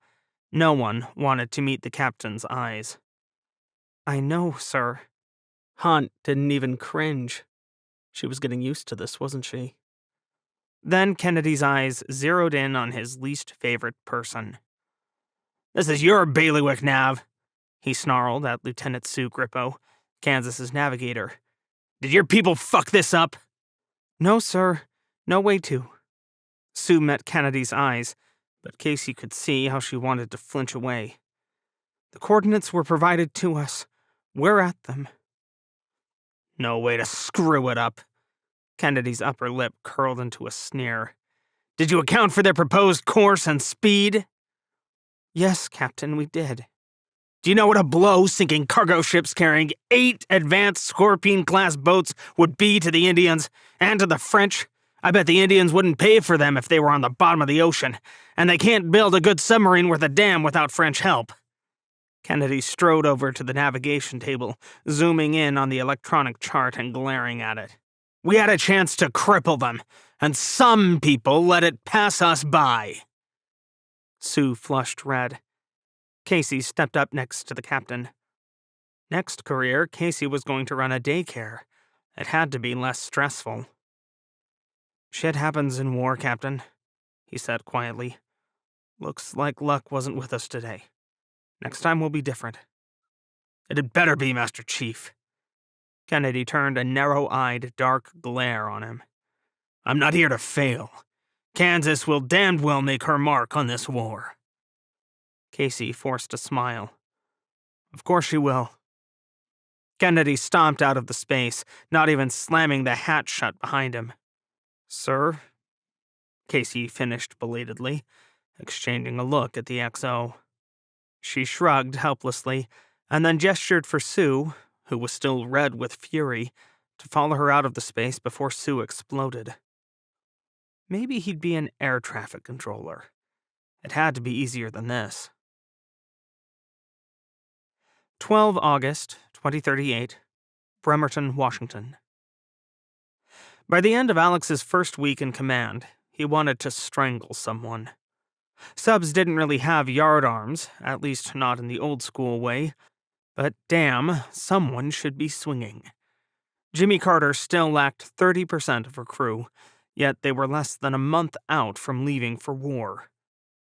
No one wanted to meet the captain's eyes. I know, sir. Hunt didn't even cringe. She was getting used to this, wasn't she? Then Kennedy's eyes zeroed in on his least favorite person. This is your bailiwick, Nav, he snarled at Lieutenant Sue Grippo, Kansas's navigator. Did your people fuck this up? No, sir. No way to. Sue met Kennedy's eyes, but Casey could see how she wanted to flinch away. The coordinates were provided to us. We're at them. No way to screw it up. Kennedy's upper lip curled into a sneer. Did you account for their proposed course and speed? Yes, Captain, we did. Do you know what a blow sinking cargo ships carrying 8 advanced Scorpion-class boats would be to the Indians and to the French? I bet the Indians wouldn't pay for them if they were on the bottom of the ocean, and they can't build a good submarine worth a damn without French help. Kennedy strode over to the navigation table, zooming in on the electronic chart and glaring at it. We had a chance to cripple them, and some people let it pass us by. Sue flushed red. Casey stepped up next to the captain. Next career, Casey was going to run a daycare. It had to be less stressful. Shit happens in war, Captain, he said quietly. Looks like luck wasn't with us today. Next time will be different. It had better be, Master Chief. Kennedy turned a narrow-eyed, dark glare on him. I'm not here to fail. Kansas will damned well make her mark on this war. Casey forced a smile. Of course she will. Kennedy stomped out of the space, not even slamming the hatch shut behind him. Sir? Casey finished belatedly, exchanging a look at the XO. She shrugged helplessly, and then gestured for Sue, who was still red with fury, to follow her out of the space before Sue exploded. Maybe he'd be an air traffic controller. It had to be easier than this. 12 August, 2038, Bremerton, Washington. By the end of Alex's first week in command, he wanted to strangle someone. Subs didn't really have yard arms, at least not in the old school way, but damn, someone should be swinging. Jimmy Carter still lacked 30% of her crew, yet they were less than a month out from leaving for war.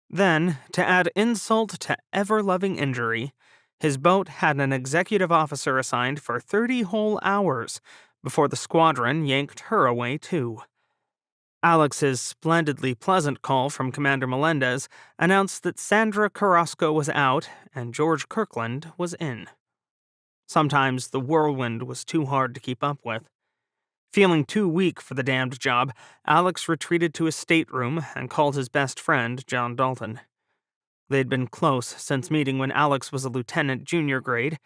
Then, to add insult to ever-loving injury, his boat had an executive officer assigned for 30 whole hours before the squadron yanked her away too. Alex's splendidly pleasant call from Commander Melendez announced that Sandra Carrasco was out and George Kirkland was in. Sometimes the whirlwind was too hard to keep up with. Feeling too weak for the damned job, Alex retreated to his stateroom and called his best friend, John Dalton. They'd been close since meeting when Alex was a lieutenant junior grade,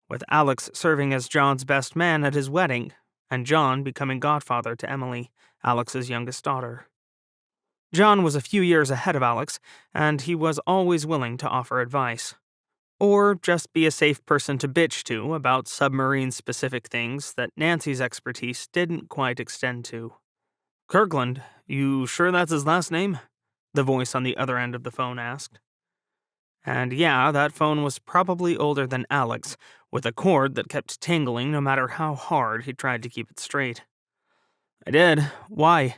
with Alex serving as John's best man at his wedding, and John becoming godfather to Emily, Alex's youngest daughter. John was a few years ahead of Alex, and he was always willing to offer advice. Or just be a safe person to bitch to about submarine-specific things that Nancy's expertise didn't quite extend to. "Kirkland, you sure that's his last name?" the voice on the other end of the phone asked. And yeah, that phone was probably older than Alex, with a cord that kept tingling no matter how hard he tried to keep it straight. "I did. Why?"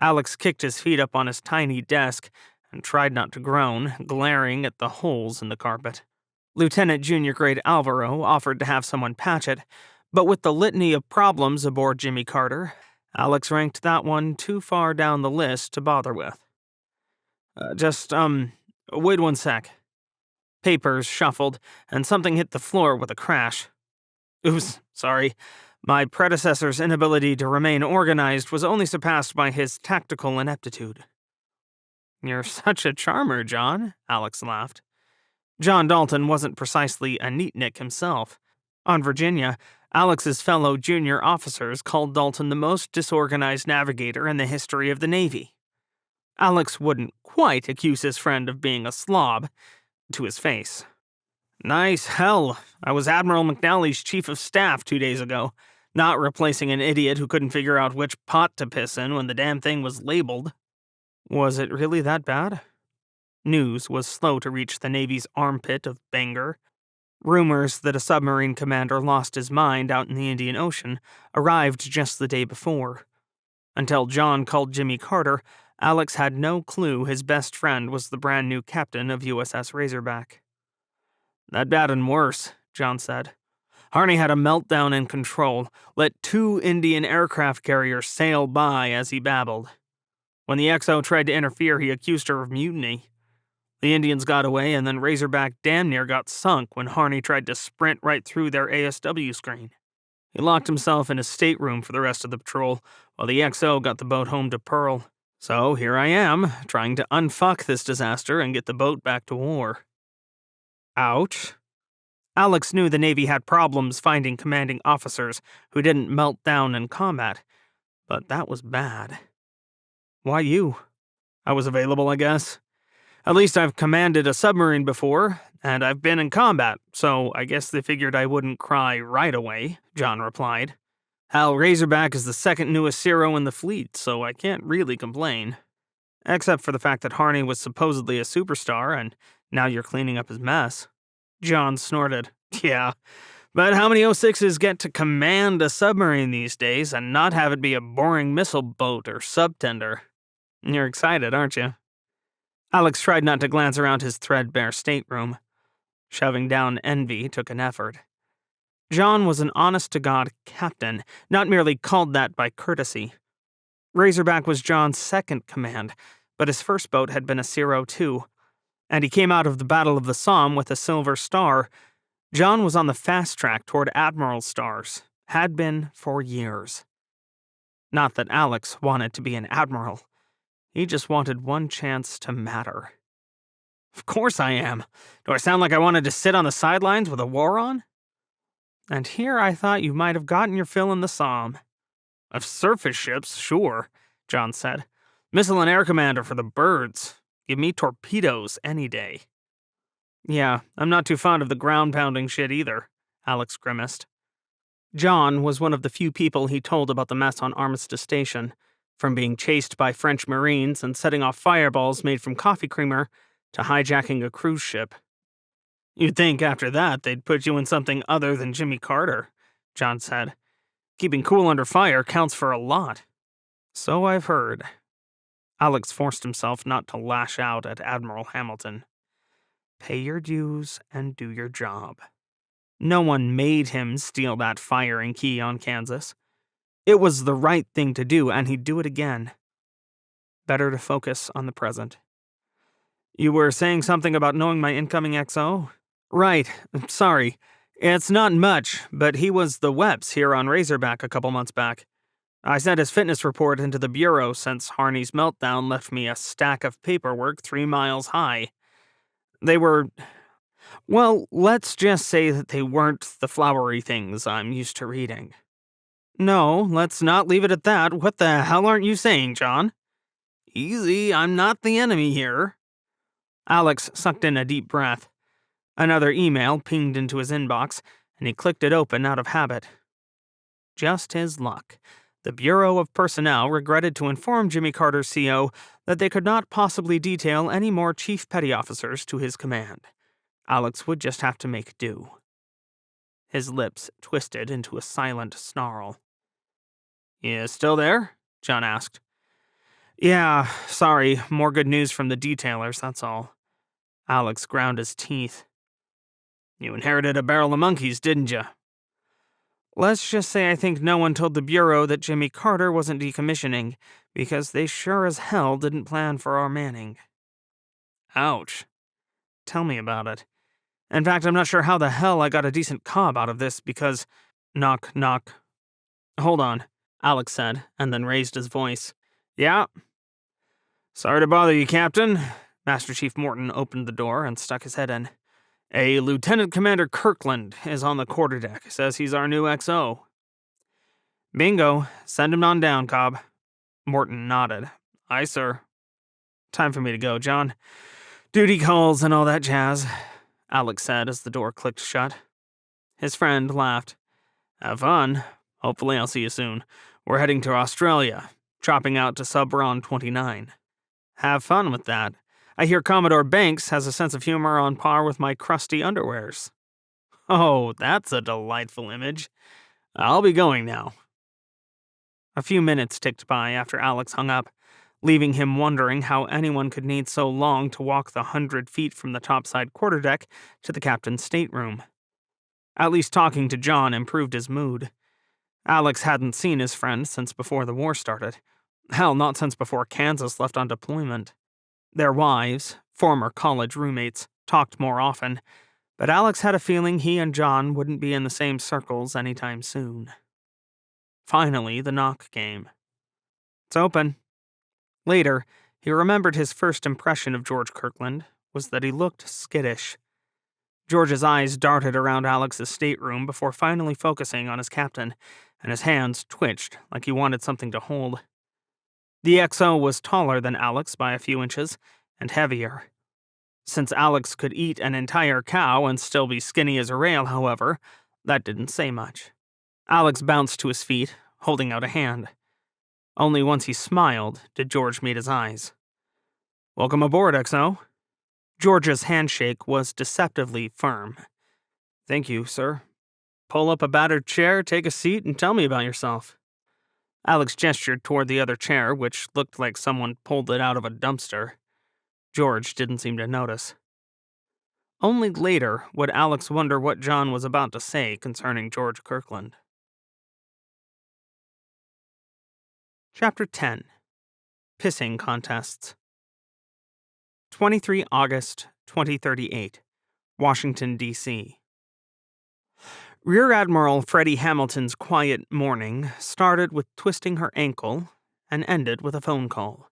Alex kicked his feet up on his tiny desk and tried not to groan, glaring at the holes in the carpet. Lieutenant Junior Grade Alvaro offered to have someone patch it, but with the litany of problems aboard Jimmy Carter, Alex ranked that one too far down the list to bother with. Wait one sec." Papers shuffled, and something hit the floor with a crash. "Oops, sorry. My predecessor's inability to remain organized was only surpassed by his tactical ineptitude." "You're such a charmer, John," Alex laughed. John Dalton wasn't precisely a neatnik himself. On Virginia, Alex's fellow junior officers called Dalton the most disorganized navigator in the history of the Navy. Alex wouldn't quite accuse his friend of being a slob, to his face. "Nice hell, I was Admiral McNally's chief of staff 2 days ago, not replacing an idiot who couldn't figure out which pot to piss in when the damn thing was labeled." Was it really that bad? News was slow to reach the Navy's armpit of Bangor. Rumors that a submarine commander lost his mind out in the Indian Ocean arrived just the day before. Until John called Jimmy Carter, Alex had no clue his best friend was the brand new captain of USS Razorback. "That bad and worse," John said. "Harney had a meltdown in control, let 2 Indian aircraft carriers sail by as he babbled. When the XO tried to interfere, he accused her of mutiny. The Indians got away, and then Razorback damn near got sunk when Harney tried to sprint right through their ASW screen. He locked himself in his stateroom for the rest of the patrol, while the XO got the boat home to Pearl. So here I am, trying to unfuck this disaster and get the boat back to war." Ouch. Alex knew the Navy had problems finding commanding officers who didn't melt down in combat, but that was bad. "Why you?" "I was available, I guess. At least I've commanded a submarine before, and I've been in combat, so I guess they figured I wouldn't cry right away," John replied. "Hell, Razorback is the second newest Zero in the fleet, so I can't really complain. Except for the fact that Harney was supposedly a superstar, and now you're cleaning up his mess." John snorted. "Yeah, but how many 06s get to command a submarine these days and not have it be a boring missile boat or subtender? You're excited, aren't you?" Alex tried not to glance around his threadbare stateroom. Shoving down envy took an effort. John was an honest-to-God captain, not merely called that by courtesy. Razorback was John's second command, but his first boat had been a Zero too, and he came out of the Battle of the Somme with a Silver Star. John was on the fast track toward Admiral stars, had been for years. Not that Alex wanted to be an admiral. He just wanted one chance to matter. Of course I am. Do I sound like I wanted to sit on the sidelines with a war on? And here I thought you might have gotten your fill in the Somme. Of surface ships, sure, John said. Missile and air commander for the birds. Give me torpedoes any day. Yeah, I'm not too fond of the ground-pounding shit either, Alex grimaced. John was one of the few people he told about the mess on Armistice Station, from being chased by French Marines and setting off fireballs made from coffee creamer to hijacking a cruise ship. You'd think after that they'd put you in something other than Jimmy Carter, John said. Keeping cool under fire counts for a lot. So I've heard. Alex forced himself not to lash out at Admiral Hamilton. Pay your dues and do your job. No one made him steal that firing key on Kansas. It was the right thing to do, and he'd do it again. Better to focus on the present. You were saying something about knowing my incoming XO? Right, sorry. It's not much, but he was the Weps here on Razorback a couple months back. I sent his fitness report into the bureau since Harney's meltdown left me a stack of paperwork 3 miles high. They were... well, let's just say that they weren't the flowery things I'm used to reading. No, let's not leave it at that. What the hell aren't you saying, John? Easy, I'm not the enemy here. Alex sucked in a deep breath. Another email pinged into his inbox, and he clicked it open out of habit. Just his luck. The Bureau of Personnel regretted to inform Jimmy Carter's CO that they could not possibly detail any more chief petty officers to his command. Alex would just have to make do. His lips twisted into a silent snarl. You still there? John asked. Yeah, sorry, more good news from the detailers, that's all. Alex ground his teeth. You inherited a barrel of monkeys, didn't you? Let's just say I think no one told the Bureau that Jimmy Carter wasn't decommissioning, because they sure as hell didn't plan for our manning. Ouch. Tell me about it. In fact, I'm not sure how the hell I got a decent cob out of this, because... Knock, knock. Hold on, Alex said, and then raised his voice. Yeah? Sorry to bother you, Captain. Master Chief Morton opened the door and stuck his head in. A Lieutenant Commander Kirkland is on the quarterdeck. Says he's our new XO. Bingo. Send him on down, Cobb. Morton nodded. Aye, sir. Time for me to go, John. Duty calls and all that jazz, Alex said as the door clicked shut. His friend laughed. Have fun. Hopefully I'll see you soon. We're heading to Australia, chopping out to Submarine 29. Have fun with that. I hear Commodore Banks has a sense of humor on par with my crusty underwears. Oh, that's a delightful image. I'll be going now. A few minutes ticked by after Alex hung up, leaving him wondering how anyone could need so long to walk the 100 feet from the topside quarterdeck to the captain's stateroom. At least talking to John improved his mood. Alex hadn't seen his friend since before the war started. Hell, not since before Kansas left on deployment. Their wives, former college roommates, talked more often, but Alex had a feeling he and John wouldn't be in the same circles anytime soon. Finally, the knock came. It's open. Later, he remembered his first impression of George Kirkland was that he looked skittish. George's eyes darted around Alex's stateroom before finally focusing on his captain, and his hands twitched like he wanted something to hold. The XO was taller than Alex by a few inches, and heavier. Since Alex could eat an entire cow and still be skinny as a rail, however, that didn't say much. Alex bounced to his feet, holding out a hand. Only once he smiled did George meet his eyes. Welcome aboard, XO. George's handshake was deceptively firm. Thank you, sir. Pull up a battered chair, take a seat, and tell me about yourself. Alex gestured toward the other chair, which looked like someone pulled it out of a dumpster. George didn't seem to notice. Only later would Alex wonder what John was about to say concerning George Kirkland. Chapter 10. Pissing Contests. 23 August 2038, Washington, D.C. Rear Admiral Freddie Hamilton's quiet morning started with twisting her ankle and ended with a phone call.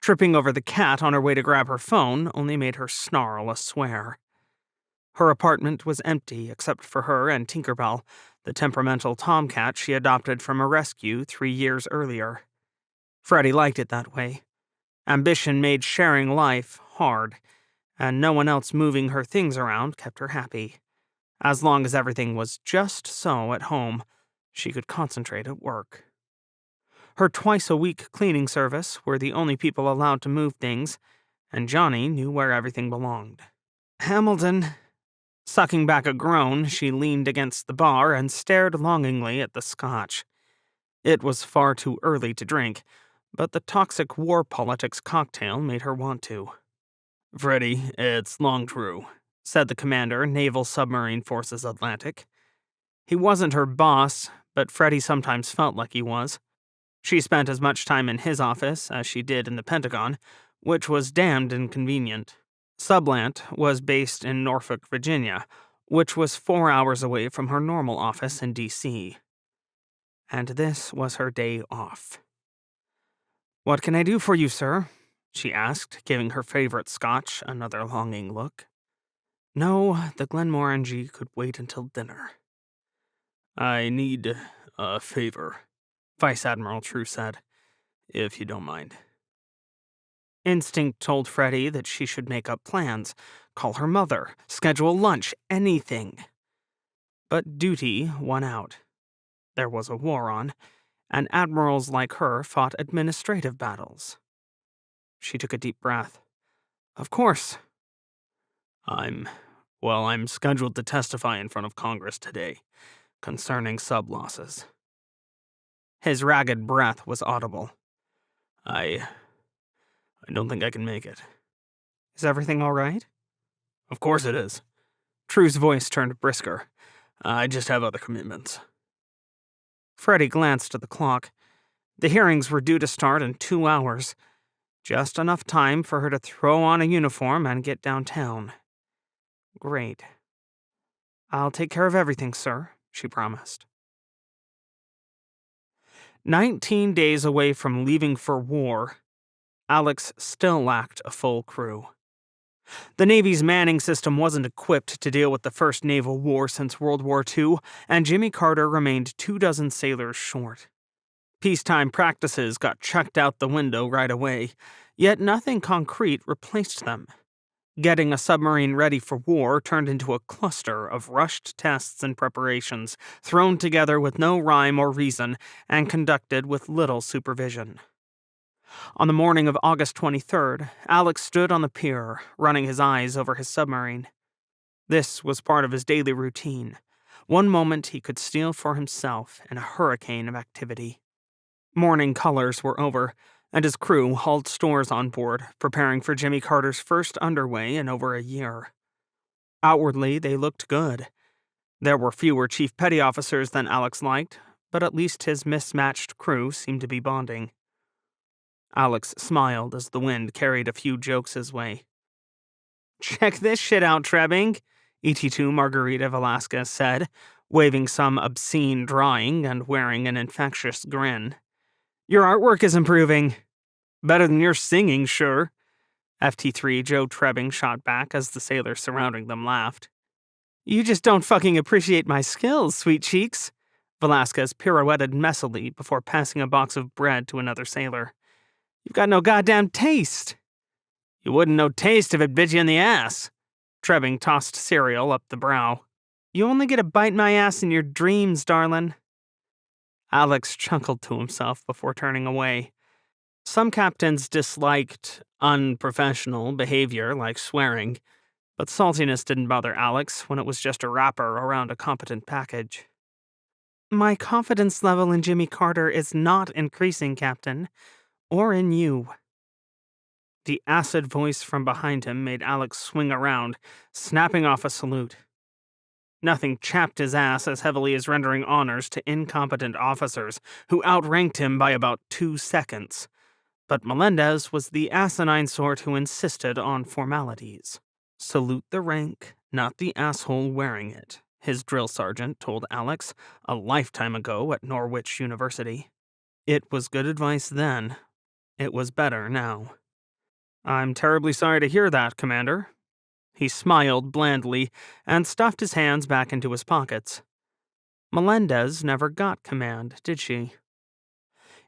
Tripping over the cat on her way to grab her phone only made her snarl a swear. Her apartment was empty except for her and Tinkerbell, the temperamental tomcat she adopted from a rescue 3 years earlier. Freddie liked it that way. Ambition made sharing life hard, and no one else moving her things around kept her happy. As long as everything was just so at home, she could concentrate at work. Her twice-a-week cleaning service were the only people allowed to move things, and Johnny knew where everything belonged. Hamilton. Sucking back a groan, she leaned against the bar and stared longingly at the scotch. It was far too early to drink, but the toxic war politics cocktail made her want to. Freddie, it's long true, said the commander, Naval Submarine Forces Atlantic. He wasn't her boss, but Freddie sometimes felt like he was. She spent as much time in his office as she did in the Pentagon, which was damned inconvenient. Sublant was based in Norfolk, Virginia, which was 4 hours away from her normal office in D.C. And this was her day off. "What can I do for you, sir?" she asked, giving her favorite scotch another longing look. No, the Glenmorangie could wait until dinner. I need a favor, Vice Admiral True said, if you don't mind. Instinct told Freddie that she should make up plans, call her mother, schedule lunch, anything. But duty won out. There was a war on, and admirals like her fought administrative battles. She took a deep breath. Of course. I'm scheduled to testify in front of Congress today, concerning sub losses. His ragged breath was audible. I don't think I can make it. Is everything all right? Of course it is. True's voice turned brisker. I just have other commitments. Freddie glanced at the clock. The hearings were due to start in 2 hours. Just enough time for her to throw on a uniform and get downtown. Great. I'll take care of everything, sir, she promised. 19 days away from leaving for war, Alex still lacked a full crew. The Navy's manning system wasn't equipped to deal with the first naval war since World War II, and Jimmy Carter remained 24 sailors short. Peacetime practices got chucked out the window right away, yet nothing concrete replaced them. Getting a submarine ready for war turned into a cluster of rushed tests and preparations, thrown together with no rhyme or reason, and conducted with little supervision. On the morning of August 23rd, Alex stood on the pier, running his eyes over his submarine. This was part of his daily routine. One moment he could steal for himself in a hurricane of activity. Morning colors were over, and his crew hauled stores on board, preparing for Jimmy Carter's first underway in over a year. Outwardly, they looked good. There were fewer chief petty officers than Alex liked, but at least his mismatched crew seemed to be bonding. Alex smiled as the wind carried a few jokes his way. "Check this shit out, Trebbing," ET2 Margarita Velasquez said, waving some obscene drawing and wearing an infectious grin. "Your artwork is improving. Better than your singing, sure." FT3 Joe Trebbing shot back as the sailors surrounding them laughed. "You just don't fucking appreciate my skills, sweet cheeks." Velasquez pirouetted messily before passing a box of bread to another sailor. "You've got no goddamn taste." "You wouldn't know taste if it bit you in the ass." Trebbing tossed cereal up the brow. "You only get a bite my ass in your dreams, darlin'." Alex chuckled to himself before turning away. Some captains disliked unprofessional behavior like swearing, but saltiness didn't bother Alex when it was just a wrapper around a competent package. "My confidence level in Jimmy Carter is not increasing, Captain. Or in you." The acid voice from behind him made Alex swing around, snapping off a salute. Nothing chapped his ass as heavily as rendering honors to incompetent officers who outranked him by about 2 seconds. But Melendez was the asinine sort who insisted on formalities. "Salute the rank, not the asshole wearing it," his drill sergeant told Alex a lifetime ago at Norwich University. It was good advice then. It was better now. I'm terribly sorry to hear that, Commander. He smiled blandly and stuffed his hands back into his pockets. Melendez never got command, did she?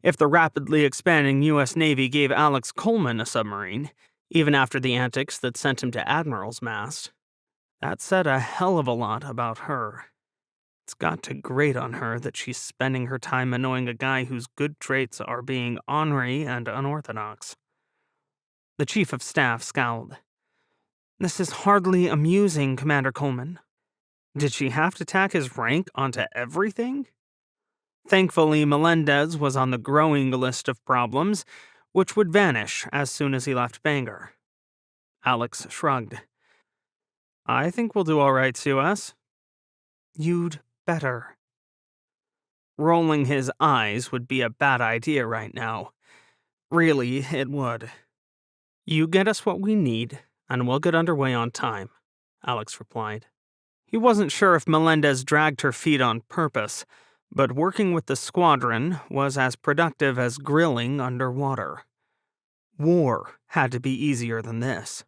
If the rapidly expanding U.S. Navy gave Alex Coleman a submarine, even after the antics that sent him to Admiral's mast, that said a hell of a lot about her. It's got to grate on her that she's spending her time annoying a guy whose good traits are being ornery and unorthodox. The Chief of Staff scowled. This is hardly amusing, Commander Coleman. Did she have to tack his rank onto everything? Thankfully, Melendez was on the growing list of problems, which would vanish as soon as he left Bangor. Alex shrugged. I think we'll do all right, Suez. You'd better. Rolling his eyes would be a bad idea right now. Really, it would. You get us what we need, and we'll get underway on time, Alex replied. He wasn't sure if Melendez dragged her feet on purpose, but working with the squadron was as productive as grilling underwater. War had to be easier than this.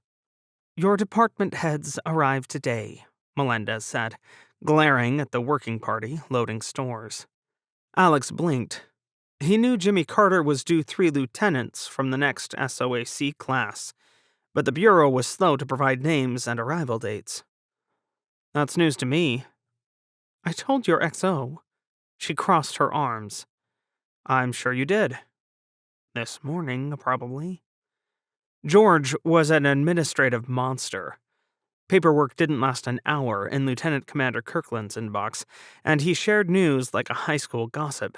Your department heads arrived today, Melendez said, glaring at the working party loading stores. Alex blinked. He knew Jimmy Carter was due 3 lieutenants from the next SOAC class, but the Bureau was slow to provide names and arrival dates. That's news to me. I told your XO. She crossed her arms. I'm sure you did. This morning, probably. George was an administrative monster. Paperwork didn't last an hour in Lieutenant Commander Kirkland's inbox, and he shared news like a high school gossip.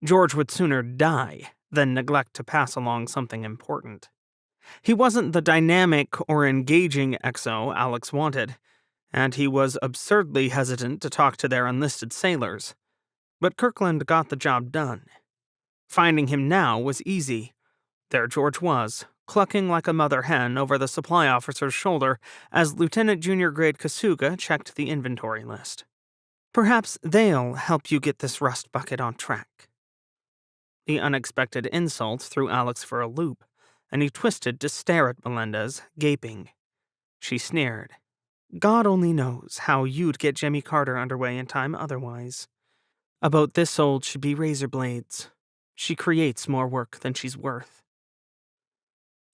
George would sooner die than neglect to pass along something important. He wasn't the dynamic or engaging XO Alex wanted, and he was absurdly hesitant to talk to their enlisted sailors. But Kirkland got the job done. Finding him now was easy. There George was, clucking like a mother hen over the supply officer's shoulder as Lieutenant Junior Grade Kasuga checked the inventory list. Perhaps they'll help you get this rust bucket on track. The unexpected insult threw Alex for a loop, and he twisted to stare at Melendez, gaping. She sneered. God only knows how you'd get Jimmy Carter underway in time otherwise. A boat this old should be razor blades. She creates more work than she's worth.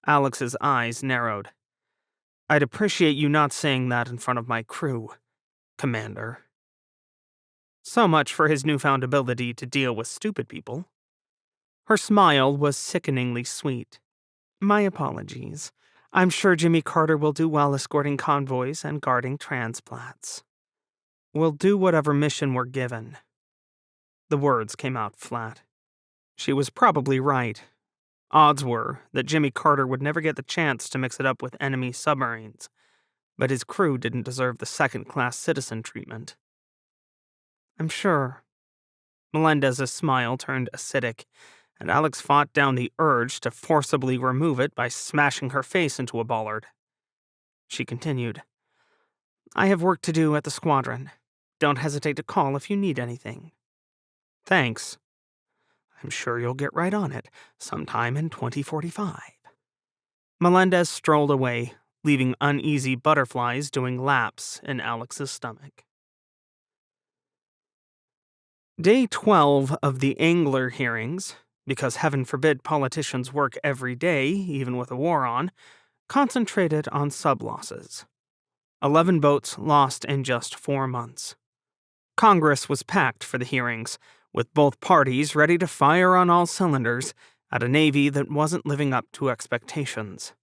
Alex's eyes narrowed. I'd appreciate you not saying that in front of my crew, Commander. So much for his newfound ability to deal with stupid people. Her smile was sickeningly sweet. My apologies. I'm sure Jimmy Carter will do well escorting convoys and guarding transplats. We'll do whatever mission we're given. The words came out flat. She was probably right. Odds were that Jimmy Carter would never get the chance to mix it up with enemy submarines, but his crew didn't deserve the second-class citizen treatment. I'm sure. Melendez's smile turned acidic, and Alex fought down the urge to forcibly remove it by smashing her face into a bollard. She continued, I have work to do at the squadron. Don't hesitate to call if you need anything. Thanks. I'm sure you'll get right on it, sometime in 2045. Melendez strolled away, leaving uneasy butterflies doing laps in Alex's stomach. Day 12 of the Angler hearings, because heaven forbid politicians work every day, even with a war on, concentrated on sub-losses. 11 boats lost in just 4 months. Congress was packed for the hearings, with both parties ready to fire on all cylinders at a Navy that wasn't living up to expectations.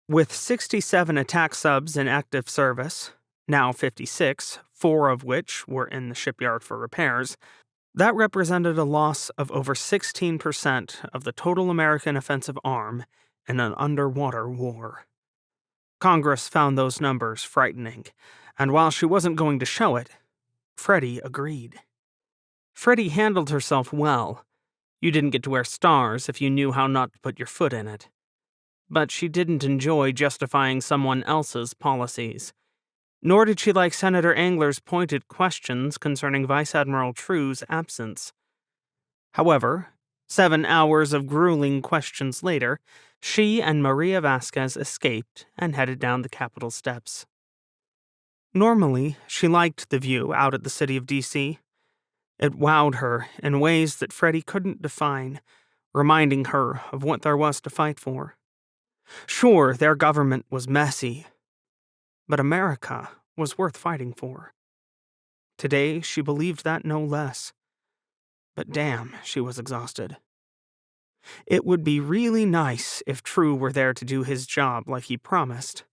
With 67 attack subs in active service, now 56, 4 of which were in the shipyard for repairs, that represented a loss of over 16% of the total American offensive arm in an underwater war. Congress found those numbers frightening, and while she wasn't going to show it, Freddie agreed. Freddie handled herself well. You didn't get to wear stars if you knew how not to put your foot in it. But she didn't enjoy justifying someone else's policies. Nor did she like Senator Angler's pointed questions concerning Vice Admiral True's absence. However, 7 hours of grueling questions later, she and Maria Vasquez escaped and headed down the Capitol steps. Normally, she liked the view out at the city of D.C. It wowed her in ways that Freddie couldn't define, reminding her of what there was to fight for. Sure, their government was messy, but America was worth fighting for. Today, she believed that no less. But damn, she was exhausted. It would be really nice if True were there to do his job like he promised.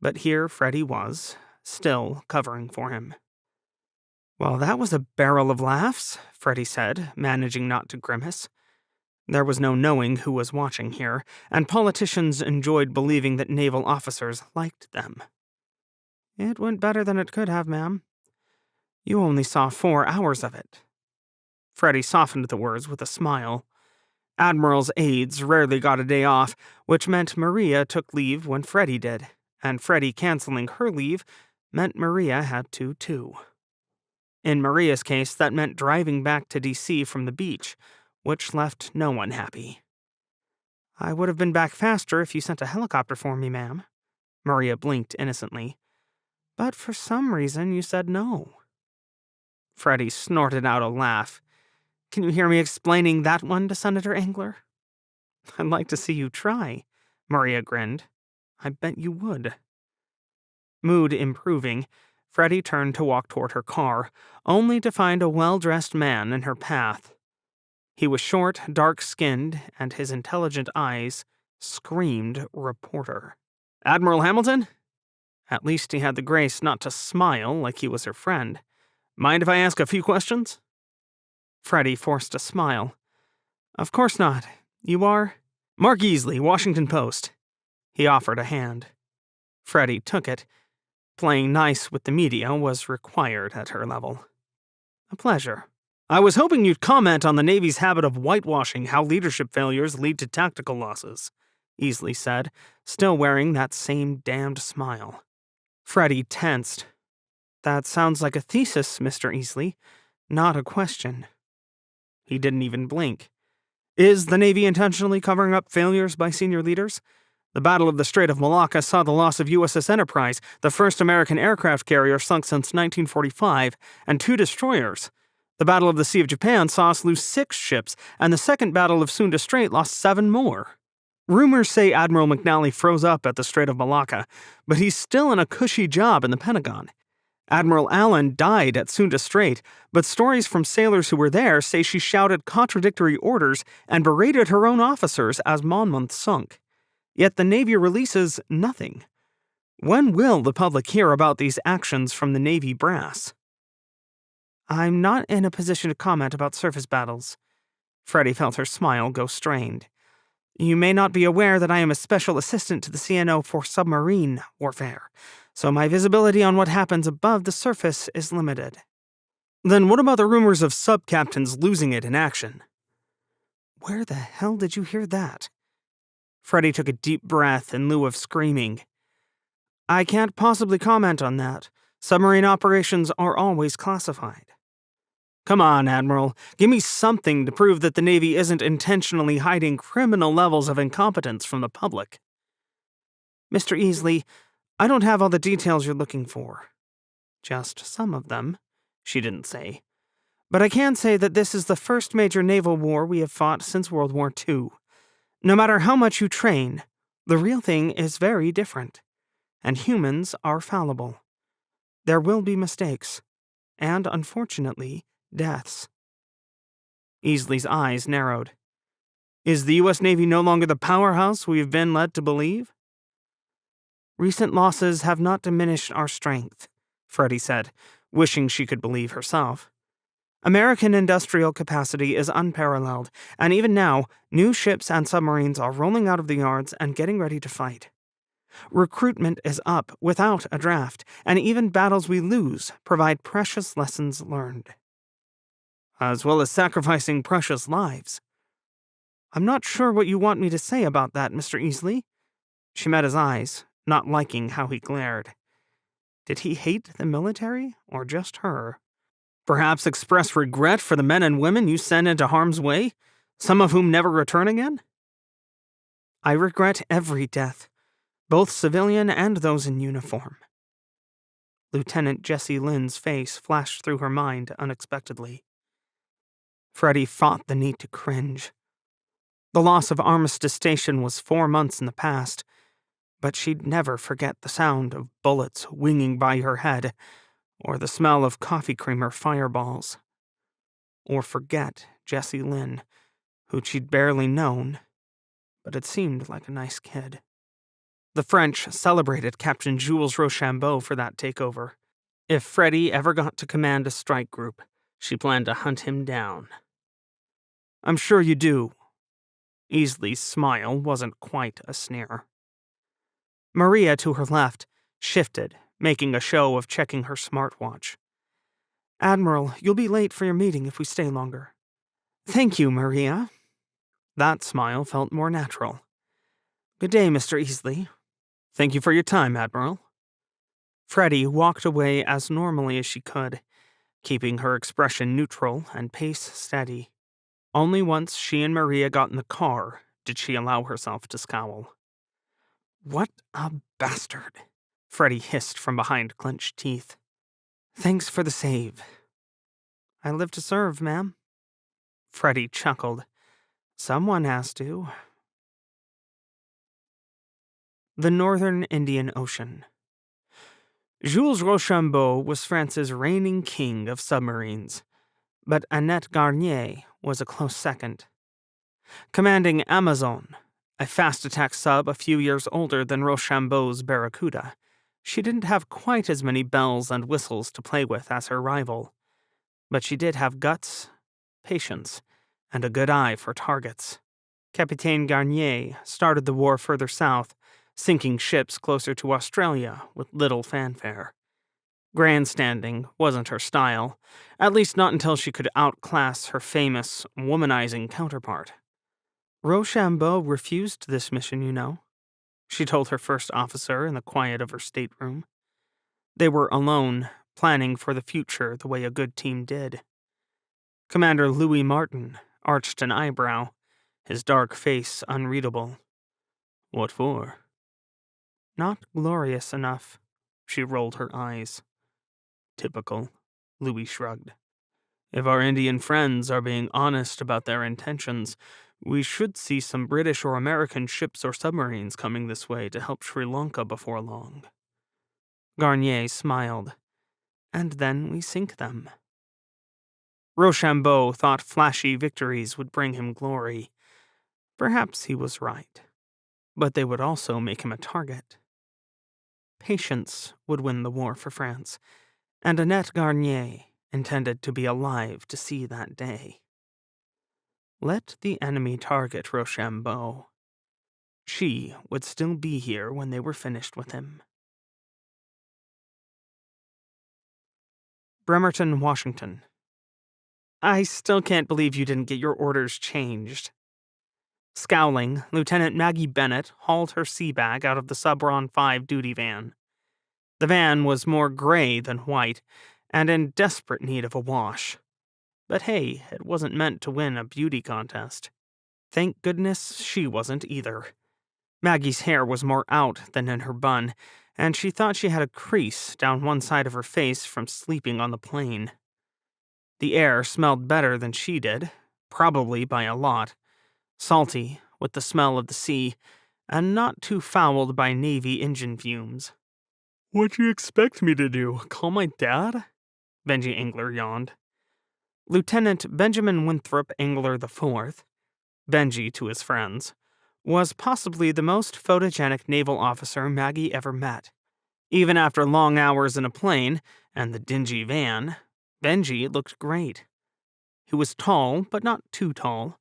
But here Freddie was, still covering for him. Well, that was a barrel of laughs, Freddie said, managing not to grimace. There was no knowing who was watching here, and politicians enjoyed believing that naval officers liked them. It went better than it could have, ma'am. You only saw 4 hours of it. Freddie softened the words with a smile. Admiral's aides rarely got a day off, which meant Maria took leave when Freddie did, and Freddie canceling her leave meant Maria had to, too. In Maria's case, that meant driving back to D.C. from the beach, which left no one happy. I would have been back faster if you sent a helicopter for me, ma'am. Maria blinked innocently. But for some reason you said no. Freddie snorted out a laugh. Can you hear me explaining that one to Senator Engler? I'd like to see you try, Maria grinned. I bet you would. Mood improving, Freddie turned to walk toward her car, only to find a well-dressed man in her path. He was short, dark-skinned, and his intelligent eyes screamed reporter. Admiral Hamilton? At least he had the grace not to smile like he was her friend. Mind if I ask a few questions? Freddie forced a smile. Of course not. You are? Mark Easley, Washington Post. He offered a hand. Freddie took it. Playing nice with the media was required at her level. A pleasure. I was hoping you'd comment on the Navy's habit of whitewashing how leadership failures lead to tactical losses, Easley said, still wearing that same damned smile. Freddie tensed. That sounds like a thesis, Mr. Easley, not a question. He didn't even blink. Is the Navy intentionally covering up failures by senior leaders? The Battle of the Strait of Malacca saw the loss of USS Enterprise, the first American aircraft carrier sunk since 1945, and 2 destroyers. The Battle of the Sea of Japan saw us lose 6 ships, and the Second Battle of Sunda Strait lost 7 more. Rumors say Admiral McNally froze up at the Strait of Malacca, but he's still in a cushy job in the Pentagon. Admiral Allen died at Sunda Strait, but stories from sailors who were there say she shouted contradictory orders and berated her own officers as Monmouth sunk. Yet the Navy releases nothing. When will the public hear about these actions from the Navy brass? I'm not in a position to comment about surface battles. Freddie felt her smile go strained. You may not be aware that I am a special assistant to the CNO for submarine warfare, so my visibility on what happens above the surface is limited. Then what about the rumors of sub-captains losing it in action? Where the hell did you hear that? Freddie took a deep breath in lieu of screaming. I can't possibly comment on that. Submarine operations are always classified. Come on, Admiral. Give me something to prove that the Navy isn't intentionally hiding criminal levels of incompetence from the public. Mr. Easley, I don't have all the details you're looking for. Just some of them, she didn't say. But I can say that this is the first major naval war we have fought since World War II. No matter how much you train, the real thing is very different. And humans are fallible. There will be mistakes. And, unfortunately, deaths. Easley's eyes narrowed. Is the U.S. Navy no longer the powerhouse we have been led to believe? Recent losses have not diminished our strength, Freddie said, wishing she could believe herself. American industrial capacity is unparalleled, and even now, new ships and submarines are rolling out of the yards and getting ready to fight. Recruitment is up without a draft, and even battles we lose provide precious lessons learned. As well as sacrificing precious lives. I'm not sure what you want me to say about that, Mr. Easley. She met his eyes, not liking how he glared. Did he hate the military, or just her? Perhaps express regret for the men and women you send into harm's way? Some of whom never return again? I regret every death, both civilian and those in uniform. Lieutenant Jessie Lynn's face flashed through her mind unexpectedly. Freddie fought the need to cringe. The loss of Armistice Station was 4 months in the past, but she'd never forget the sound of bullets winging by her head, or the smell of coffee creamer fireballs. Or forget Jessie Lynn, who she'd barely known, but it seemed like a nice kid. The French celebrated Captain Jules Rochambeau for that takeover. If Freddie ever got to command a strike group, she planned to hunt him down. I'm sure you do. Easley's smile wasn't quite a sneer. Maria, to her left, shifted, making a show of checking her smartwatch. Admiral, you'll be late for your meeting if we stay longer. Thank you, Maria. That smile felt more natural. Good day, Mr. Easley. Thank you for your time, Admiral. Freddie walked away as normally as she could, keeping her expression neutral and pace steady. Only once she and Maria got in the car did she allow herself to scowl. What a bastard, Freddie hissed from behind clenched teeth. Thanks for the save. I live to serve, ma'am. Freddie chuckled. Someone has to. The Northern Indian Ocean. Jules Rochambeau was France's reigning king of submarines, but Annette Garnier was a close second. Commanding Amazon, a fast-attack sub a few years older than Rochambeau's Barracuda, she didn't have quite as many bells and whistles to play with as her rival, but she did have guts, patience, and a good eye for targets. Capitaine Garnier started the war further south, sinking ships closer to Australia with little fanfare. Grandstanding wasn't her style, at least not until she could outclass her famous, womanizing counterpart. Rochambeau refused this mission, you know, she told her first officer in the quiet of her stateroom. They were alone, planning for the future the way a good team did. Commander Louis Martin arched an eyebrow, his dark face unreadable. What for? Not glorious enough. She rolled her eyes. Typical, Louis shrugged. If our Indian friends are being honest about their intentions, we should see some British or American ships or submarines coming this way to help Sri Lanka before long. Garnier smiled. And then we sink them. Rochambeau thought flashy victories would bring him glory. Perhaps he was right. But they would also make him a target. Patience would win the war for France, and Annette Garnier intended to be alive to see that day. Let the enemy target Rochambeau. She would still be here when they were finished with him. Bremerton, Washington. I still can't believe you didn't get your orders changed. Scowling, Lieutenant Maggie Bennett hauled her sea bag out of the Subron 5 duty van. The van was more gray than white, and in desperate need of a wash. But hey, it wasn't meant to win a beauty contest. Thank goodness she wasn't either. Maggie's hair was more out than in her bun, and she thought she had a crease down one side of her face from sleeping on the plane. The air smelled better than she did, probably by a lot. Salty, with the smell of the sea, and not too fouled by Navy engine fumes. What'd you expect me to do? Call my dad? Benji Engler yawned. Lieutenant Benjamin Winthrop Engler IV, Benji to his friends, was possibly the most photogenic naval officer Maggie ever met. Even after long hours in a plane and the dingy van, Benji looked great. He was tall, but not too tall,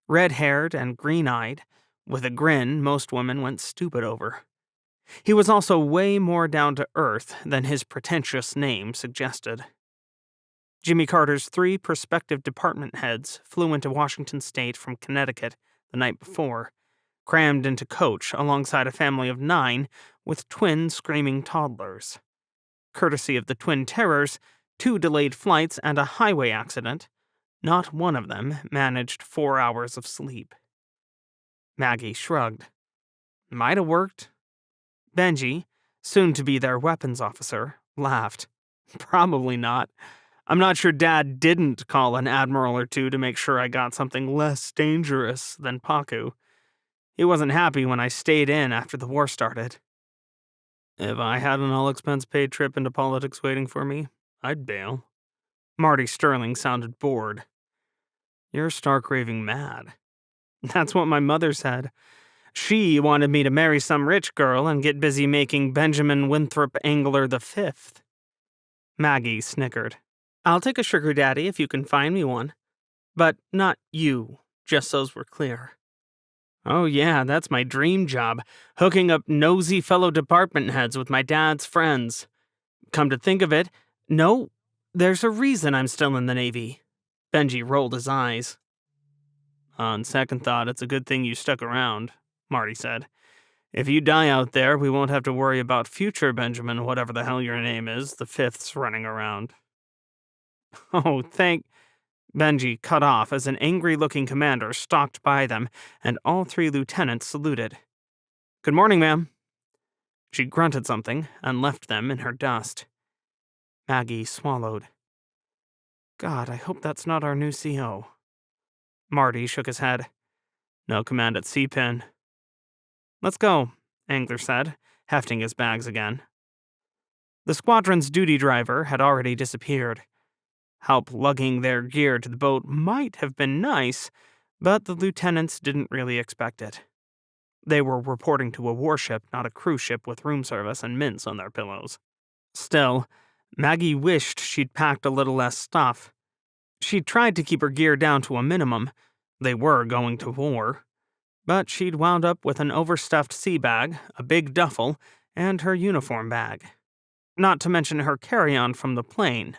red-haired and green-eyed, with a grin most women went stupid over. He was also way more down-to-earth than his pretentious name suggested. Jimmy Carter's 3 prospective department heads flew into Washington State from Connecticut the night before, crammed into coach alongside a family of 9 with twin screaming toddlers. Courtesy of the Twin Terrors, 2 delayed flights and a highway accident, Not one of them managed 4 hours of sleep. Maggie shrugged. Might have worked. Benji, soon to be their weapons officer, laughed. Probably not. I'm not sure Dad didn't call an admiral or two to make sure I got something less dangerous than Paku. He wasn't happy when I stayed in after the war started. If I had an all-expense-paid trip into politics waiting for me, I'd bail. Marty Sterling sounded bored. You're stark raving mad. That's what my mother said. She wanted me to marry some rich girl and get busy making Benjamin Winthrop Angler V. Maggie snickered. I'll take a sugar daddy if you can find me one. But not you, just so's we're clear. Oh yeah, that's my dream job, hooking up nosy fellow department heads with my dad's friends. Come to think of it, no, there's a reason I'm still in the Navy. Benji rolled his eyes. On second thought, it's a good thing you stuck around, Marty said. If you die out there, we won't have to worry about future Benjamin, whatever the hell your name is, the fifths running around. Oh, Benji cut off as an angry-looking commander stalked by them, and all 3 lieutenants saluted. Good morning, ma'am. She grunted something and left them in her dust. Maggie swallowed. God, I hope that's not our new CO. Marty shook his head. No command at C-Pin. Let's go, Angler said, hefting his bags again. The squadron's duty driver had already disappeared. Help lugging their gear to the boat might have been nice, but the lieutenants didn't really expect it. They were reporting to a warship, not a cruise ship with room service and mints on their pillows. Still, Maggie wished she'd packed a little less stuff. She'd tried to keep her gear down to a minimum. They were going to war. But she'd wound up with an overstuffed sea bag, a big duffel, and her uniform bag. Not to mention her carry-on from the plane.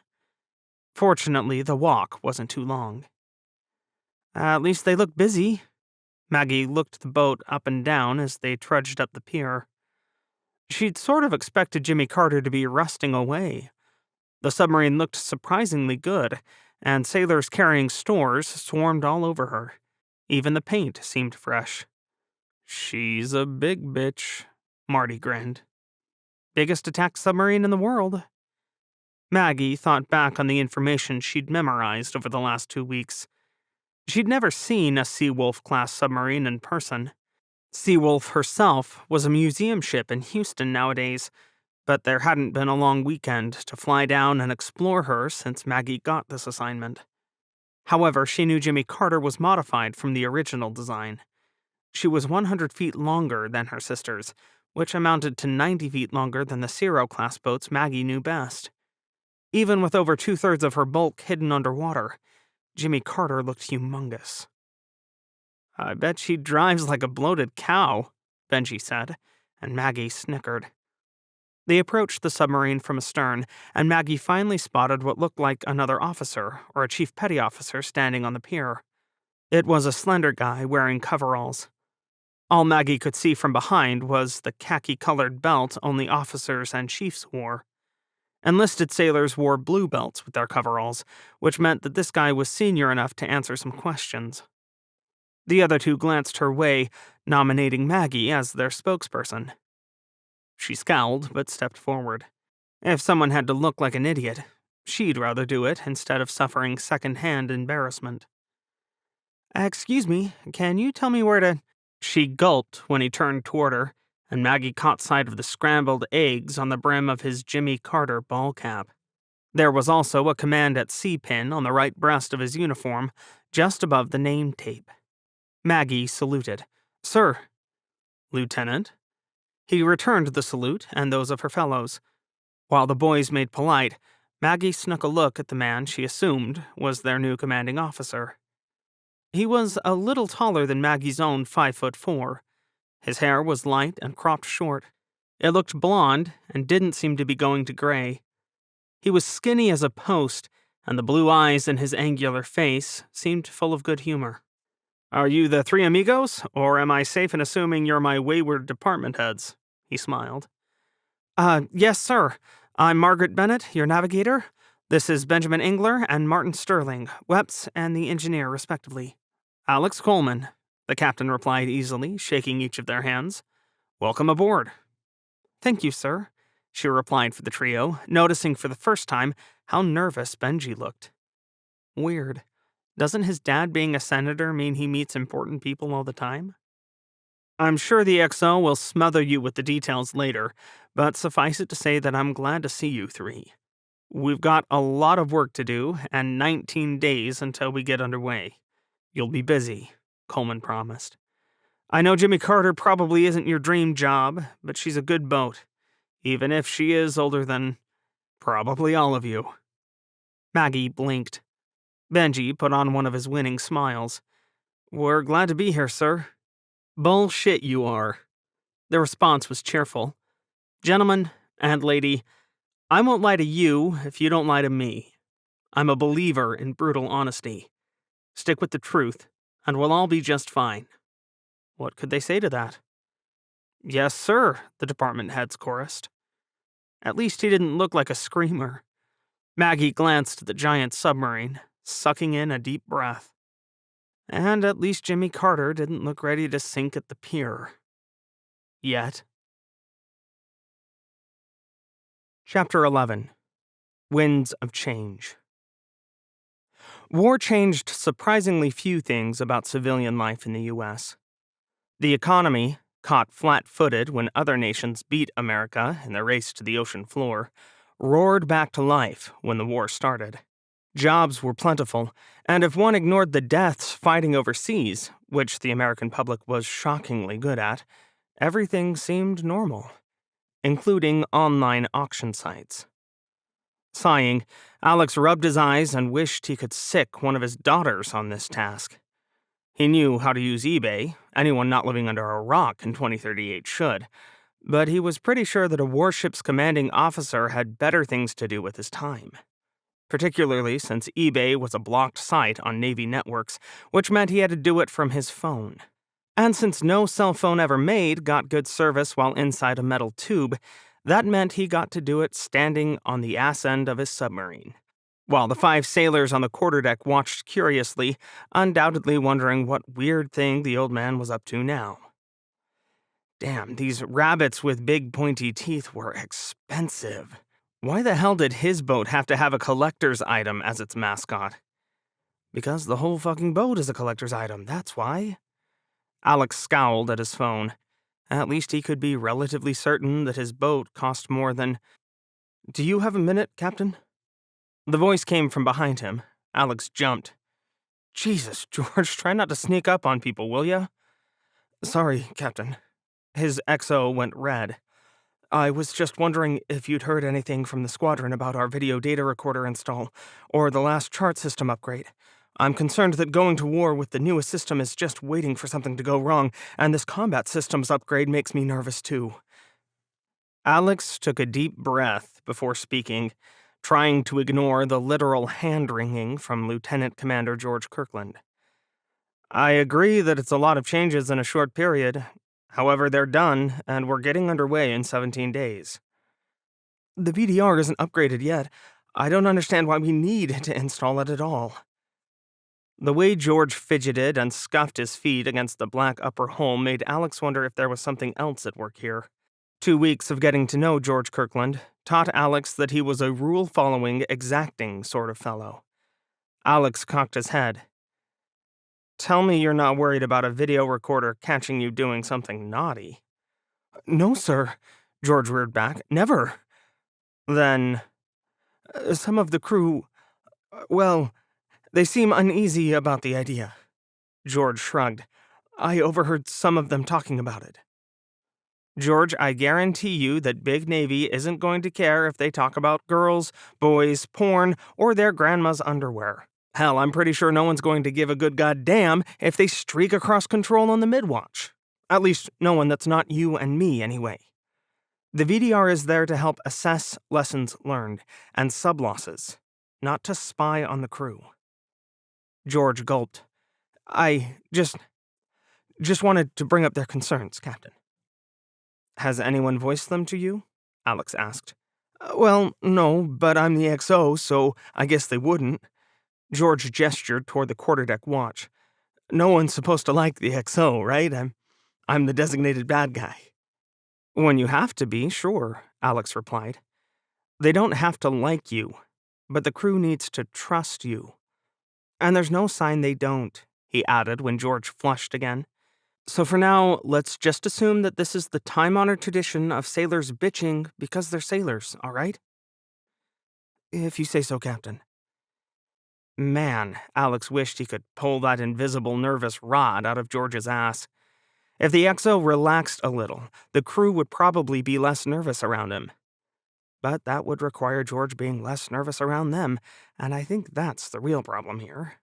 Fortunately, the walk wasn't too long. At least they looked busy. Maggie looked the boat up and down as they trudged up the pier. She'd sort of expected Jimmy Carter to be rusting away. The submarine looked surprisingly good, and sailors carrying stores swarmed all over her. Even the paint seemed fresh. She's a big bitch, Marty grinned. Biggest attack submarine in the world. Maggie thought back on the information she'd memorized over the last 2 weeks. She'd never seen a Seawolf-class submarine in person. Seawolf herself was a museum ship in Houston nowadays, but there hadn't been a long weekend to fly down and explore her since Maggie got this assignment. However, she knew Jimmy Carter was modified from the original design. She was 100 feet longer than her sisters, which amounted to 90 feet longer than the Zero-class boats Maggie knew best. Even with over 2/3 of her bulk hidden underwater, Jimmy Carter looked humongous. I bet she drives like a bloated cow, Benji said, and Maggie snickered. They approached the submarine from astern, and Maggie finally spotted what looked like another officer or a chief petty officer standing on the pier. It was a slender guy wearing coveralls. All Maggie could see from behind was the khaki-colored belt only officers and chiefs wore. Enlisted sailors wore blue belts with their coveralls, which meant that this guy was senior enough to answer some questions. The other 2 glanced her way, nominating Maggie as their spokesperson. She scowled, but stepped forward. If someone had to look like an idiot, she'd rather do it instead of suffering second-hand embarrassment. Excuse me, can you tell me where to... She gulped when he turned toward her, and Maggie caught sight of the scrambled eggs on the brim of his Jimmy Carter ball cap. There was also a command at sea pin on the right breast of his uniform, just above the name tape. Maggie saluted. Sir. Lieutenant. He returned the salute and those of her fellows. While the boys made polite, Maggie snuck a look at the man she assumed was their new commanding officer. He was a little taller than Maggie's own 5'4". His hair was light and cropped short. It looked blonde and didn't seem to be going to gray. He was skinny as a post, and the blue eyes in his angular face seemed full of good humor. Are you the 3 amigos, or am I safe in assuming you're my wayward department heads? He smiled. Yes, sir. I'm Margaret Bennett, your navigator. This is Benjamin Engler and Martin Sterling, Weps and the engineer, respectively. Alex Coleman, the captain replied easily, shaking each of their hands. Welcome aboard. Thank you, sir, she replied for the trio, noticing for the first time how nervous Benji looked. Weird. Doesn't his dad being a senator mean he meets important people all the time? I'm sure the XO will smother you with the details later, but suffice it to say that I'm glad to see you three. We've got a lot of work to do, and 19 days until we get underway. You'll be busy, Coleman promised. I know Jimmy Carter probably isn't your dream job, but she's a good boat, even if she is older than probably all of you. Maggie blinked. Benji put on one of his winning smiles. We're glad to be here, sir. Bullshit you are. The response was cheerful. Gentlemen and lady, I won't lie to you if you don't lie to me. I'm a believer in brutal honesty. Stick with the truth, and we'll all be just fine. What could they say to that? Yes, sir, the department heads chorused. At least he didn't look like a screamer. Maggie glanced at the giant submarine, sucking in a deep breath. And at least Jimmy Carter didn't look ready to sink at the pier. Yet. Chapter 11. Winds of Change. War changed surprisingly few things about civilian life in the U.S. The economy, caught flat-footed when other nations beat America in the race to the ocean floor, roared back to life when the war started. Jobs were plentiful, and if one ignored the deaths fighting overseas, which the American public was shockingly good at, everything seemed normal, including online auction sites. Sighing, Alex rubbed his eyes and wished he could sick one of his daughters on this task. He knew how to use eBay, anyone not living under a rock in 2038 should, but he was pretty sure that a warship's commanding officer had better things to do with his time. Particularly since eBay was a blocked site on Navy networks, which meant he had to do it from his phone. And since no cell phone ever made got good service while inside a metal tube, that meant he got to do it standing on the ass end of his submarine, while the 5 sailors on the quarterdeck watched curiously, undoubtedly wondering what weird thing the old man was up to now. Damn, these rabbits with big pointy teeth were expensive. Why the hell did his boat have to have a collector's item as its mascot? Because the whole fucking boat is a collector's item, that's why. Alex scowled at his phone. At least he could be relatively certain that his boat cost more than... Do you have a minute, Captain? The voice came from behind him. Alex jumped. Jesus, George, try not to sneak up on people, will ya? Sorry, Captain. His XO went red. I was just wondering if you'd heard anything from the squadron about our video data recorder install, or the last chart system upgrade. I'm concerned that going to war with the newest system is just waiting for something to go wrong, and this combat systems upgrade makes me nervous too. Alex took a deep breath before speaking, trying to ignore the literal hand-wringing from Lieutenant Commander George Kirkland. I agree that it's a lot of changes in a short period. However, they're done, and we're getting underway in 17 days. The VDR isn't upgraded yet. I don't understand why we need to install it at all. The way George fidgeted and scuffed his feet against the black upper hull made Alex wonder if there was something else at work here. 2 weeks of getting to know George Kirkland taught Alex that he was a rule-following, exacting sort of fellow. Alex cocked his head. Tell me you're not worried about a video recorder catching you doing something naughty. No, sir, George reared back. Never. Then, some of the crew, well, they seem uneasy about the idea. George shrugged. I overheard some of them talking about it. George, I guarantee you that Big Navy isn't going to care if they talk about girls, boys, porn, or their grandma's underwear. Hell, I'm pretty sure no one's going to give a good goddamn if they streak across control on the midwatch. At least no one that's not you and me, anyway. The VDR is there to help assess lessons learned and sub-losses, not to spy on the crew. George gulped. I just wanted to bring up their concerns, Captain. Has anyone voiced them to you? Alex asked. Well, no, but I'm the XO, so I guess they wouldn't. George gestured toward the quarterdeck watch. No one's supposed to like the XO, right? I'm the designated bad guy. When you have to be, sure, Alex replied. They don't have to like you, but the crew needs to trust you. And there's no sign they don't, he added when George flushed again. So for now, let's just assume that this is the time-honored tradition of sailors bitching because they're sailors, all right? If you say so, Captain. Man, Alex wished he could pull that invisible nervous rod out of George's ass. If the XO relaxed a little, the crew would probably be less nervous around him. But that would require George being less nervous around them, and I think that's the real problem here.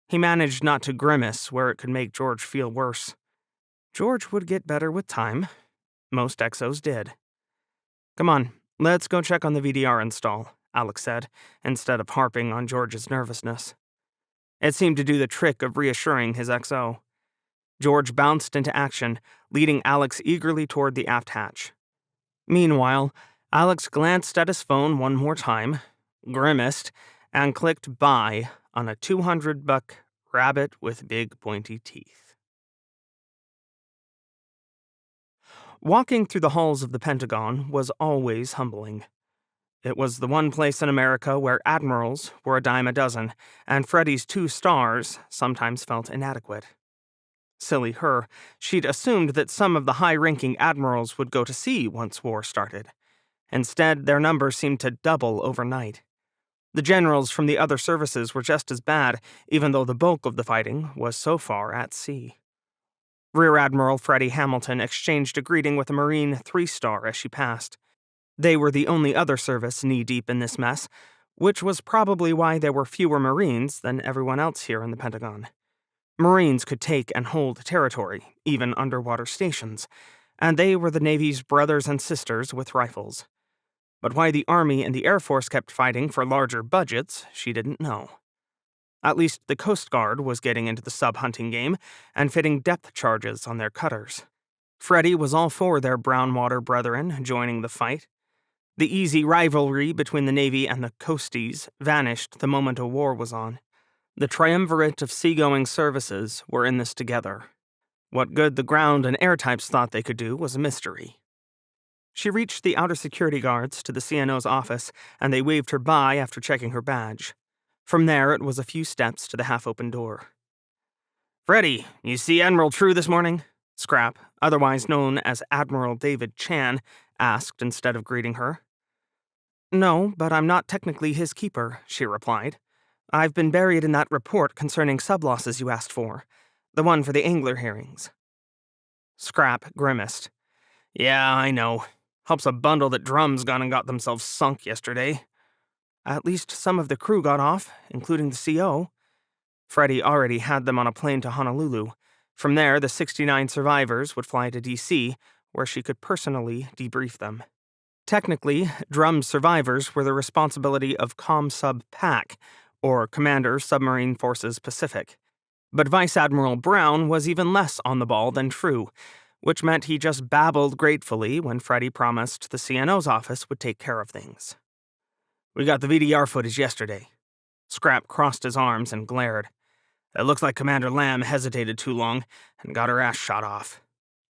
He managed not to grimace where it could make George feel worse. George would get better with time. Most XOs did. Come on, let's go check on the VDR install, Alex said, instead of harping on George's nervousness. It seemed to do the trick of reassuring his XO. George bounced into action, leading Alex eagerly toward the aft hatch. Meanwhile, Alex glanced at his phone one more time, grimaced, and clicked buy on a $200 rabbit with big pointy teeth. Walking through the halls of the Pentagon was always humbling. It was the one place in America where admirals were a dime a dozen, and Freddie's 2 stars sometimes felt inadequate. Silly her, she'd assumed that some of the high-ranking admirals would go to sea once war started. Instead, their numbers seemed to double overnight. The generals from the other services were just as bad, even though the bulk of the fighting was so far at sea. Rear Admiral Freddie Hamilton exchanged a greeting with a Marine 3-star as she passed. They were the only other service knee-deep in this mess, which was probably why there were fewer Marines than everyone else here in the Pentagon. Marines could take and hold territory, even underwater stations, and they were the Navy's brothers and sisters with rifles. But why the Army and the Air Force kept fighting for larger budgets, she didn't know. At least the Coast Guard was getting into the sub-hunting game and fitting depth charges on their cutters. Freddie was all for their brown-water brethren joining the fight. The easy rivalry between the Navy and the Coasties vanished the moment a war was on. The triumvirate of seagoing services were in this together. What good the ground and air types thought they could do was a mystery. She reached the outer security guards to the CNO's office, and they waved her by after checking her badge. From there, it was a few steps to the half-open door. "Freddie, you see Admiral True this morning?" Scrap, otherwise known as Admiral David Chan, asked instead of greeting her. "No, but I'm not technically his keeper," she replied. "I've been buried in that report concerning sub-losses you asked for. The one for the angler hearings." Scrap grimaced. "Yeah, I know. Helps a bundle that Drum's gone and got themselves sunk yesterday." "At least some of the crew got off, including the CO. Freddie already had them on a plane to Honolulu. From there, the 69 survivors would fly to D.C., where she could personally debrief them. Technically, Drum's survivors were the responsibility of ComSub PAC, or Commander Submarine Forces Pacific. But Vice Admiral Brown was even less on the ball than True, which meant he just babbled gratefully when Freddie promised the CNO's office would take care of things. "We got the VDR footage yesterday." Scrap crossed his arms and glared. "It looks like Commander Lamb hesitated too long and got her ass shot off."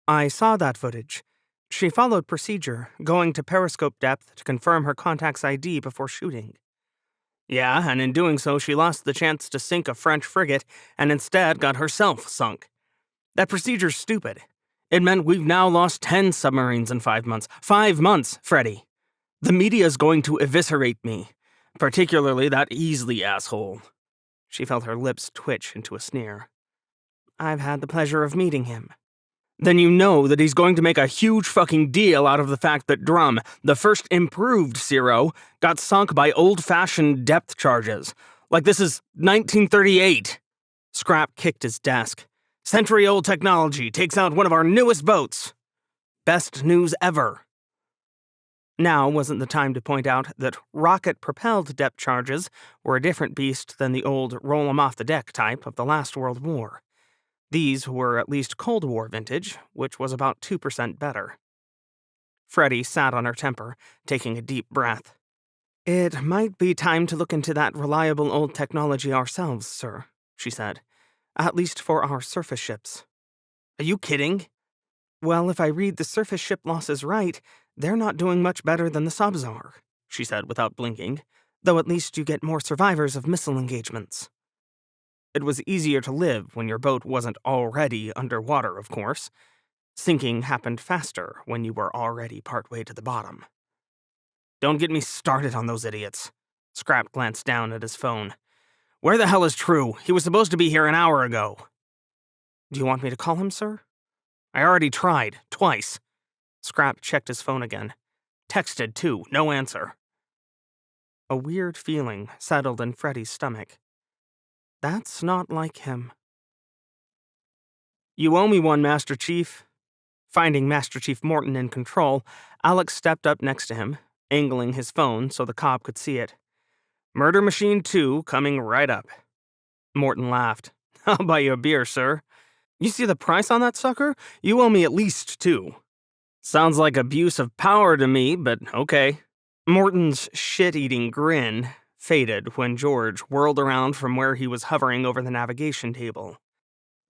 "I saw that footage. She followed procedure, going to periscope depth to confirm her contact's ID before shooting." "Yeah, and in doing so she lost the chance to sink a French frigate and instead got herself sunk. That procedure's stupid. It meant we've now lost 10 submarines in 5 months. 5 months, Freddie. The media's going to eviscerate me, particularly that Easley asshole." She felt her lips twitch into a sneer. "I've had the pleasure of meeting him." "Then you know that he's going to make a huge fucking deal out of the fact that Drum, the first improved Zero, got sunk by old-fashioned depth charges. Like this is 1938. Scrap kicked his desk. "Century-old technology takes out one of our newest boats. Best news ever." Now wasn't the time to point out that rocket-propelled depth charges were a different beast than the old roll-'em-off-the-deck type of the last World War. These were at least Cold War vintage, which was about 2% better. Freddie sat on her temper, taking a deep breath. "It might be time to look into that reliable old technology ourselves, sir," she said. "At least for our surface ships." Are you kidding? "Well, if I read the surface ship losses right, they're not doing much better than the subs are," she said without blinking, "though at least you get more survivors of missile engagements." It was easier to live when your boat wasn't already underwater, of course. Sinking happened faster when you were already partway to the bottom. Don't get me started on those idiots. Scrap glanced down at his phone. Where the hell is True? He was supposed to be here an hour ago. "Do you want me to call him, sir?" I already tried, twice. Scrap checked his phone again. Texted, too, no answer. A weird feeling settled in Freddie's stomach. That's not like him. You owe me one, Master Chief. Finding Master Chief Morton in control, Alex stepped up next to him, angling his phone so the cop could see it. Murder Machine 2 coming right up. Morton laughed. I'll buy you a beer, sir. You see the price on that sucker? You owe me at least 2. Sounds like abuse of power to me, but okay. Morton's shit-eating grin faded when George whirled around from where he was hovering over the navigation table.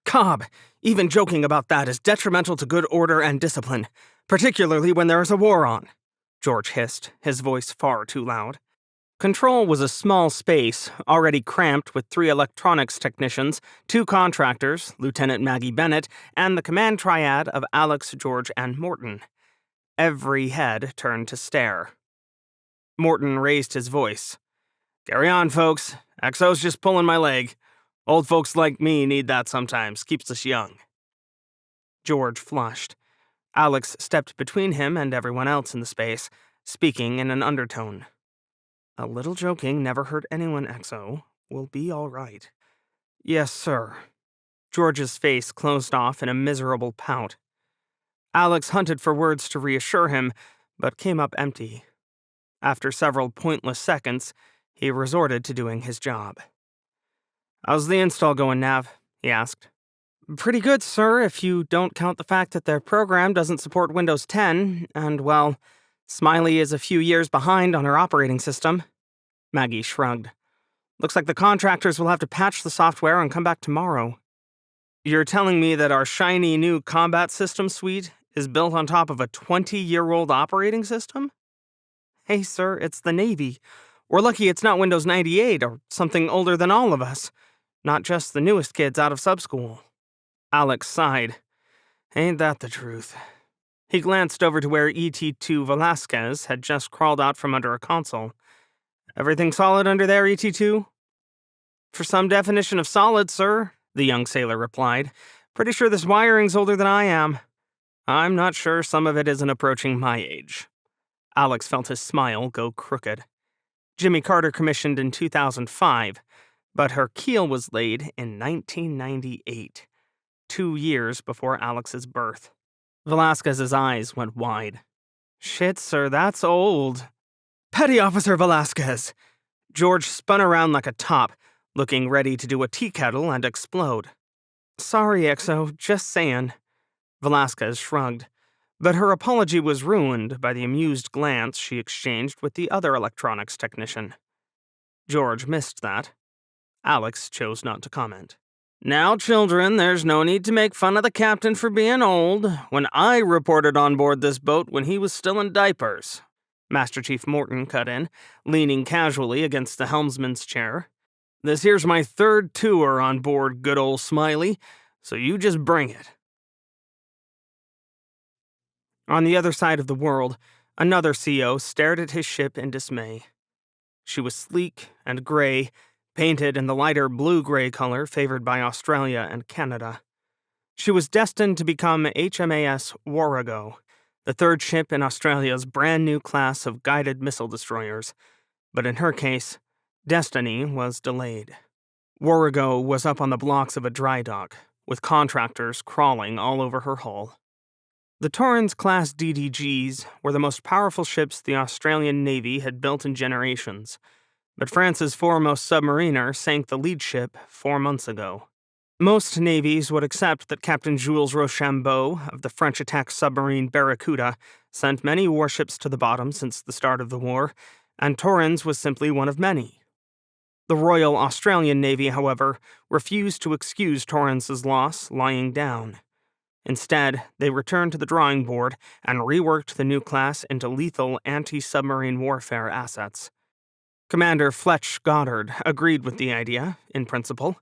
Cobb, even joking about that is detrimental to good order and discipline, particularly when there is a war on, George hissed, his voice far too loud. Control was a small space, already cramped with 3 electronics technicians, 2 contractors, Lieutenant Maggie Bennett, and the command triad of Alex, George, and Morton. Every head turned to stare. Morton raised his voice. Carry on, folks. XO's just pulling my leg. Old folks like me need that sometimes. Keeps us young. George flushed. Alex stepped between him and everyone else in the space, speaking in an undertone. "A little joking never hurt anyone, XO. We'll be all right." "Yes, sir." George's face closed off in a miserable pout. Alex hunted for words to reassure him, but came up empty. After several pointless seconds, he resorted to doing his job. "How's the install going, Nav?" he asked. "Pretty good, sir, if you don't count the fact that their program doesn't support Windows 10, and, well, Smiley is a few years behind on her operating system." Maggie shrugged. "Looks like the contractors will have to patch the software and come back tomorrow." "You're telling me that our shiny new combat system suite is built on top of a 20-year-old operating system?" "Hey, sir, it's the Navy. We're lucky it's not Windows 98 or something older than all of us. Not just the newest kids out of sub-school." Alex sighed. Ain't that the truth? He glanced over to where ET2 Velasquez had just crawled out from under a console. "Everything solid under there, ET2? "For some definition of solid, sir," the young sailor replied. "Pretty sure this wiring's older than I am." "I'm not sure some of it isn't approaching my age." Alex felt his smile go crooked. Jimmy Carter commissioned in 2005, but her keel was laid in 1998, 2 years before Alex's birth. Velasquez's eyes went wide. "Shit, sir, that's old." "Petty Officer Velasquez!" George spun around like a top, looking ready to do a tea kettle and explode. "Sorry, XO, just saying." Velasquez shrugged, but her apology was ruined by the amused glance she exchanged with the other electronics technician. George missed that. Alex chose not to comment. "Now, children, there's no need to make fun of the captain for being old. When I reported on board this boat when he was still in diapers," Master Chief Morton cut in, leaning casually against the helmsman's chair. "This here's my 3rd tour on board good old Smiley, so you just bring it." On the other side of the world, another CO stared at his ship in dismay. She was sleek and gray, painted in the lighter blue-gray color favored by Australia and Canada. She was destined to become HMAS Warrego, the 3rd ship in Australia's brand-new class of guided missile destroyers, but in her case, destiny was delayed. Warrego was up on the blocks of a dry dock, with contractors crawling all over her hull. The Torrens-class DDGs were the most powerful ships the Australian Navy had built in generations, but France's foremost submariner sank the lead ship 4 months ago. Most navies would accept that Captain Jules Rochambeau of the French attack submarine Barracuda sent many warships to the bottom since the start of the war, and Torrens was simply one of many. The Royal Australian Navy, however, refused to excuse Torrens's loss lying down. Instead, they returned to the drawing board and reworked the new class into lethal anti-submarine warfare assets. Commander Fletch Goddard agreed with the idea, in principle.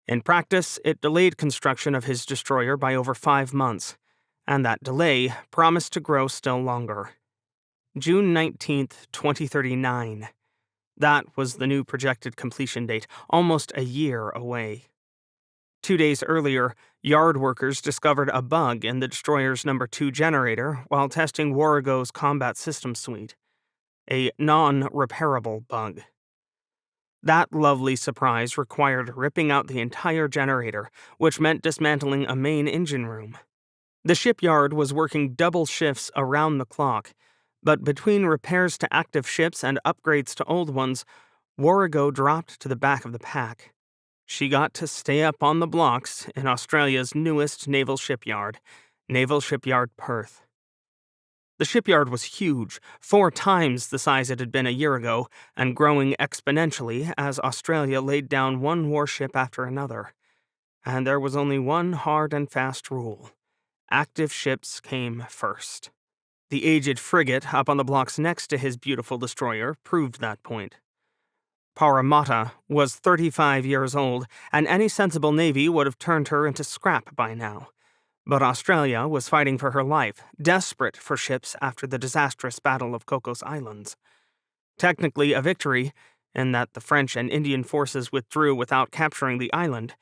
In practice, it delayed construction of his destroyer by over 5 months, and that delay promised to grow still longer. June 19, 2039. That was the new projected completion date, almost a year away. 2 days earlier, yard workers discovered a bug in the destroyer's number 2 generator while testing Warrego's combat system suite. A non-repairable bug. That lovely surprise required ripping out the entire generator, which meant dismantling a main engine room. The shipyard was working double shifts around the clock, but between repairs to active ships and upgrades to old ones, Warrego dropped to the back of the pack. She got to stay up on the blocks in Australia's newest naval shipyard, Naval Shipyard Perth. The shipyard was huge, 4 times the size it had been a year ago, and growing exponentially as Australia laid down one warship after another. And there was only one hard and fast rule. Active ships came first. The aged frigate up on the blocks next to his beautiful destroyer proved that point. Parramatta was 35 years old, and any sensible navy would have turned her into scrap by now. But Australia was fighting for her life, desperate for ships after the disastrous Battle of Cocos Islands. Technically a victory, in that the French and Indian forces withdrew without capturing the island,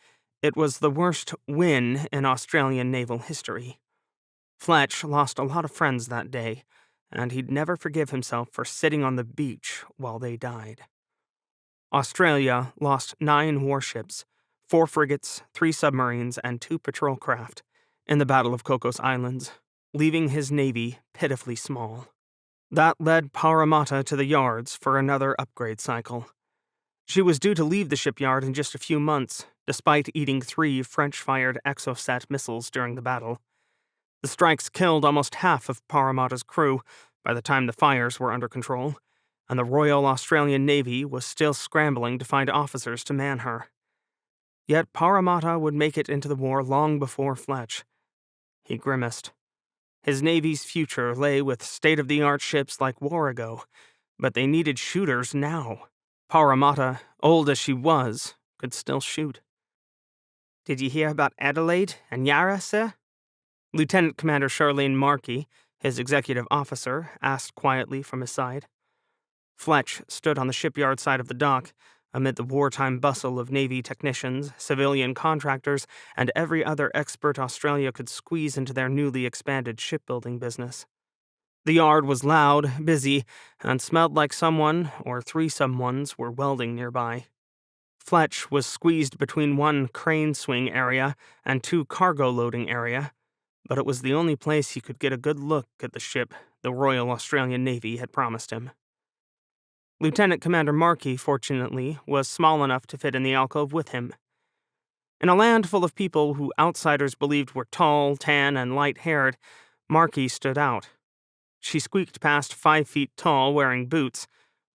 it was the worst win in Australian naval history. Fletch lost a lot of friends that day, and he'd never forgive himself for sitting on the beach while they died. Australia lost 9 warships, 4 frigates, 3 submarines, and 2 patrol craft in the Battle of Cocos Islands, leaving his navy pitifully small. That led Parramatta to the yards for another upgrade cycle. She was due to leave the shipyard in just a few months, despite eating 3 French-fired Exocet missiles during the battle. The strikes killed almost half of Parramatta's crew by the time the fires were under control, and the Royal Australian Navy was still scrambling to find officers to man her. Yet Parramatta would make it into the war long before Fletch. He grimaced. His navy's future lay with state-of-the-art ships like Warrego, but they needed shooters now. Parramatta, old as she was, could still shoot. "Did you hear about Adelaide and Yarra, sir?" Lieutenant Commander Charlene Markey, his executive officer, asked quietly from his side. Fletch stood on the shipyard side of the dock, amid the wartime bustle of Navy technicians, civilian contractors, and every other expert Australia could squeeze into their newly expanded shipbuilding business. The yard was loud, busy, and smelled like someone, or 3 someones, were welding nearby. Fletch was squeezed between one crane swing area and 2 cargo loading area, but it was the only place he could get a good look at the ship the Royal Australian Navy had promised him. Lieutenant Commander Markey, fortunately, was small enough to fit in the alcove with him. In a land full of people who outsiders believed were tall, tan, and light-haired, Markey stood out. She squeaked past 5 feet tall, wearing boots,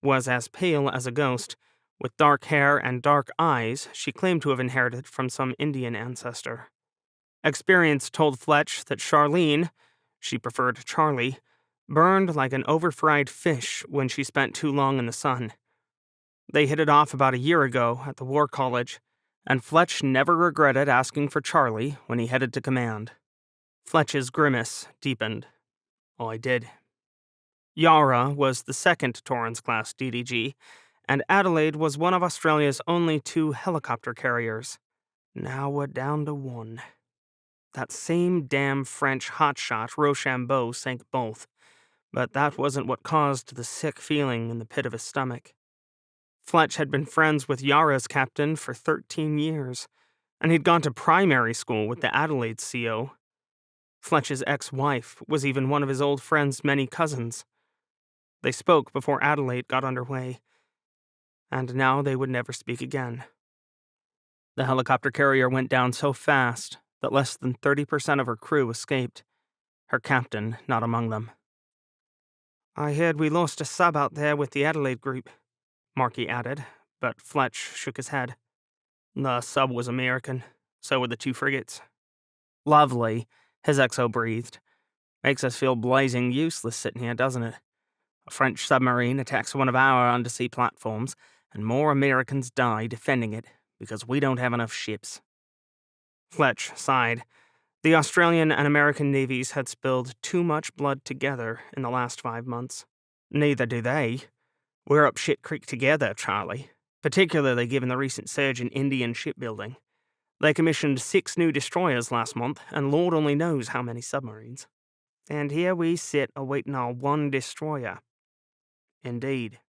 was as pale as a ghost, with dark hair and dark eyes she claimed to have inherited from some Indian ancestor. Experience told Fletch that Charlene, she preferred Charlie, burned like an overfried fish when she spent too long in the sun. They hit it off about a year ago at the War College, and Fletch never regretted asking for Charlie when he headed to command. Fletch's grimace deepened. "Oh, I did." Yarra was the 2nd Torrens-class DDG, and Adelaide was one of Australia's only 2 helicopter carriers. Now we're down to 1. That same damn French hotshot Rochambeau sank both, but that wasn't what caused the sick feeling in the pit of his stomach. Fletch had been friends with Yarra's captain for 13 years, and he'd gone to primary school with the Adelaide CO. Fletch's ex-wife was even one of his old friend's many cousins. They spoke before Adelaide got underway, and now they would never speak again. The helicopter carrier went down so fast that less than 30% of her crew escaped, her captain not among them. I heard we lost a sub out there with the Adelaide group, Markey added, but Fletch shook his head. The sub was American, so were the 2 frigates. Lovely, his XO breathed. Makes us feel blazing useless sitting here, doesn't it? A French submarine attacks one of our undersea platforms, and more Americans die defending it because we don't have enough ships. Fletch sighed. The Australian and American navies had spilled too much blood together in the last 5 months. Neither do they. We're up shit creek together, Charlie, particularly given the recent surge in Indian shipbuilding. They commissioned 6 new destroyers last month, and Lord only knows how many submarines. And here we sit awaiting our 1 destroyer. Indeed.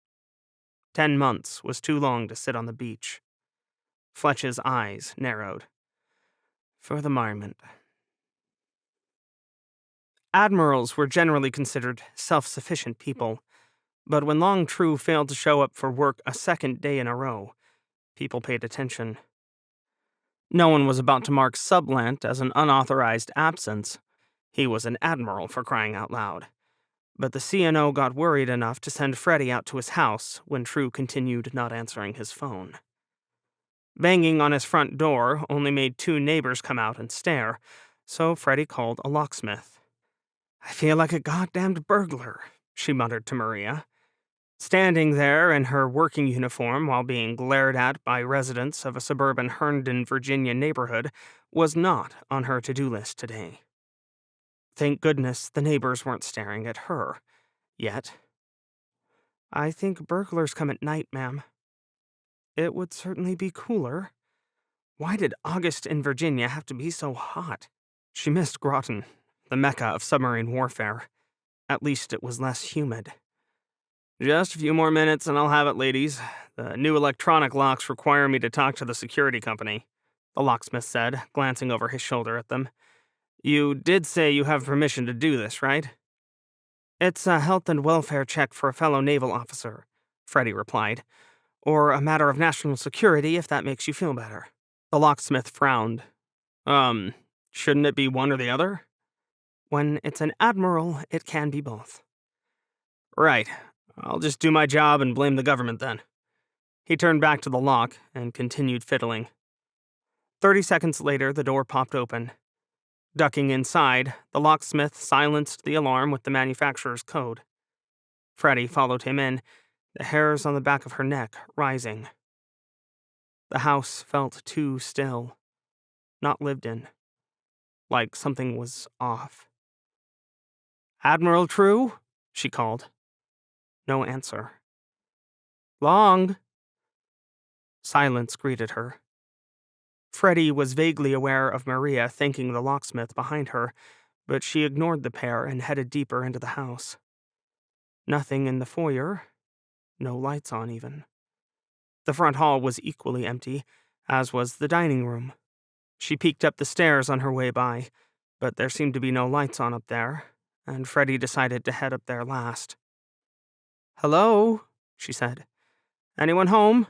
10 months was too long to sit on the beach. Fletch's eyes narrowed. For the moment. Admirals were generally considered self-sufficient people, but when Long True failed to show up for work a 2nd day in a row, people paid attention. No one was about to mark Sublant as an unauthorized absence. He was an admiral, for crying out loud. But the CNO got worried enough to send Freddie out to his house when True continued not answering his phone. Banging on his front door only made 2 neighbors come out and stare, so Freddie called a locksmith. "I feel like a goddamned burglar," she muttered to Maria. Standing there in her working uniform while being glared at by residents of a suburban Herndon, Virginia neighborhood was not on her to-do list today. Thank goodness the neighbors weren't staring at her, yet. "I think burglars come at night, ma'am." "It would certainly be cooler. Why did August in Virginia have to be so hot?" She missed Groton, the mecca of submarine warfare. At least it was less humid. "Just a few more minutes and I'll have it, ladies. The new electronic locks require me to talk to the security company," the locksmith said, glancing over his shoulder at them. "You did say you have permission to do this, right?" "It's a health and welfare check for a fellow naval officer," Freddie replied. "Or a matter of national security, if that makes you feel better." The locksmith frowned. Shouldn't it be one or the other?" "When it's an admiral, it can be both." "Right. I'll just do my job and blame the government then." He turned back to the lock and continued fiddling. 30 seconds later, the door popped open. Ducking inside, the locksmith silenced the alarm with the manufacturer's code. Freddie followed him in, the hairs on the back of her neck rising. The house felt too still, not lived in, like something was off. "Admiral True?" she called. No answer. "Long?" Silence greeted her. Freddie was vaguely aware of Maria thanking the locksmith behind her, but she ignored the pair and headed deeper into the house. Nothing in the foyer, no lights on even. The front hall was equally empty, as was the dining room. She peeked up the stairs on her way by, but there seemed to be no lights on up there, and Freddie decided to head up there last. "Hello?" she said. "Anyone home?"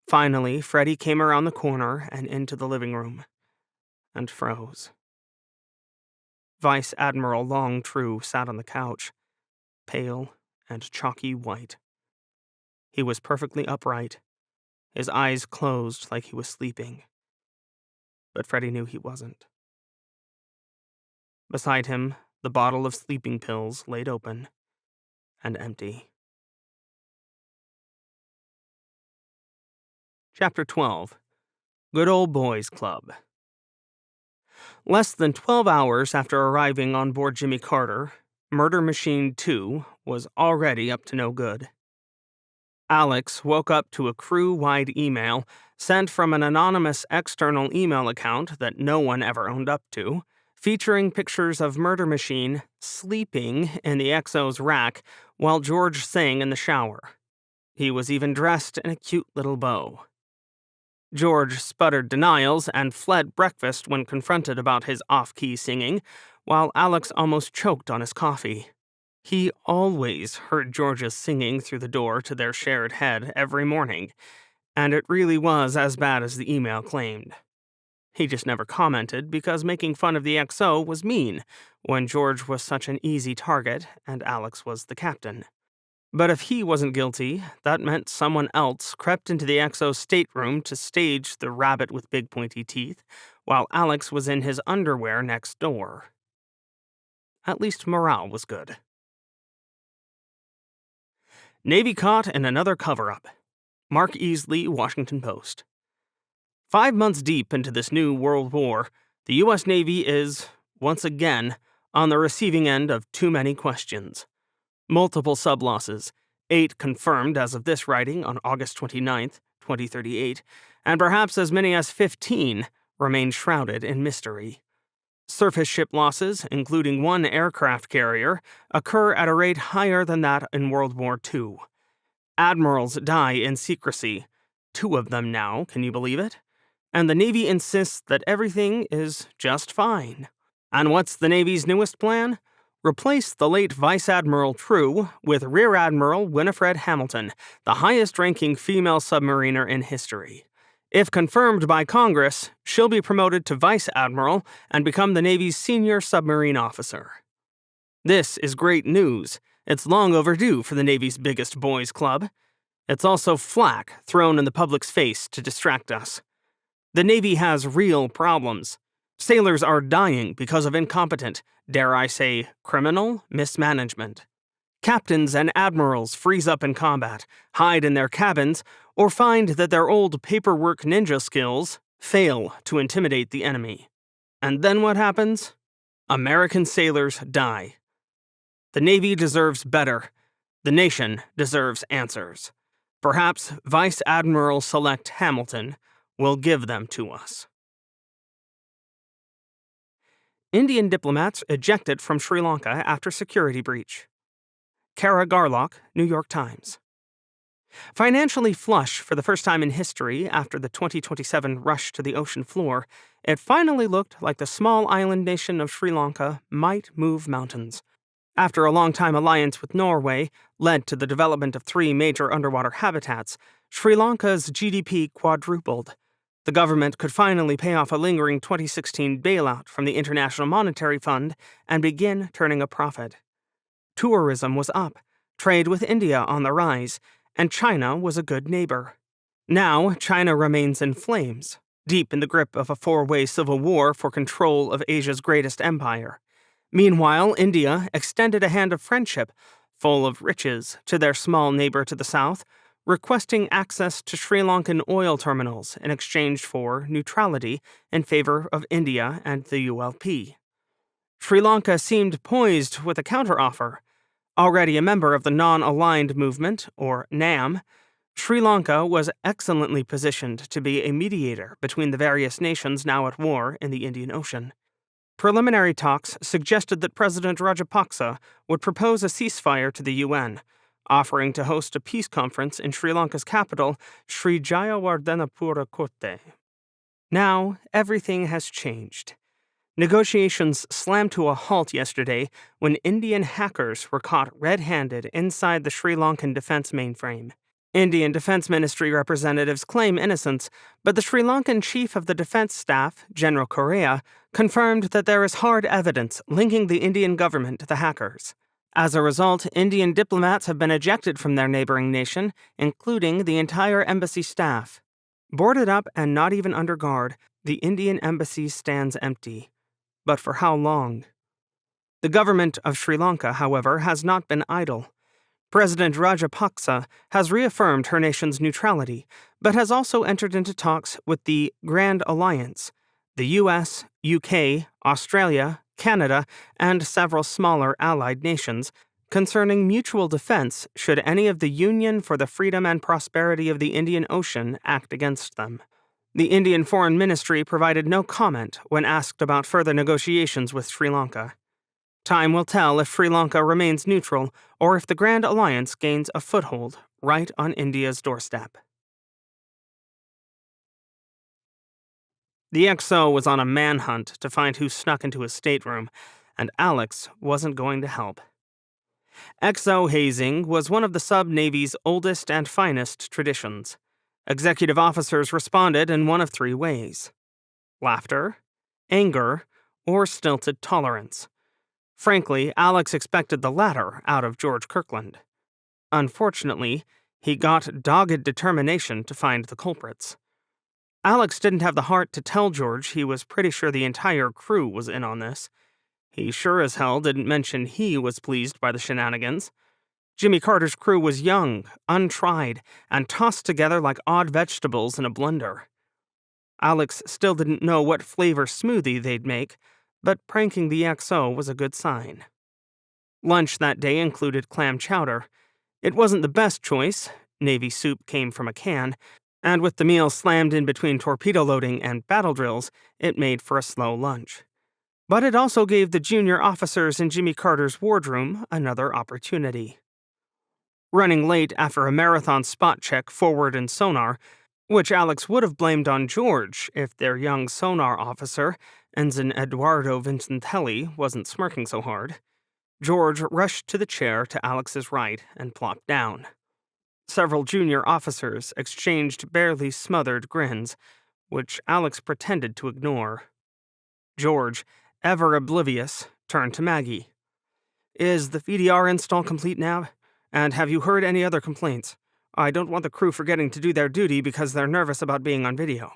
Finally, Freddie came around the corner and into the living room, and froze. Vice Admiral Long True sat on the couch, pale and chalky white. He was perfectly upright, his eyes closed like he was sleeping. But Freddie knew he wasn't. Beside him, the bottle of sleeping pills laid open and empty. Chapter 12. Good Old Boys Club. Less than 12 hours after arriving on board Jimmy Carter, Murder Machine 2 was already up to no good. Alex woke up to a crew-wide email sent from an anonymous external email account that no one ever owned up to, featuring pictures of Murder Machine sleeping in the XO's rack while George sang in the shower. He was even dressed in a cute little bow. George sputtered denials and fled breakfast when confronted about his off-key singing, while Alex almost choked on his coffee. He always heard George's singing through the door to their shared head every morning, And it really was as bad as the email claimed. He just never commented because making fun of the XO was mean when George was such an easy target and Alex was the captain. But if he wasn't guilty, that meant someone else crept into the XO's stateroom to stage the rabbit with big pointy teeth, while Alex was in his underwear next door. At least morale was good. Navy caught in another cover-up. Mark Easley, Washington Post. 5 months deep into this new World War, the U.S. Navy is, once again, on the receiving end of too many questions. Multiple sub-losses, 8 confirmed as of this writing on August 29th, 2038, and perhaps as many as 15 remain shrouded in mystery. Surface ship losses, including 1 aircraft carrier, occur at a rate higher than that in World War II. Admirals die in secrecy, 2 of them now, can you believe it? And the Navy insists that everything is just fine. And what's the Navy's newest plan? Replace the late Vice Admiral True with Rear Admiral Winifred Hamilton, the highest-ranking female submariner in history. If confirmed by Congress, she'll be promoted to Vice Admiral and become the Navy's senior submarine officer. This is great news. It's long overdue for the Navy's biggest boys' club. It's also flack thrown in the public's face to distract us. The Navy has real problems. Sailors are dying because of incompetent, dare I say, criminal mismanagement. Captains and admirals freeze up in combat, hide in their cabins, or find that their old paperwork ninja skills fail to intimidate the enemy. And then what happens? American sailors die. The Navy deserves better. The nation deserves answers. Perhaps Vice Admiral-select Hamilton will give them to us. Indian diplomats ejected from Sri Lanka after security breach. Kara Garlock, New York Times. Financially flush for the first time in history after the 2027 rush to the ocean floor, it finally looked like the small island nation of Sri Lanka might move mountains. After a long-time alliance with Norway led to the development of 3 major underwater habitats, Sri Lanka's GDP quadrupled. The government could finally pay off a lingering 2016 bailout from the International Monetary Fund and begin turning a profit. Tourism was up, trade with India on the rise, and China was a good neighbor. Now, China remains in flames, deep in the grip of a 4-way civil war for control of Asia's greatest empire. Meanwhile, India extended a hand of friendship, full of riches, to their small neighbor to the south, requesting access to Sri Lankan oil terminals in exchange for neutrality in favor of India and the ULP. Sri Lanka seemed poised with a counteroffer. Already a member of the Non-Aligned Movement, or NAM, Sri Lanka was excellently positioned to be a mediator between the various nations now at war in the Indian Ocean. Preliminary talks suggested that President Rajapaksa would propose a ceasefire to the UN, offering to host a peace conference in Sri Lanka's capital, Sri Jayawardenepura Kotte. Now, everything has changed. Negotiations slammed to a halt yesterday when Indian hackers were caught red-handed inside the Sri Lankan defense mainframe. Indian Defense Ministry representatives claim innocence, but the Sri Lankan chief of the defense staff, General Correa, confirmed that there is hard evidence linking the Indian government to the hackers. As a result, Indian diplomats have been ejected from their neighboring nation, including the entire embassy staff. Boarded up and not even under guard, the Indian embassy stands empty. But for how long? The government of Sri Lanka, however, has not been idle. President Rajapaksa has reaffirmed her nation's neutrality, but has also entered into talks with the Grand Alliance, the US, UK, Australia, Canada, and several smaller allied nations, concerning mutual defense should any of the Union for the Freedom and Prosperity of the Indian Ocean act against them. The Indian Foreign Ministry provided no comment when asked about further negotiations with Sri Lanka. Time will tell if Sri Lanka remains neutral or if the Grand Alliance gains a foothold right on India's doorstep. The XO was on a manhunt to find who snuck into his stateroom, and Alex wasn't going to help. XO hazing was one of the sub-Navy's oldest and finest traditions. Executive officers responded in one of three ways: laughter, anger, or stilted tolerance. Frankly, Alex expected the latter out of George Kirkland. Unfortunately, he got dogged determination to find the culprits. Alex didn't have the heart to tell George he was pretty sure the entire crew was in on this. He sure as hell didn't mention he was pleased by the shenanigans. Jimmy Carter's crew was young, untried, and tossed together like odd vegetables in a blender. Alex still didn't know what flavor smoothie they'd make, but pranking the XO was a good sign. Lunch that day included clam chowder. It wasn't the best choice. Navy soup came from a can, and with the meal slammed in between torpedo loading and battle drills, it made for a slow lunch. But it also gave the junior officers in Jimmy Carter's wardroom another opportunity. Running late after a marathon spot check forward in sonar, which Alex would have blamed on George if their young sonar officer, Ensign Eduardo Vincentelli, wasn't smirking so hard, George rushed to the chair to Alex's right and plopped down. Several junior officers exchanged barely smothered grins, which Alex pretended to ignore. George, ever oblivious, turned to Maggie. "Is the VDR install complete now? And have you heard any other complaints? I don't want the crew forgetting to do their duty because they're nervous about being on video."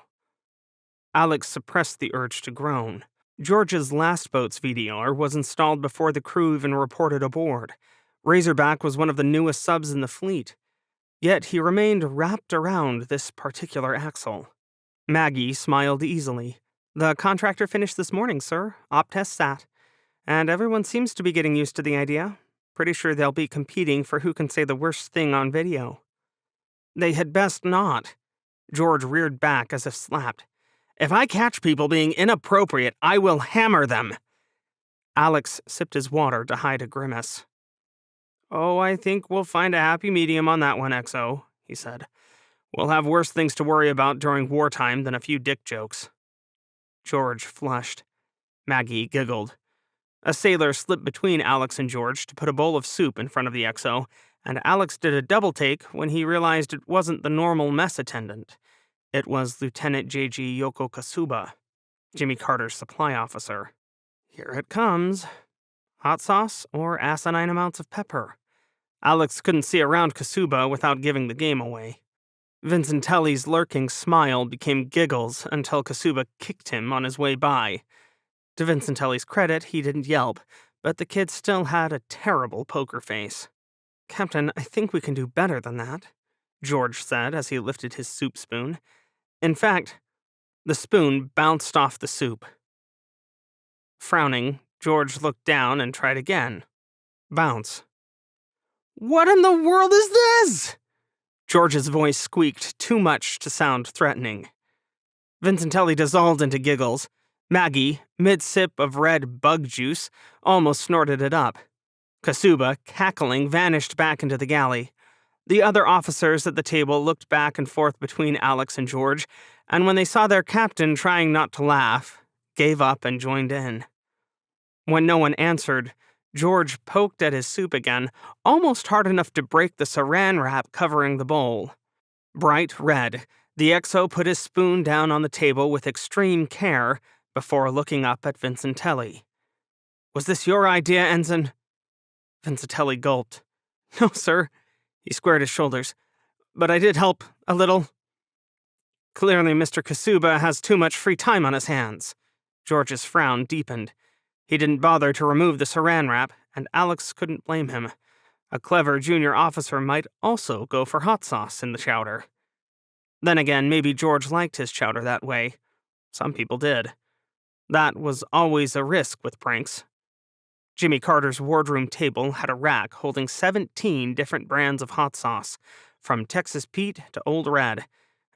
Alex suppressed the urge to groan. George's last boat's VDR was installed before the crew even reported aboard. Razorback was one of the newest subs in the fleet. Yet he remained wrapped around this particular axle. Maggie smiled easily. "The contractor finished this morning, sir. Op test sat. And everyone seems to be getting used to the idea. Pretty sure they'll be competing for who can say the worst thing on video." "They had best not." George reared back as if slapped. "If I catch people being inappropriate, I will hammer them." Alex sipped his water to hide a grimace. "Oh, I think we'll find a happy medium on that one, XO," he said. "We'll have worse things to worry about during wartime than a few dick jokes." George flushed. Maggie giggled. A sailor slipped between Alex and George to put a bowl of soup in front of the XO, and Alex did a double take when he realized it wasn't the normal mess attendant. It was Lieutenant J.G. Yoko Kasuba, Jimmy Carter's supply officer. "Here it comes. Hot sauce or asinine amounts of pepper?" Alex couldn't see around Kasuba without giving the game away. Vincentelli's lurking smile became giggles until Kasuba kicked him on his way by. To Vincentelli's credit, he didn't yelp, but the kid still had a terrible poker face. "Captain, I think we can do better than that," George said as he lifted his soup spoon. In fact, the spoon bounced off the soup. Frowning, George looked down and tried again. Bounce. "What in the world is this?" George's voice squeaked too much to sound threatening. Vincentelli dissolved into giggles. Maggie, mid-sip of red bug juice, almost snorted it up. Kasuba, cackling, vanished back into the galley. The other officers at the table looked back and forth between Alex and George, and when they saw their captain trying not to laugh, gave up and joined in. When no one answered, George poked at his soup again, almost hard enough to break the saran wrap covering the bowl. Bright red, the XO put his spoon down on the table with extreme care before looking up at Vincentelli. "Was this your idea, Ensign?" Vincentelli gulped. "No, sir." He squared his shoulders. "But I did help, a little." "Clearly Mr. Kasuba has too much free time on his hands." George's frown deepened. He didn't bother to remove the saran wrap, and Alex couldn't blame him. A clever junior officer might also go for hot sauce in the chowder. Then again, maybe George liked his chowder that way. Some people did. That was always a risk with pranks. Jimmy Carter's wardroom table had a rack holding 17 different brands of hot sauce, from Texas Pete to Old Red,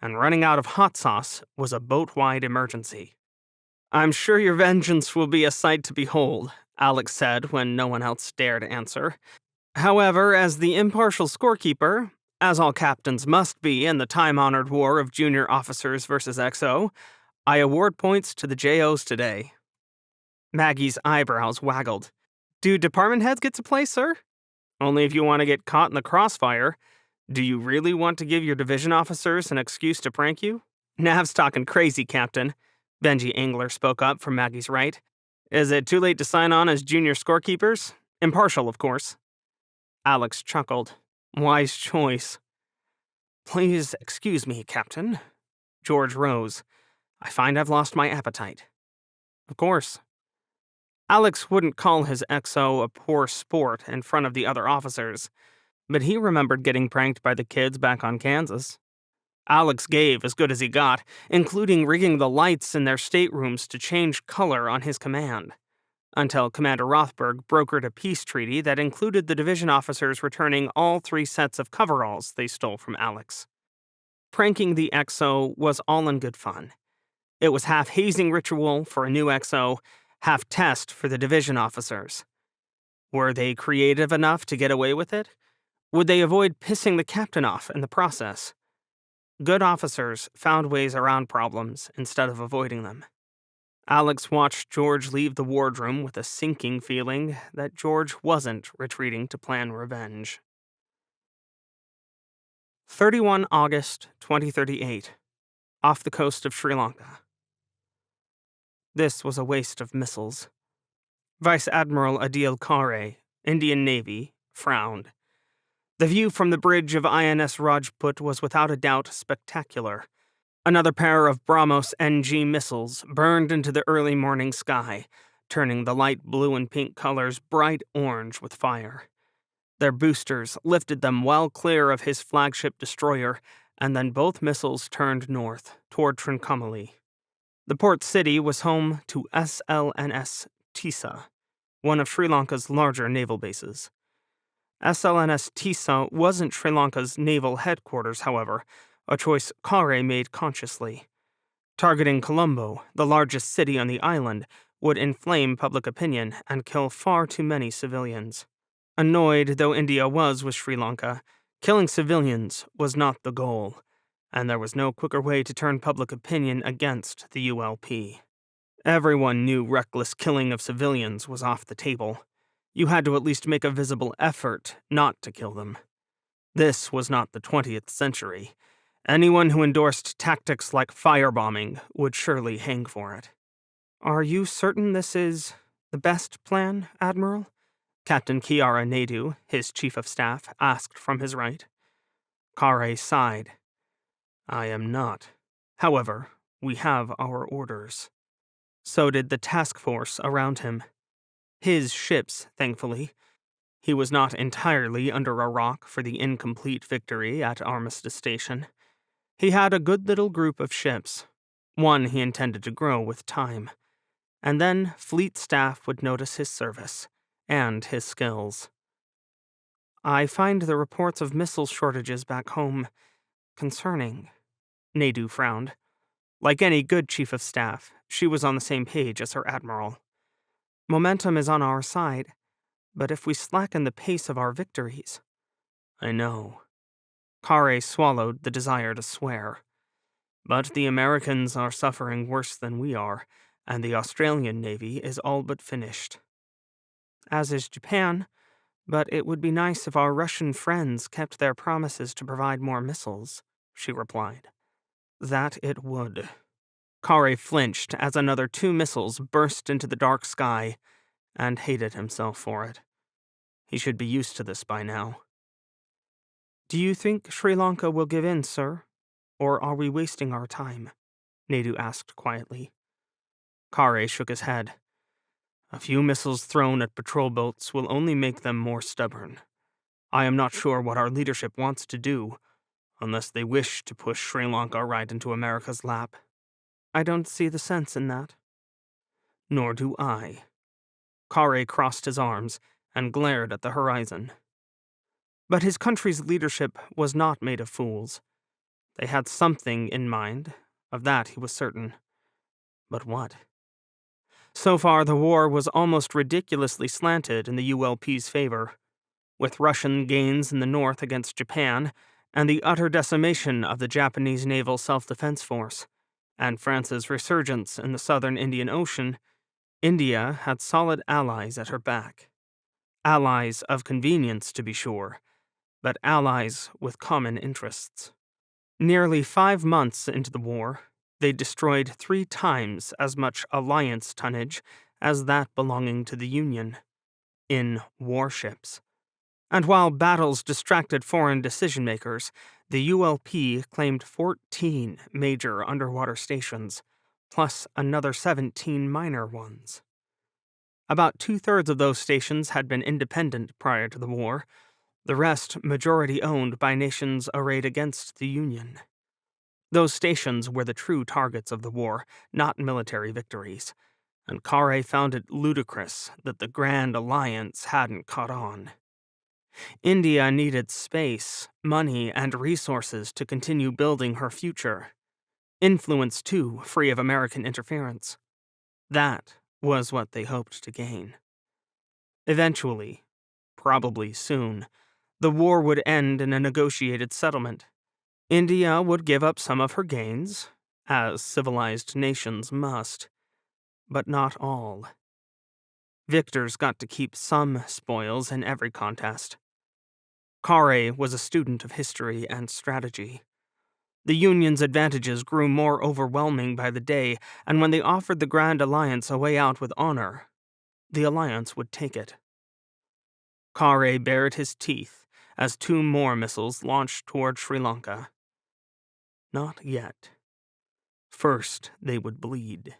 and running out of hot sauce was a boat-wide emergency. "I'm sure your vengeance will be a sight to behold," Alex said when no one else dared answer. "However, as the impartial scorekeeper, as all captains must be in the time-honored war of junior officers versus XO, I award points to the JOs today." Maggie's eyebrows waggled. "Do department heads get to play, sir?" "Only if you want to get caught in the crossfire. Do you really want to give your division officers an excuse to prank you? Nav's talking crazy, Captain. Benji Angler spoke up from Maggie's right. Is it too late to sign on as junior scorekeepers? Impartial, of course. Alex chuckled. Wise choice. Please excuse me, Captain. George rose. I find I've lost my appetite. Of course. Alex wouldn't call his XO a poor sport in front of the other officers, but he remembered getting pranked by the kids back on Kansas. Alex gave as good as he got, including rigging the lights in their staterooms to change color on his command, until Commander Rothberg brokered a peace treaty that included the division officers returning all 3 sets of coveralls they stole from Alex. Pranking the XO was all in good fun. It was half hazing ritual for a new XO, half test for the division officers. Were they creative enough to get away with it? Would they avoid pissing the captain off in the process? Good officers found ways around problems instead of avoiding them. Alex watched George leave the wardroom with a sinking feeling that George wasn't retreating to plan revenge. 31 August 2038. Off the coast of Sri Lanka. This was a waste of missiles. Vice Admiral Adil Kare, Indian Navy, frowned. The view from the bridge of INS Rajput was without a doubt spectacular. Another pair of BrahMos NG missiles burned into the early morning sky, turning the light blue and pink colors bright orange with fire. Their boosters lifted them well clear of his flagship destroyer, and then both missiles turned north, toward Trincomalee. The port city was home to SLNS Tisa, one of Sri Lanka's larger naval bases. SLNS Tisa wasn't Sri Lanka's naval headquarters, however, a choice Kare made consciously. Targeting Colombo, the largest city on the island, would inflame public opinion and kill far too many civilians. Annoyed though India was with Sri Lanka, killing civilians was not the goal, and there was no quicker way to turn public opinion against the ULP. Everyone knew reckless killing of civilians was off the table. You had to at least make a visible effort not to kill them. This was not the 20th century. Anyone who endorsed tactics like firebombing would surely hang for it. Are you certain this is the best plan, Admiral? Captain Kiara Naidu, his chief of staff, asked from his right. Kare sighed. I am not. However, we have our orders. So did the task force around him. His ships, thankfully. He was not entirely under a rock for the incomplete victory at Armistice Station. He had a good little group of ships, one he intended to grow with time. And then fleet staff would notice his service and his skills. I find the reports of missile shortages back home concerning. Naidu frowned. Like any good chief of staff, she was on the same page as her admiral. Momentum is on our side, but if we slacken the pace of our victories... I know. Kare swallowed the desire to swear. But the Americans are suffering worse than we are, and the Australian Navy is all but finished. As is Japan, but it would be nice if our Russian friends kept their promises to provide more missiles, she replied. That it would. Kare flinched as another 2 missiles burst into the dark sky, and hated himself for it. He should be used to this by now. Do you think Sri Lanka will give in, sir? Or are we wasting our time? Naidu asked quietly. Kare shook his head. A few missiles thrown at patrol boats will only make them more stubborn. I am not sure what our leadership wants to do, unless they wish to push Sri Lanka right into America's lap. I don't see the sense in that. Nor do I. Kare crossed his arms and glared at the horizon. But his country's leadership was not made of fools. They had something in mind, of that he was certain. But what? So far, the war was almost ridiculously slanted in the ULP's favor, with Russian gains in the north against Japan, and the utter decimation of the Japanese Naval Self-Defense Force, and France's resurgence in the southern Indian Ocean. India had solid allies at her back. Allies of convenience, to be sure, but allies with common interests. Nearly 5 months into the war, they destroyed 3 times as much Alliance tonnage as that belonging to the Union, in warships. And while battles distracted foreign decision-makers, the ULP claimed 14 major underwater stations, plus another 17 minor ones. About 2/3 of those stations had been independent prior to the war, the rest majority owned by nations arrayed against the Union. Those stations were the true targets of the war, not military victories, and Carre found it ludicrous that the Grand Alliance hadn't caught on. India needed space, money, and resources to continue building her future. Influence, too, free of American interference. That was what they hoped to gain. Eventually, probably soon, the war would end in a negotiated settlement. India would give up some of her gains, as civilized nations must, but not all. Victors got to keep some spoils in every contest. Carre was a student of history and strategy. The Union's advantages grew more overwhelming by the day, and when they offered the Grand Alliance a way out with honor, the Alliance would take it. Carre bared his teeth as 2 more missiles launched toward Sri Lanka. Not yet. First, they would bleed.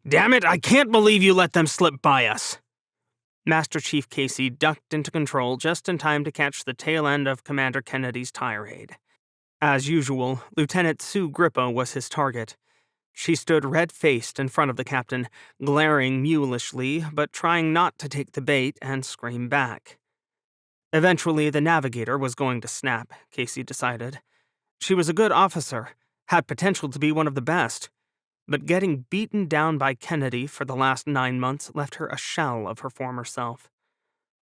Damn it, I can't believe you let them slip by us! Master Chief Casey ducked into control just in time to catch the tail end of Commander Kennedy's tirade. As usual, Lieutenant Sue Grippo was his target. She stood red-faced in front of the captain, glaring mulishly, but trying not to take the bait and scream back. Eventually, the navigator was going to snap, Casey decided. She was a good officer, had potential to be one of the best, but getting beaten down by Kennedy for the last 9 months left her a shell of her former self.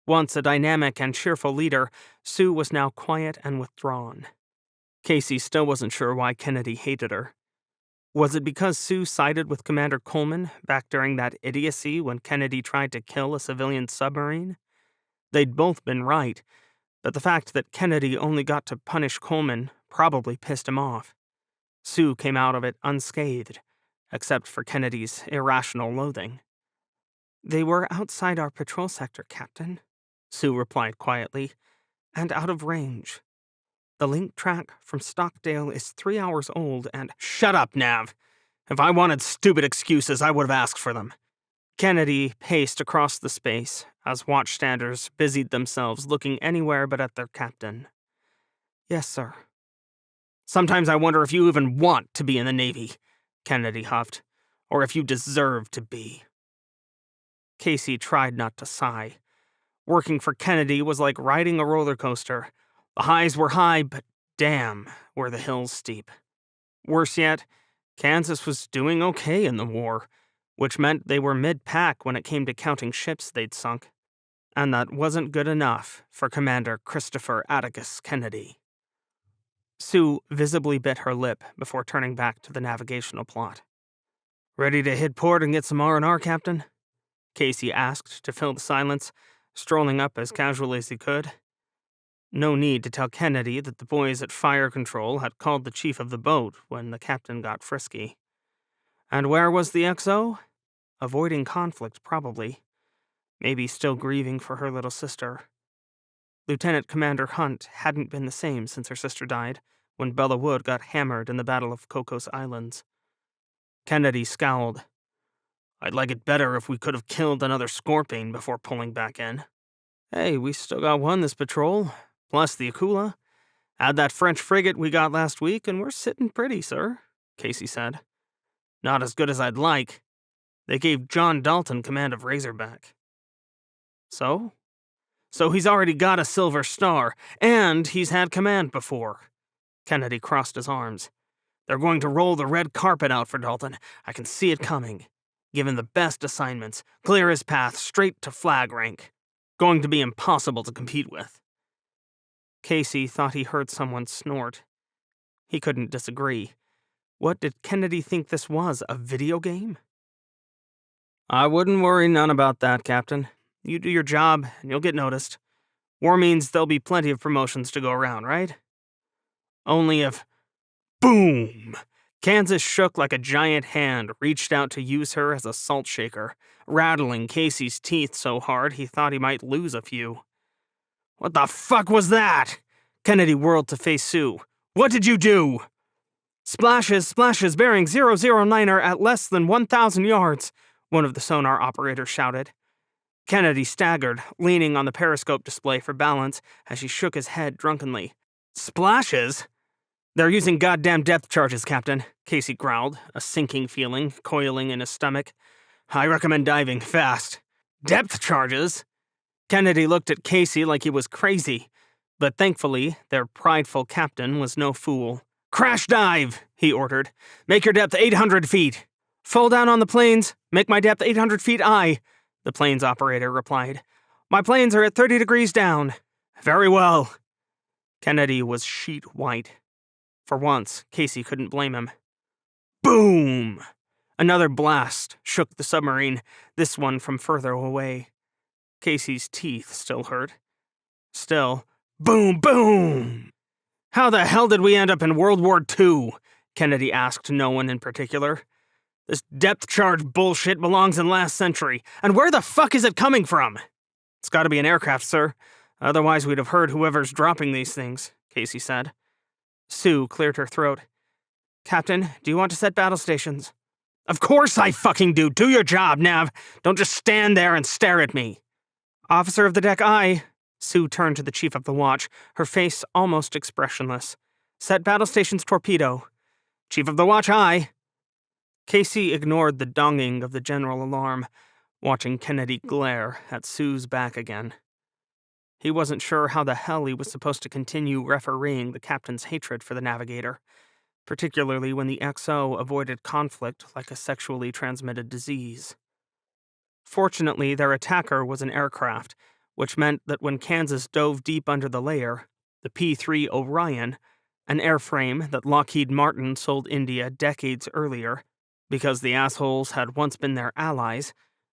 Once a dynamic and cheerful leader, Sue was now quiet and withdrawn. Casey still wasn't sure why Kennedy hated her. Was it because Sue sided with Commander Coleman back during that idiocy when Kennedy tried to kill a civilian submarine? They'd both been right, but the fact that Kennedy only got to punish Coleman probably pissed him off. Sue came out of it unscathed, except for Kennedy's irrational loathing. "They were outside our patrol sector, Captain," Sue replied quietly, "and out of range. The link track from Stockdale is 3 hours old and—" Shut up, Nav! If I wanted stupid excuses, I would have asked for them. Kennedy paced across the space as watchstanders busied themselves looking anywhere but at their captain. "Yes, sir." Sometimes I wonder if you even want to be in the Navy, Kennedy huffed, or if you deserve to be. Casey tried not to sigh. Working for Kennedy was like riding a roller coaster. The highs were high, but damn, were the hills steep. Worse yet, Kansas was doing okay in the war, which meant they were mid-pack when it came to counting ships they'd sunk. And that wasn't good enough for Commander Christopher Atticus Kennedy. Sue visibly bit her lip before turning back to the navigational plot. "Ready to hit port and get some R&R, Captain?" Casey asked to fill the silence, strolling up as casually as he could. No need to tell Kennedy that the boys at Fire Control had called the chief of the boat when the captain got frisky. And where was the XO? Avoiding conflict, probably. Maybe still grieving for her little sister. Lieutenant Commander Hunt hadn't been the same since her sister died, when Bella Wood got hammered in the Battle of Cocos Islands. Kennedy scowled. "I'd like it better if we could have killed another Scorpion before pulling back in." "Hey, we still got one this patrol, plus the Akula. Add that French frigate we got last week, and we're sitting pretty, sir," Casey said. "Not as good as I'd like. They gave John Dalton command of Razorback." "So?" "So he's already got a Silver Star, and he's had command before." Kennedy crossed his arms. "They're going to roll the red carpet out for Dalton. I can see it coming. Give him the best assignments, clear his path straight to flag rank. Going to be impossible to compete with." Casey thought he heard someone snort. He couldn't disagree. What did Kennedy think this was, a video game? "I wouldn't worry none about that, Captain," You do your job, and you'll get noticed. War means there'll be plenty of promotions to go around, right? Only if... Boom! Kansas shook like a giant hand, reached out to use her as a salt shaker, rattling Casey's teeth so hard he thought he might lose a few. What the fuck was that? Kennedy whirled to face Sue. What did you do? Splashes, bearing 009er at less than 1,000 yards, one of the sonar operators shouted. Kennedy staggered, leaning on the periscope display for balance as he shook his head drunkenly. Splashes? They're using goddamn depth charges, Captain, Casey growled, a sinking feeling coiling in his stomach. I recommend diving fast. Depth charges? Kennedy looked at Casey like he was crazy, but thankfully, their prideful captain was no fool. Crash dive, he ordered. Make your depth 800 feet. Fall down on the planes. Make my depth 800 feet aye, the plane's operator replied. My planes are at 30 degrees down. Very well. Kennedy was sheet white. For once, Casey couldn't blame him. Boom! Another blast shook the submarine, this one from further away. Casey's teeth still hurt. Still, boom, boom! How the hell did we end up in World War II? Kennedy asked no one in particular. This depth charge bullshit belongs in last century, and where the fuck is it coming from? It's gotta be an aircraft, sir. Otherwise we'd have heard whoever's dropping these things, Casey said. Sue cleared her throat. Captain, do you want to set battle stations? Of course I fucking do. Do your job, Nav. Don't just stand there and stare at me. Officer of the deck, aye. Sue turned to the chief of the watch, her face almost expressionless. Set battle stations torpedo. Chief of the watch, aye. Casey ignored the donging of the general alarm, watching Kennedy glare at Sue's back again. He wasn't sure how the hell he was supposed to continue refereeing the captain's hatred for the navigator, particularly when the XO avoided conflict like a sexually transmitted disease. Fortunately, their attacker was an aircraft, which meant that when Kansas dove deep under the layer, the P-3 Orion, an airframe that Lockheed Martin sold India decades earlier, because the assholes had once been their allies,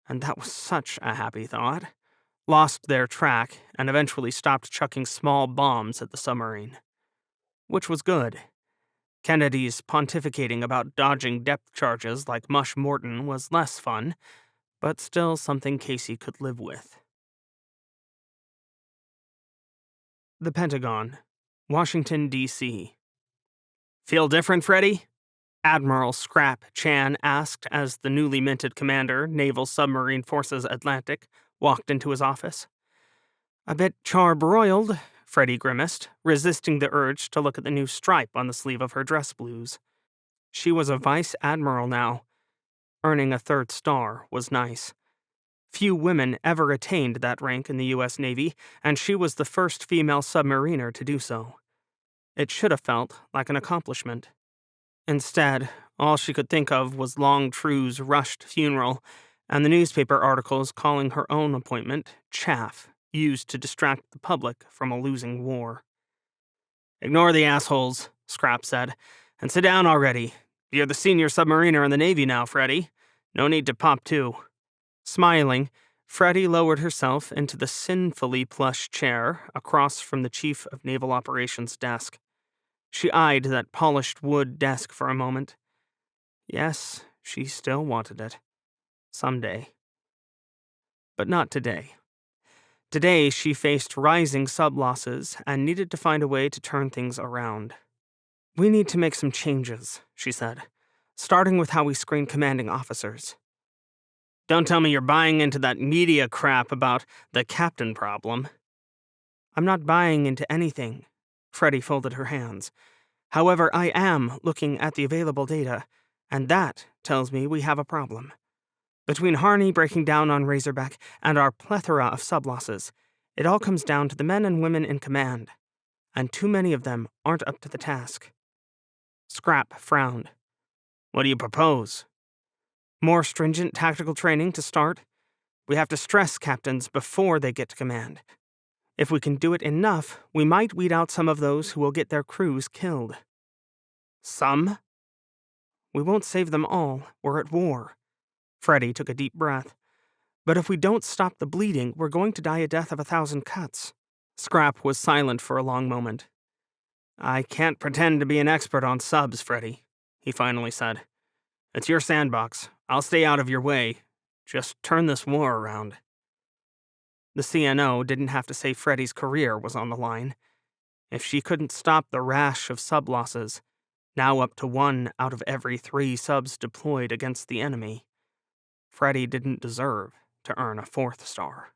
and that was such a happy thought, lost their track and eventually stopped chucking small bombs at the submarine. Which was good. Kennedy's pontificating about dodging depth charges like Mush Morton was less fun, but still something Casey could live with. The Pentagon, Washington, D.C. Feel different, Freddie? Admiral Scrap Chan asked as the newly minted commander, Naval Submarine Forces Atlantic, walked into his office. A bit charbroiled, Freddie grimaced, resisting the urge to look at the new stripe on the sleeve of her dress blues. She was a vice admiral now. Earning a 3rd star was nice. Few women ever attained that rank in the U.S. Navy, and she was the first female submariner to do so. It should have felt like an accomplishment. Instead, all she could think of was Long True's rushed funeral, and the newspaper articles calling her own appointment chaff, used to distract the public from a losing war. Ignore the assholes, Scrap said, and sit down already. You're the senior submariner in the Navy now, Freddie. No need to pop too. Smiling, Freddie lowered herself into the sinfully plush chair across from the Chief of Naval Operations' desk. She eyed that polished wood desk for a moment. Yes, she still wanted it. Someday. But not today. Today, she faced rising sub-losses and needed to find a way to turn things around. We need to make some changes, she said, starting with how we screen commanding officers. Don't tell me you're buying into that media crap about the captain problem. I'm not buying into anything. Freddie folded her hands. However, I am looking at the available data, and that tells me we have a problem. Between Harney breaking down on Razorback and our plethora of sub-losses, it all comes down to the men and women in command, and too many of them aren't up to the task. Scrap frowned. What do you propose? More stringent tactical training to start. We have to stress captains before they get to command. If we can do it enough, we might weed out some of those who will get their crews killed. Some? We won't save them all. We're at war. Freddie took a deep breath. But if we don't stop the bleeding, we're going to die a death of 1,000 cuts. Scrap was silent for a long moment. I can't pretend to be an expert on subs, Freddy, he finally said. It's your sandbox. I'll stay out of your way. Just turn this war around. The CNO didn't have to say Freddy's career was on the line. If she couldn't stop the rash of sub losses, now up to 1 out of every 3 subs deployed against the enemy, Freddy didn't deserve to earn a 4th star.